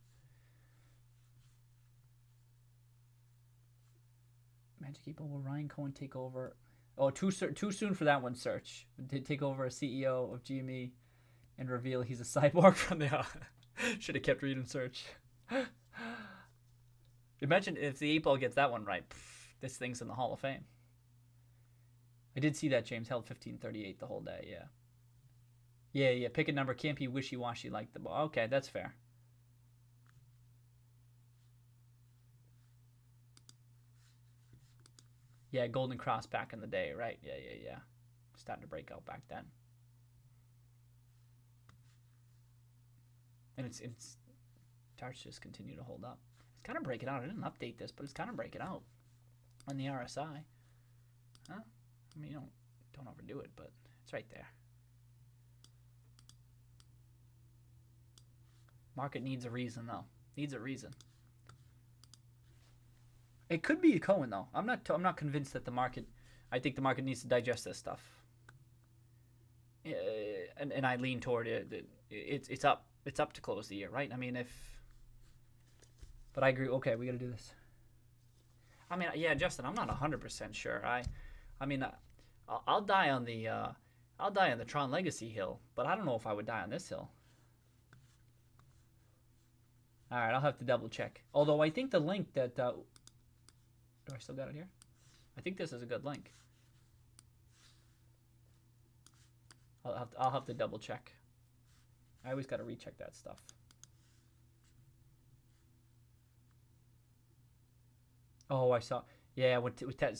Magic People, will Ryan Cohen take over? Oh, too soon for that one, Search. Did take over as CEO of GME and reveal he's a cyborg from the... Should have kept reading Search. Imagine if the 8-ball gets that one right. This thing's in the Hall of Fame. I did see that James held 1538 the whole day, yeah. Yeah, pick a number. Can't be wishy-washy like the ball. Okay, that's fair. Yeah, Golden Cross back in the day, right? Yeah. Starting to break out back then. And it's charts just continue to hold up. It's kind of breaking out. I didn't update this, but it's kind of breaking out on the RSI. Huh? I mean, don't overdo it, but it's right there. Market needs a reason, though. Needs a reason. It could be a Cohen, though. I'm not convinced that the market. I think the market needs to digest this stuff. And I lean toward it. It's up. It's up to close the year, right? I mean, but I agree. Okay, we got to do this. I mean, yeah, Justin, I'm not 100% sure. I mean, I'll die on the Tron Legacy hill, but I don't know if I would die on this hill. All right, I'll have to double check. Although I think the link that do I still got it here? I think this is a good link. I'll have to double check. I always got to recheck that stuff. Oh, I saw. Yeah, with that,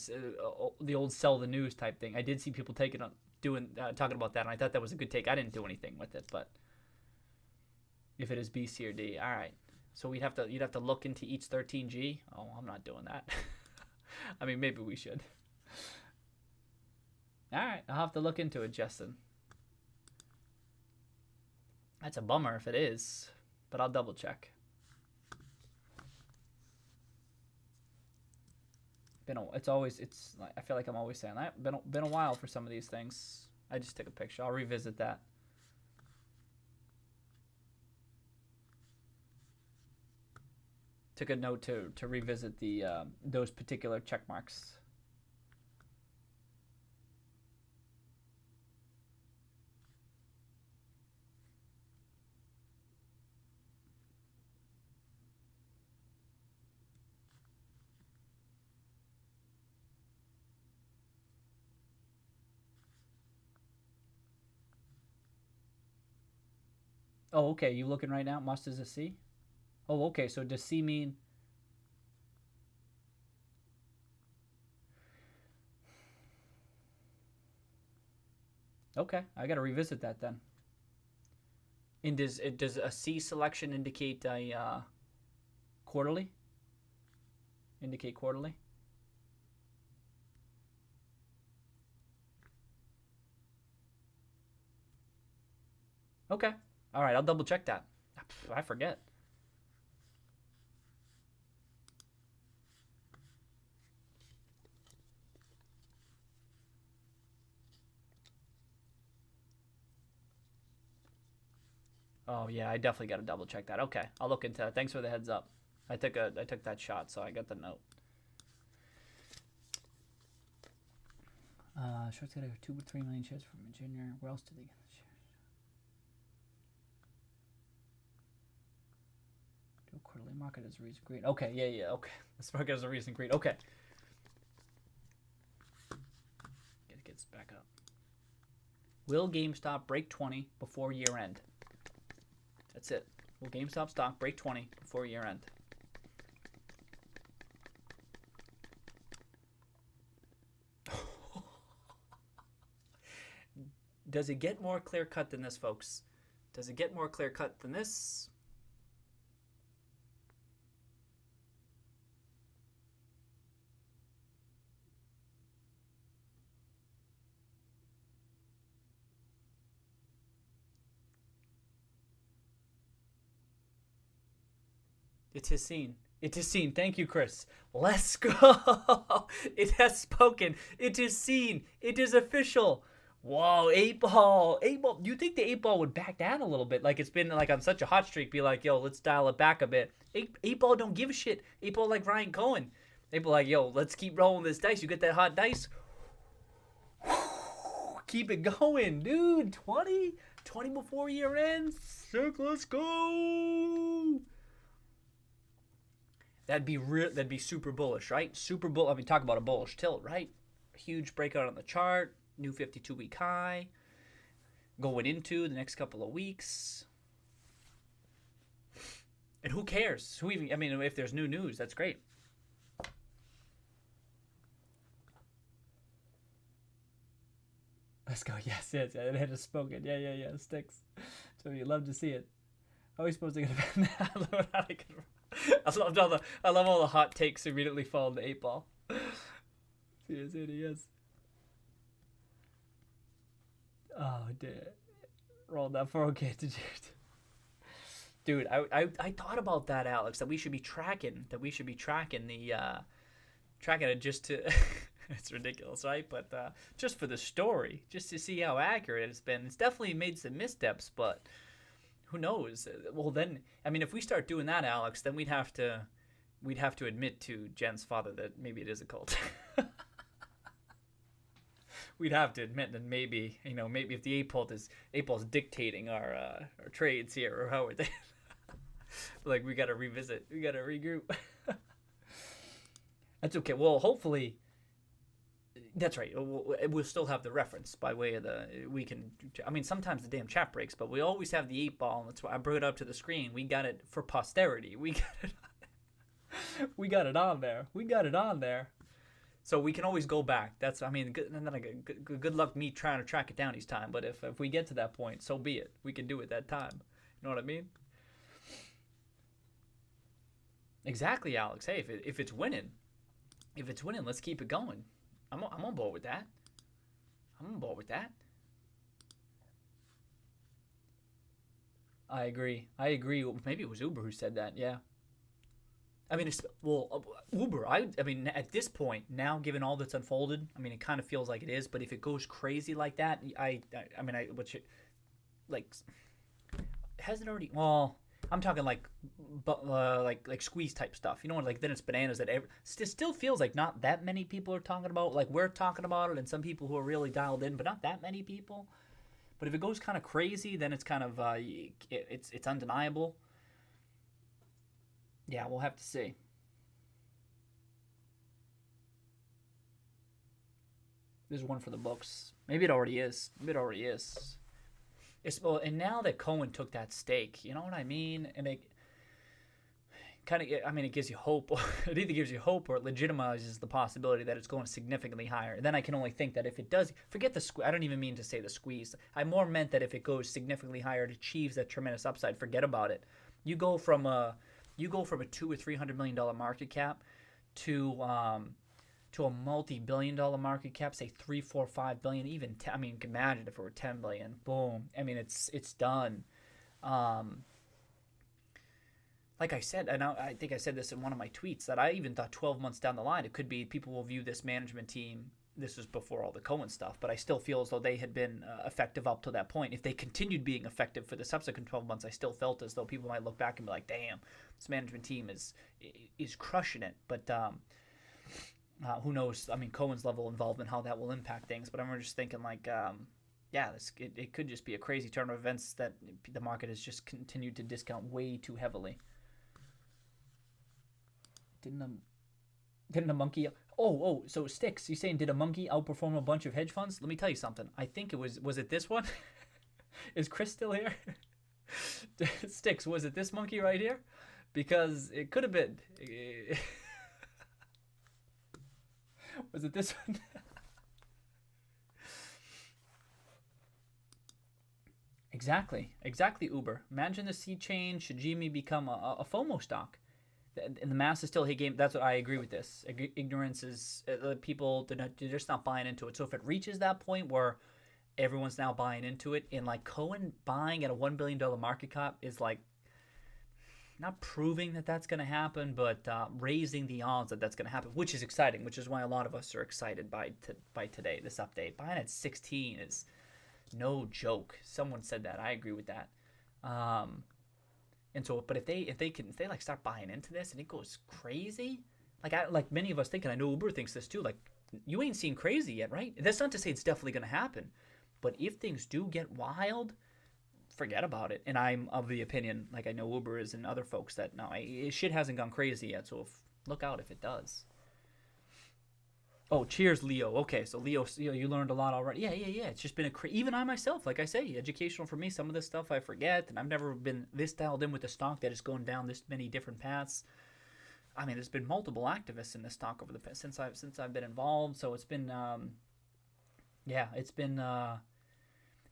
the old sell the news type thing. I did see people talking about that, and I thought that was a good take. I didn't do anything with it, but if it is B, C, or D, all right. So you'd have to look into each 13G. Oh, I'm not doing that. I mean, maybe we should. All right, I'll have to look into it, Justin. That's a bummer if it is, but I'll double check. I feel like I'm always saying that. Been a while for some of these things. I just took a picture. I'll revisit that. Took a note to revisit those particular check marks. Oh, okay. You looking right now? Must is a C? Oh, okay. So does C mean... Okay, I got to revisit that then. And does a C selection indicate a quarterly? Indicate quarterly? Okay. All right, I'll double check that. I forget. Oh yeah, I definitely got to double check that. Okay, I'll look into that. Thanks for the heads up. I took that shot, so I got the note. Shorts got 2 or 3 million shares from a junior. Where else did they get the shares? Do a quarterly market as a reason green. Okay, yeah, okay. This market as a reason green. Okay. It gets back up. Will GameStop break 20 before year end? That's it. Will GameStop stock break 20 before year end? Does it get more clear cut than this, folks? Does it get more clear cut than this? It is seen. It is seen. Thank you, Chris. Let's go. It has spoken. It is seen. It is official. Whoa, 8-ball. 8-ball. You think the 8-ball would back down a little bit? Like it's been like on such a hot streak. Be like, yo, let's dial it back a bit. 8-ball don't give a shit. 8-ball like Ryan Cohen. 8-ball like, yo, let's keep rolling this dice. You get that hot dice. Keep it going, dude. 20 before year ends. Sick, let's go. That'd be super bullish, right? Super bull. I mean, talk about a bullish tilt, right? Huge breakout on the chart, new 52-week high, going into the next couple of weeks. And who cares? Who even? I mean, if there's new news, that's great. Let's go. Yes, it had spoken. Yeah. Sticks. So you love to see it. How are we supposed to get that? I love all the hot takes immediately following the 8-ball. Yes. Oh, dude. Rolled that 4K to dude. I thought about that, Alex, that we should be tracking the tracking it just to it's ridiculous, right? But just for the story, just to see how accurate it's been. It's definitely made some missteps, but who knows? Well, then, I mean, if we start doing that, Alex, then we'd have to admit to Jen's father that maybe it is a cult. We'd have to admit that maybe if the 8-ball's dictating our trades here, or how are they? Like, we got to revisit, we got to regroup. That's okay. Well, hopefully. That's right. We'll still have the reference by way of we can. I mean, sometimes the damn chat breaks, but we always have the 8-ball. And that's why I brought it up to the screen. We got it for posterity. We got it on there. So we can always go back. That's. I mean, good luck me trying to track it down each time. But if we get to that point, so be it. We can do it that time. You know what I mean? Exactly, Alex. Hey, if it's winning, let's keep it going. I'm on board with that. I agree. Maybe it was Uber who said that. Yeah. I mean, Uber. I mean, at this point now, given all that's unfolded, I mean, it kind of feels like it is. But if it goes crazy like that, has it already? Well, I'm talking like squeeze type stuff, you know, like then it's bananas that it still feels like not that many people are talking about. Like we're talking about it, and some people who are really dialed in, but not that many people. But if it goes kind of crazy, then it's kind of it's undeniable. Yeah, we'll have to see. There's one for the books. Maybe it already is. And now that Cohen took that stake, you know what I mean? And it kind of, I mean, it gives you hope. It either gives you hope or it legitimizes the possibility that it's going significantly higher. And then I can only think that if it does, forget the squeeze. I don't even mean to say the squeeze. I more meant that if it goes significantly higher, it achieves that tremendous upside. Forget about it. You go from a $200 or $300 million market cap to a multi-billion-dollar market cap, say 3, 4, 5 billion, even 10, I mean, imagine if it were 10 billion. Boom. I mean, it's done. Like I said, and I think I said this in one of my tweets, that I even thought 12 months down the line, it could be people will view this management team. This was before all the Cohen stuff, but I still feel as though they had been effective up to that point. If they continued being effective for the subsequent 12 months, I still felt as though people might look back and be like, damn, this management team is crushing it. But who knows? I mean, Cohen's level of involvement, how that will impact things. But I'm just thinking like, it could just be a crazy turn of events that the market has just continued to discount way too heavily. Didn't a monkey? So Sticks, you saying did a monkey outperform a bunch of hedge funds? Let me tell you something. I think it was it this one? Is Chris still here? Sticks, was it this monkey right here? Because it could have been. Was it this one? Exactly. Uber. Imagine the sea change. Should GME become a FOMO stock? And the masses still hate game. That's what I agree with this. Ignorance is people. They're just not buying into it. So if it reaches that point where everyone's now buying into it, and like Cohen buying at a $1 billion market cap is like not proving that that's going to happen, but raising the odds that that's going to happen, which is exciting. Which is why a lot of us are excited by today. This update buying at 16 is no joke. Someone said that. I agree with that. And so, but if they like start buying into this and it goes crazy, like many of us think, and I know Uber thinks this too. Like you ain't seen crazy yet, right? That's not to say it's definitely going to happen, but if things do get wild, forget about it. And I'm of the opinion, like I know Uber is and other folks, that no, shit hasn't gone crazy yet. So look out if it does. Oh, cheers, Leo. Okay, so Leo, you learned a lot already. Yeah. It's just been even I myself, like I say, educational for me. Some of this stuff I forget, and I've never been this dialed in with the stock that is going down this many different paths. I mean, there's been multiple activists in this stock over the past since I've been involved. So it's been, it's been.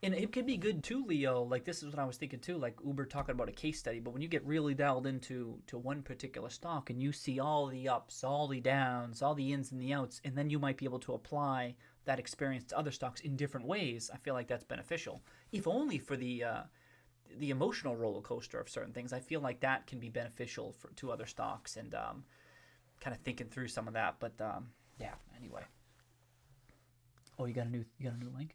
And it could be good too, Leo. Like this is what I was thinking too. Like Uber talking about a case study, but when you get really dialed into one particular stock and you see all the ups, all the downs, all the ins and the outs, and then you might be able to apply that experience to other stocks in different ways. I feel like that's beneficial, if only for the emotional roller coaster of certain things. I feel like that can be beneficial to other stocks, and kind of thinking through some of that. But yeah. Anyway. Oh, you got a new link.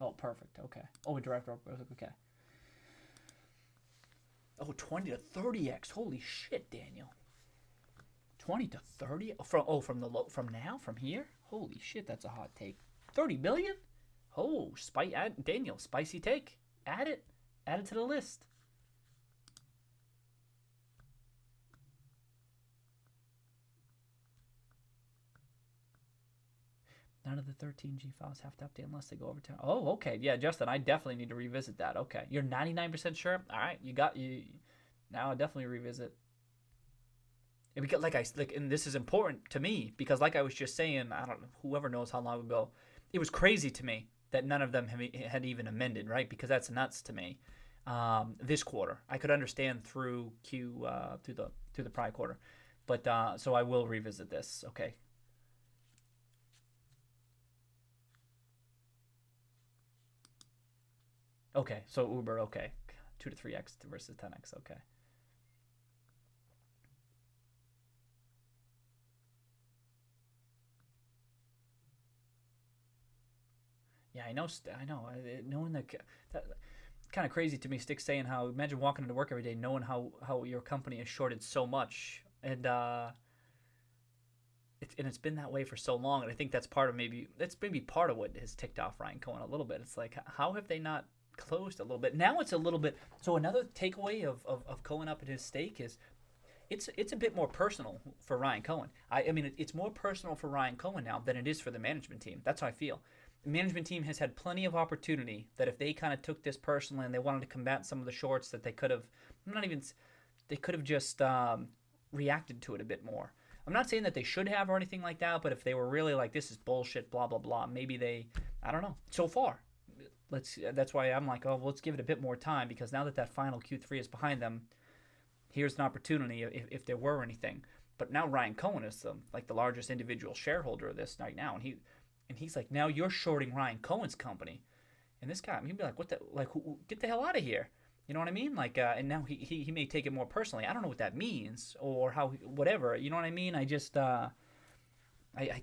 Oh, perfect. Okay. Oh, direct upgrade. Okay. Oh, 20 to 30x. Holy shit, Daniel. 20 to 30 from now, from here. Holy shit, that's a hot take. 30 billion? Oh, Daniel, spicy take. Add it to the list. None of the 13G files have to update unless they go over to. Oh, okay. Yeah, Justin, I definitely need to revisit that. Okay. You're 99% sure? All right. You. Now I definitely revisit. Because and this is important to me because like I was just saying, I don't know, whoever knows how long ago, it was crazy to me that none of them had even amended, right? Because that's nuts to me. This quarter, I could understand through the prior quarter, but so I will revisit this. Okay. Okay, so Uber, okay. 2 to 3x versus 10x, okay. Yeah, I know. Knowing that kind of crazy to me. Stick saying how imagine walking into work every day knowing how your company is shorted so much, and it's been that way for so long. And I think that's maybe part of what has ticked off Ryan Cohen a little bit. It's like how have they not closed a little bit? Now it's a little bit. So another takeaway of Cohen up at his stake is it's a bit more personal for Ryan Cohen. I mean, it's more personal for Ryan Cohen now than it is for the management team. That's how I feel. The management team has had plenty of opportunity that if they kind of took this personally and they wanted to combat some of the shorts, that they could have just reacted to it a bit more. I'm not saying that they should have or anything like that, but if they were really like, this is bullshit, blah, blah, blah, maybe I don't know. So far, that's why I'm like, oh, well, let's give it a bit more time, because now that final Q3 is behind them, here's an opportunity if there were anything. But now Ryan Cohen is the largest individual shareholder of this right now, and he's like, now you're shorting Ryan Cohen's company, and this guy, he'd be like, what the, like, get the hell out of here. You know what I mean? Like, and now he may take it more personally. I don't know what that means or how, whatever. You know what I mean? I just, I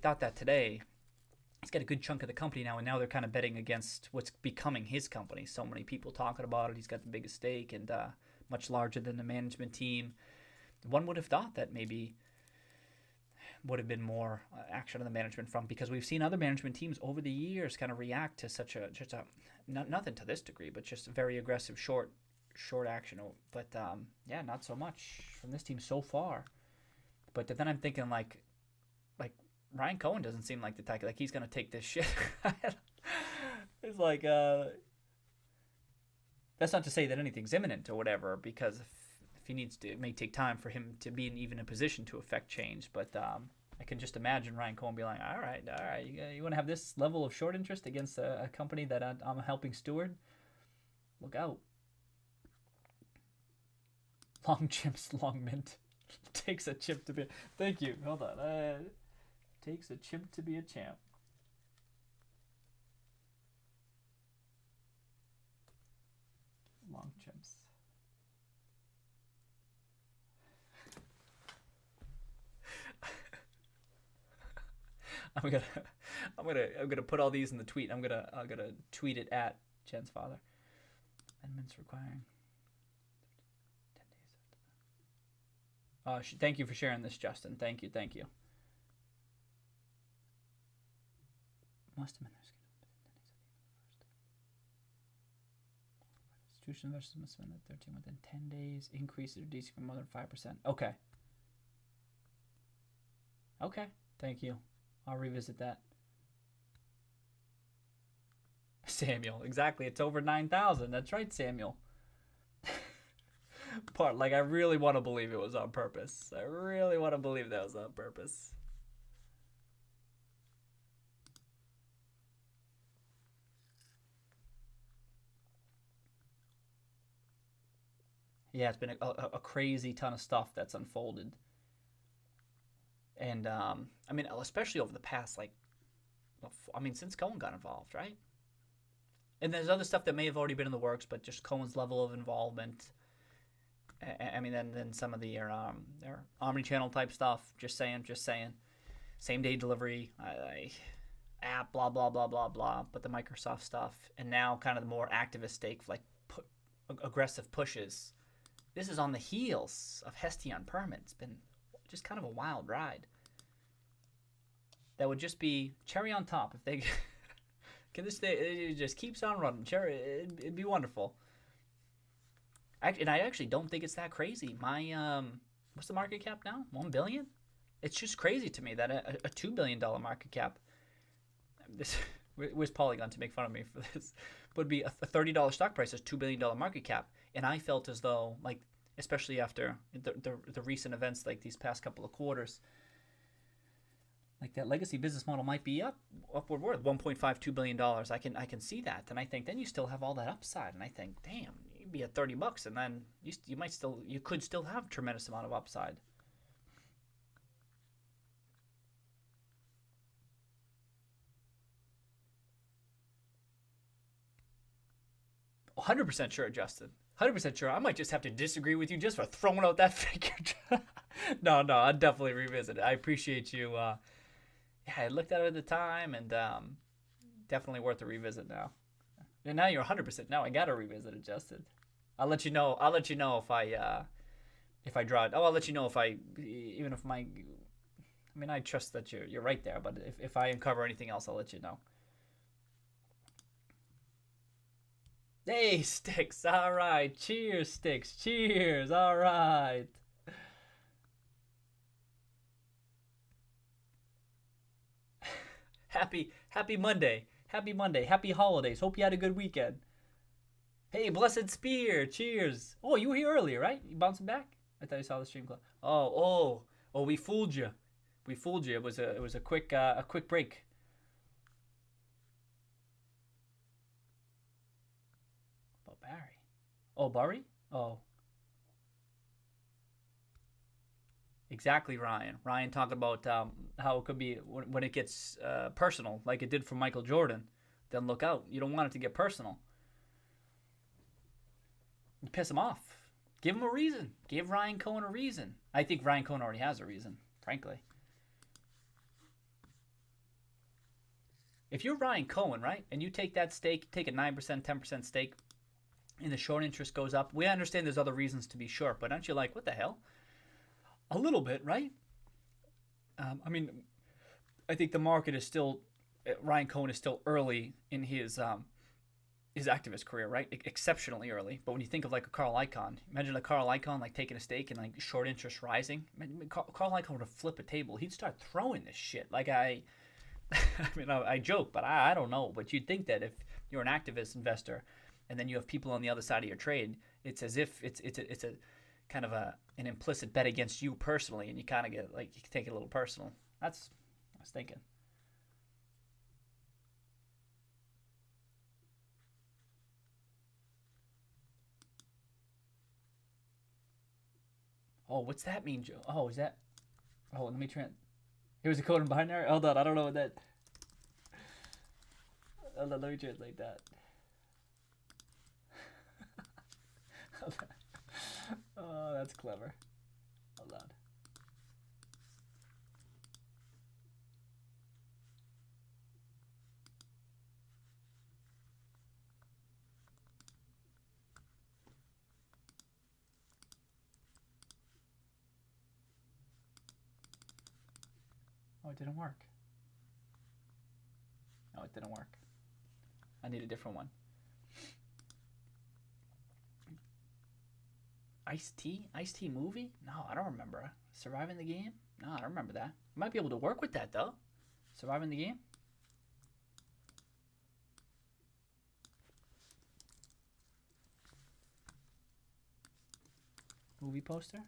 thought that today. He's got a good chunk of the company now, and now they're kind of betting against what's becoming his company. So many people talking about it. He's got the biggest stake and much larger than the management team. One would have thought that maybe would have been more action on the management front, because we've seen other management teams over the years kind of react to such a nothing to this degree, but just a very aggressive short action. But yeah, not so much from this team so far. But then I'm thinking like Ryan Cohen doesn't seem like the type, like he's gonna take this shit. It's like That's not to say that anything's imminent or whatever, because if he needs to, it may take time for him to be even in a position to affect change. But I can just imagine Ryan Cohen be like, all right, you want to have this level of short interest against a company that I'm helping steward? Look out. Long chimps, long mint. Takes a chimp to be... Thank you. Hold on. Takes a chimp to be a champ. Long chimps. I'm gonna put all these in the tweet. I'm gonna tweet it at Jen's father. Amendments requiring 10 days. Thank you for sharing this, Justin. Thank you. Must amend their schedule. Institutional investors must spend that 13 within 10 days. Increase or decrease from more than 5%. Okay. Thank you. I'll revisit that. Samuel, exactly. It's over 9,000. That's right, Samuel. I really want to believe it was on purpose. I really want to believe that was on purpose. Yeah, it's been a crazy ton of stuff that's unfolded. And, especially over the past, since Cohen got involved, right? And there's other stuff that may have already been in the works, but just Cohen's level of involvement. Then some of their omni-channel type stuff, just saying. Same-day delivery, app, blah, blah, blah, blah, blah. But the Microsoft stuff, and now kind of the more activist stake, aggressive pushes. This is on the heels of Hestion permit. It's been just kind of a wild ride. That would just be cherry on top if they it just keeps on running. It'd be wonderful. And I actually don't think it's that crazy. My what's the market cap now? $1 billion. It's just crazy to me that a $2 billion market cap. Where's Polygon to make fun of me for this? Would be a $30 stock price is $2 billion market cap, and I felt as though, especially after the recent events these past couple of quarters, that legacy business model might be upward worth $1.52 billion. I can see that, and I think then you still have all that upside, and I think, damn, you'd be at $30, and then you could still have a tremendous amount of upside. 100% sure, Justin. 100% sure. I might just have to disagree with you just for throwing out that figure. No, I'll definitely revisit it. I appreciate you. I looked at it at the time, and definitely worth a revisit now. And now you're 100%. Now I gotta revisit it, Justin. I'll let you know. If I draw it. I'll let you know if I trust that you're right there. But if I uncover anything else, I'll let you know. Hey, Sticks. All right. Cheers, Sticks. Cheers. All right. Happy Monday. Happy Monday. Happy holidays. Hope you had a good weekend. Hey, Blessed Spear. Cheers. Oh, you were here earlier, right? You bouncing back? I thought you saw the stream club. Oh, we fooled you. It was a quick break. Barry. Oh, Barry? Oh. Exactly, Ryan. Ryan talked about how it could be when it gets personal, like it did for Michael Jordan. Then look out. You don't want it to get personal. You piss him off. Give him a reason. Give Ryan Cohen a reason. I think Ryan Cohen already has a reason, frankly. If you're Ryan Cohen, right, and you take that stake, take a 9%, 10% stake, and the short interest goes up, we understand there's other reasons to be short, but aren't you like, what the hell? A little bit, right? I think the market is still, Ryan Cohen is still early in his activist career, right? Exceptionally early. But when you think of like a Carl Icahn, imagine a Carl Icahn like taking a stake and like short interest rising. Carl Icahn would flip a table. He'd start throwing this shit. Like I joke, but I don't know. But you'd think that if you're an activist investor and then you have people on the other side of your trade, it's as if it's a kind of an implicit bet against you personally, and you kind of get like you take it a little personal. That's what I was thinking. Oh, what's that mean, Joe? Oh, is that? Oh, let me try. Here's a code in binary. Hold on, I don't know what that. Hold on, let me translate that. Oh, that's clever. Hold on. Oh, it didn't work. No, it didn't work. I need a different one. Ice-T? Ice-T movie? No, I don't remember. Surviving the Game? No, I don't remember that. Might be able to work with that, though. Surviving the Game? Movie poster?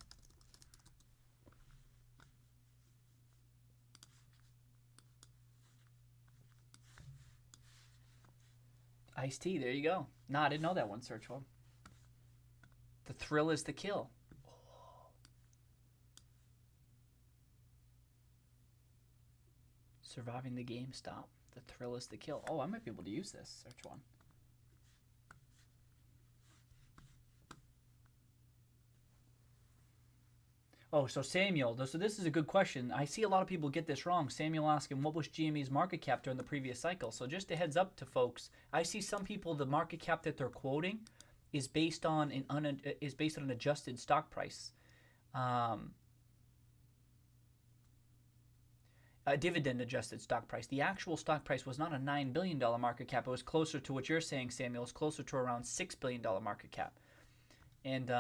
Ice-T, there you go. No, I didn't know that one search for. The thrill is the kill. Oh. Surviving the GameStop. The thrill is the kill. Oh, I might be able to use this search one. Oh, so Samuel, so this is a good question. I see a lot of people get this wrong. Samuel asking, what was GME's market cap during the previous cycle? So just a heads up to folks, I see some people, the market cap that they're quoting is based on an adjusted stock price. A dividend adjusted stock price. The actual stock price was not a $9 billion market cap. It was closer to what you're saying, Samuel. It was closer to around $6 billion market cap. And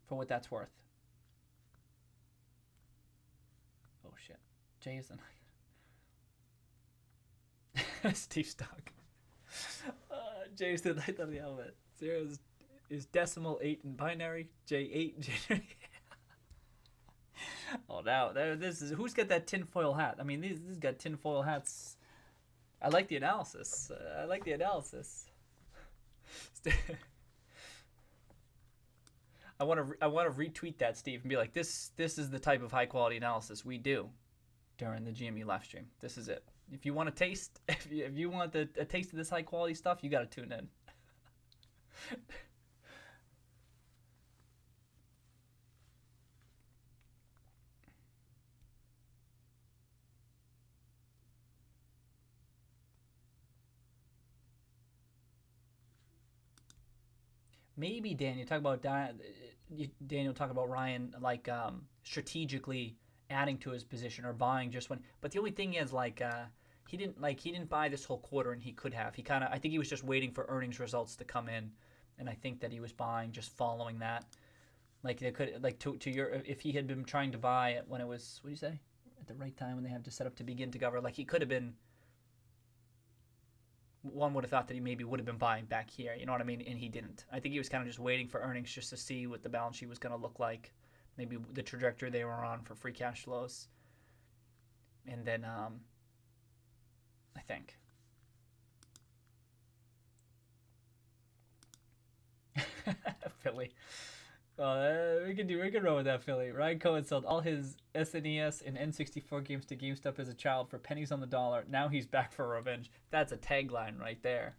for what that's worth. Oh shit. Jay is the Steve Stock. Jay is the ninth of the alphabet. 0 is decimal, 8 in binary. J8. Oh, now this is who's got that tinfoil hat? I mean, these got tinfoil hats. I like the analysis. I want to retweet that, Steve, and be like, this is the type of high quality analysis we do during the GME live stream. This is it. If you want a taste, if you want a taste of this high quality stuff, you got to tune in. Maybe Daniel talk about Ryan like strategically adding to his position or buying just when. But the only thing is he didn't buy this whole quarter, and he could have. I think he was just waiting for earnings results to come in, and I think that he was buying just following that. Like they could if he had been trying to buy it when it was, what do you say, at the right time when they have to set up to begin to cover, like he could have been. One would have thought that he maybe would have been buying back here, you know what I mean? And he didn't. I think he was kind of just waiting for earnings just to see what the balance sheet was going to look like, maybe the trajectory they were on for free cash flows. And then, I think. Philly. We can roll with that, Philly. Ryan Cohen sold all his SNES and N64 games to GameStop as a child for pennies on the dollar. Now he's back for revenge. That's a tagline right there.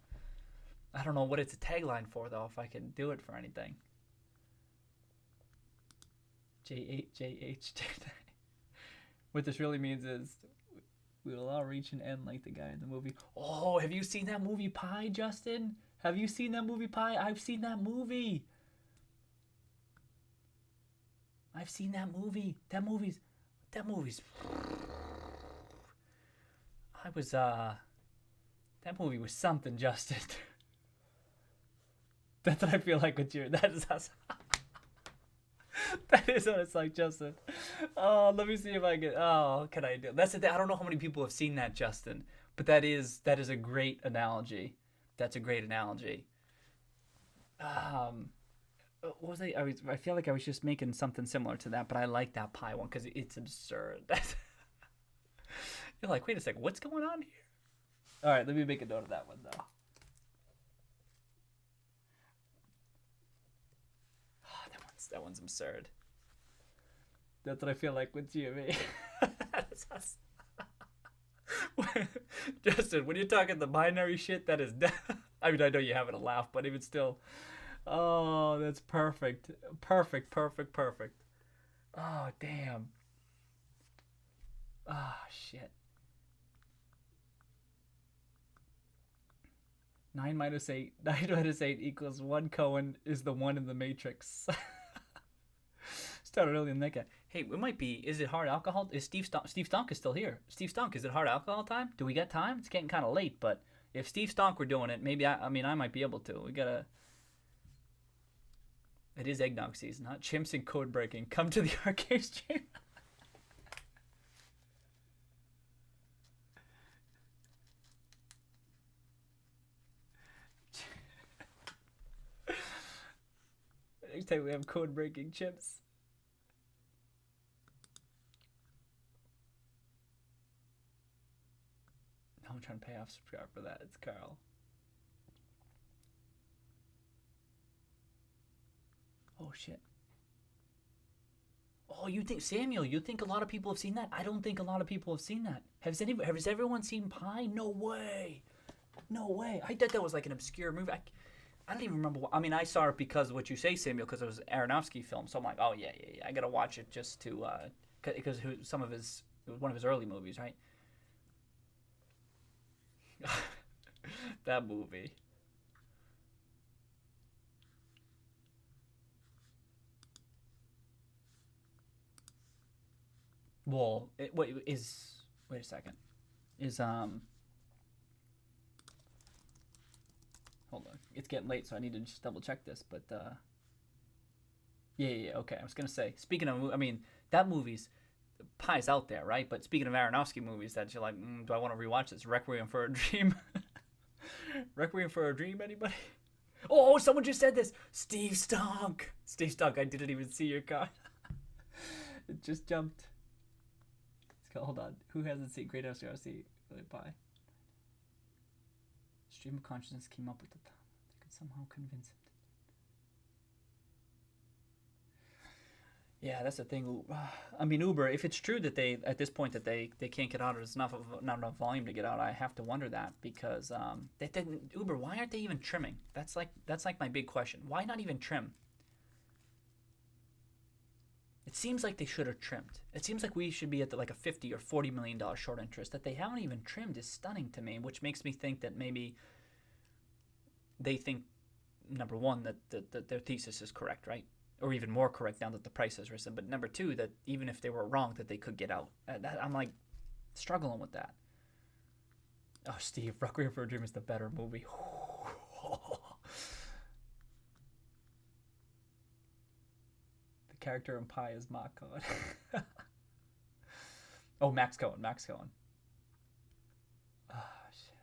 I don't know what it's a tagline for, though, if I can do it for anything. J8. What this really means is we will all reach an end like the guy in the movie. Oh, have you seen that movie Pi, Justin? Have you seen that movie Pi? I've seen that movie. I've seen that movie. That movie's. That movie was something, Justin. That's what I feel like with you. That is us. That is what it's like, Justin. Oh, let me see if I can. Oh, can I do? That's the thing. I don't know how many people have seen that, Justin. But that is a great analogy. That's a great analogy. What was I feel like I was just making something similar to that, but I like that pie one because it's absurd. You're like, wait a second, what's going on here? All right, let me make a note of that one though. Oh, that one's absurd. That's what I feel like with GME. That's us. Justin, when you're talking the binary shit, that is. I mean, I know you're having a laugh, but even still. Oh, that's perfect. Perfect, perfect, perfect. Oh, damn. Ah, oh, shit. 9 minus 8. 9 minus 8 equals 1 Cohen is the 1 in the matrix. Started early in that guy. Hey, it might be. Is it hard alcohol? Is Steve Stonk is still here? Steve Stonk, is it hard alcohol time? Do we got time? It's getting kind of late, but if Steve Stonk were doing it, maybe I might be able to. We gotta. It is eggnog season, huh? Chimps and code breaking. Come to the arcade stream. Next time we have code breaking chimps. I'm trying to pay off subscribe for that. It's Carl. Oh shit. Oh, you think Samuel? You think a lot of people have seen that? I don't think a lot of people have seen that. Has everyone seen Pi? No way. No way. I thought that was like an obscure movie. I don't even remember. I mean, I saw it because of what you say, Samuel, because it was an Aronofsky film. So I'm like, oh yeah. I gotta watch it just to because it was one of his early movies, right? That movie. Well, wait a second. Hold on. It's getting late, so I need to just double check this, but yeah, okay. I was going to say, speaking of, I mean, that movie's Pie's out there, right? But speaking of Aronofsky movies that you're like, do I want to rewatch this? Requiem for a Dream. Requiem for a Dream, anybody? Oh, someone just said this. Steve Stonk. Steve Stonk, I didn't even see your card. It just jumped. Hold on. Who hasn't seen Great SRC? Really Pie. Stream of consciousness came up with the thumb. They could somehow convince him. Yeah, that's the thing. I mean, Uber. If it's true that they, at this point, that they can't get out, or there's not enough volume to get out, I have to wonder that because they didn't. Uber, why aren't they even trimming? That's like my big question. Why not even trim? It seems like they should have trimmed. It seems like we should be at like a $50 or $40 million short interest. That they haven't even trimmed is stunning to me, which makes me think that maybe they think, number one, that their thesis is correct, right? Or even more correct now that the price has risen. But number two, that even if they were wrong, that they could get out. I'm like struggling with that. Oh, Steve, Requiem for a Dream is the better movie. Character in Pi is Mark Cohen. Oh, Max Cohen. Oh, shit.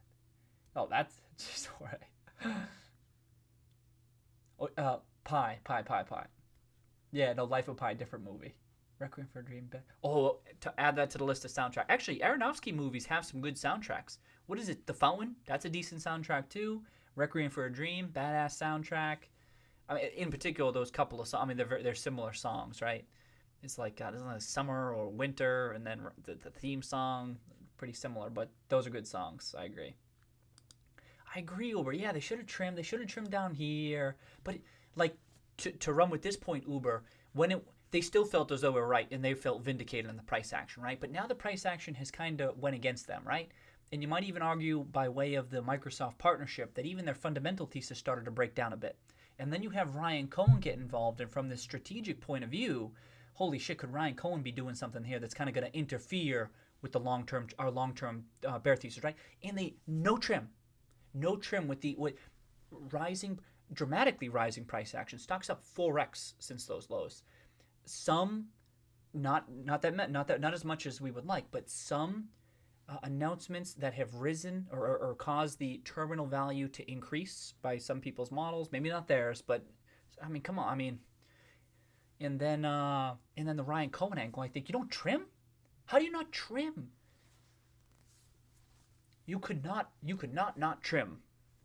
Oh, that's just alright. Oh, Pi. Yeah, no, Life of Pi, different movie. Requiem for a Dream. Oh, to add that to the list of soundtrack. Actually, Aronofsky movies have some good soundtracks. What is it? The Fountain? That's a decent soundtrack too. Requiem for a Dream, badass soundtrack. I mean, in particular, those couple of songs. I mean, they're similar songs, right? It's like isn't it summer or winter, and then the theme song, pretty similar. But those are good songs. I agree, Uber. Yeah, they should have trimmed. They should have trimmed down here. But like to run with this point, Uber, they still felt as though they were right, and they felt vindicated in the price action, right? But now the price action has kind of went against them, right? And you might even argue by way of the Microsoft partnership that even their fundamental thesis started to break down a bit. And then you have Ryan Cohen get involved, and from this strategic point of view, holy shit, could Ryan Cohen be doing something here that's kind of going to interfere with our long-term bear thesis, right? And no trim with dramatically rising price action. Stocks up 4x since those lows. Some not as much as we would like, but some announcements that have risen or caused the terminal value to increase by some people's models. Maybe not theirs, but I mean, come on. I mean, and then the Ryan Cohen angle. I think you don't trim. How do you not trim? You could not trim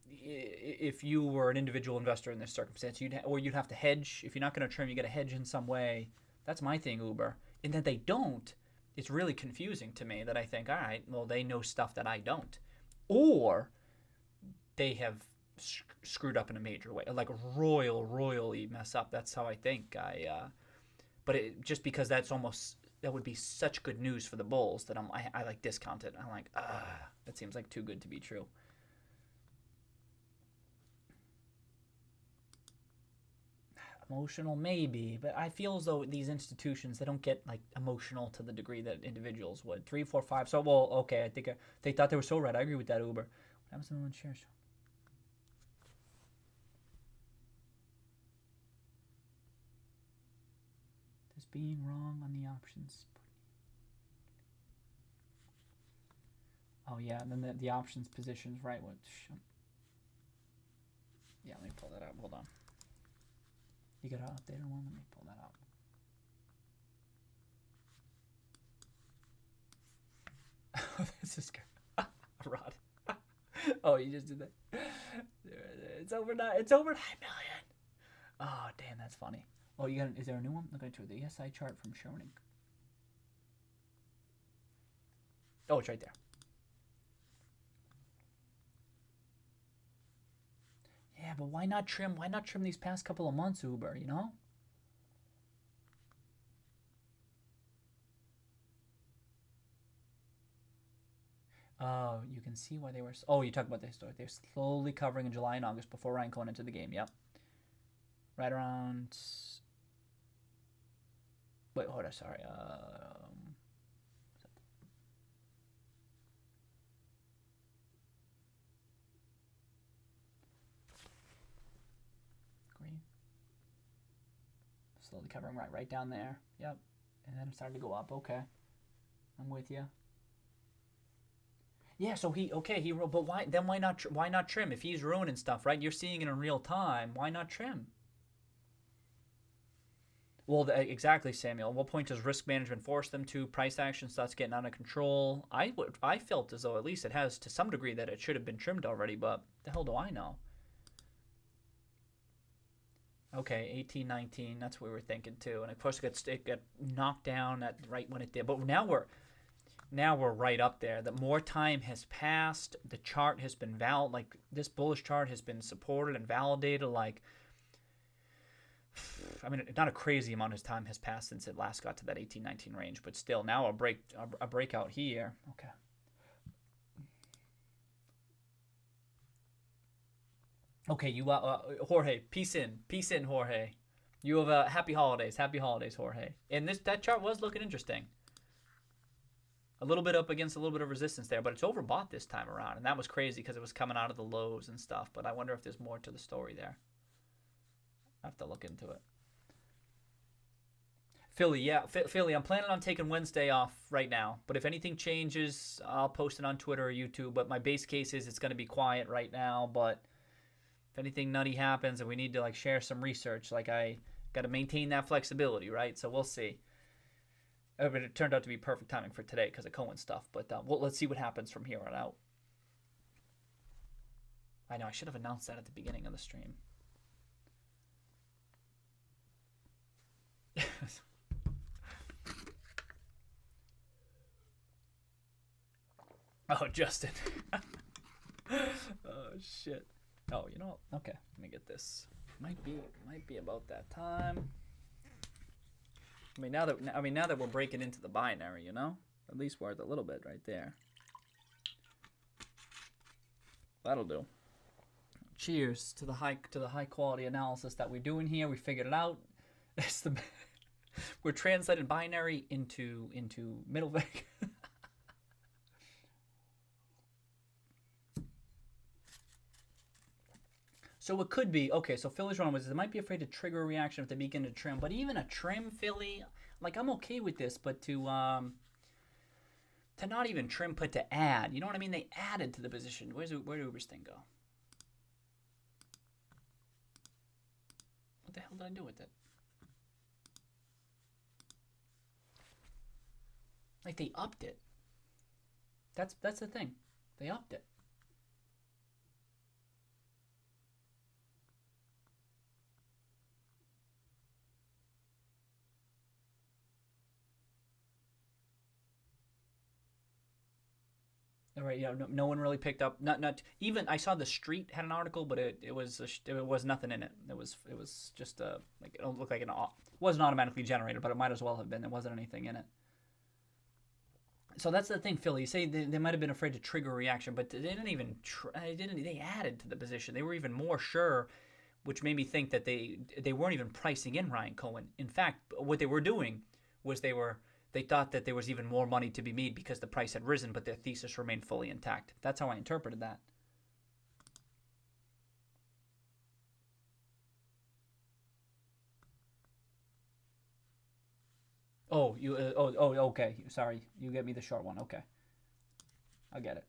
if you were an individual investor in this circumstance. You'd have to hedge. If you're not going to trim, you got to hedge in some way. That's my thing, Uber. And that they don't, it's really confusing to me. That I think, all right, well, they know stuff that I don't, or they have screwed up in a major way, like royally mess up. That's how I think. But just because that would be such good news for the bulls that I like discount it. I'm like, that seems like too good to be true. Emotional, maybe, but I feel as though these institutions, they don't get like emotional to the degree that individuals would. 3, 4, 5. So, well, okay, I think they thought they were so right. I agree with that, Uber. What happens to the one shares? This being wrong on the options. Oh yeah, and then the options positions, right? What? Yeah, let me pull that up. Hold on. You got an updated one? Let me pull that up. This is good. Rod. Oh, you just did that. It's over 9 million. Oh, damn, that's funny. Oh, is there a new one? Look into the ESI chart from Schoening. Oh, it's right there. Yeah, but why not trim? Why not trim these past couple of months, Uber, you know? Oh, you can see why they were... Oh, you talk about the historic. They're slowly covering in July and August before Ryan Cohen entered the game. Yep. Right around... Wait, hold on, sorry. Green. Slowly covering right down there. Yep. And then it started to go up. Okay. I'm with you. Yeah, so he wrote, but why not trim if he's ruining stuff, right? You're seeing it in real time. Why not trim? Well, exactly, Samuel. At what point does risk management force them to? Price action starts getting out of control. I felt as though at least it has to some degree that it should have been trimmed already, but the hell do I know? Okay, 18, 19. That's what we were thinking too, and of course it got knocked down at right when it did. But now we're right up there. The more time has passed, the chart has been like this bullish chart has been supported and validated. Like, I mean, not a crazy amount of time has passed since it last got to that 18-19 range, but still now a breakout here. Okay. Okay, you Jorge, peace in, Jorge. You have happy holidays, Jorge. And that chart was looking interesting. A little bit up against a little bit of resistance there, but it's overbought this time around, and that was crazy because it was coming out of the lows and stuff. But I wonder if there's more to the story there. I have to look into it. Philly, yeah, Philly. I'm planning on taking Wednesday off right now, but if anything changes, I'll post it on Twitter or YouTube. But my base case is it's going to be quiet right now. But if anything nutty happens and we need to like share some research, like I got to maintain that flexibility, right? So we'll see. But it turned out to be perfect timing for today because of Cohen stuff. But let's see what happens from here on out. I know I should have announced that at the beginning of the stream. Oh, Justin. Oh shit. Oh, you know what? Okay, let me get this. Might be about that time. I mean, now that we're breaking into the binary, you know, at least worth a little bit right there. That'll do. Cheers to the high quality analysis that we're doing here. We figured it out. We're translating binary into middle vec. So it could be, okay, so Philly's wrong with this. They might be afraid to trigger a reaction if they begin to trim. But even a trim, Philly, like I'm okay with this, but to To not even trim, but to add. You know what I mean? They added to the position. Where did Uber's thing go? What the hell did I do with it? Like they upped it. That's the thing. They upped it. All right, yeah, no one really picked up. Not even I saw the Street had an article, but it was nothing in it. It was just like it don't look like it wasn't automatically generated, but it might as well have been. There wasn't anything in it. So that's the thing, Philly. You say they might have been afraid to trigger a reaction, but they didn't even. They added to the position. They were even more sure, which made me think that they weren't even pricing in Ryan Cohen. In fact, what they were doing was they thought that there was even more money to be made because the price had risen, but their thesis remained fully intact. That's how I interpreted that. Oh, you. Okay. Sorry, you get me the short one. Okay, I get it.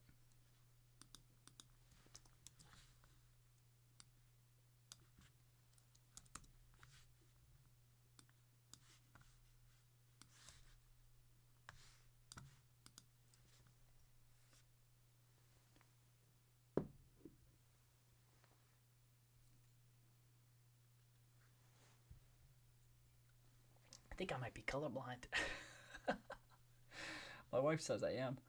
I think I might be colorblind. My wife says I am.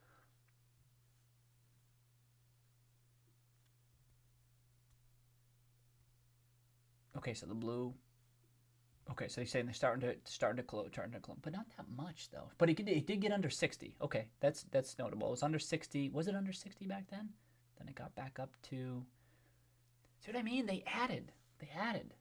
Okay, so the blue. Okay, so you're saying they're starting to close, but not that much though. But it did get under 60. Okay, that's notable. It was under 60. Was it under 60 back then? Then it got back up to. See what I mean? They added. They added.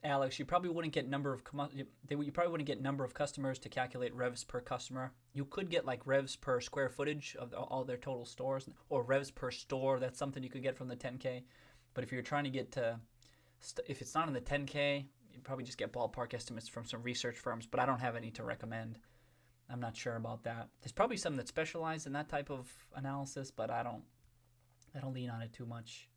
Alex, you probably wouldn't get you probably wouldn't get number of customers to calculate revs per customer. You could get like revs per square footage of all their total stores, or revs per store. That's something you could get from the 10K. But if you're trying to get to, if it's not in the 10K, you probably just get ballpark estimates from some research firms. But I don't have any to recommend. I'm not sure about that. There's probably some that specialize in that type of analysis, but I don't lean on it too much.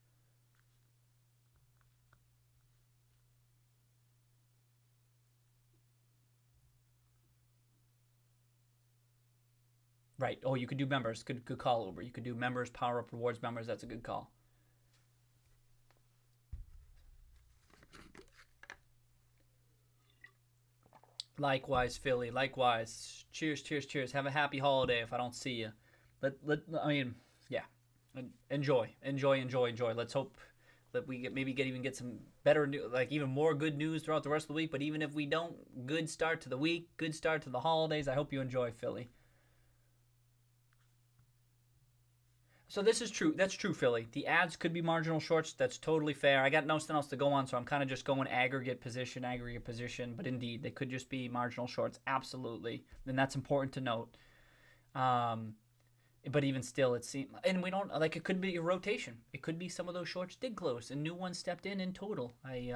Right. Oh, you could do members. Good call, Uber. You could do members, power up rewards members. That's a good call. Likewise, Philly. Likewise. Cheers, cheers, cheers. Have a happy holiday if I don't see you. I mean, yeah. Enjoy, enjoy, enjoy, enjoy. Let's hope that we even get some better like even more good news throughout the rest of the week. But even if we don't, good start to the week, good start to the holidays. I hope you enjoy, Philly. So this is true. That's true, Philly. The ads could be marginal shorts. That's totally fair. I got nothing else to go on, so I'm kind of just going aggregate position, aggregate position. But indeed, they could just be marginal shorts. Absolutely, and that's important to note. Um, but even still, it seems, and we don't like it could be a rotation. It could be some of those shorts did close and new ones stepped in total. It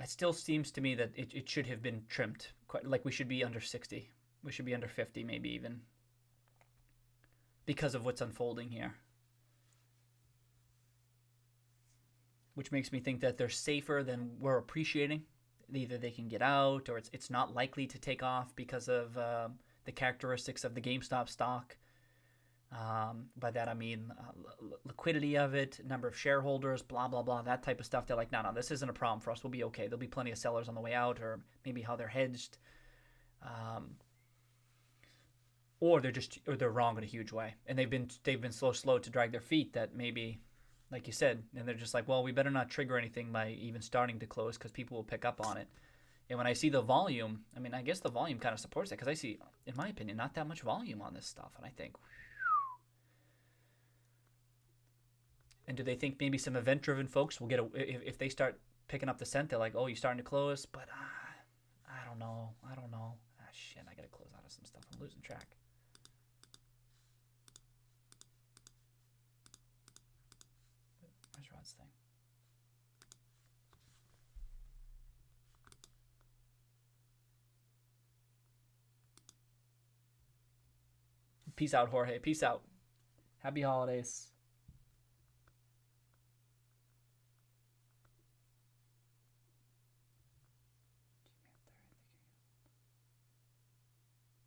still seems to me that it should have been trimmed. Quite like we should be under 60. We should be under 50, maybe even, because of what's unfolding here. Which makes me think that they're safer than we're appreciating. Either they can get out, or it's not likely to take off because of the characteristics of the GameStop stock. By that I mean liquidity of it, number of shareholders, blah, blah, blah, that type of stuff. They're like, no, this isn't a problem for us. We'll be okay. There'll be plenty of sellers on the way out, or maybe how they're hedged. Or they're wrong in a huge way, and they've been so slow to drag their feet that maybe, like you said, and they're just like, well, we better not trigger anything by even starting to close because people will pick up on it. And when I see the volume, I mean, I guess the volume kind of supports that because I see, in my opinion, not that much volume on this stuff, and I think, and do they think maybe some event-driven folks will if they start picking up the scent, they're like, oh, you're starting to close, but I don't know. Ah, shit, I gotta close out of some stuff. I'm losing track. this thing. Peace out, Jorge. Peace out. Happy holidays.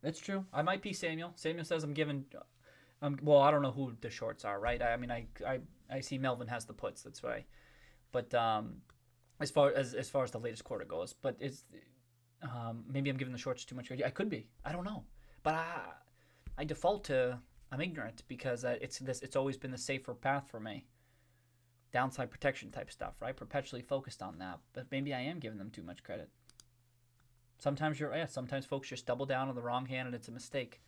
That's true. I might be Samuel. Samuel says I'm giving. Well, I don't know who the shorts are, right? I mean, I see Melvin has the puts. That's why. But as far as the latest quarter goes, but it's maybe I'm giving the shorts too much. I could be. I don't know. But I default to I'm ignorant because it's always been the safer path for me. Downside protection type stuff, right? Perpetually focused on that. But maybe I am giving them too much credit. Sometimes sometimes folks just double down on the wrong hand and it's a mistake.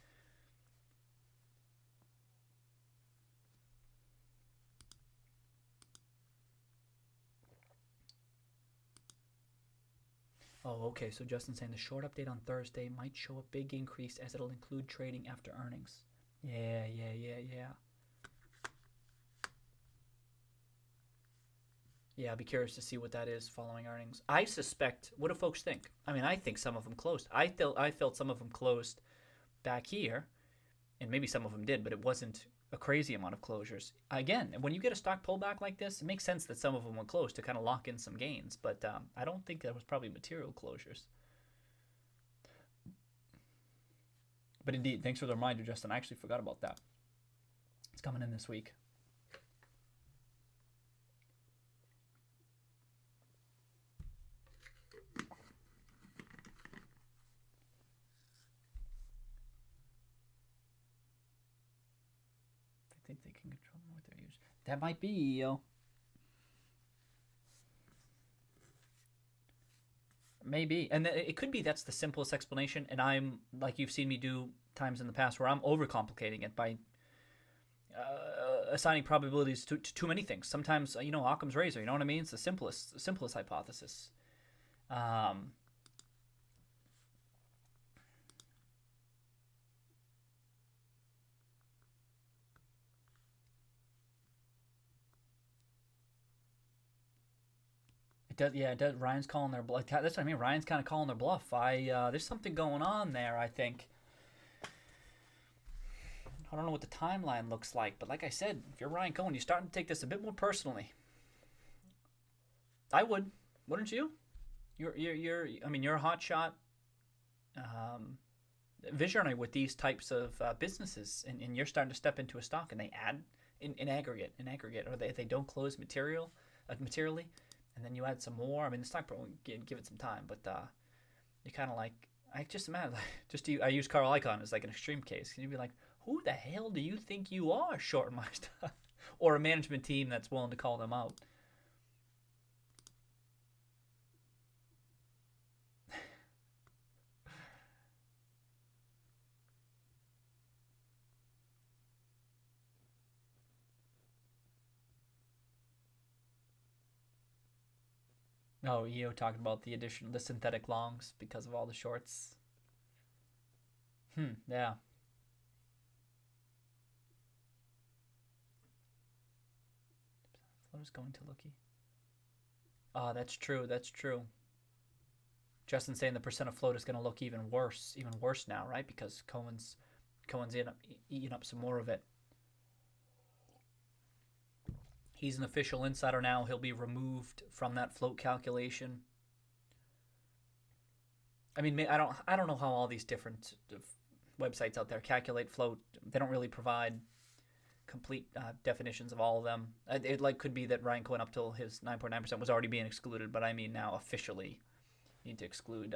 Oh, okay. So Justin's saying the short update on Thursday might show a big increase as it'll include trading after earnings. Yeah. Yeah, I'll be curious to see what that is following earnings. I suspect. What do folks think? I mean, I think some of them closed. I felt some of them closed back here, and maybe some of them did, but it wasn't a crazy amount of closures. Again, when you get a stock pullback like this, it makes sense that some of them went close to kind of lock in some gains, but I don't think that was probably material closures. But indeed, thanks for the reminder, Justin. I actually forgot about that. It's coming in this week. They think they can control what they're using. That might be, maybe. And it could be that's the simplest explanation, and I'm, like you've seen me do times in the past, where I'm overcomplicating it by assigning probabilities to too many things. Sometimes, Occam's razor, you know what I mean? It's the simplest hypothesis. It does, yeah, it does. Ryan's calling their bluff. That's what I mean. Ryan's kind of calling their bluff. There's something going on there, I think. I don't know what the timeline looks like, but like I said, if you're Ryan Cohen, you're starting to take this a bit more personally. I would, wouldn't you? You're a hot shot visionary with these types of businesses, and you're starting to step into a stock, and they add in aggregate, or they don't close materially, and then you add some more. I mean, the stock probably give it some time, but you kind of like, I just imagine, I use Carl Icahn as like an extreme case. Can you be like, who the hell do you think you are shorting my stock? Or a management team that's willing to call them out. Oh, EO talking about the synthetic longs because of all the shorts. Yeah. Float is going to Lookie. Oh, that's true. Justin's saying the percent of float is going to look even worse now, right? Because Cohen's eating up some more of it. He's an official insider now. He'll be removed from that float calculation. I mean, I don't know how all these different websites out there calculate float. They don't really provide complete definitions of all of them. It could be that Ryan Cohen up till his 9.9% was already being excluded, but I mean now officially need to exclude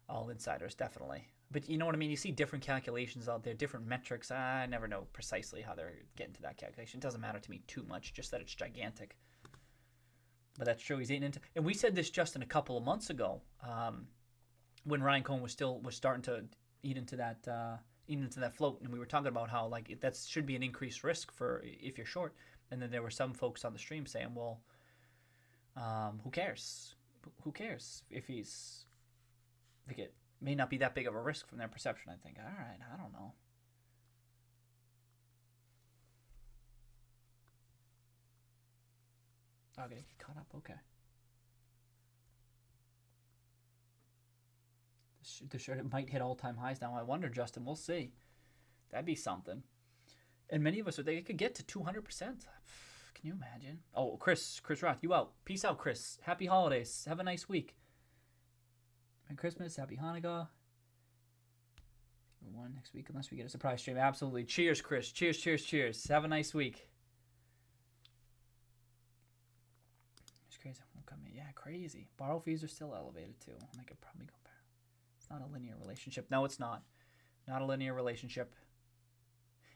all insiders, definitely. But you know what I mean? You see different calculations out there, different metrics. I never know precisely how they're getting to that calculation. It doesn't matter to me too much, just that it's gigantic. But that's true. He's eating into, and we said this, Justin, a couple of months ago, when Ryan Cohen was starting to eat into that float, and we were talking about how like that should be an increased risk for if you're short. And then there were some folks on the stream saying, well, who cares? Who cares if it may not be that big of a risk from their perception. I think, all right, I don't know. Okay, caught up. Okay. The shirt might hit all-time highs now. I wonder, Justin. We'll see. That'd be something. And many of us, they could get to 200%. Can you imagine? Oh, Chris Roth, you out. Peace out, Chris. Happy holidays. Have a nice week. Merry Christmas. Happy Hanukkah. One next week, unless we get a surprise stream. Absolutely. Cheers, Chris. Cheers, cheers, cheers. Have a nice week. It's crazy. Won't come in. Yeah, crazy. Borrow fees are still elevated too. I could probably compare. It's not a linear relationship. No, it's not. Not a linear relationship.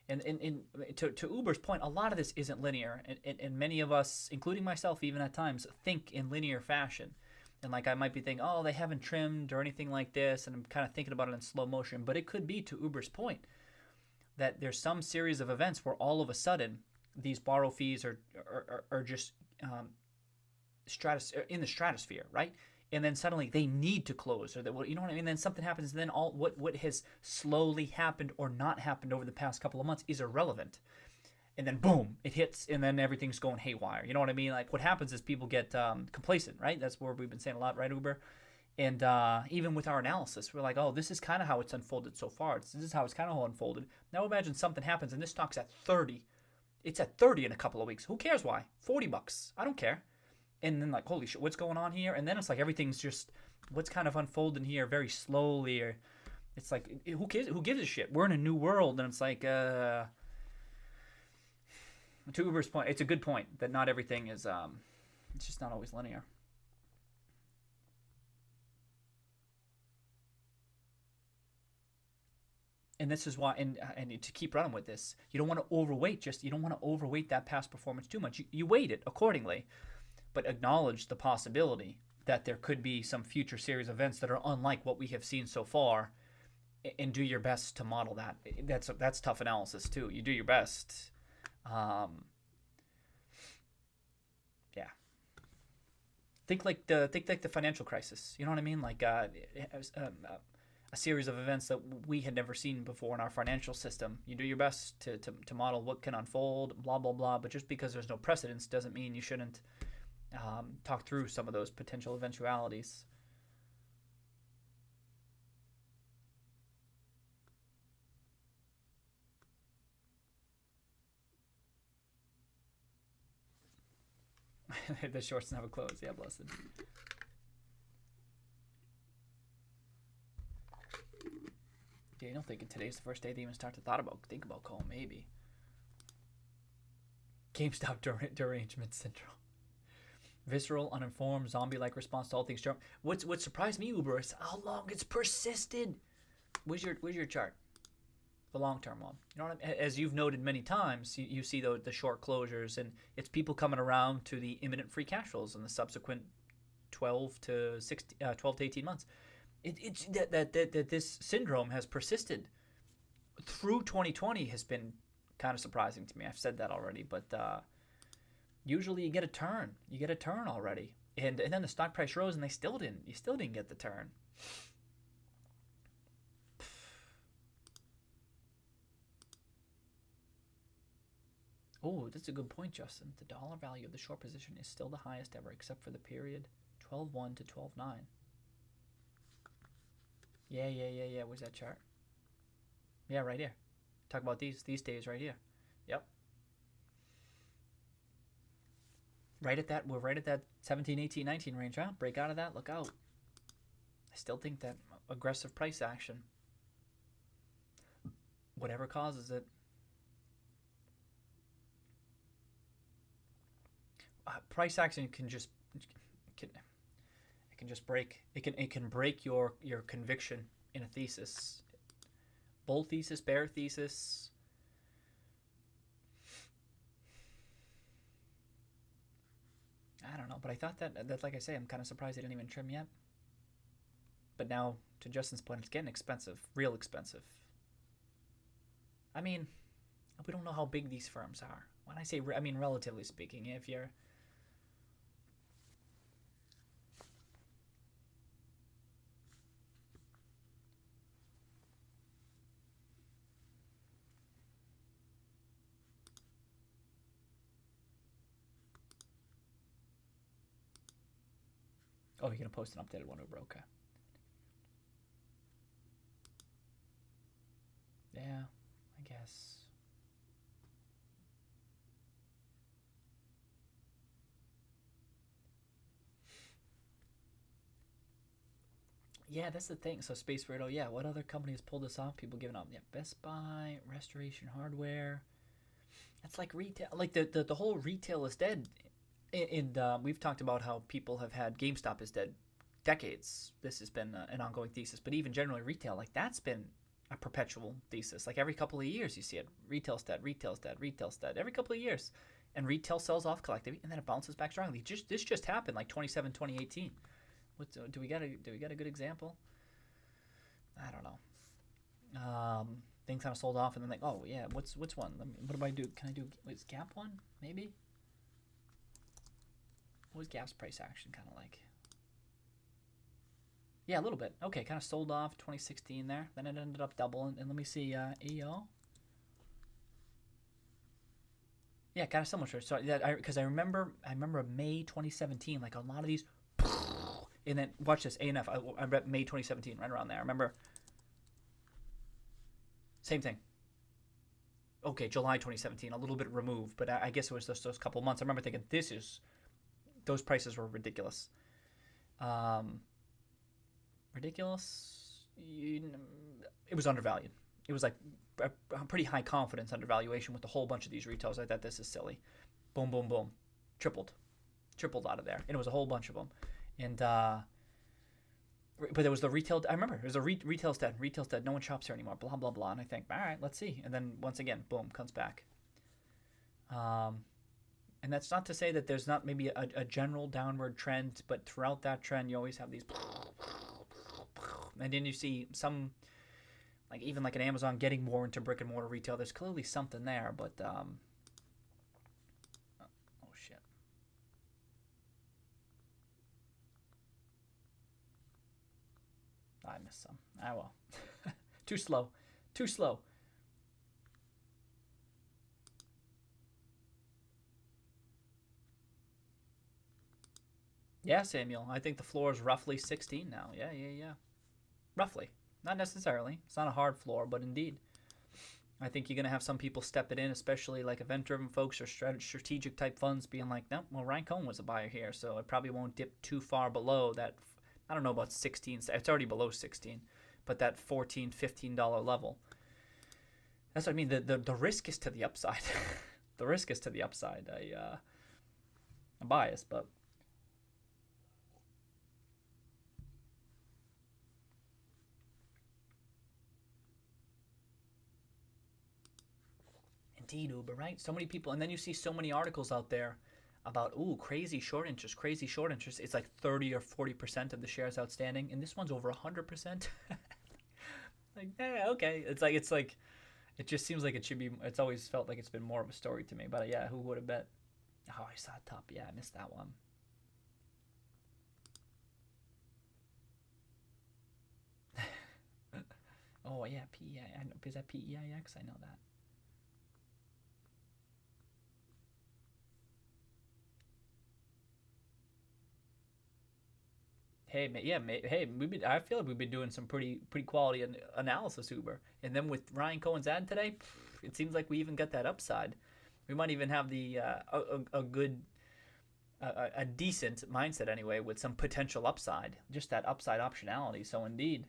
And to Uber's point, a lot of this isn't linear, and many of us, including myself, even at times, think in linear fashion. And like I might be thinking, oh, they haven't trimmed or anything like this, and I'm kind of thinking about it in slow motion. But it could be, to Uber's point, that there's some series of events where all of a sudden these borrow fees are just in the stratosphere, right? And then suddenly they need to close, or that, you know what I mean? Then something happens, and then all what has slowly happened or not happened over the past couple of months is irrelevant. And then boom, it hits, and then everything's going haywire. You know what I mean? Like what happens is people get complacent, right? That's where we've been saying a lot, right, Uber? And even with our analysis, we're like, oh, this is kind of how it's unfolded so far. This is how it's kind of unfolded. Now imagine something happens, and this stock's at 30. It's at 30 in a couple of weeks. Who cares why? $40. I don't care. And then like, holy shit, what's going on here? And then it's like everything's just what's kind of unfolding here very slowly, or it's like who gives a shit? We're in a new world, and it's like to Uber's point, it's a good point that not everything is it's just not always linear. And this is why, and to keep running with this, you don't want to overweight that past performance too much. You weight it accordingly, but acknowledge the possibility that there could be some future series of events that are unlike what we have seen so far, and do your best to model that. That's tough analysis too. You do your best. Yeah. Think like the financial crisis. You know what I mean? Like a series of events that we had never seen before in our financial system. You do your best to model what can unfold, blah, blah, blah. But just because there's no precedence doesn't mean you shouldn't talk through some of those potential eventualities. The shorts never close. Yeah, blessed. Daniel thinking today's the first day they even start to think about Cohen, maybe. GameStop derangement syndrome. Visceral, uninformed, zombie-like response to all things. What surprised me, Uber, is how long it's persisted. Where's your chart? The long-term one. You know what I mean? As you've noted many times, you see the short closures, and it's people coming around to the imminent free cash flows in the subsequent 12 to 18 months. It's that this syndrome has persisted through 2020 has been kind of surprising to me. I've said that already, but usually you get a turn. You get a turn already, and then the stock price rose, and you still didn't get the turn. Oh, that's a good point, Justin. The dollar value of the short position is still the highest ever, except for the period 12.1 to 12.9. Yeah. Where's that chart? Yeah, right here. Talk about these days right here. Yep. We're right at that 17, 18, 19 range, huh? Break out of that, look out. I still think that aggressive price action, whatever causes it, price action can just break your conviction in a thesis. Bull thesis, bear thesis. I don't know, but I thought that like I say, I'm kind of surprised they didn't even trim yet. But now, to Justin's point, it's getting expensive, real expensive. I mean, we don't know how big these firms are. When I say, I mean relatively speaking. If you're Oh, you're going to post an updated one, Uber. Okay. Yeah, I guess. Yeah, that's the thing. So Space Weirdo, yeah, what other companies pulled this off? People giving up. Yeah, Best Buy, Restoration Hardware. That's like retail. Like the whole retail is dead. And we've talked about how people have had GameStop is dead decades. This has been an ongoing thesis. But even generally retail, like that's been a perpetual thesis. Like every couple of years you see it. Retail's dead, retail's dead, retail's dead. Every couple of years. And retail sells off collectively and then it bounces back strongly. This just happened like 2018. Do we got a good example? I don't know. Things kind of sold off, and then like, oh yeah, what's one? What do I do? Can I do? Is Gap one? Maybe. What was Gap's price action kind of like? Yeah, a little bit. Okay, kind of sold off 2016 there. Then it ended up doubling. And let me see, EO. Yeah, kind of similar. So because I remember May 2017, like a lot of these. And then watch this, ANF. I read May 2017, right around there. I remember. Same thing. Okay, July 2017, a little bit removed, but I guess it was just those couple months. I remember thinking, those prices were ridiculous. Ridiculous? It was undervalued. It was like a pretty high confidence undervaluation with a whole bunch of these retailers. I thought this is silly. Boom, boom, boom. Tripled out of there. And it was a whole bunch of them. And but there was the retail. I remember it was a retail's dead. Retail's dead. No one shops here anymore. Blah blah blah. And I think, all right, let's see. And then once again, boom, comes back. And that's not to say that there's not maybe a general downward trend, but throughout that trend, you always have these. And then you see some, like even like an Amazon getting more into brick and mortar retail. There's clearly something there, but oh shit. I missed some. Ah, well. Too slow. Yeah, Samuel. I think the floor is roughly 16 now. Yeah. Roughly. Not necessarily. It's not a hard floor, but indeed. I think you're going to have some people step it in, especially like event-driven folks or strategic type funds being like, no, well, Ryan Cohen was a buyer here, so it probably won't dip too far below that. I don't know about 16. It's already below 16. But that $14, $15 level. That's what I mean. The risk is to the upside. The risk is to the upside. I'm biased, but indeed, Uber, right? So many people, and then you see so many articles out there about crazy short interest. It's like 30 or 40% of the shares outstanding, and this one's over 100%. Like, okay. It's like it just seems like it should be. It's always felt like it's been more of a story to me. But yeah, who would have bet? Oh, I saw top. Yeah, I missed that one. Oh yeah, PEI. I know. Is that PEIX? I know that. Hey, hey, I feel like we've been doing some pretty quality analysis, Uber. And then with Ryan Cohen's ad today, it seems like we even got that upside. We might even have the a good, a decent mindset anyway, with some potential upside. Just that upside optionality. So indeed.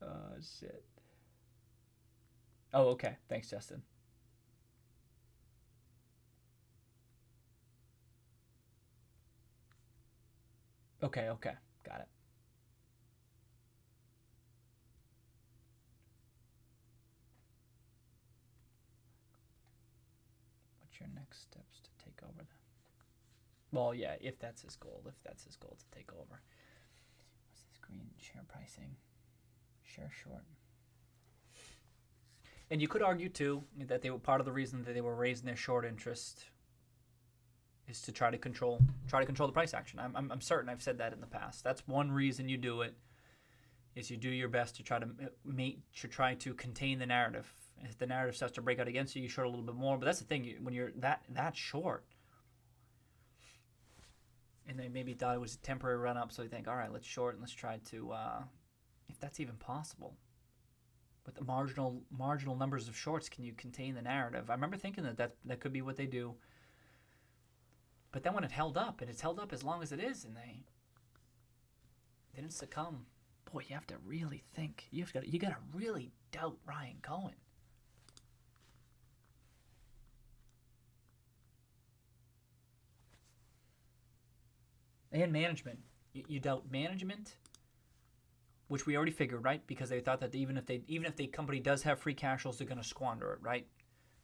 Oh shit. Oh, okay. Thanks, Justin. Okay, got it. What's your next steps to take over then? Well, yeah, if that's his goal, to take over. What's this green share pricing? Share short. And you could argue too that they were part of the reason that they were raising their short interest is to try to control the price action. I'm certain I've said that in the past. That's one reason you do it. Is you do your best to try to contain the narrative If the narrative starts to break out against you, you short a little bit more. But that's the thing, when you're that short, and they maybe thought it was a temporary run up, so they think, all right, let's short and let's try to, if that's even possible. With the marginal numbers of shorts, can you contain the narrative? I remember thinking that could be what they do. But then when it held up, and it's held up as long as it is, and they didn't succumb. Boy, you have to really think. You gotta really doubt Ryan Cohen. And management. You doubt management, which we already figured, right? Because they thought that even if the company does have free cash flows, they're going to squander it, right?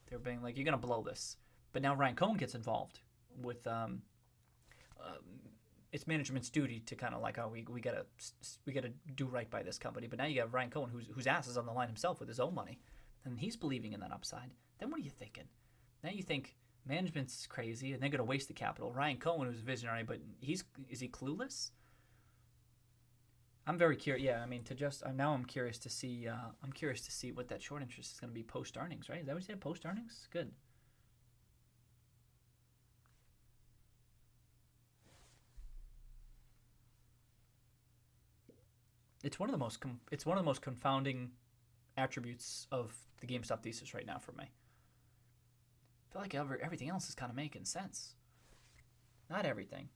They're being like, you're going to blow this. But now Ryan Cohen gets involved with it's management's duty to kind of like, oh, we gotta do right by this company. But now you got Ryan Cohen, whose ass is on the line himself with his own money, and he's believing in that upside. Then what are you thinking? Now you think management's crazy and they're going to waste the capital. Ryan Cohen, who's a visionary, but is he clueless? I'm very curious. Yeah, I mean, now I'm curious to see. I'm curious to see what that short interest is going to be post earnings. Right? Is that what you said? Post earnings? Good. It's one of the most confounding attributes of the GameStop thesis right now for me. I feel like everything else is kind of making sense. Not everything.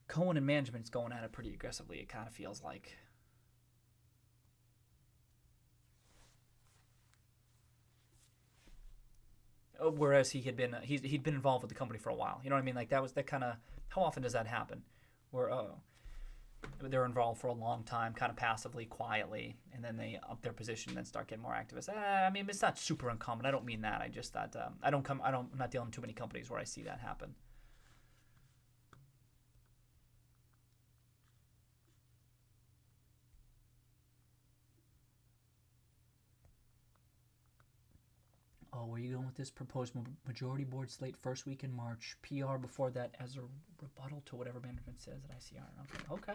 Cohen and management's going at it pretty aggressively, it kind of feels like. Whereas he'd been involved with the company for a while. You know what I mean? Like that kind of, how often does that happen? Where they're involved for a long time, kind of passively, quietly, and then they up their position and then start getting more activist. I mean, it's not super uncommon. I don't mean that. I just that I'm not dealing with too many companies where I see that happen. Oh, where are you going with this proposed majority board slate first week in March? PR before that as a rebuttal to whatever management says at ICR. Okay.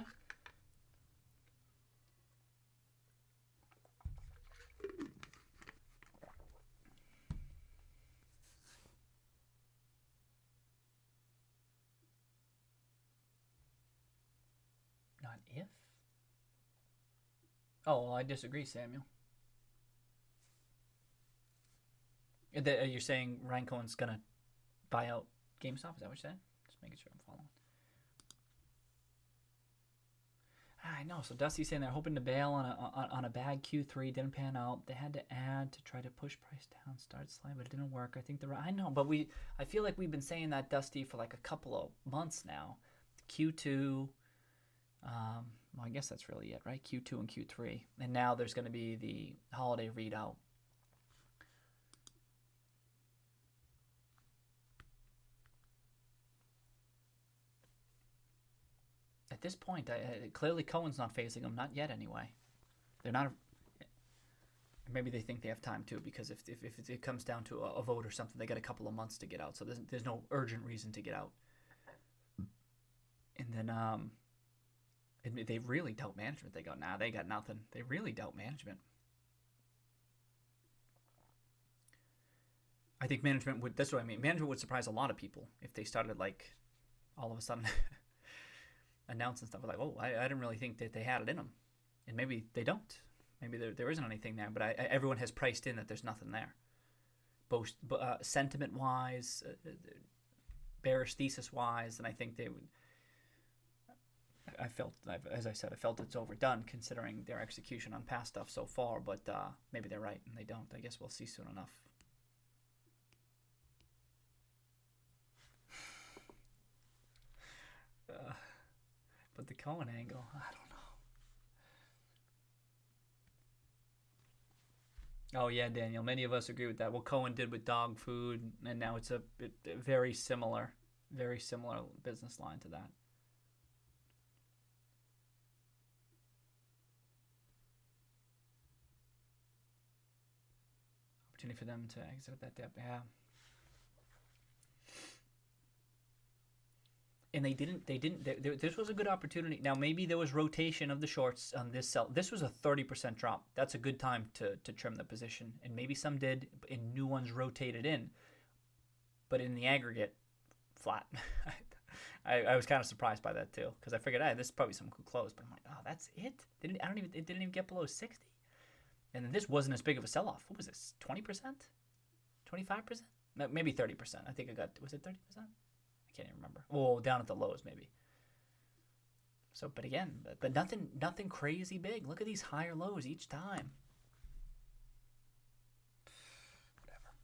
Not if? Oh, well, I disagree, Samuel. You're saying Ryan Cohen's going to buy out GameStop? Is that what you're saying? Just making sure I'm following. I know. So Dusty's saying they're hoping to bail on a bad Q3. Didn't pan out. They had to add to try to push price down, start slide, but it didn't work. I think I know, but I feel like we've been saying that, Dusty, for like a couple of months now. Q2. Well, I guess that's really it, right? Q2 and Q3. And now there's going to be the holiday readout. At this point, clearly Cohen's not phasing them. Not yet, anyway. They're not. Maybe they think they have time, too, because if it comes down to a vote or something, they got a couple of months to get out. So there's no urgent reason to get out. And then they really doubt management. They go, nah, they got nothing. They really doubt management. I think management would, that's what I mean. Management would surprise a lot of people if they started, like, all of a sudden announcing stuff. Like, oh, I didn't really think that they had it in them. And maybe they don't. Maybe there isn't anything there. But everyone has priced in that there's nothing there. Both sentiment-wise, bearish thesis-wise, and I think they would. As I said, I felt it's overdone considering their execution on past stuff so far, but maybe they're right and they don't. I guess we'll see soon enough. But the Cohen angle, I don't know. Oh yeah, Daniel, many of us agree with that. What Cohen did with dog food, and now it's a very similar business line to that. Opportunity for them to exit that depth. Yeah. And this was a good opportunity. Now maybe there was rotation of the shorts on this sell. This was a 30% drop. That's a good time to trim the position, and maybe some did and new ones rotated in, but in the aggregate, flat. I was kind of surprised by that too, because I figured, this is probably some good close, but I'm like, oh, that's it. It didn't even get below 60, and then this wasn't as big of a sell-off. What was this? 20%, 25%, maybe 30%. I think was it 30%? I can't even remember. Oh, down at the lows maybe. So, but again, but nothing crazy big. Look at these higher lows each time. Whatever.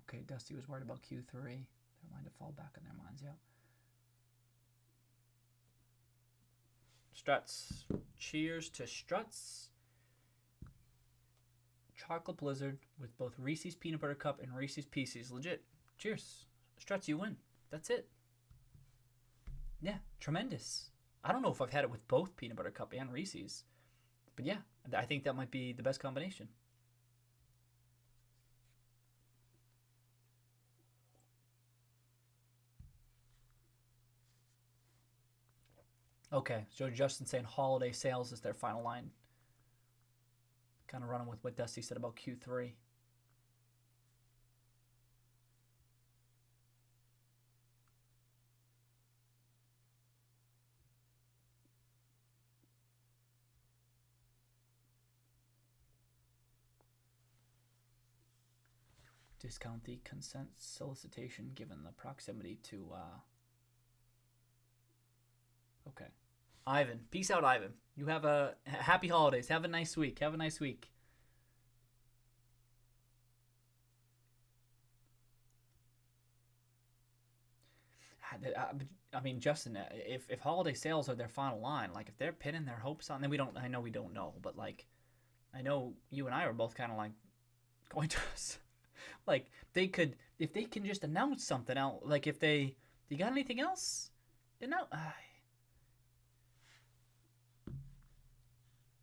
Okay, Dusty was worried about Q3. They're lined to fall back in their minds, yeah. Struts. Cheers to Struts. Chocolate Blizzard with both Reese's Peanut Butter Cup and Reese's Pieces. Legit. Cheers. Struts, you win. That's it. Yeah, tremendous. I don't know if I've had it with both Peanut Butter Cup and Reese's. But yeah, I think that might be the best combination. Okay, so Justin saying holiday sales is their final line. Kind of running with what Dusty said about Q3. Discount the consent solicitation given the proximity to okay. Ivan. Peace out, Ivan. You have a happy holidays. Have a nice week. Have a nice week. I mean, Justin, if holiday sales are their final line, like if they're pinning their hopes on, then I know we don't know, but like, I know you and I are both kind of like going to us. Like if they can just announce something else, like if you got anything else? No.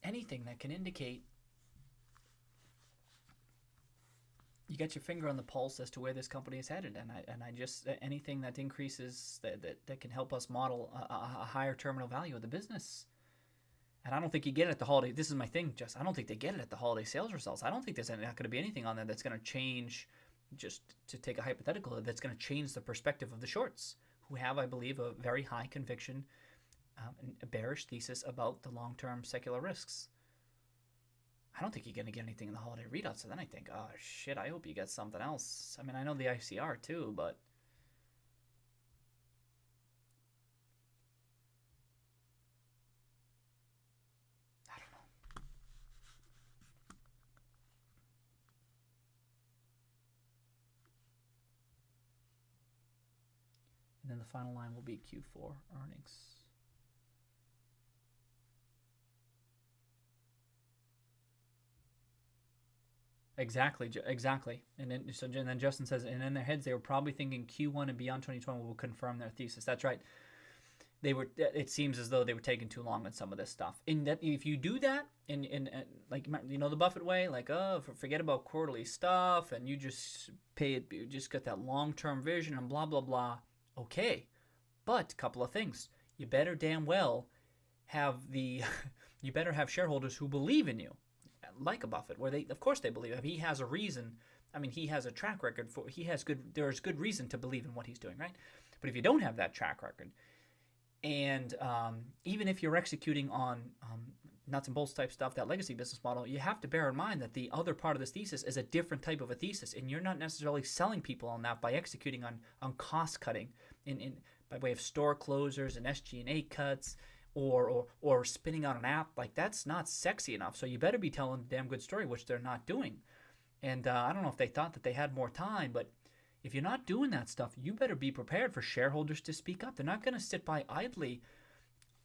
Anything that can indicate you got your finger on the pulse as to where this company is headed, and I just anything that increases that can help us model a higher terminal value of the business. And I don't think you get it at the holiday. This is my thing, Jess. I don't think they get it at the holiday sales results. I don't think there's not going to be anything on there that's going to change. Just to take a hypothetical, that's going to change the perspective of the shorts, who have, I believe, a very high conviction, a bearish thesis about the long-term secular risks. I don't think you're going to get anything in the holiday readout. So then I think, oh shit, I hope you get something else. I mean, I know the ICR too, but I don't know. And then the final line will be Q4 earnings. Exactly. And then Justin says, and in their heads, they were probably thinking Q1 and beyond 2020 will confirm their thesis. That's right. It seems as though they were taking too long on some of this stuff. In that, if you do that, in like, you know, the Buffett way, like, forget about quarterly stuff, and you just pay it, you just got that long-term vision and blah, blah, blah. Okay. But a couple of things. You better damn well have you better have shareholders who believe in you. Like a Buffett, where of course they believe. He has a reason. I mean, he has a track record there's good reason to believe in what he's doing, right? But if you don't have that track record, and even if you're executing on nuts and bolts type stuff, that legacy business model, you have to bear in mind that the other part of this thesis is a different type of a thesis, and you're not necessarily selling people on that by executing on cost cutting by way of store closures and SG&A cuts. Or spinning out an app. Like, that's not sexy enough. So you better be telling a damn good story, which they're not doing. And I don't know if they thought that they had more time, but if you're not doing that stuff, you better be prepared for shareholders to speak up. They're not going to sit by idly.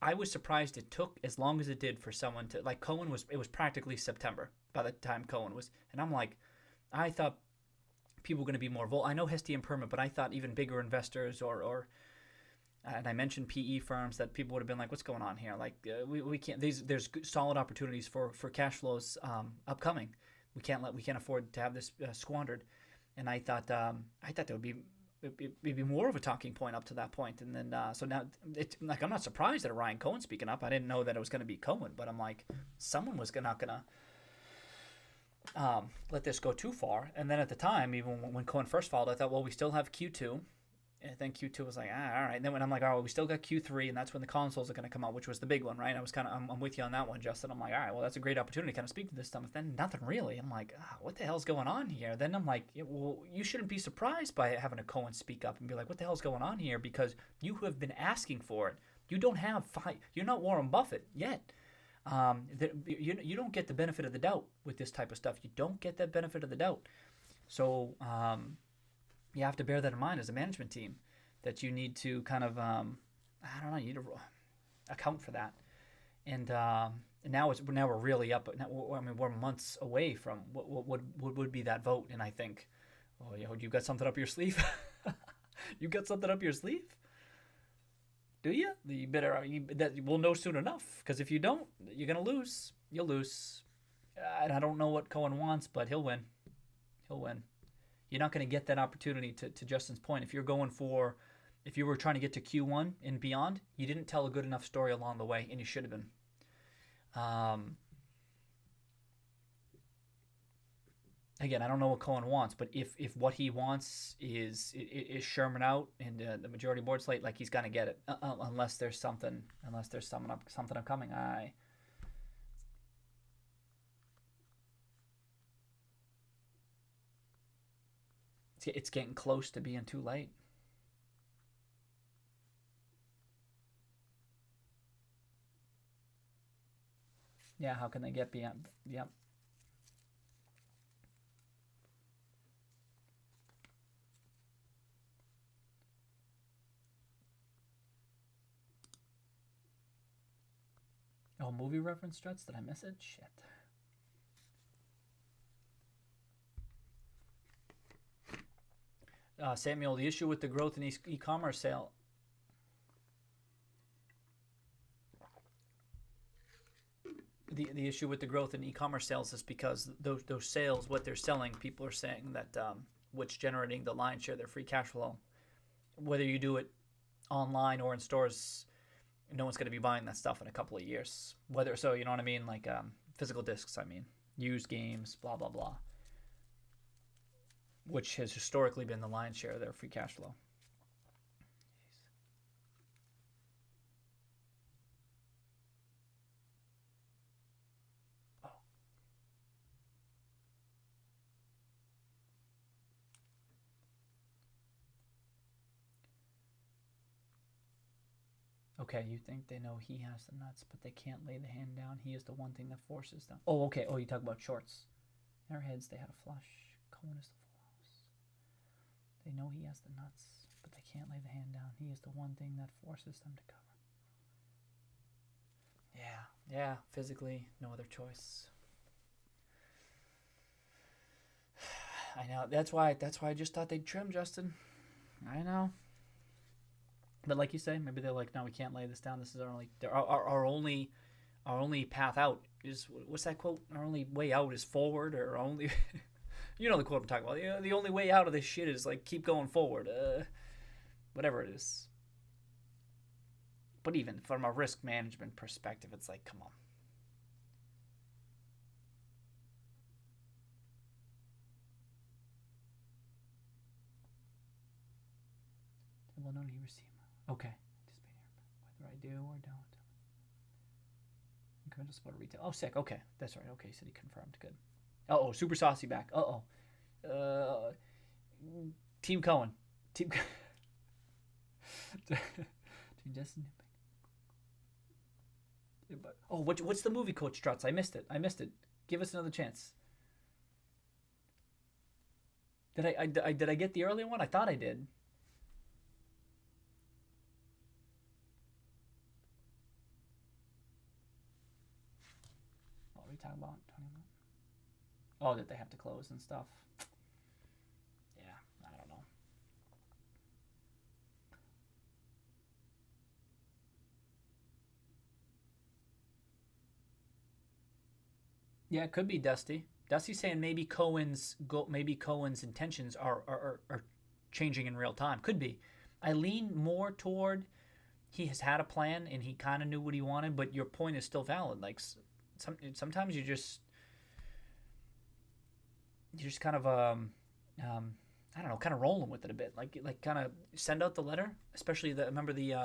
I was surprised it took as long as it did for someone to, like, Cohen it was practically September by the time Cohen was, and I'm like, I thought people were going to be more vocal. I know Hesty and Perma, but I thought even bigger investors or and I mentioned PE firms that people would have been like, "What's going on here? Like, we can't. There's solid opportunities for cash flows upcoming. We can't afford to have this squandered." And I thought there would be it'd be more of a talking point up to that point. And then so now like I'm not surprised that Ryan Cohen speaking up. I didn't know that it was going to be Cohen, but I'm like, someone was not going to let this go too far. And then at the time, even when Cohen first followed, I thought, well, we still have Q2. And then Q2 was like, all right. And then when I'm like, oh, we still got Q3, and that's when the consoles are going to come out, which was the big one, right? I was I'm with you on that one, Justin. I'm like, all right, well, that's a great opportunity to kind of speak to this stuff. But then nothing really. I'm like, what the hell's going on here? Then I'm like, well, you shouldn't be surprised by having a Cohen speak up and be like, what the hell's going on here? Because you have been asking for it. You don't have you're not Warren Buffett yet. You don't get the benefit of the doubt with this type of stuff. You don't get that benefit of the doubt. So you have to bear that in mind as a management team, that you need to kind of, I don't know, you need to account for that. And now we're really up. I mean, we're months away from what would be that vote. And I think, oh, you got something up your sleeve? You got something up your sleeve? Do you? You better. We'll know soon enough. Because if you don't, you're gonna lose. You'll lose. And I don't know what Cohen wants, but he'll win. He'll win. You're not going to get that opportunity to Justin's point. If you were trying to get to Q1 and beyond, you didn't tell a good enough story along the way, and you should have been. Again, I don't know what Cohen wants, but if what he wants is Sherman out and the majority board slate, like, he's going to get it, unless there's something upcoming. It's getting close to being too late. Yeah, how can they get beyond? Yep. Oh, movie reference, Struts? Did I miss it? Shit. Samuel, the issue with the growth in e-commerce sale. The issue with the growth in e-commerce sales is because those sales, what they're selling, people are saying that what's generating the lion's share of their free cash flow. Whether you do it online or in stores, no one's going to be buying that stuff in a couple of years. Whether so, you know what I mean? Like physical discs, I mean, used games, blah blah blah. Which has historically been the lion's share of their free cash flow. Oh. Okay, you think they know he has the nuts, but they can't lay the hand down. He is the one thing that forces them. Oh, okay. Oh, you talk about shorts. Their heads, they had a flush. Cohen is the They know he has the nuts, but they can't lay the hand down. He is the one thing that forces them to cover. Yeah, physically, no other choice. I know. That's why I just thought they'd trim, Justin. I know. But like you say, maybe they're like, no, we can't lay this down. This is our only path out is, what's that quote? Our only way out is forward, or only... You know the quote I'm talking about. You know, the only way out of this shit is, like, keep going forward. Whatever it is. But even from a risk management perspective, it's like, come on. Well, no, you receive. Okay. Whether I do or don't. Incremental support retail. Oh, sick. Okay. That's right. Okay, so he confirmed. Good. Uh-oh, Super Saucy back. Uh-oh. Team Cohen. Team Justin. Oh, what's the movie, Coach Struts? I missed it. Give us another chance. Did I get the earlier one? I thought I did. What are we talking about? Oh, that they have to close and stuff. Yeah, I don't know. Yeah, it could be Dusty. Dusty's saying maybe Cohen's intentions are changing in real time. Could be. I lean more toward he has had a plan and he kind of knew what he wanted, but your point is still valid. Like sometimes you just kind of I don't know, kind of rolling with it a bit. Like kind of send out the letter, especially remember the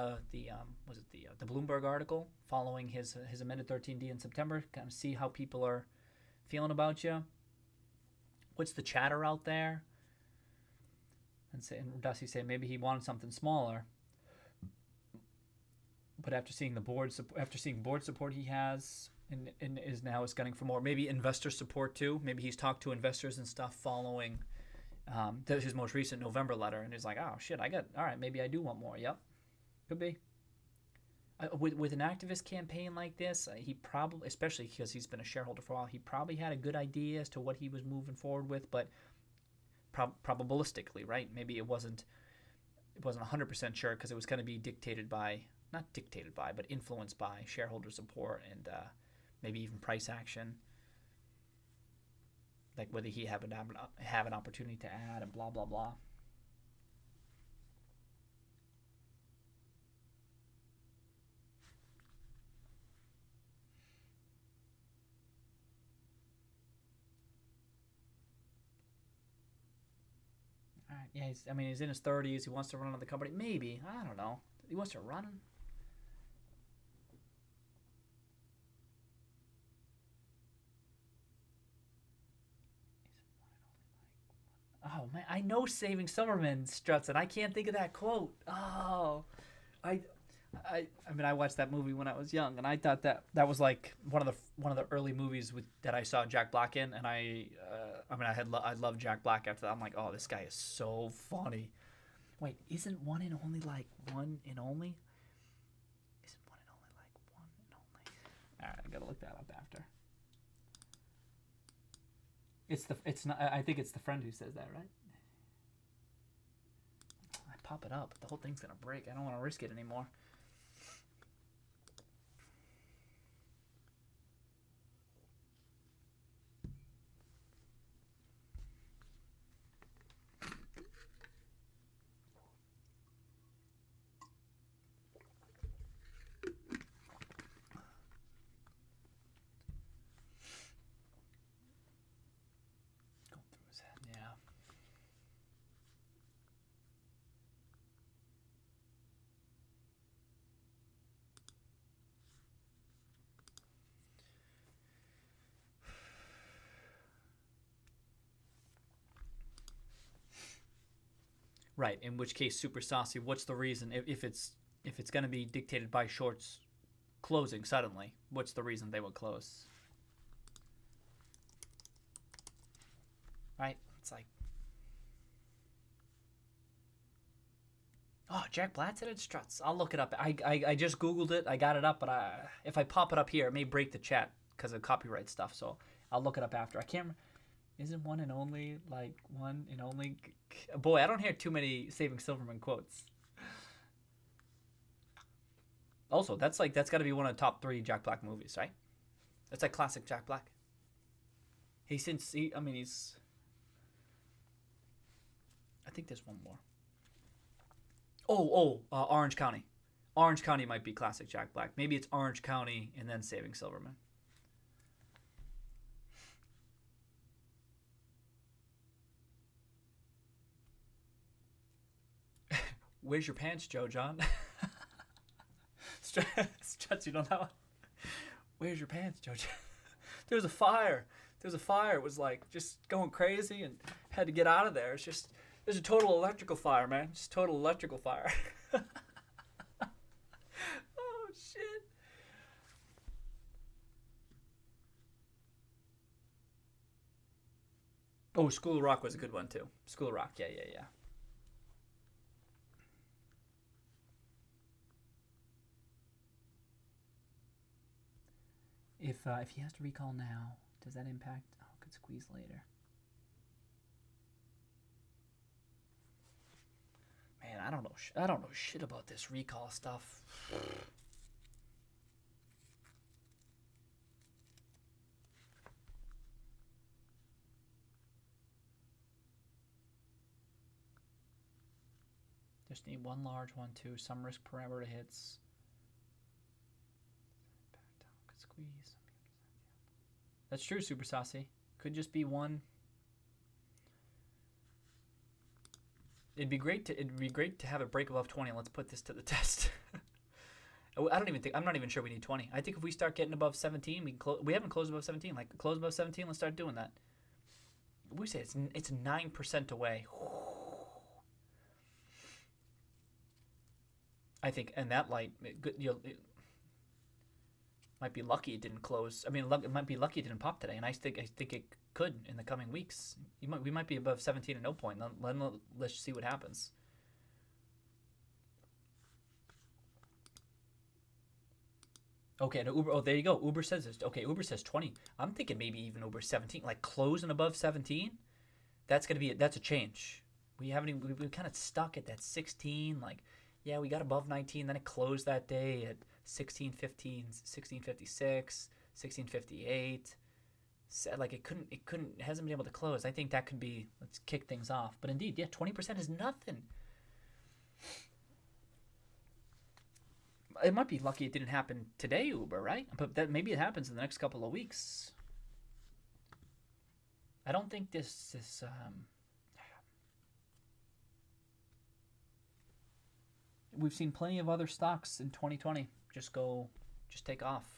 Bloomberg article following his amended 13D in September. Kind of see how people are feeling about you. What's the chatter out there? And Dusty say maybe he wanted something smaller, but after seeing board support he has, and is now gunning for more. Maybe investor support too. Maybe he's talked to investors and stuff following his most recent November letter, and he's like, oh shit, all right, maybe I do want more. Yep, could be. With an activist campaign like this, he probably, especially because he's been a shareholder for a while, he probably had a good idea as to what he was moving forward with, but probabilistically, right? Maybe it wasn't 100% sure because it was going to be not dictated by, but influenced by shareholder support and maybe even price action, like whether he have an opportunity to add and blah blah blah. All right, yeah, he's in his 30s. He wants to run on the company. Maybe, I don't know. He wants to run. Oh man, I know Saving Silverman struts, and I can't think of that quote. Oh, I watched that movie when I was young, and I thought that was like one of the early movies that I saw Jack Black in, and I loved Jack Black after that. I'm like, oh, this guy is so funny. Wait, isn't one and only like one and only? Isn't one and only like one and only? All right, I gotta look that up after. It's not. I think it's the friend who says that, right? I pop it up. The whole thing's gonna break. I don't want to risk it anymore. Right. In which case, super saucy. What's the reason? If it's going to be dictated by shorts closing suddenly, what's the reason they would close? Right. It's like, oh, Jack Black said it struts. I'll look it up. I just Googled it. I got it up, but if I pop it up here, it may break the chat because of copyright stuff. So I'll look it up after. I can't remember. Isn't one and only like one and only? Boy, I don't hear too many Saving Silverman quotes. Also, that's got to be one of the top 3 Jack Black movies, right? That's like classic Jack Black. I think there's one more. Orange County. Orange County might be classic Jack Black. Maybe it's Orange County and then Saving Silverman. Where's your pants, Joe John? Struts, you don't know. Where's your pants, Joe John? There was a fire. It was like just going crazy and had to get out of there. There's a total electrical fire, man. Just total electrical fire. Oh, shit. Oh, School of Rock was a good one, too. School of Rock, yeah. If he has to recall now, does that impact? Oh, could squeeze later. Man, I don't know shit about this recall stuff. Just need one large one, too. Some risk parameter hits. Could squeeze. That's true, Super Saucy. Could just be one. It'd be great to have it break above 20. Let's put this to the test. I'm not even sure we need 20. I think if we start getting above 17, we can close. We haven't closed above 17. Like close above 17, let's start doing that. We say it's 9% away. I think, and that light, it might be lucky it didn't close. I mean, it might be lucky it didn't pop today, and I think it could in the coming weeks. We might be above 17 at no point. Let's see what happens. Okay, no, Uber. Oh, there you go. Uber says this. Okay, Uber says 20. I'm thinking maybe even Uber 17, like closing above 17. That's a change. We kind of stuck at that 16. Like, yeah, we got above 19. Then it closed that day at 16.15, 16.56, 16.58. Like it hasn't been able to close. I think that could be. Let's kick things off. But indeed, yeah, 20% is nothing. It might be lucky it didn't happen today, Uber, right? But that maybe it happens in the next couple of weeks. I don't think this is. We've seen plenty of other stocks in 2020 just take off.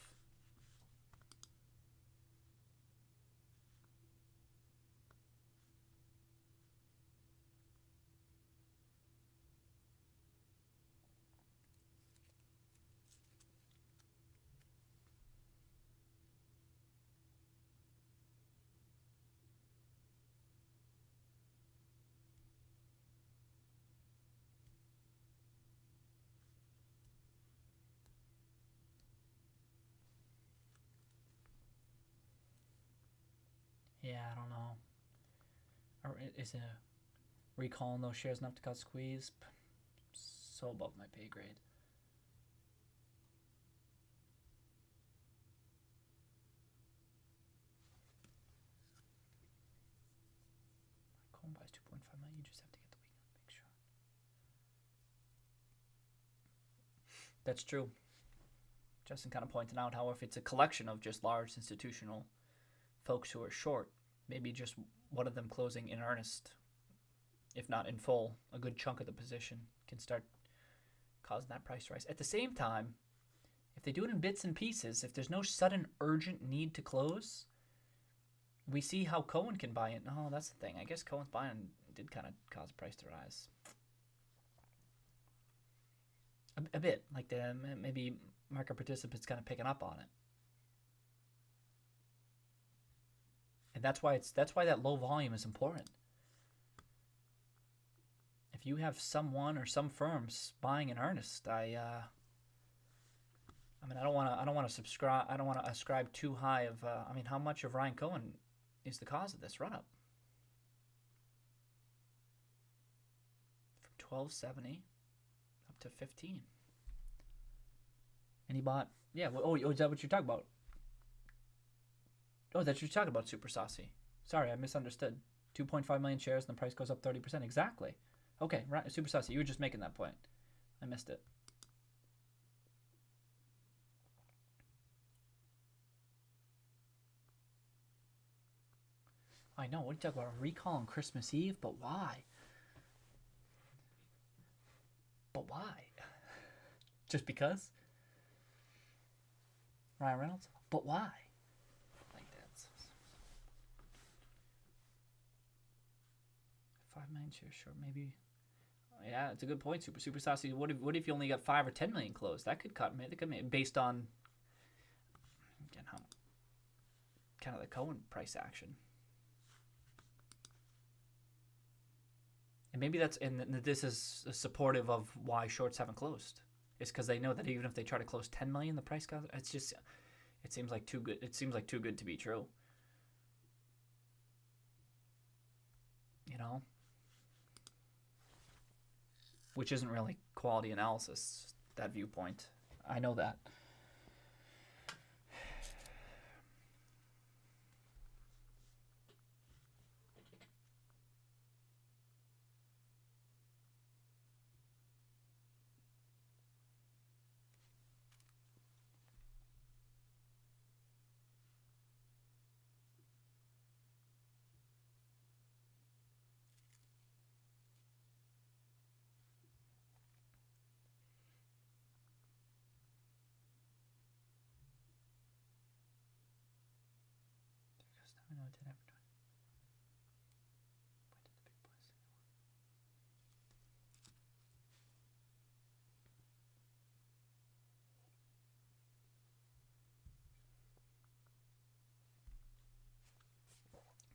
Yeah, I don't know. Or is it recalling those shares enough to cause squeeze? So above my pay grade. Cohen buys 2.5 million. You just have to get the weekend to make sure. That's true. Justin kind of pointed out how if it's a collection of just large institutional folks who are short, maybe just one of them closing in earnest, if not in full, a good chunk of the position can start causing that price rise. At the same time, if they do it in bits and pieces, if there's no sudden urgent need to close, we see how Cohen can buy it. Oh, that's the thing. I guess Cohen's buying did kind of cause the price to rise. A bit. Like maybe market participants kind of picking up on it. And that's why that low volume is important. If you have someone or some firms buying in earnest, I don't want to ascribe too high of. How much of Ryan Cohen is the cause of this run up? From 1270 up to 15, and he bought. Yeah. Oh, is that what you're talking about? Oh, that's what you're talking about, Super Saucy. Sorry, I misunderstood. 2.5 million shares and the price goes up 30%. Exactly. Okay, right, Super Saucy, you were just making that point. I missed it. I know, what are you talking about? A recall on Christmas Eve? But why? But why? Just because? Ryan Reynolds? But why? 5 million shares short, maybe. Yeah, it's a good point, Super Saucy. What if you only got 5 or 10 million closed? That could cut. Maybe based on again how kind of the Cohen price action. And maybe this is supportive of why shorts haven't closed. It's because they know that even if they try to close 10 million, the price goes. It seems like too good. It seems like too good to be true. You know. Which isn't really quality analysis, that viewpoint. I know that.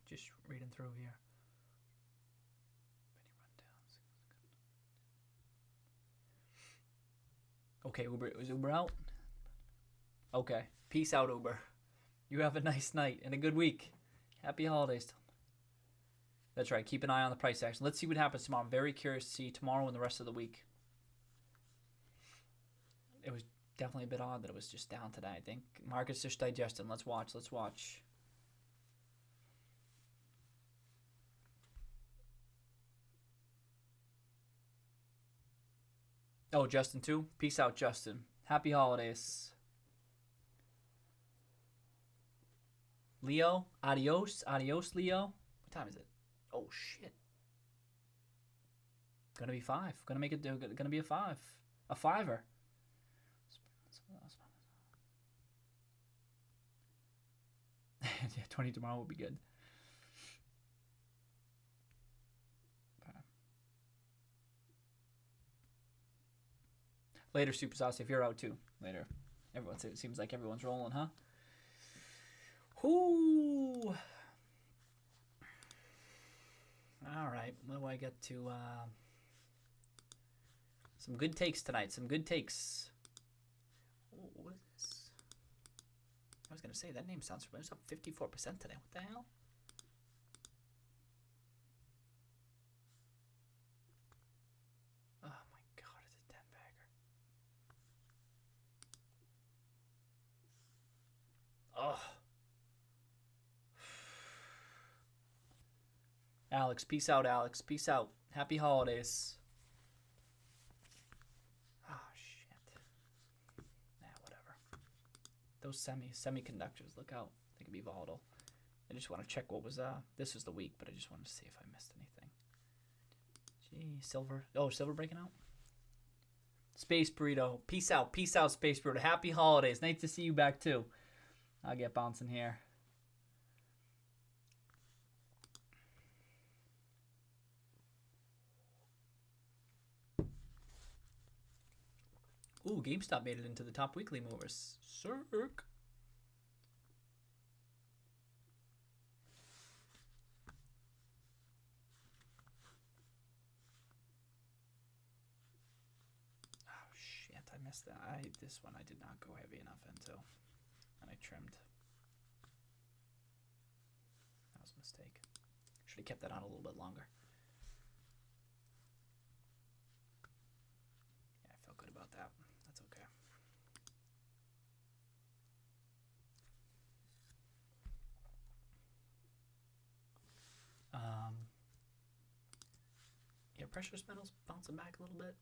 Just reading through here. Okay, Uber. Is Uber out? Okay. Peace out, Uber. You have a nice night and a good week. Happy holidays. That's right. Keep an eye on the price action. Let's see what happens tomorrow. I'm very curious to see tomorrow and the rest of the week. It was definitely a bit odd that it was just down today, I think. Market's just digesting. Let's watch. Let's watch. Oh, Justin too? Peace out, Justin. Happy holidays. Leo, adios. Adios, Leo. What time is it? Oh, shit. Gonna be 5. Gonna make it, gonna be a 5. A 5er. Yeah, 20 tomorrow will be good. Later, Super Sauce, if you're out too. Later. It seems like everyone's rolling, huh? Whoo! All right, what do I get to? Some good takes tonight. Some good takes. Oh, what is this? I was gonna say that name sounds familiar. It's up 54% today. What the hell? Oh my God! It's a 10-bagger. Oh. Alex, peace out, Alex. Peace out. Happy holidays. Oh, shit. Nah, whatever. Those semiconductors, look out. They can be volatile. I just want to check what was, this was the week, but I just wanted to see if I missed anything. Gee, silver. Oh, silver breaking out? Space Burrito. Peace out. Peace out, Space Burrito. Happy holidays. Nice to see you back, too. I'll get bouncing here. Ooh, GameStop made it into the top weekly movers. Cirque. Oh shit, I missed that. This one I did not go heavy enough into. And I trimmed. That was a mistake. Should have kept that on a little bit longer. Yeah, I felt good about that. That's okay. Yeah, precious metals bouncing back a little bit.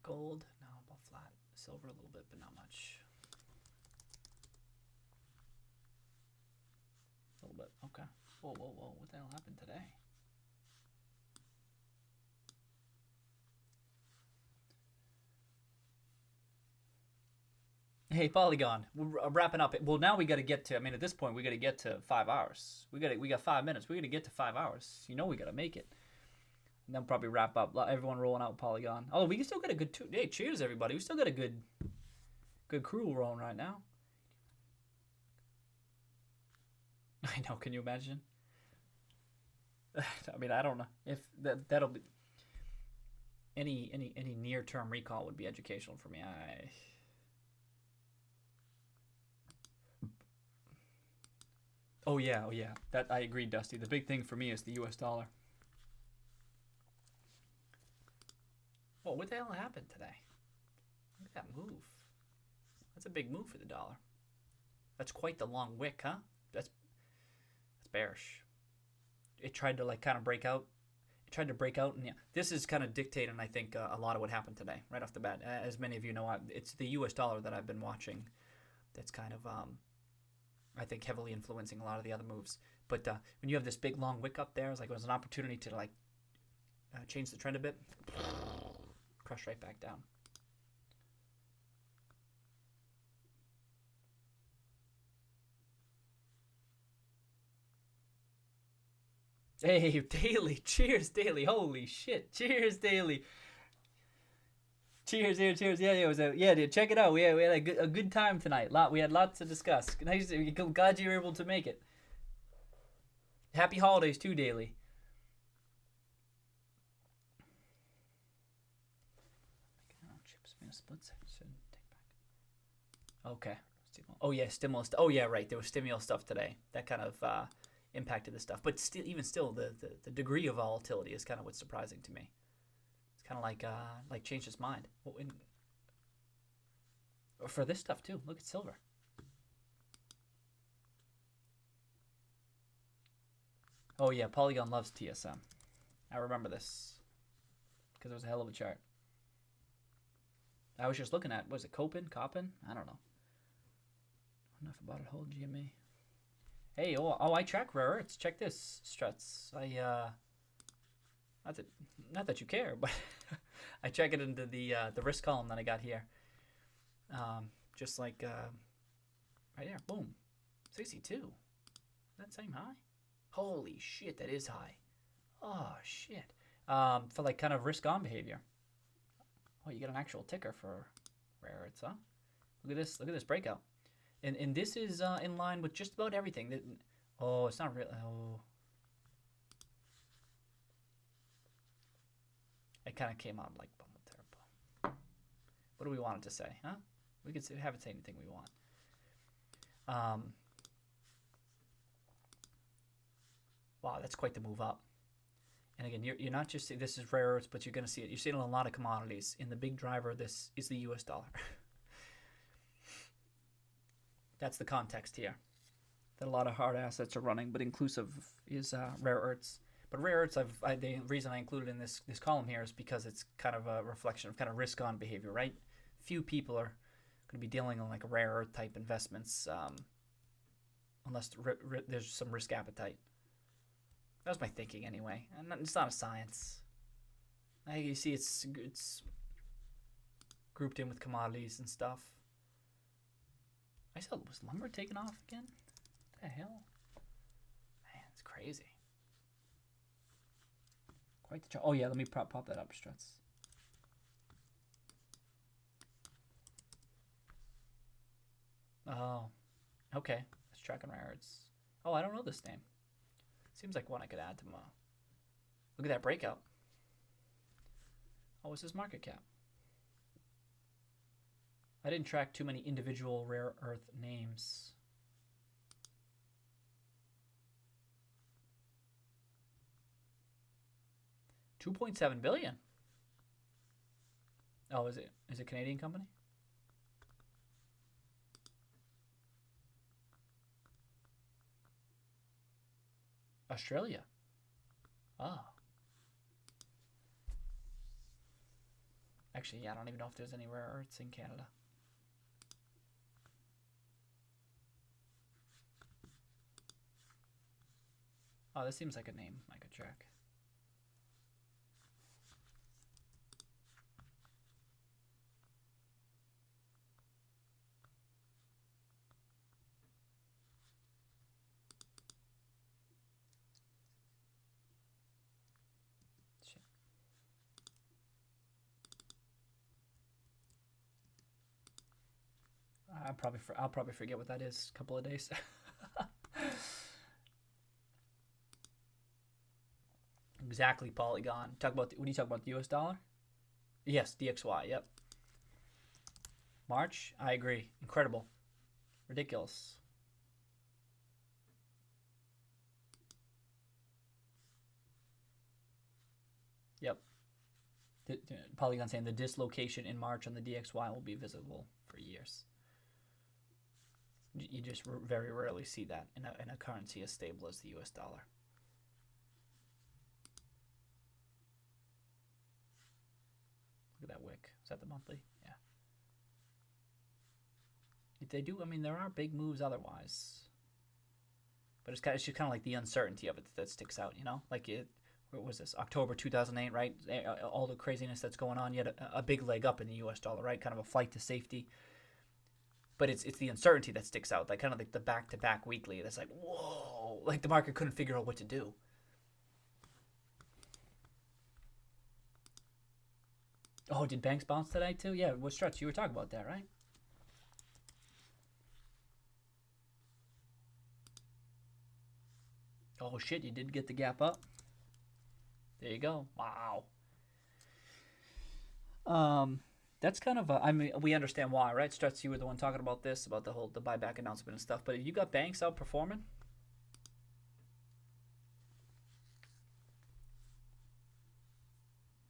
Gold, no, about flat. Silver a little bit, but not much. A little bit, okay. Whoa, whoa, whoa, what the hell happened today? Hey, Polygon, we're wrapping up. Well, now we got to get to, I mean, at this point, we got to get to 5 hours. We got 5 minutes. We got to get to 5 hours. You know we got to make it. And then probably wrap up. Everyone rolling out Polygon. Oh, we still got a good, hey, cheers, everybody. We still got a good crew rolling right now. I know, can you imagine? I mean, I don't know. If that'll be, any near-term recall would be educational for me. Oh yeah. That I agree, Dusty. The big thing for me is the U.S. dollar. Oh, what the hell happened today? Look at that move. That's a big move for the dollar. That's quite the long wick, huh? That's bearish. It tried to like kind of break out. It tried to break out, and yeah, this is kind of dictating, I think, a lot of what happened today, right off the bat. As many of you know, it's the U.S. dollar that I've been watching. That's kind of I think heavily influencing a lot of the other moves. But when you have this big long wick up there, it's like it was an opportunity to like change the trend a bit. Crush right back down. Hey, Daily. Cheers, Daily. Holy shit. Cheers, Daily. Cheers, here, cheers. Yeah, it was dude. Check it out. We had a good time tonight. We had lots to discuss. Nice. Glad you were able to make it. Happy holidays too, Daily. Chips made a split section. Take back. Okay. Oh yeah, stimulus. Oh yeah, right. There was stimulus stuff today. That kind of impacted the stuff. But still, even still, the degree of volatility is kind of what's surprising to me. It's kind of like changed its mind. Well, for this stuff too. Look at silver. Oh yeah, Polygon loves TSM. I remember this because it was a hell of a chart. I was just looking at, was it Copen? I don't know. Enough about it. Hold GME. Hey, I track rare earths. Check this, Struts. Not that you care, but I check it into the risk column that I got here. Just like right here, boom, 62. That same high? Holy shit, that is high. Oh shit. For like kind of risk on behavior. Oh, you got an actual ticker for rare earths, huh? Look at this breakout. And this is in line with just about everything. Oh, it's not real. Oh. It kind of came out like terrible. What do we want it to say, huh? We could have it say anything we want. Wow, that's quite the move up. And again, you're not just, this is rare earths, but you're going to see it. You're seeing it in a lot of commodities. And the big driver of this is the US dollar. That's the context here. That a lot of hard assets are running, but inclusive is rare earths. But rare earths, the reason I included in this column here is because it's kind of a reflection of kind of risk-on behavior, right? Few people are going to be dealing on like rare earth type investments unless there's some risk appetite. That was my thinking anyway. And it's not a science. You see, it's grouped in with commodities and stuff. I saw, was lumber taken off again? What the hell? Man, it's crazy. Quite the chart. Oh yeah, let me pop that up, Struts. Oh, okay. Let's track on rare earths. Oh, I don't know this name. Seems like one I could add to my. Look at that breakout. Oh, what's his market cap? I didn't track too many individual rare earth names. $2.7 billion. Oh, is it a Canadian company? Australia. Oh. Actually, yeah, I don't even know if there's any rare earths in Canada. Oh, this seems like a name I could track. Shit. I'll probably forget what that is. A couple of days. Exactly, Polygon. What do you talk about? The US dollar? Yes, DXY. Yep. March. I agree. Incredible. Ridiculous. Yep. Polygon saying the dislocation in March on the DXY will be visible for years. You just very rarely see that in a currency as stable as the US dollar. Look at that wick. Is that the monthly? Yeah. If they do, I mean, there are big moves otherwise. But it's just kind of like the uncertainty of it that sticks out, you know? Like what was this? October 2008, right? All the craziness that's going on. Yet a big leg up in the US dollar, right? Kind of a flight to safety. But it's the uncertainty that sticks out. Like kind of like the back-to-back weekly. That's like, whoa. Like the market couldn't figure out what to do. Oh, did banks bounce today too? Yeah, what Struts? You were talking about that, right? Oh shit, you did get the gap up. There you go. Wow. That's kind of I mean, we understand why, right? Struts, you were the one talking about this, about the buyback announcement and stuff. But you got banks outperforming.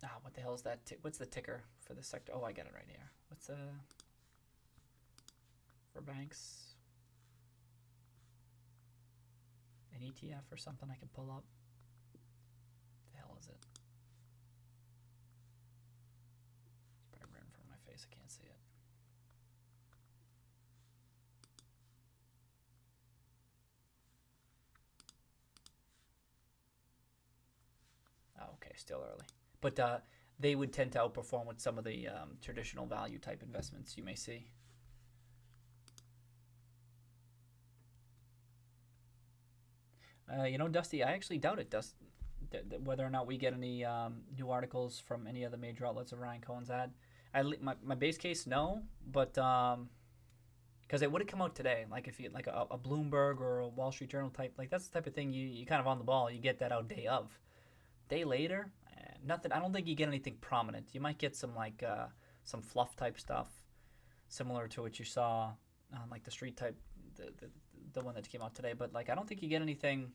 Ah, what the hell is that? What's the ticker for the sector? Oh, I got it right here. What's for banks? An ETF or something I can pull up? What the hell is it? It's probably right in front of my face. I can't see it. Oh, okay, still early. But they would tend to outperform with some of the traditional value type investments you may see. You know, Dusty, I actually doubt it, whether or not we get any new articles from any of the major outlets of Ryan Cohen's ad. My base case, no, but because it would have come out today, like if you like a Bloomberg or a Wall Street Journal type, like that's the type of thing you kind of on the ball. You get that out day of, day later, nothing. I don't think you get anything prominent. You might get some like some fluff type stuff, similar to what you saw on like the street type, the one that came out today. But like I don't think you get anything.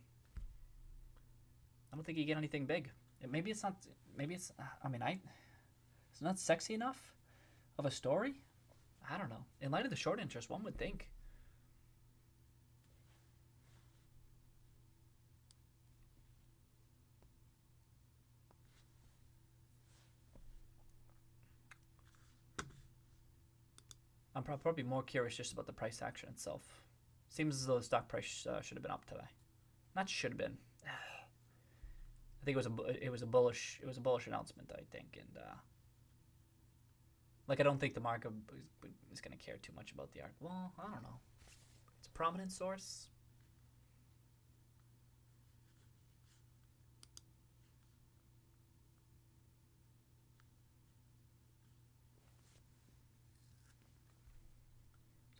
I don't think you get anything big. Maybe it's not. Maybe it's. I mean, it's not sexy enough of a story. I don't know. In light of the short interest, one would think. I'm probably more curious just about the price action itself. Seems as though the stock price should have been up today. Not should have been. I think it was a bullish announcement. I think, and like I don't think the market is going to care too much about the arc. Well, I don't know. It's a prominent source.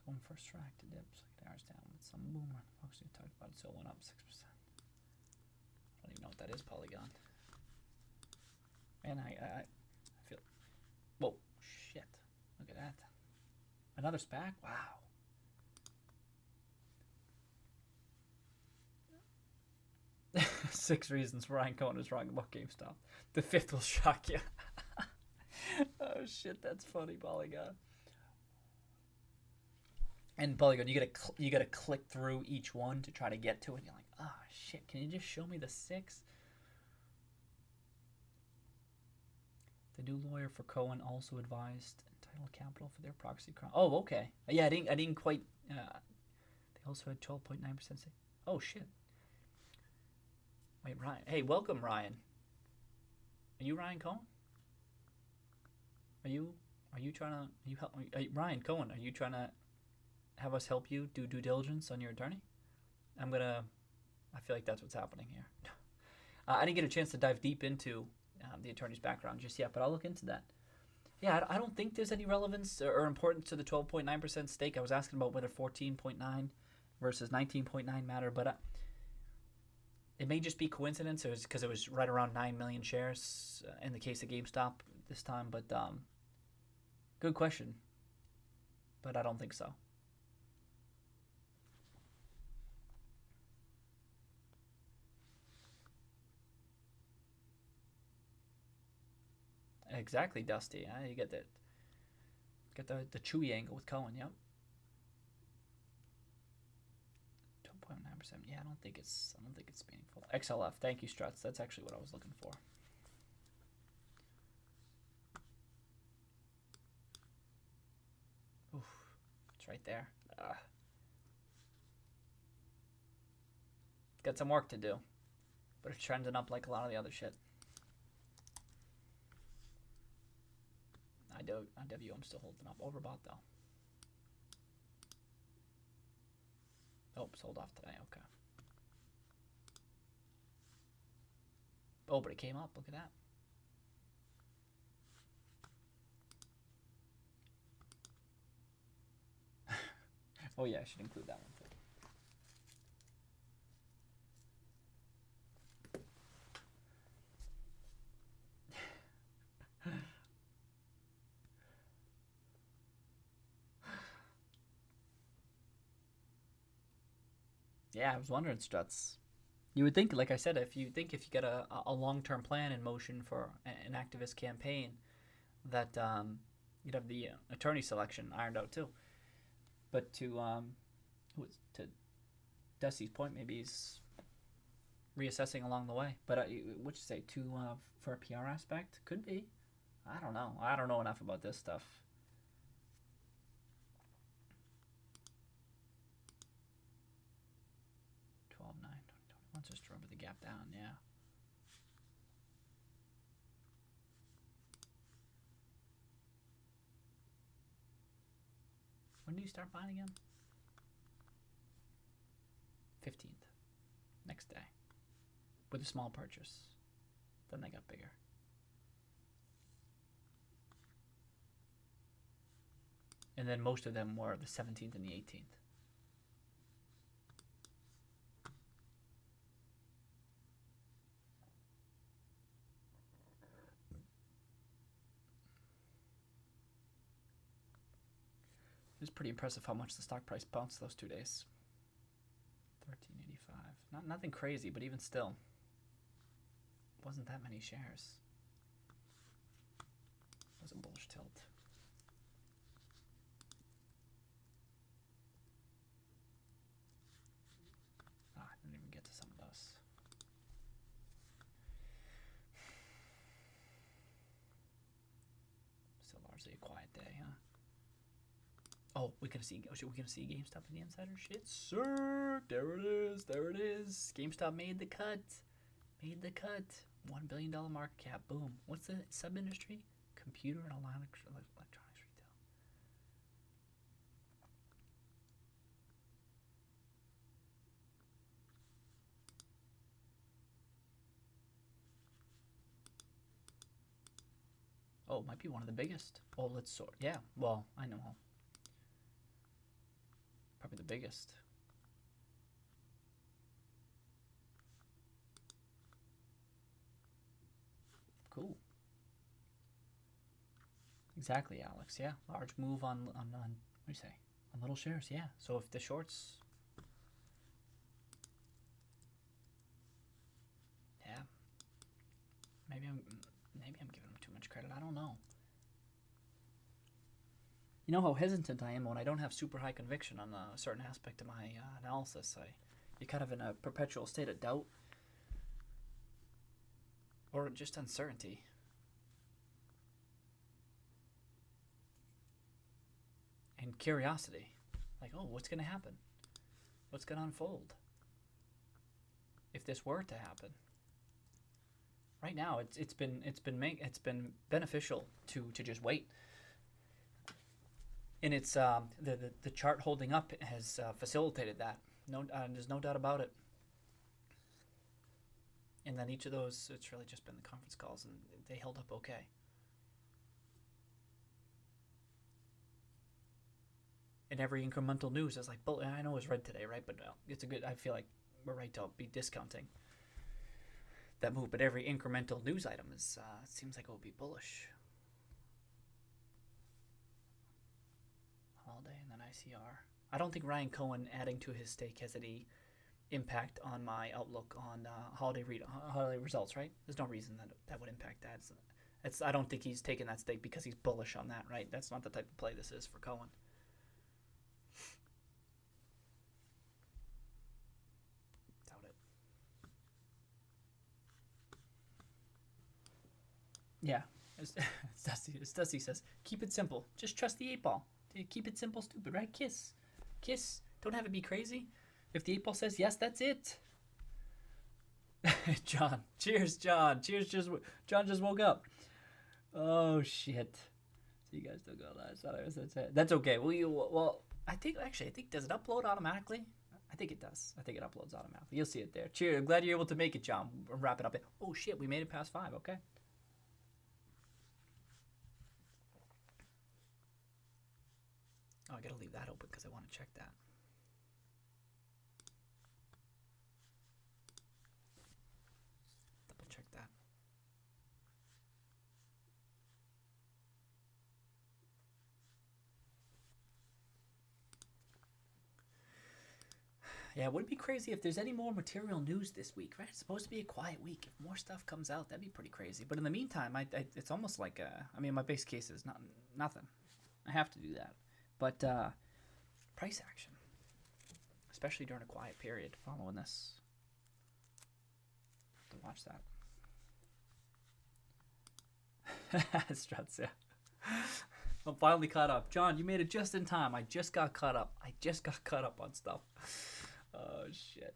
Going first track to dips, like hours down with some boomer. Folks who talked about it, so it went up 6%. I don't even know what that is, Polygon. Man, I feel. Whoa, shit! Look at that. Another SPAC? Wow. Six reasons Ryan Cohen is wrong about GameStop. The fifth will shock you. Oh shit, that's funny, Polygon. And Polygon, you gotta click through each one to try to get to it. You're like, ah, oh, shit. Can you just show me the six? The new lawyer for Cohen also advised entitled capital for their proxy crime. Oh, okay. Yeah, I didn't quite. They also had 12.9%. Oh shit. Wait, Ryan. Hey, welcome, Ryan. Are you Ryan Cohen? Are you trying to? Ryan Cohen? Are you trying to have us help you do due diligence on your attorney? I feel like that's what's happening here. I didn't get a chance to dive deep into the attorney's background just yet, but I'll look into that. Yeah, I don't think there's any relevance or importance to the 12.9% stake. I was asking about whether 14.9 versus 19.9 matter, but it may just be coincidence because it was right around 9 million shares in the case of GameStop this time. But good question, but I don't think so. Exactly, Dusty. You get the Chewy angle with Cohen. Yep. 12.9%. Yeah, I don't think it's meaningful. XLF. Thank you, Struts. That's actually what I was looking for. Oof, it's right there. Got some work to do, but it's trending up like a lot of the other shit. I'm still holding up. Overbought though. Oh, sold off today. Okay. Oh, but it came up. Look at that. Oh yeah, I should include that one too. Yeah, I was wondering, Struts. You would think, like I said, if you get a long-term plan in motion for an activist campaign, that you'd have the attorney selection ironed out too. But to Dusty's point, maybe he's reassessing along the way. But what'd you say? For a PR aspect, could be. I don't know. I don't know enough about this stuff. Wants us to rubber the gap down, yeah. When do you start buying again? 15th. Next day. With a small purchase. Then they got bigger. And then most of them were the 17th and the 18th. It was pretty impressive how much the stock price bounced those 2 days. 1385. Nothing crazy, but even still, wasn't that many shares. It was a bullish tilt. I didn't even get to some of those. Still largely a quiet day, huh? Oh, we're gonna see GameStop in the insider shit, sir. There it is. There it is. GameStop made the cut. Made the cut. $1 billion market cap. Boom. What's the sub industry? Computer and electronics retail. Oh, it might be one of the biggest. Oh, let's sort. Yeah. Well, I know. Probably the biggest. Cool. Exactly, Alex. Yeah, large move on what do you say? On little shares. Yeah. So if the shorts, yeah, maybe I'm giving them too much credit. I don't know. You know how hesitant I am when I don't have super high conviction on a certain aspect of my analysis. You're kind of in a perpetual state of doubt or just uncertainty. And curiosity. Like, oh, what's going to happen? What's going to unfold? If this were to happen. Right now, it's been beneficial to just wait. And it's the chart holding up has facilitated that. There's no doubt about it. And then each of those, it's really just been the conference calls, and they held up okay. And every incremental news is like, well, I know it was red today, right? But it's a good. I feel like we're right to be discounting that move. But every incremental news item is seems like it will be bullish. Holiday and then ICR. I don't think Ryan Cohen adding to his stake has any impact on my outlook on holiday results, right? There's no reason that would impact that. I don't think he's taking that stake because he's bullish on that, right? That's not the type of play this is for Cohen. Doubt it. Yeah, as Dusty says, keep it simple. Just trust the 8-ball. Keep it simple, stupid, right? Kiss. Don't have it be crazy. If the 8-ball says yes, that's it. John. Cheers, John. Cheers. John just woke up. Oh, shit. So you guys don't go last. That's okay. Well, I think, does it upload automatically? I think it does. I think it uploads automatically. You'll see it there. Cheers. I'm glad you're able to make it, John. We'll wrap it up. Oh, shit. We made it past 5. Okay. Oh, I gotta leave that open because I want to check that. Yeah, it wouldn't be crazy if there's any more material news this week, right? It's supposed to be a quiet week. If more stuff comes out, that'd be pretty crazy. But in the meantime, it's almost like my base case is nothing. I have to do that. But price action, especially during a quiet period, following this. Have to watch that. Struts, yeah. I'm finally caught up. John, you made it just in time. I just got caught up. On stuff. Oh, shit.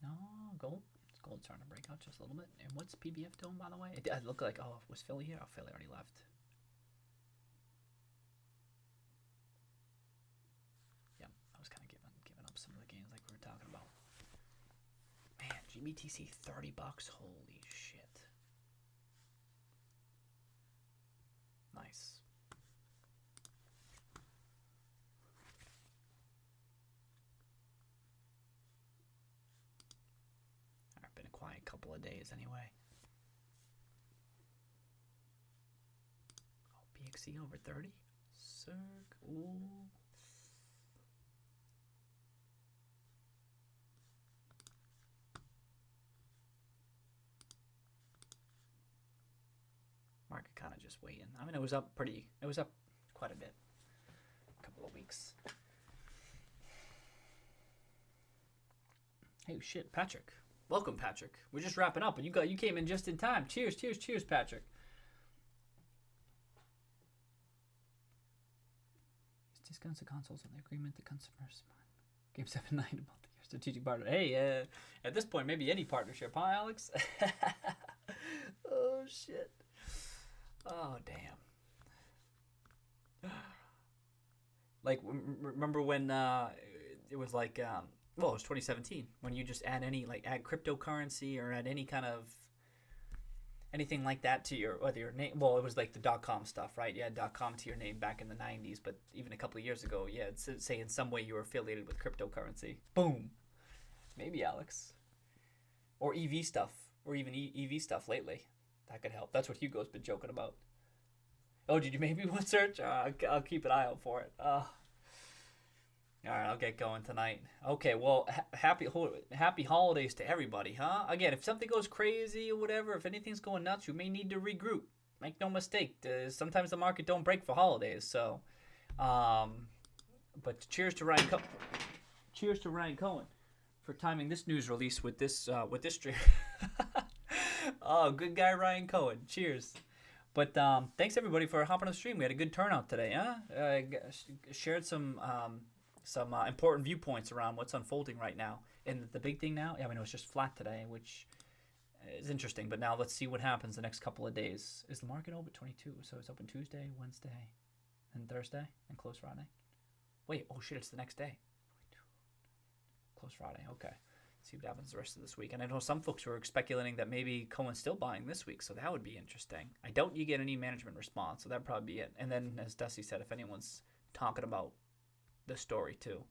No, gold. Gold's starting to break out just a little bit. And what's PBF doing, by the way? It did look like, was Philly here? Oh, Philly already left. Yep, I was kind of giving up some of the gains like we were talking about. Man, GBTC $30. Holy shit. Nice. Been a quiet couple of days anyway. Oh, BXC over 30. Circ. Ooh. Market kind of just waiting. I mean, it was up quite a bit. A couple of weeks. Hey, shit, Patrick. Welcome, Patrick. We're just wrapping up, and you came in just in time. Cheers, Patrick. Discounts the consoles on the agreement the customers. Game 7-9 about the strategic partner. Hey, at this point, maybe any partnership, huh, Alex? Oh shit. Oh damn. Like, remember when it was like. Well, it was 2017 when you just add cryptocurrency or add any kind of anything like that to your name. Well, it was like the .com stuff, right? You had .com to your name back in the 90s, but even a couple of years ago, yeah, it's say in some way you were affiliated with cryptocurrency. Boom. Maybe, Alex. Or EV stuff, or even EV stuff lately. That could help. That's what Hugo's been joking about. Oh, did you maybe want to search? I'll keep an eye out for it. All right, I'll get going tonight. Okay, well, happy holidays to everybody, huh? Again, if something goes crazy or whatever, if anything's going nuts, you may need to regroup. Make no mistake, sometimes the market don't break for holidays. So, but cheers to Ryan Cohen for timing this news release with this stream. Oh, good guy Ryan Cohen. Cheers. But thanks everybody for hopping on the stream. We had a good turnout today, huh? Shared some important viewpoints around what's unfolding right now. And the big thing now, it was just flat today, which is interesting. But now let's see what happens the next couple of days. Is the market open 22? So it's open Tuesday, Wednesday, and Thursday, and close Friday. Wait, oh shit, it's the next day. Close Friday, okay. See what happens the rest of this week. And I know some folks were speculating that maybe Cohen's still buying this week, so that would be interesting. I doubt you get any management response, so that'd probably be it. And then, as Dusty said, if anyone's talking about the story too.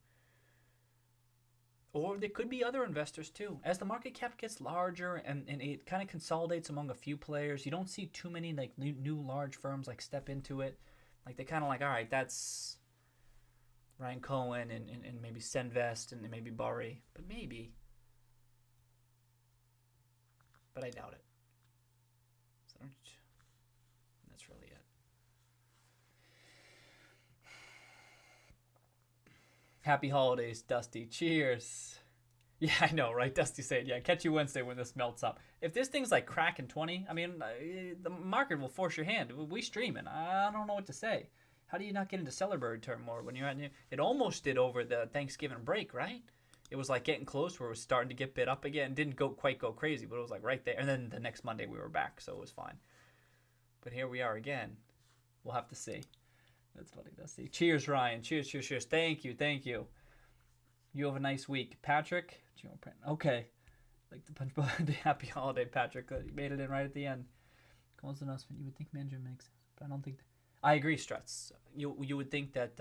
Or there could be other investors too. As the market cap gets larger and it kind of consolidates among a few players, you don't see too many like new large firms like step into it. Like they kind of like, all right, that's Ryan Cohen and maybe Senvest and maybe Bari, but maybe. But I doubt it. So that's really it. Happy holidays, Dusty. Cheers. Yeah, I know, right? Dusty said, yeah, catch you Wednesday when this melts up. If this thing's like cracking 20, I mean, the market will force your hand. We streaming. I don't know what to say. How do you not get into seller bird term more when you're at it almost did over the Thanksgiving break, right? It was like getting close where it was starting to get bid up again. Didn't quite go crazy, but it was like right there. And then the next Monday we were back, so it was fine. But here we are again. We'll have to see. That's funny, Dusty. Cheers, Ryan. Cheers. Thank you. You have a nice week. Patrick? Okay. Like the punch bowl. Happy holiday, Patrick. You made it in right at the end. Cole's announcement. You would think management makes sense, but I don't think... I agree, Struts. You would think that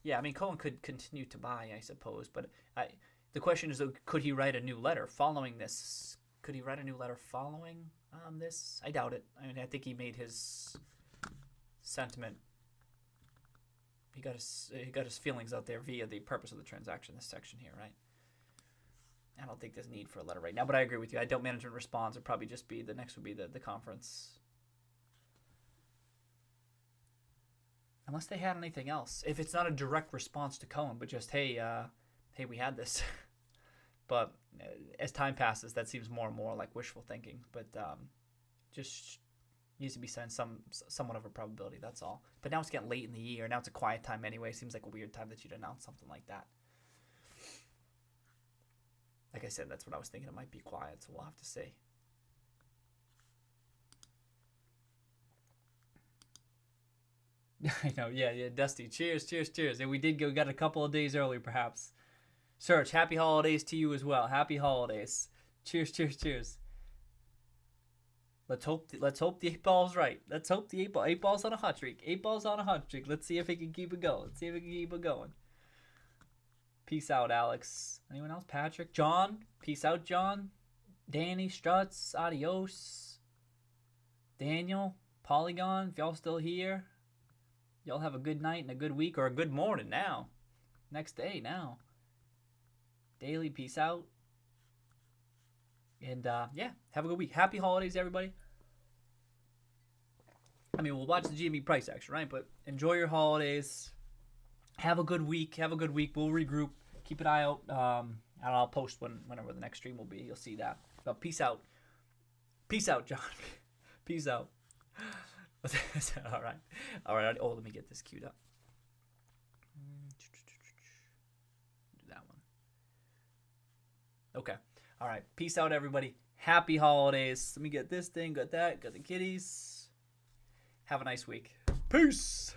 Yeah, I mean, Cohen could continue to buy, I suppose, but the question is, could he write a new letter following this? Could he write a new letter following this? I doubt it. I mean, I think he made his sentiment. He got his feelings out there via the purpose of the transaction. This section here, right? I don't think there's need for a letter right now, but I agree with you. I doubt management response would probably just be the next would be the conference. Unless they had anything else. If it's not a direct response to Cohen, but just, hey, we had this. But as time passes, that seems more and more like wishful thinking. But just needs to be sent somewhat of a probability, that's all. But now it's getting late in the year. Now it's a quiet time anyway. Seems like a weird time that you'd announce something like that. Like I said, that's what I was thinking. It might be quiet, so we'll have to see. I know, yeah, Dusty. Cheers. And we got a couple of days early, perhaps. Serge, happy holidays to you as well. Happy holidays. Cheers. Let's hope the 8 ball's right. Let's hope the 8 ball's on a hot streak. 8 ball's on a hot streak. Let's see if he can keep it going. Peace out, Alex. Anyone else? Patrick? John? Peace out, John. Danny, Struts, adios. Daniel, Polygon, if y'all still here. Y'all have a good night and a good week, or a good morning now. Next day now. Daily, peace out. And yeah, have a good week. Happy holidays, everybody. I mean, we'll watch the GME price action, right? But enjoy your holidays. Have a good week. We'll regroup. Keep an eye out. And I'll post whenever the next stream will be. You'll see that. But peace out. Peace out, John. Peace out. All right. Oh, let me get this queued up. Do that one. Okay. All right. Peace out, everybody. Happy holidays. Let me get this thing. Got that. Got the kitties. Have a nice week. Peace.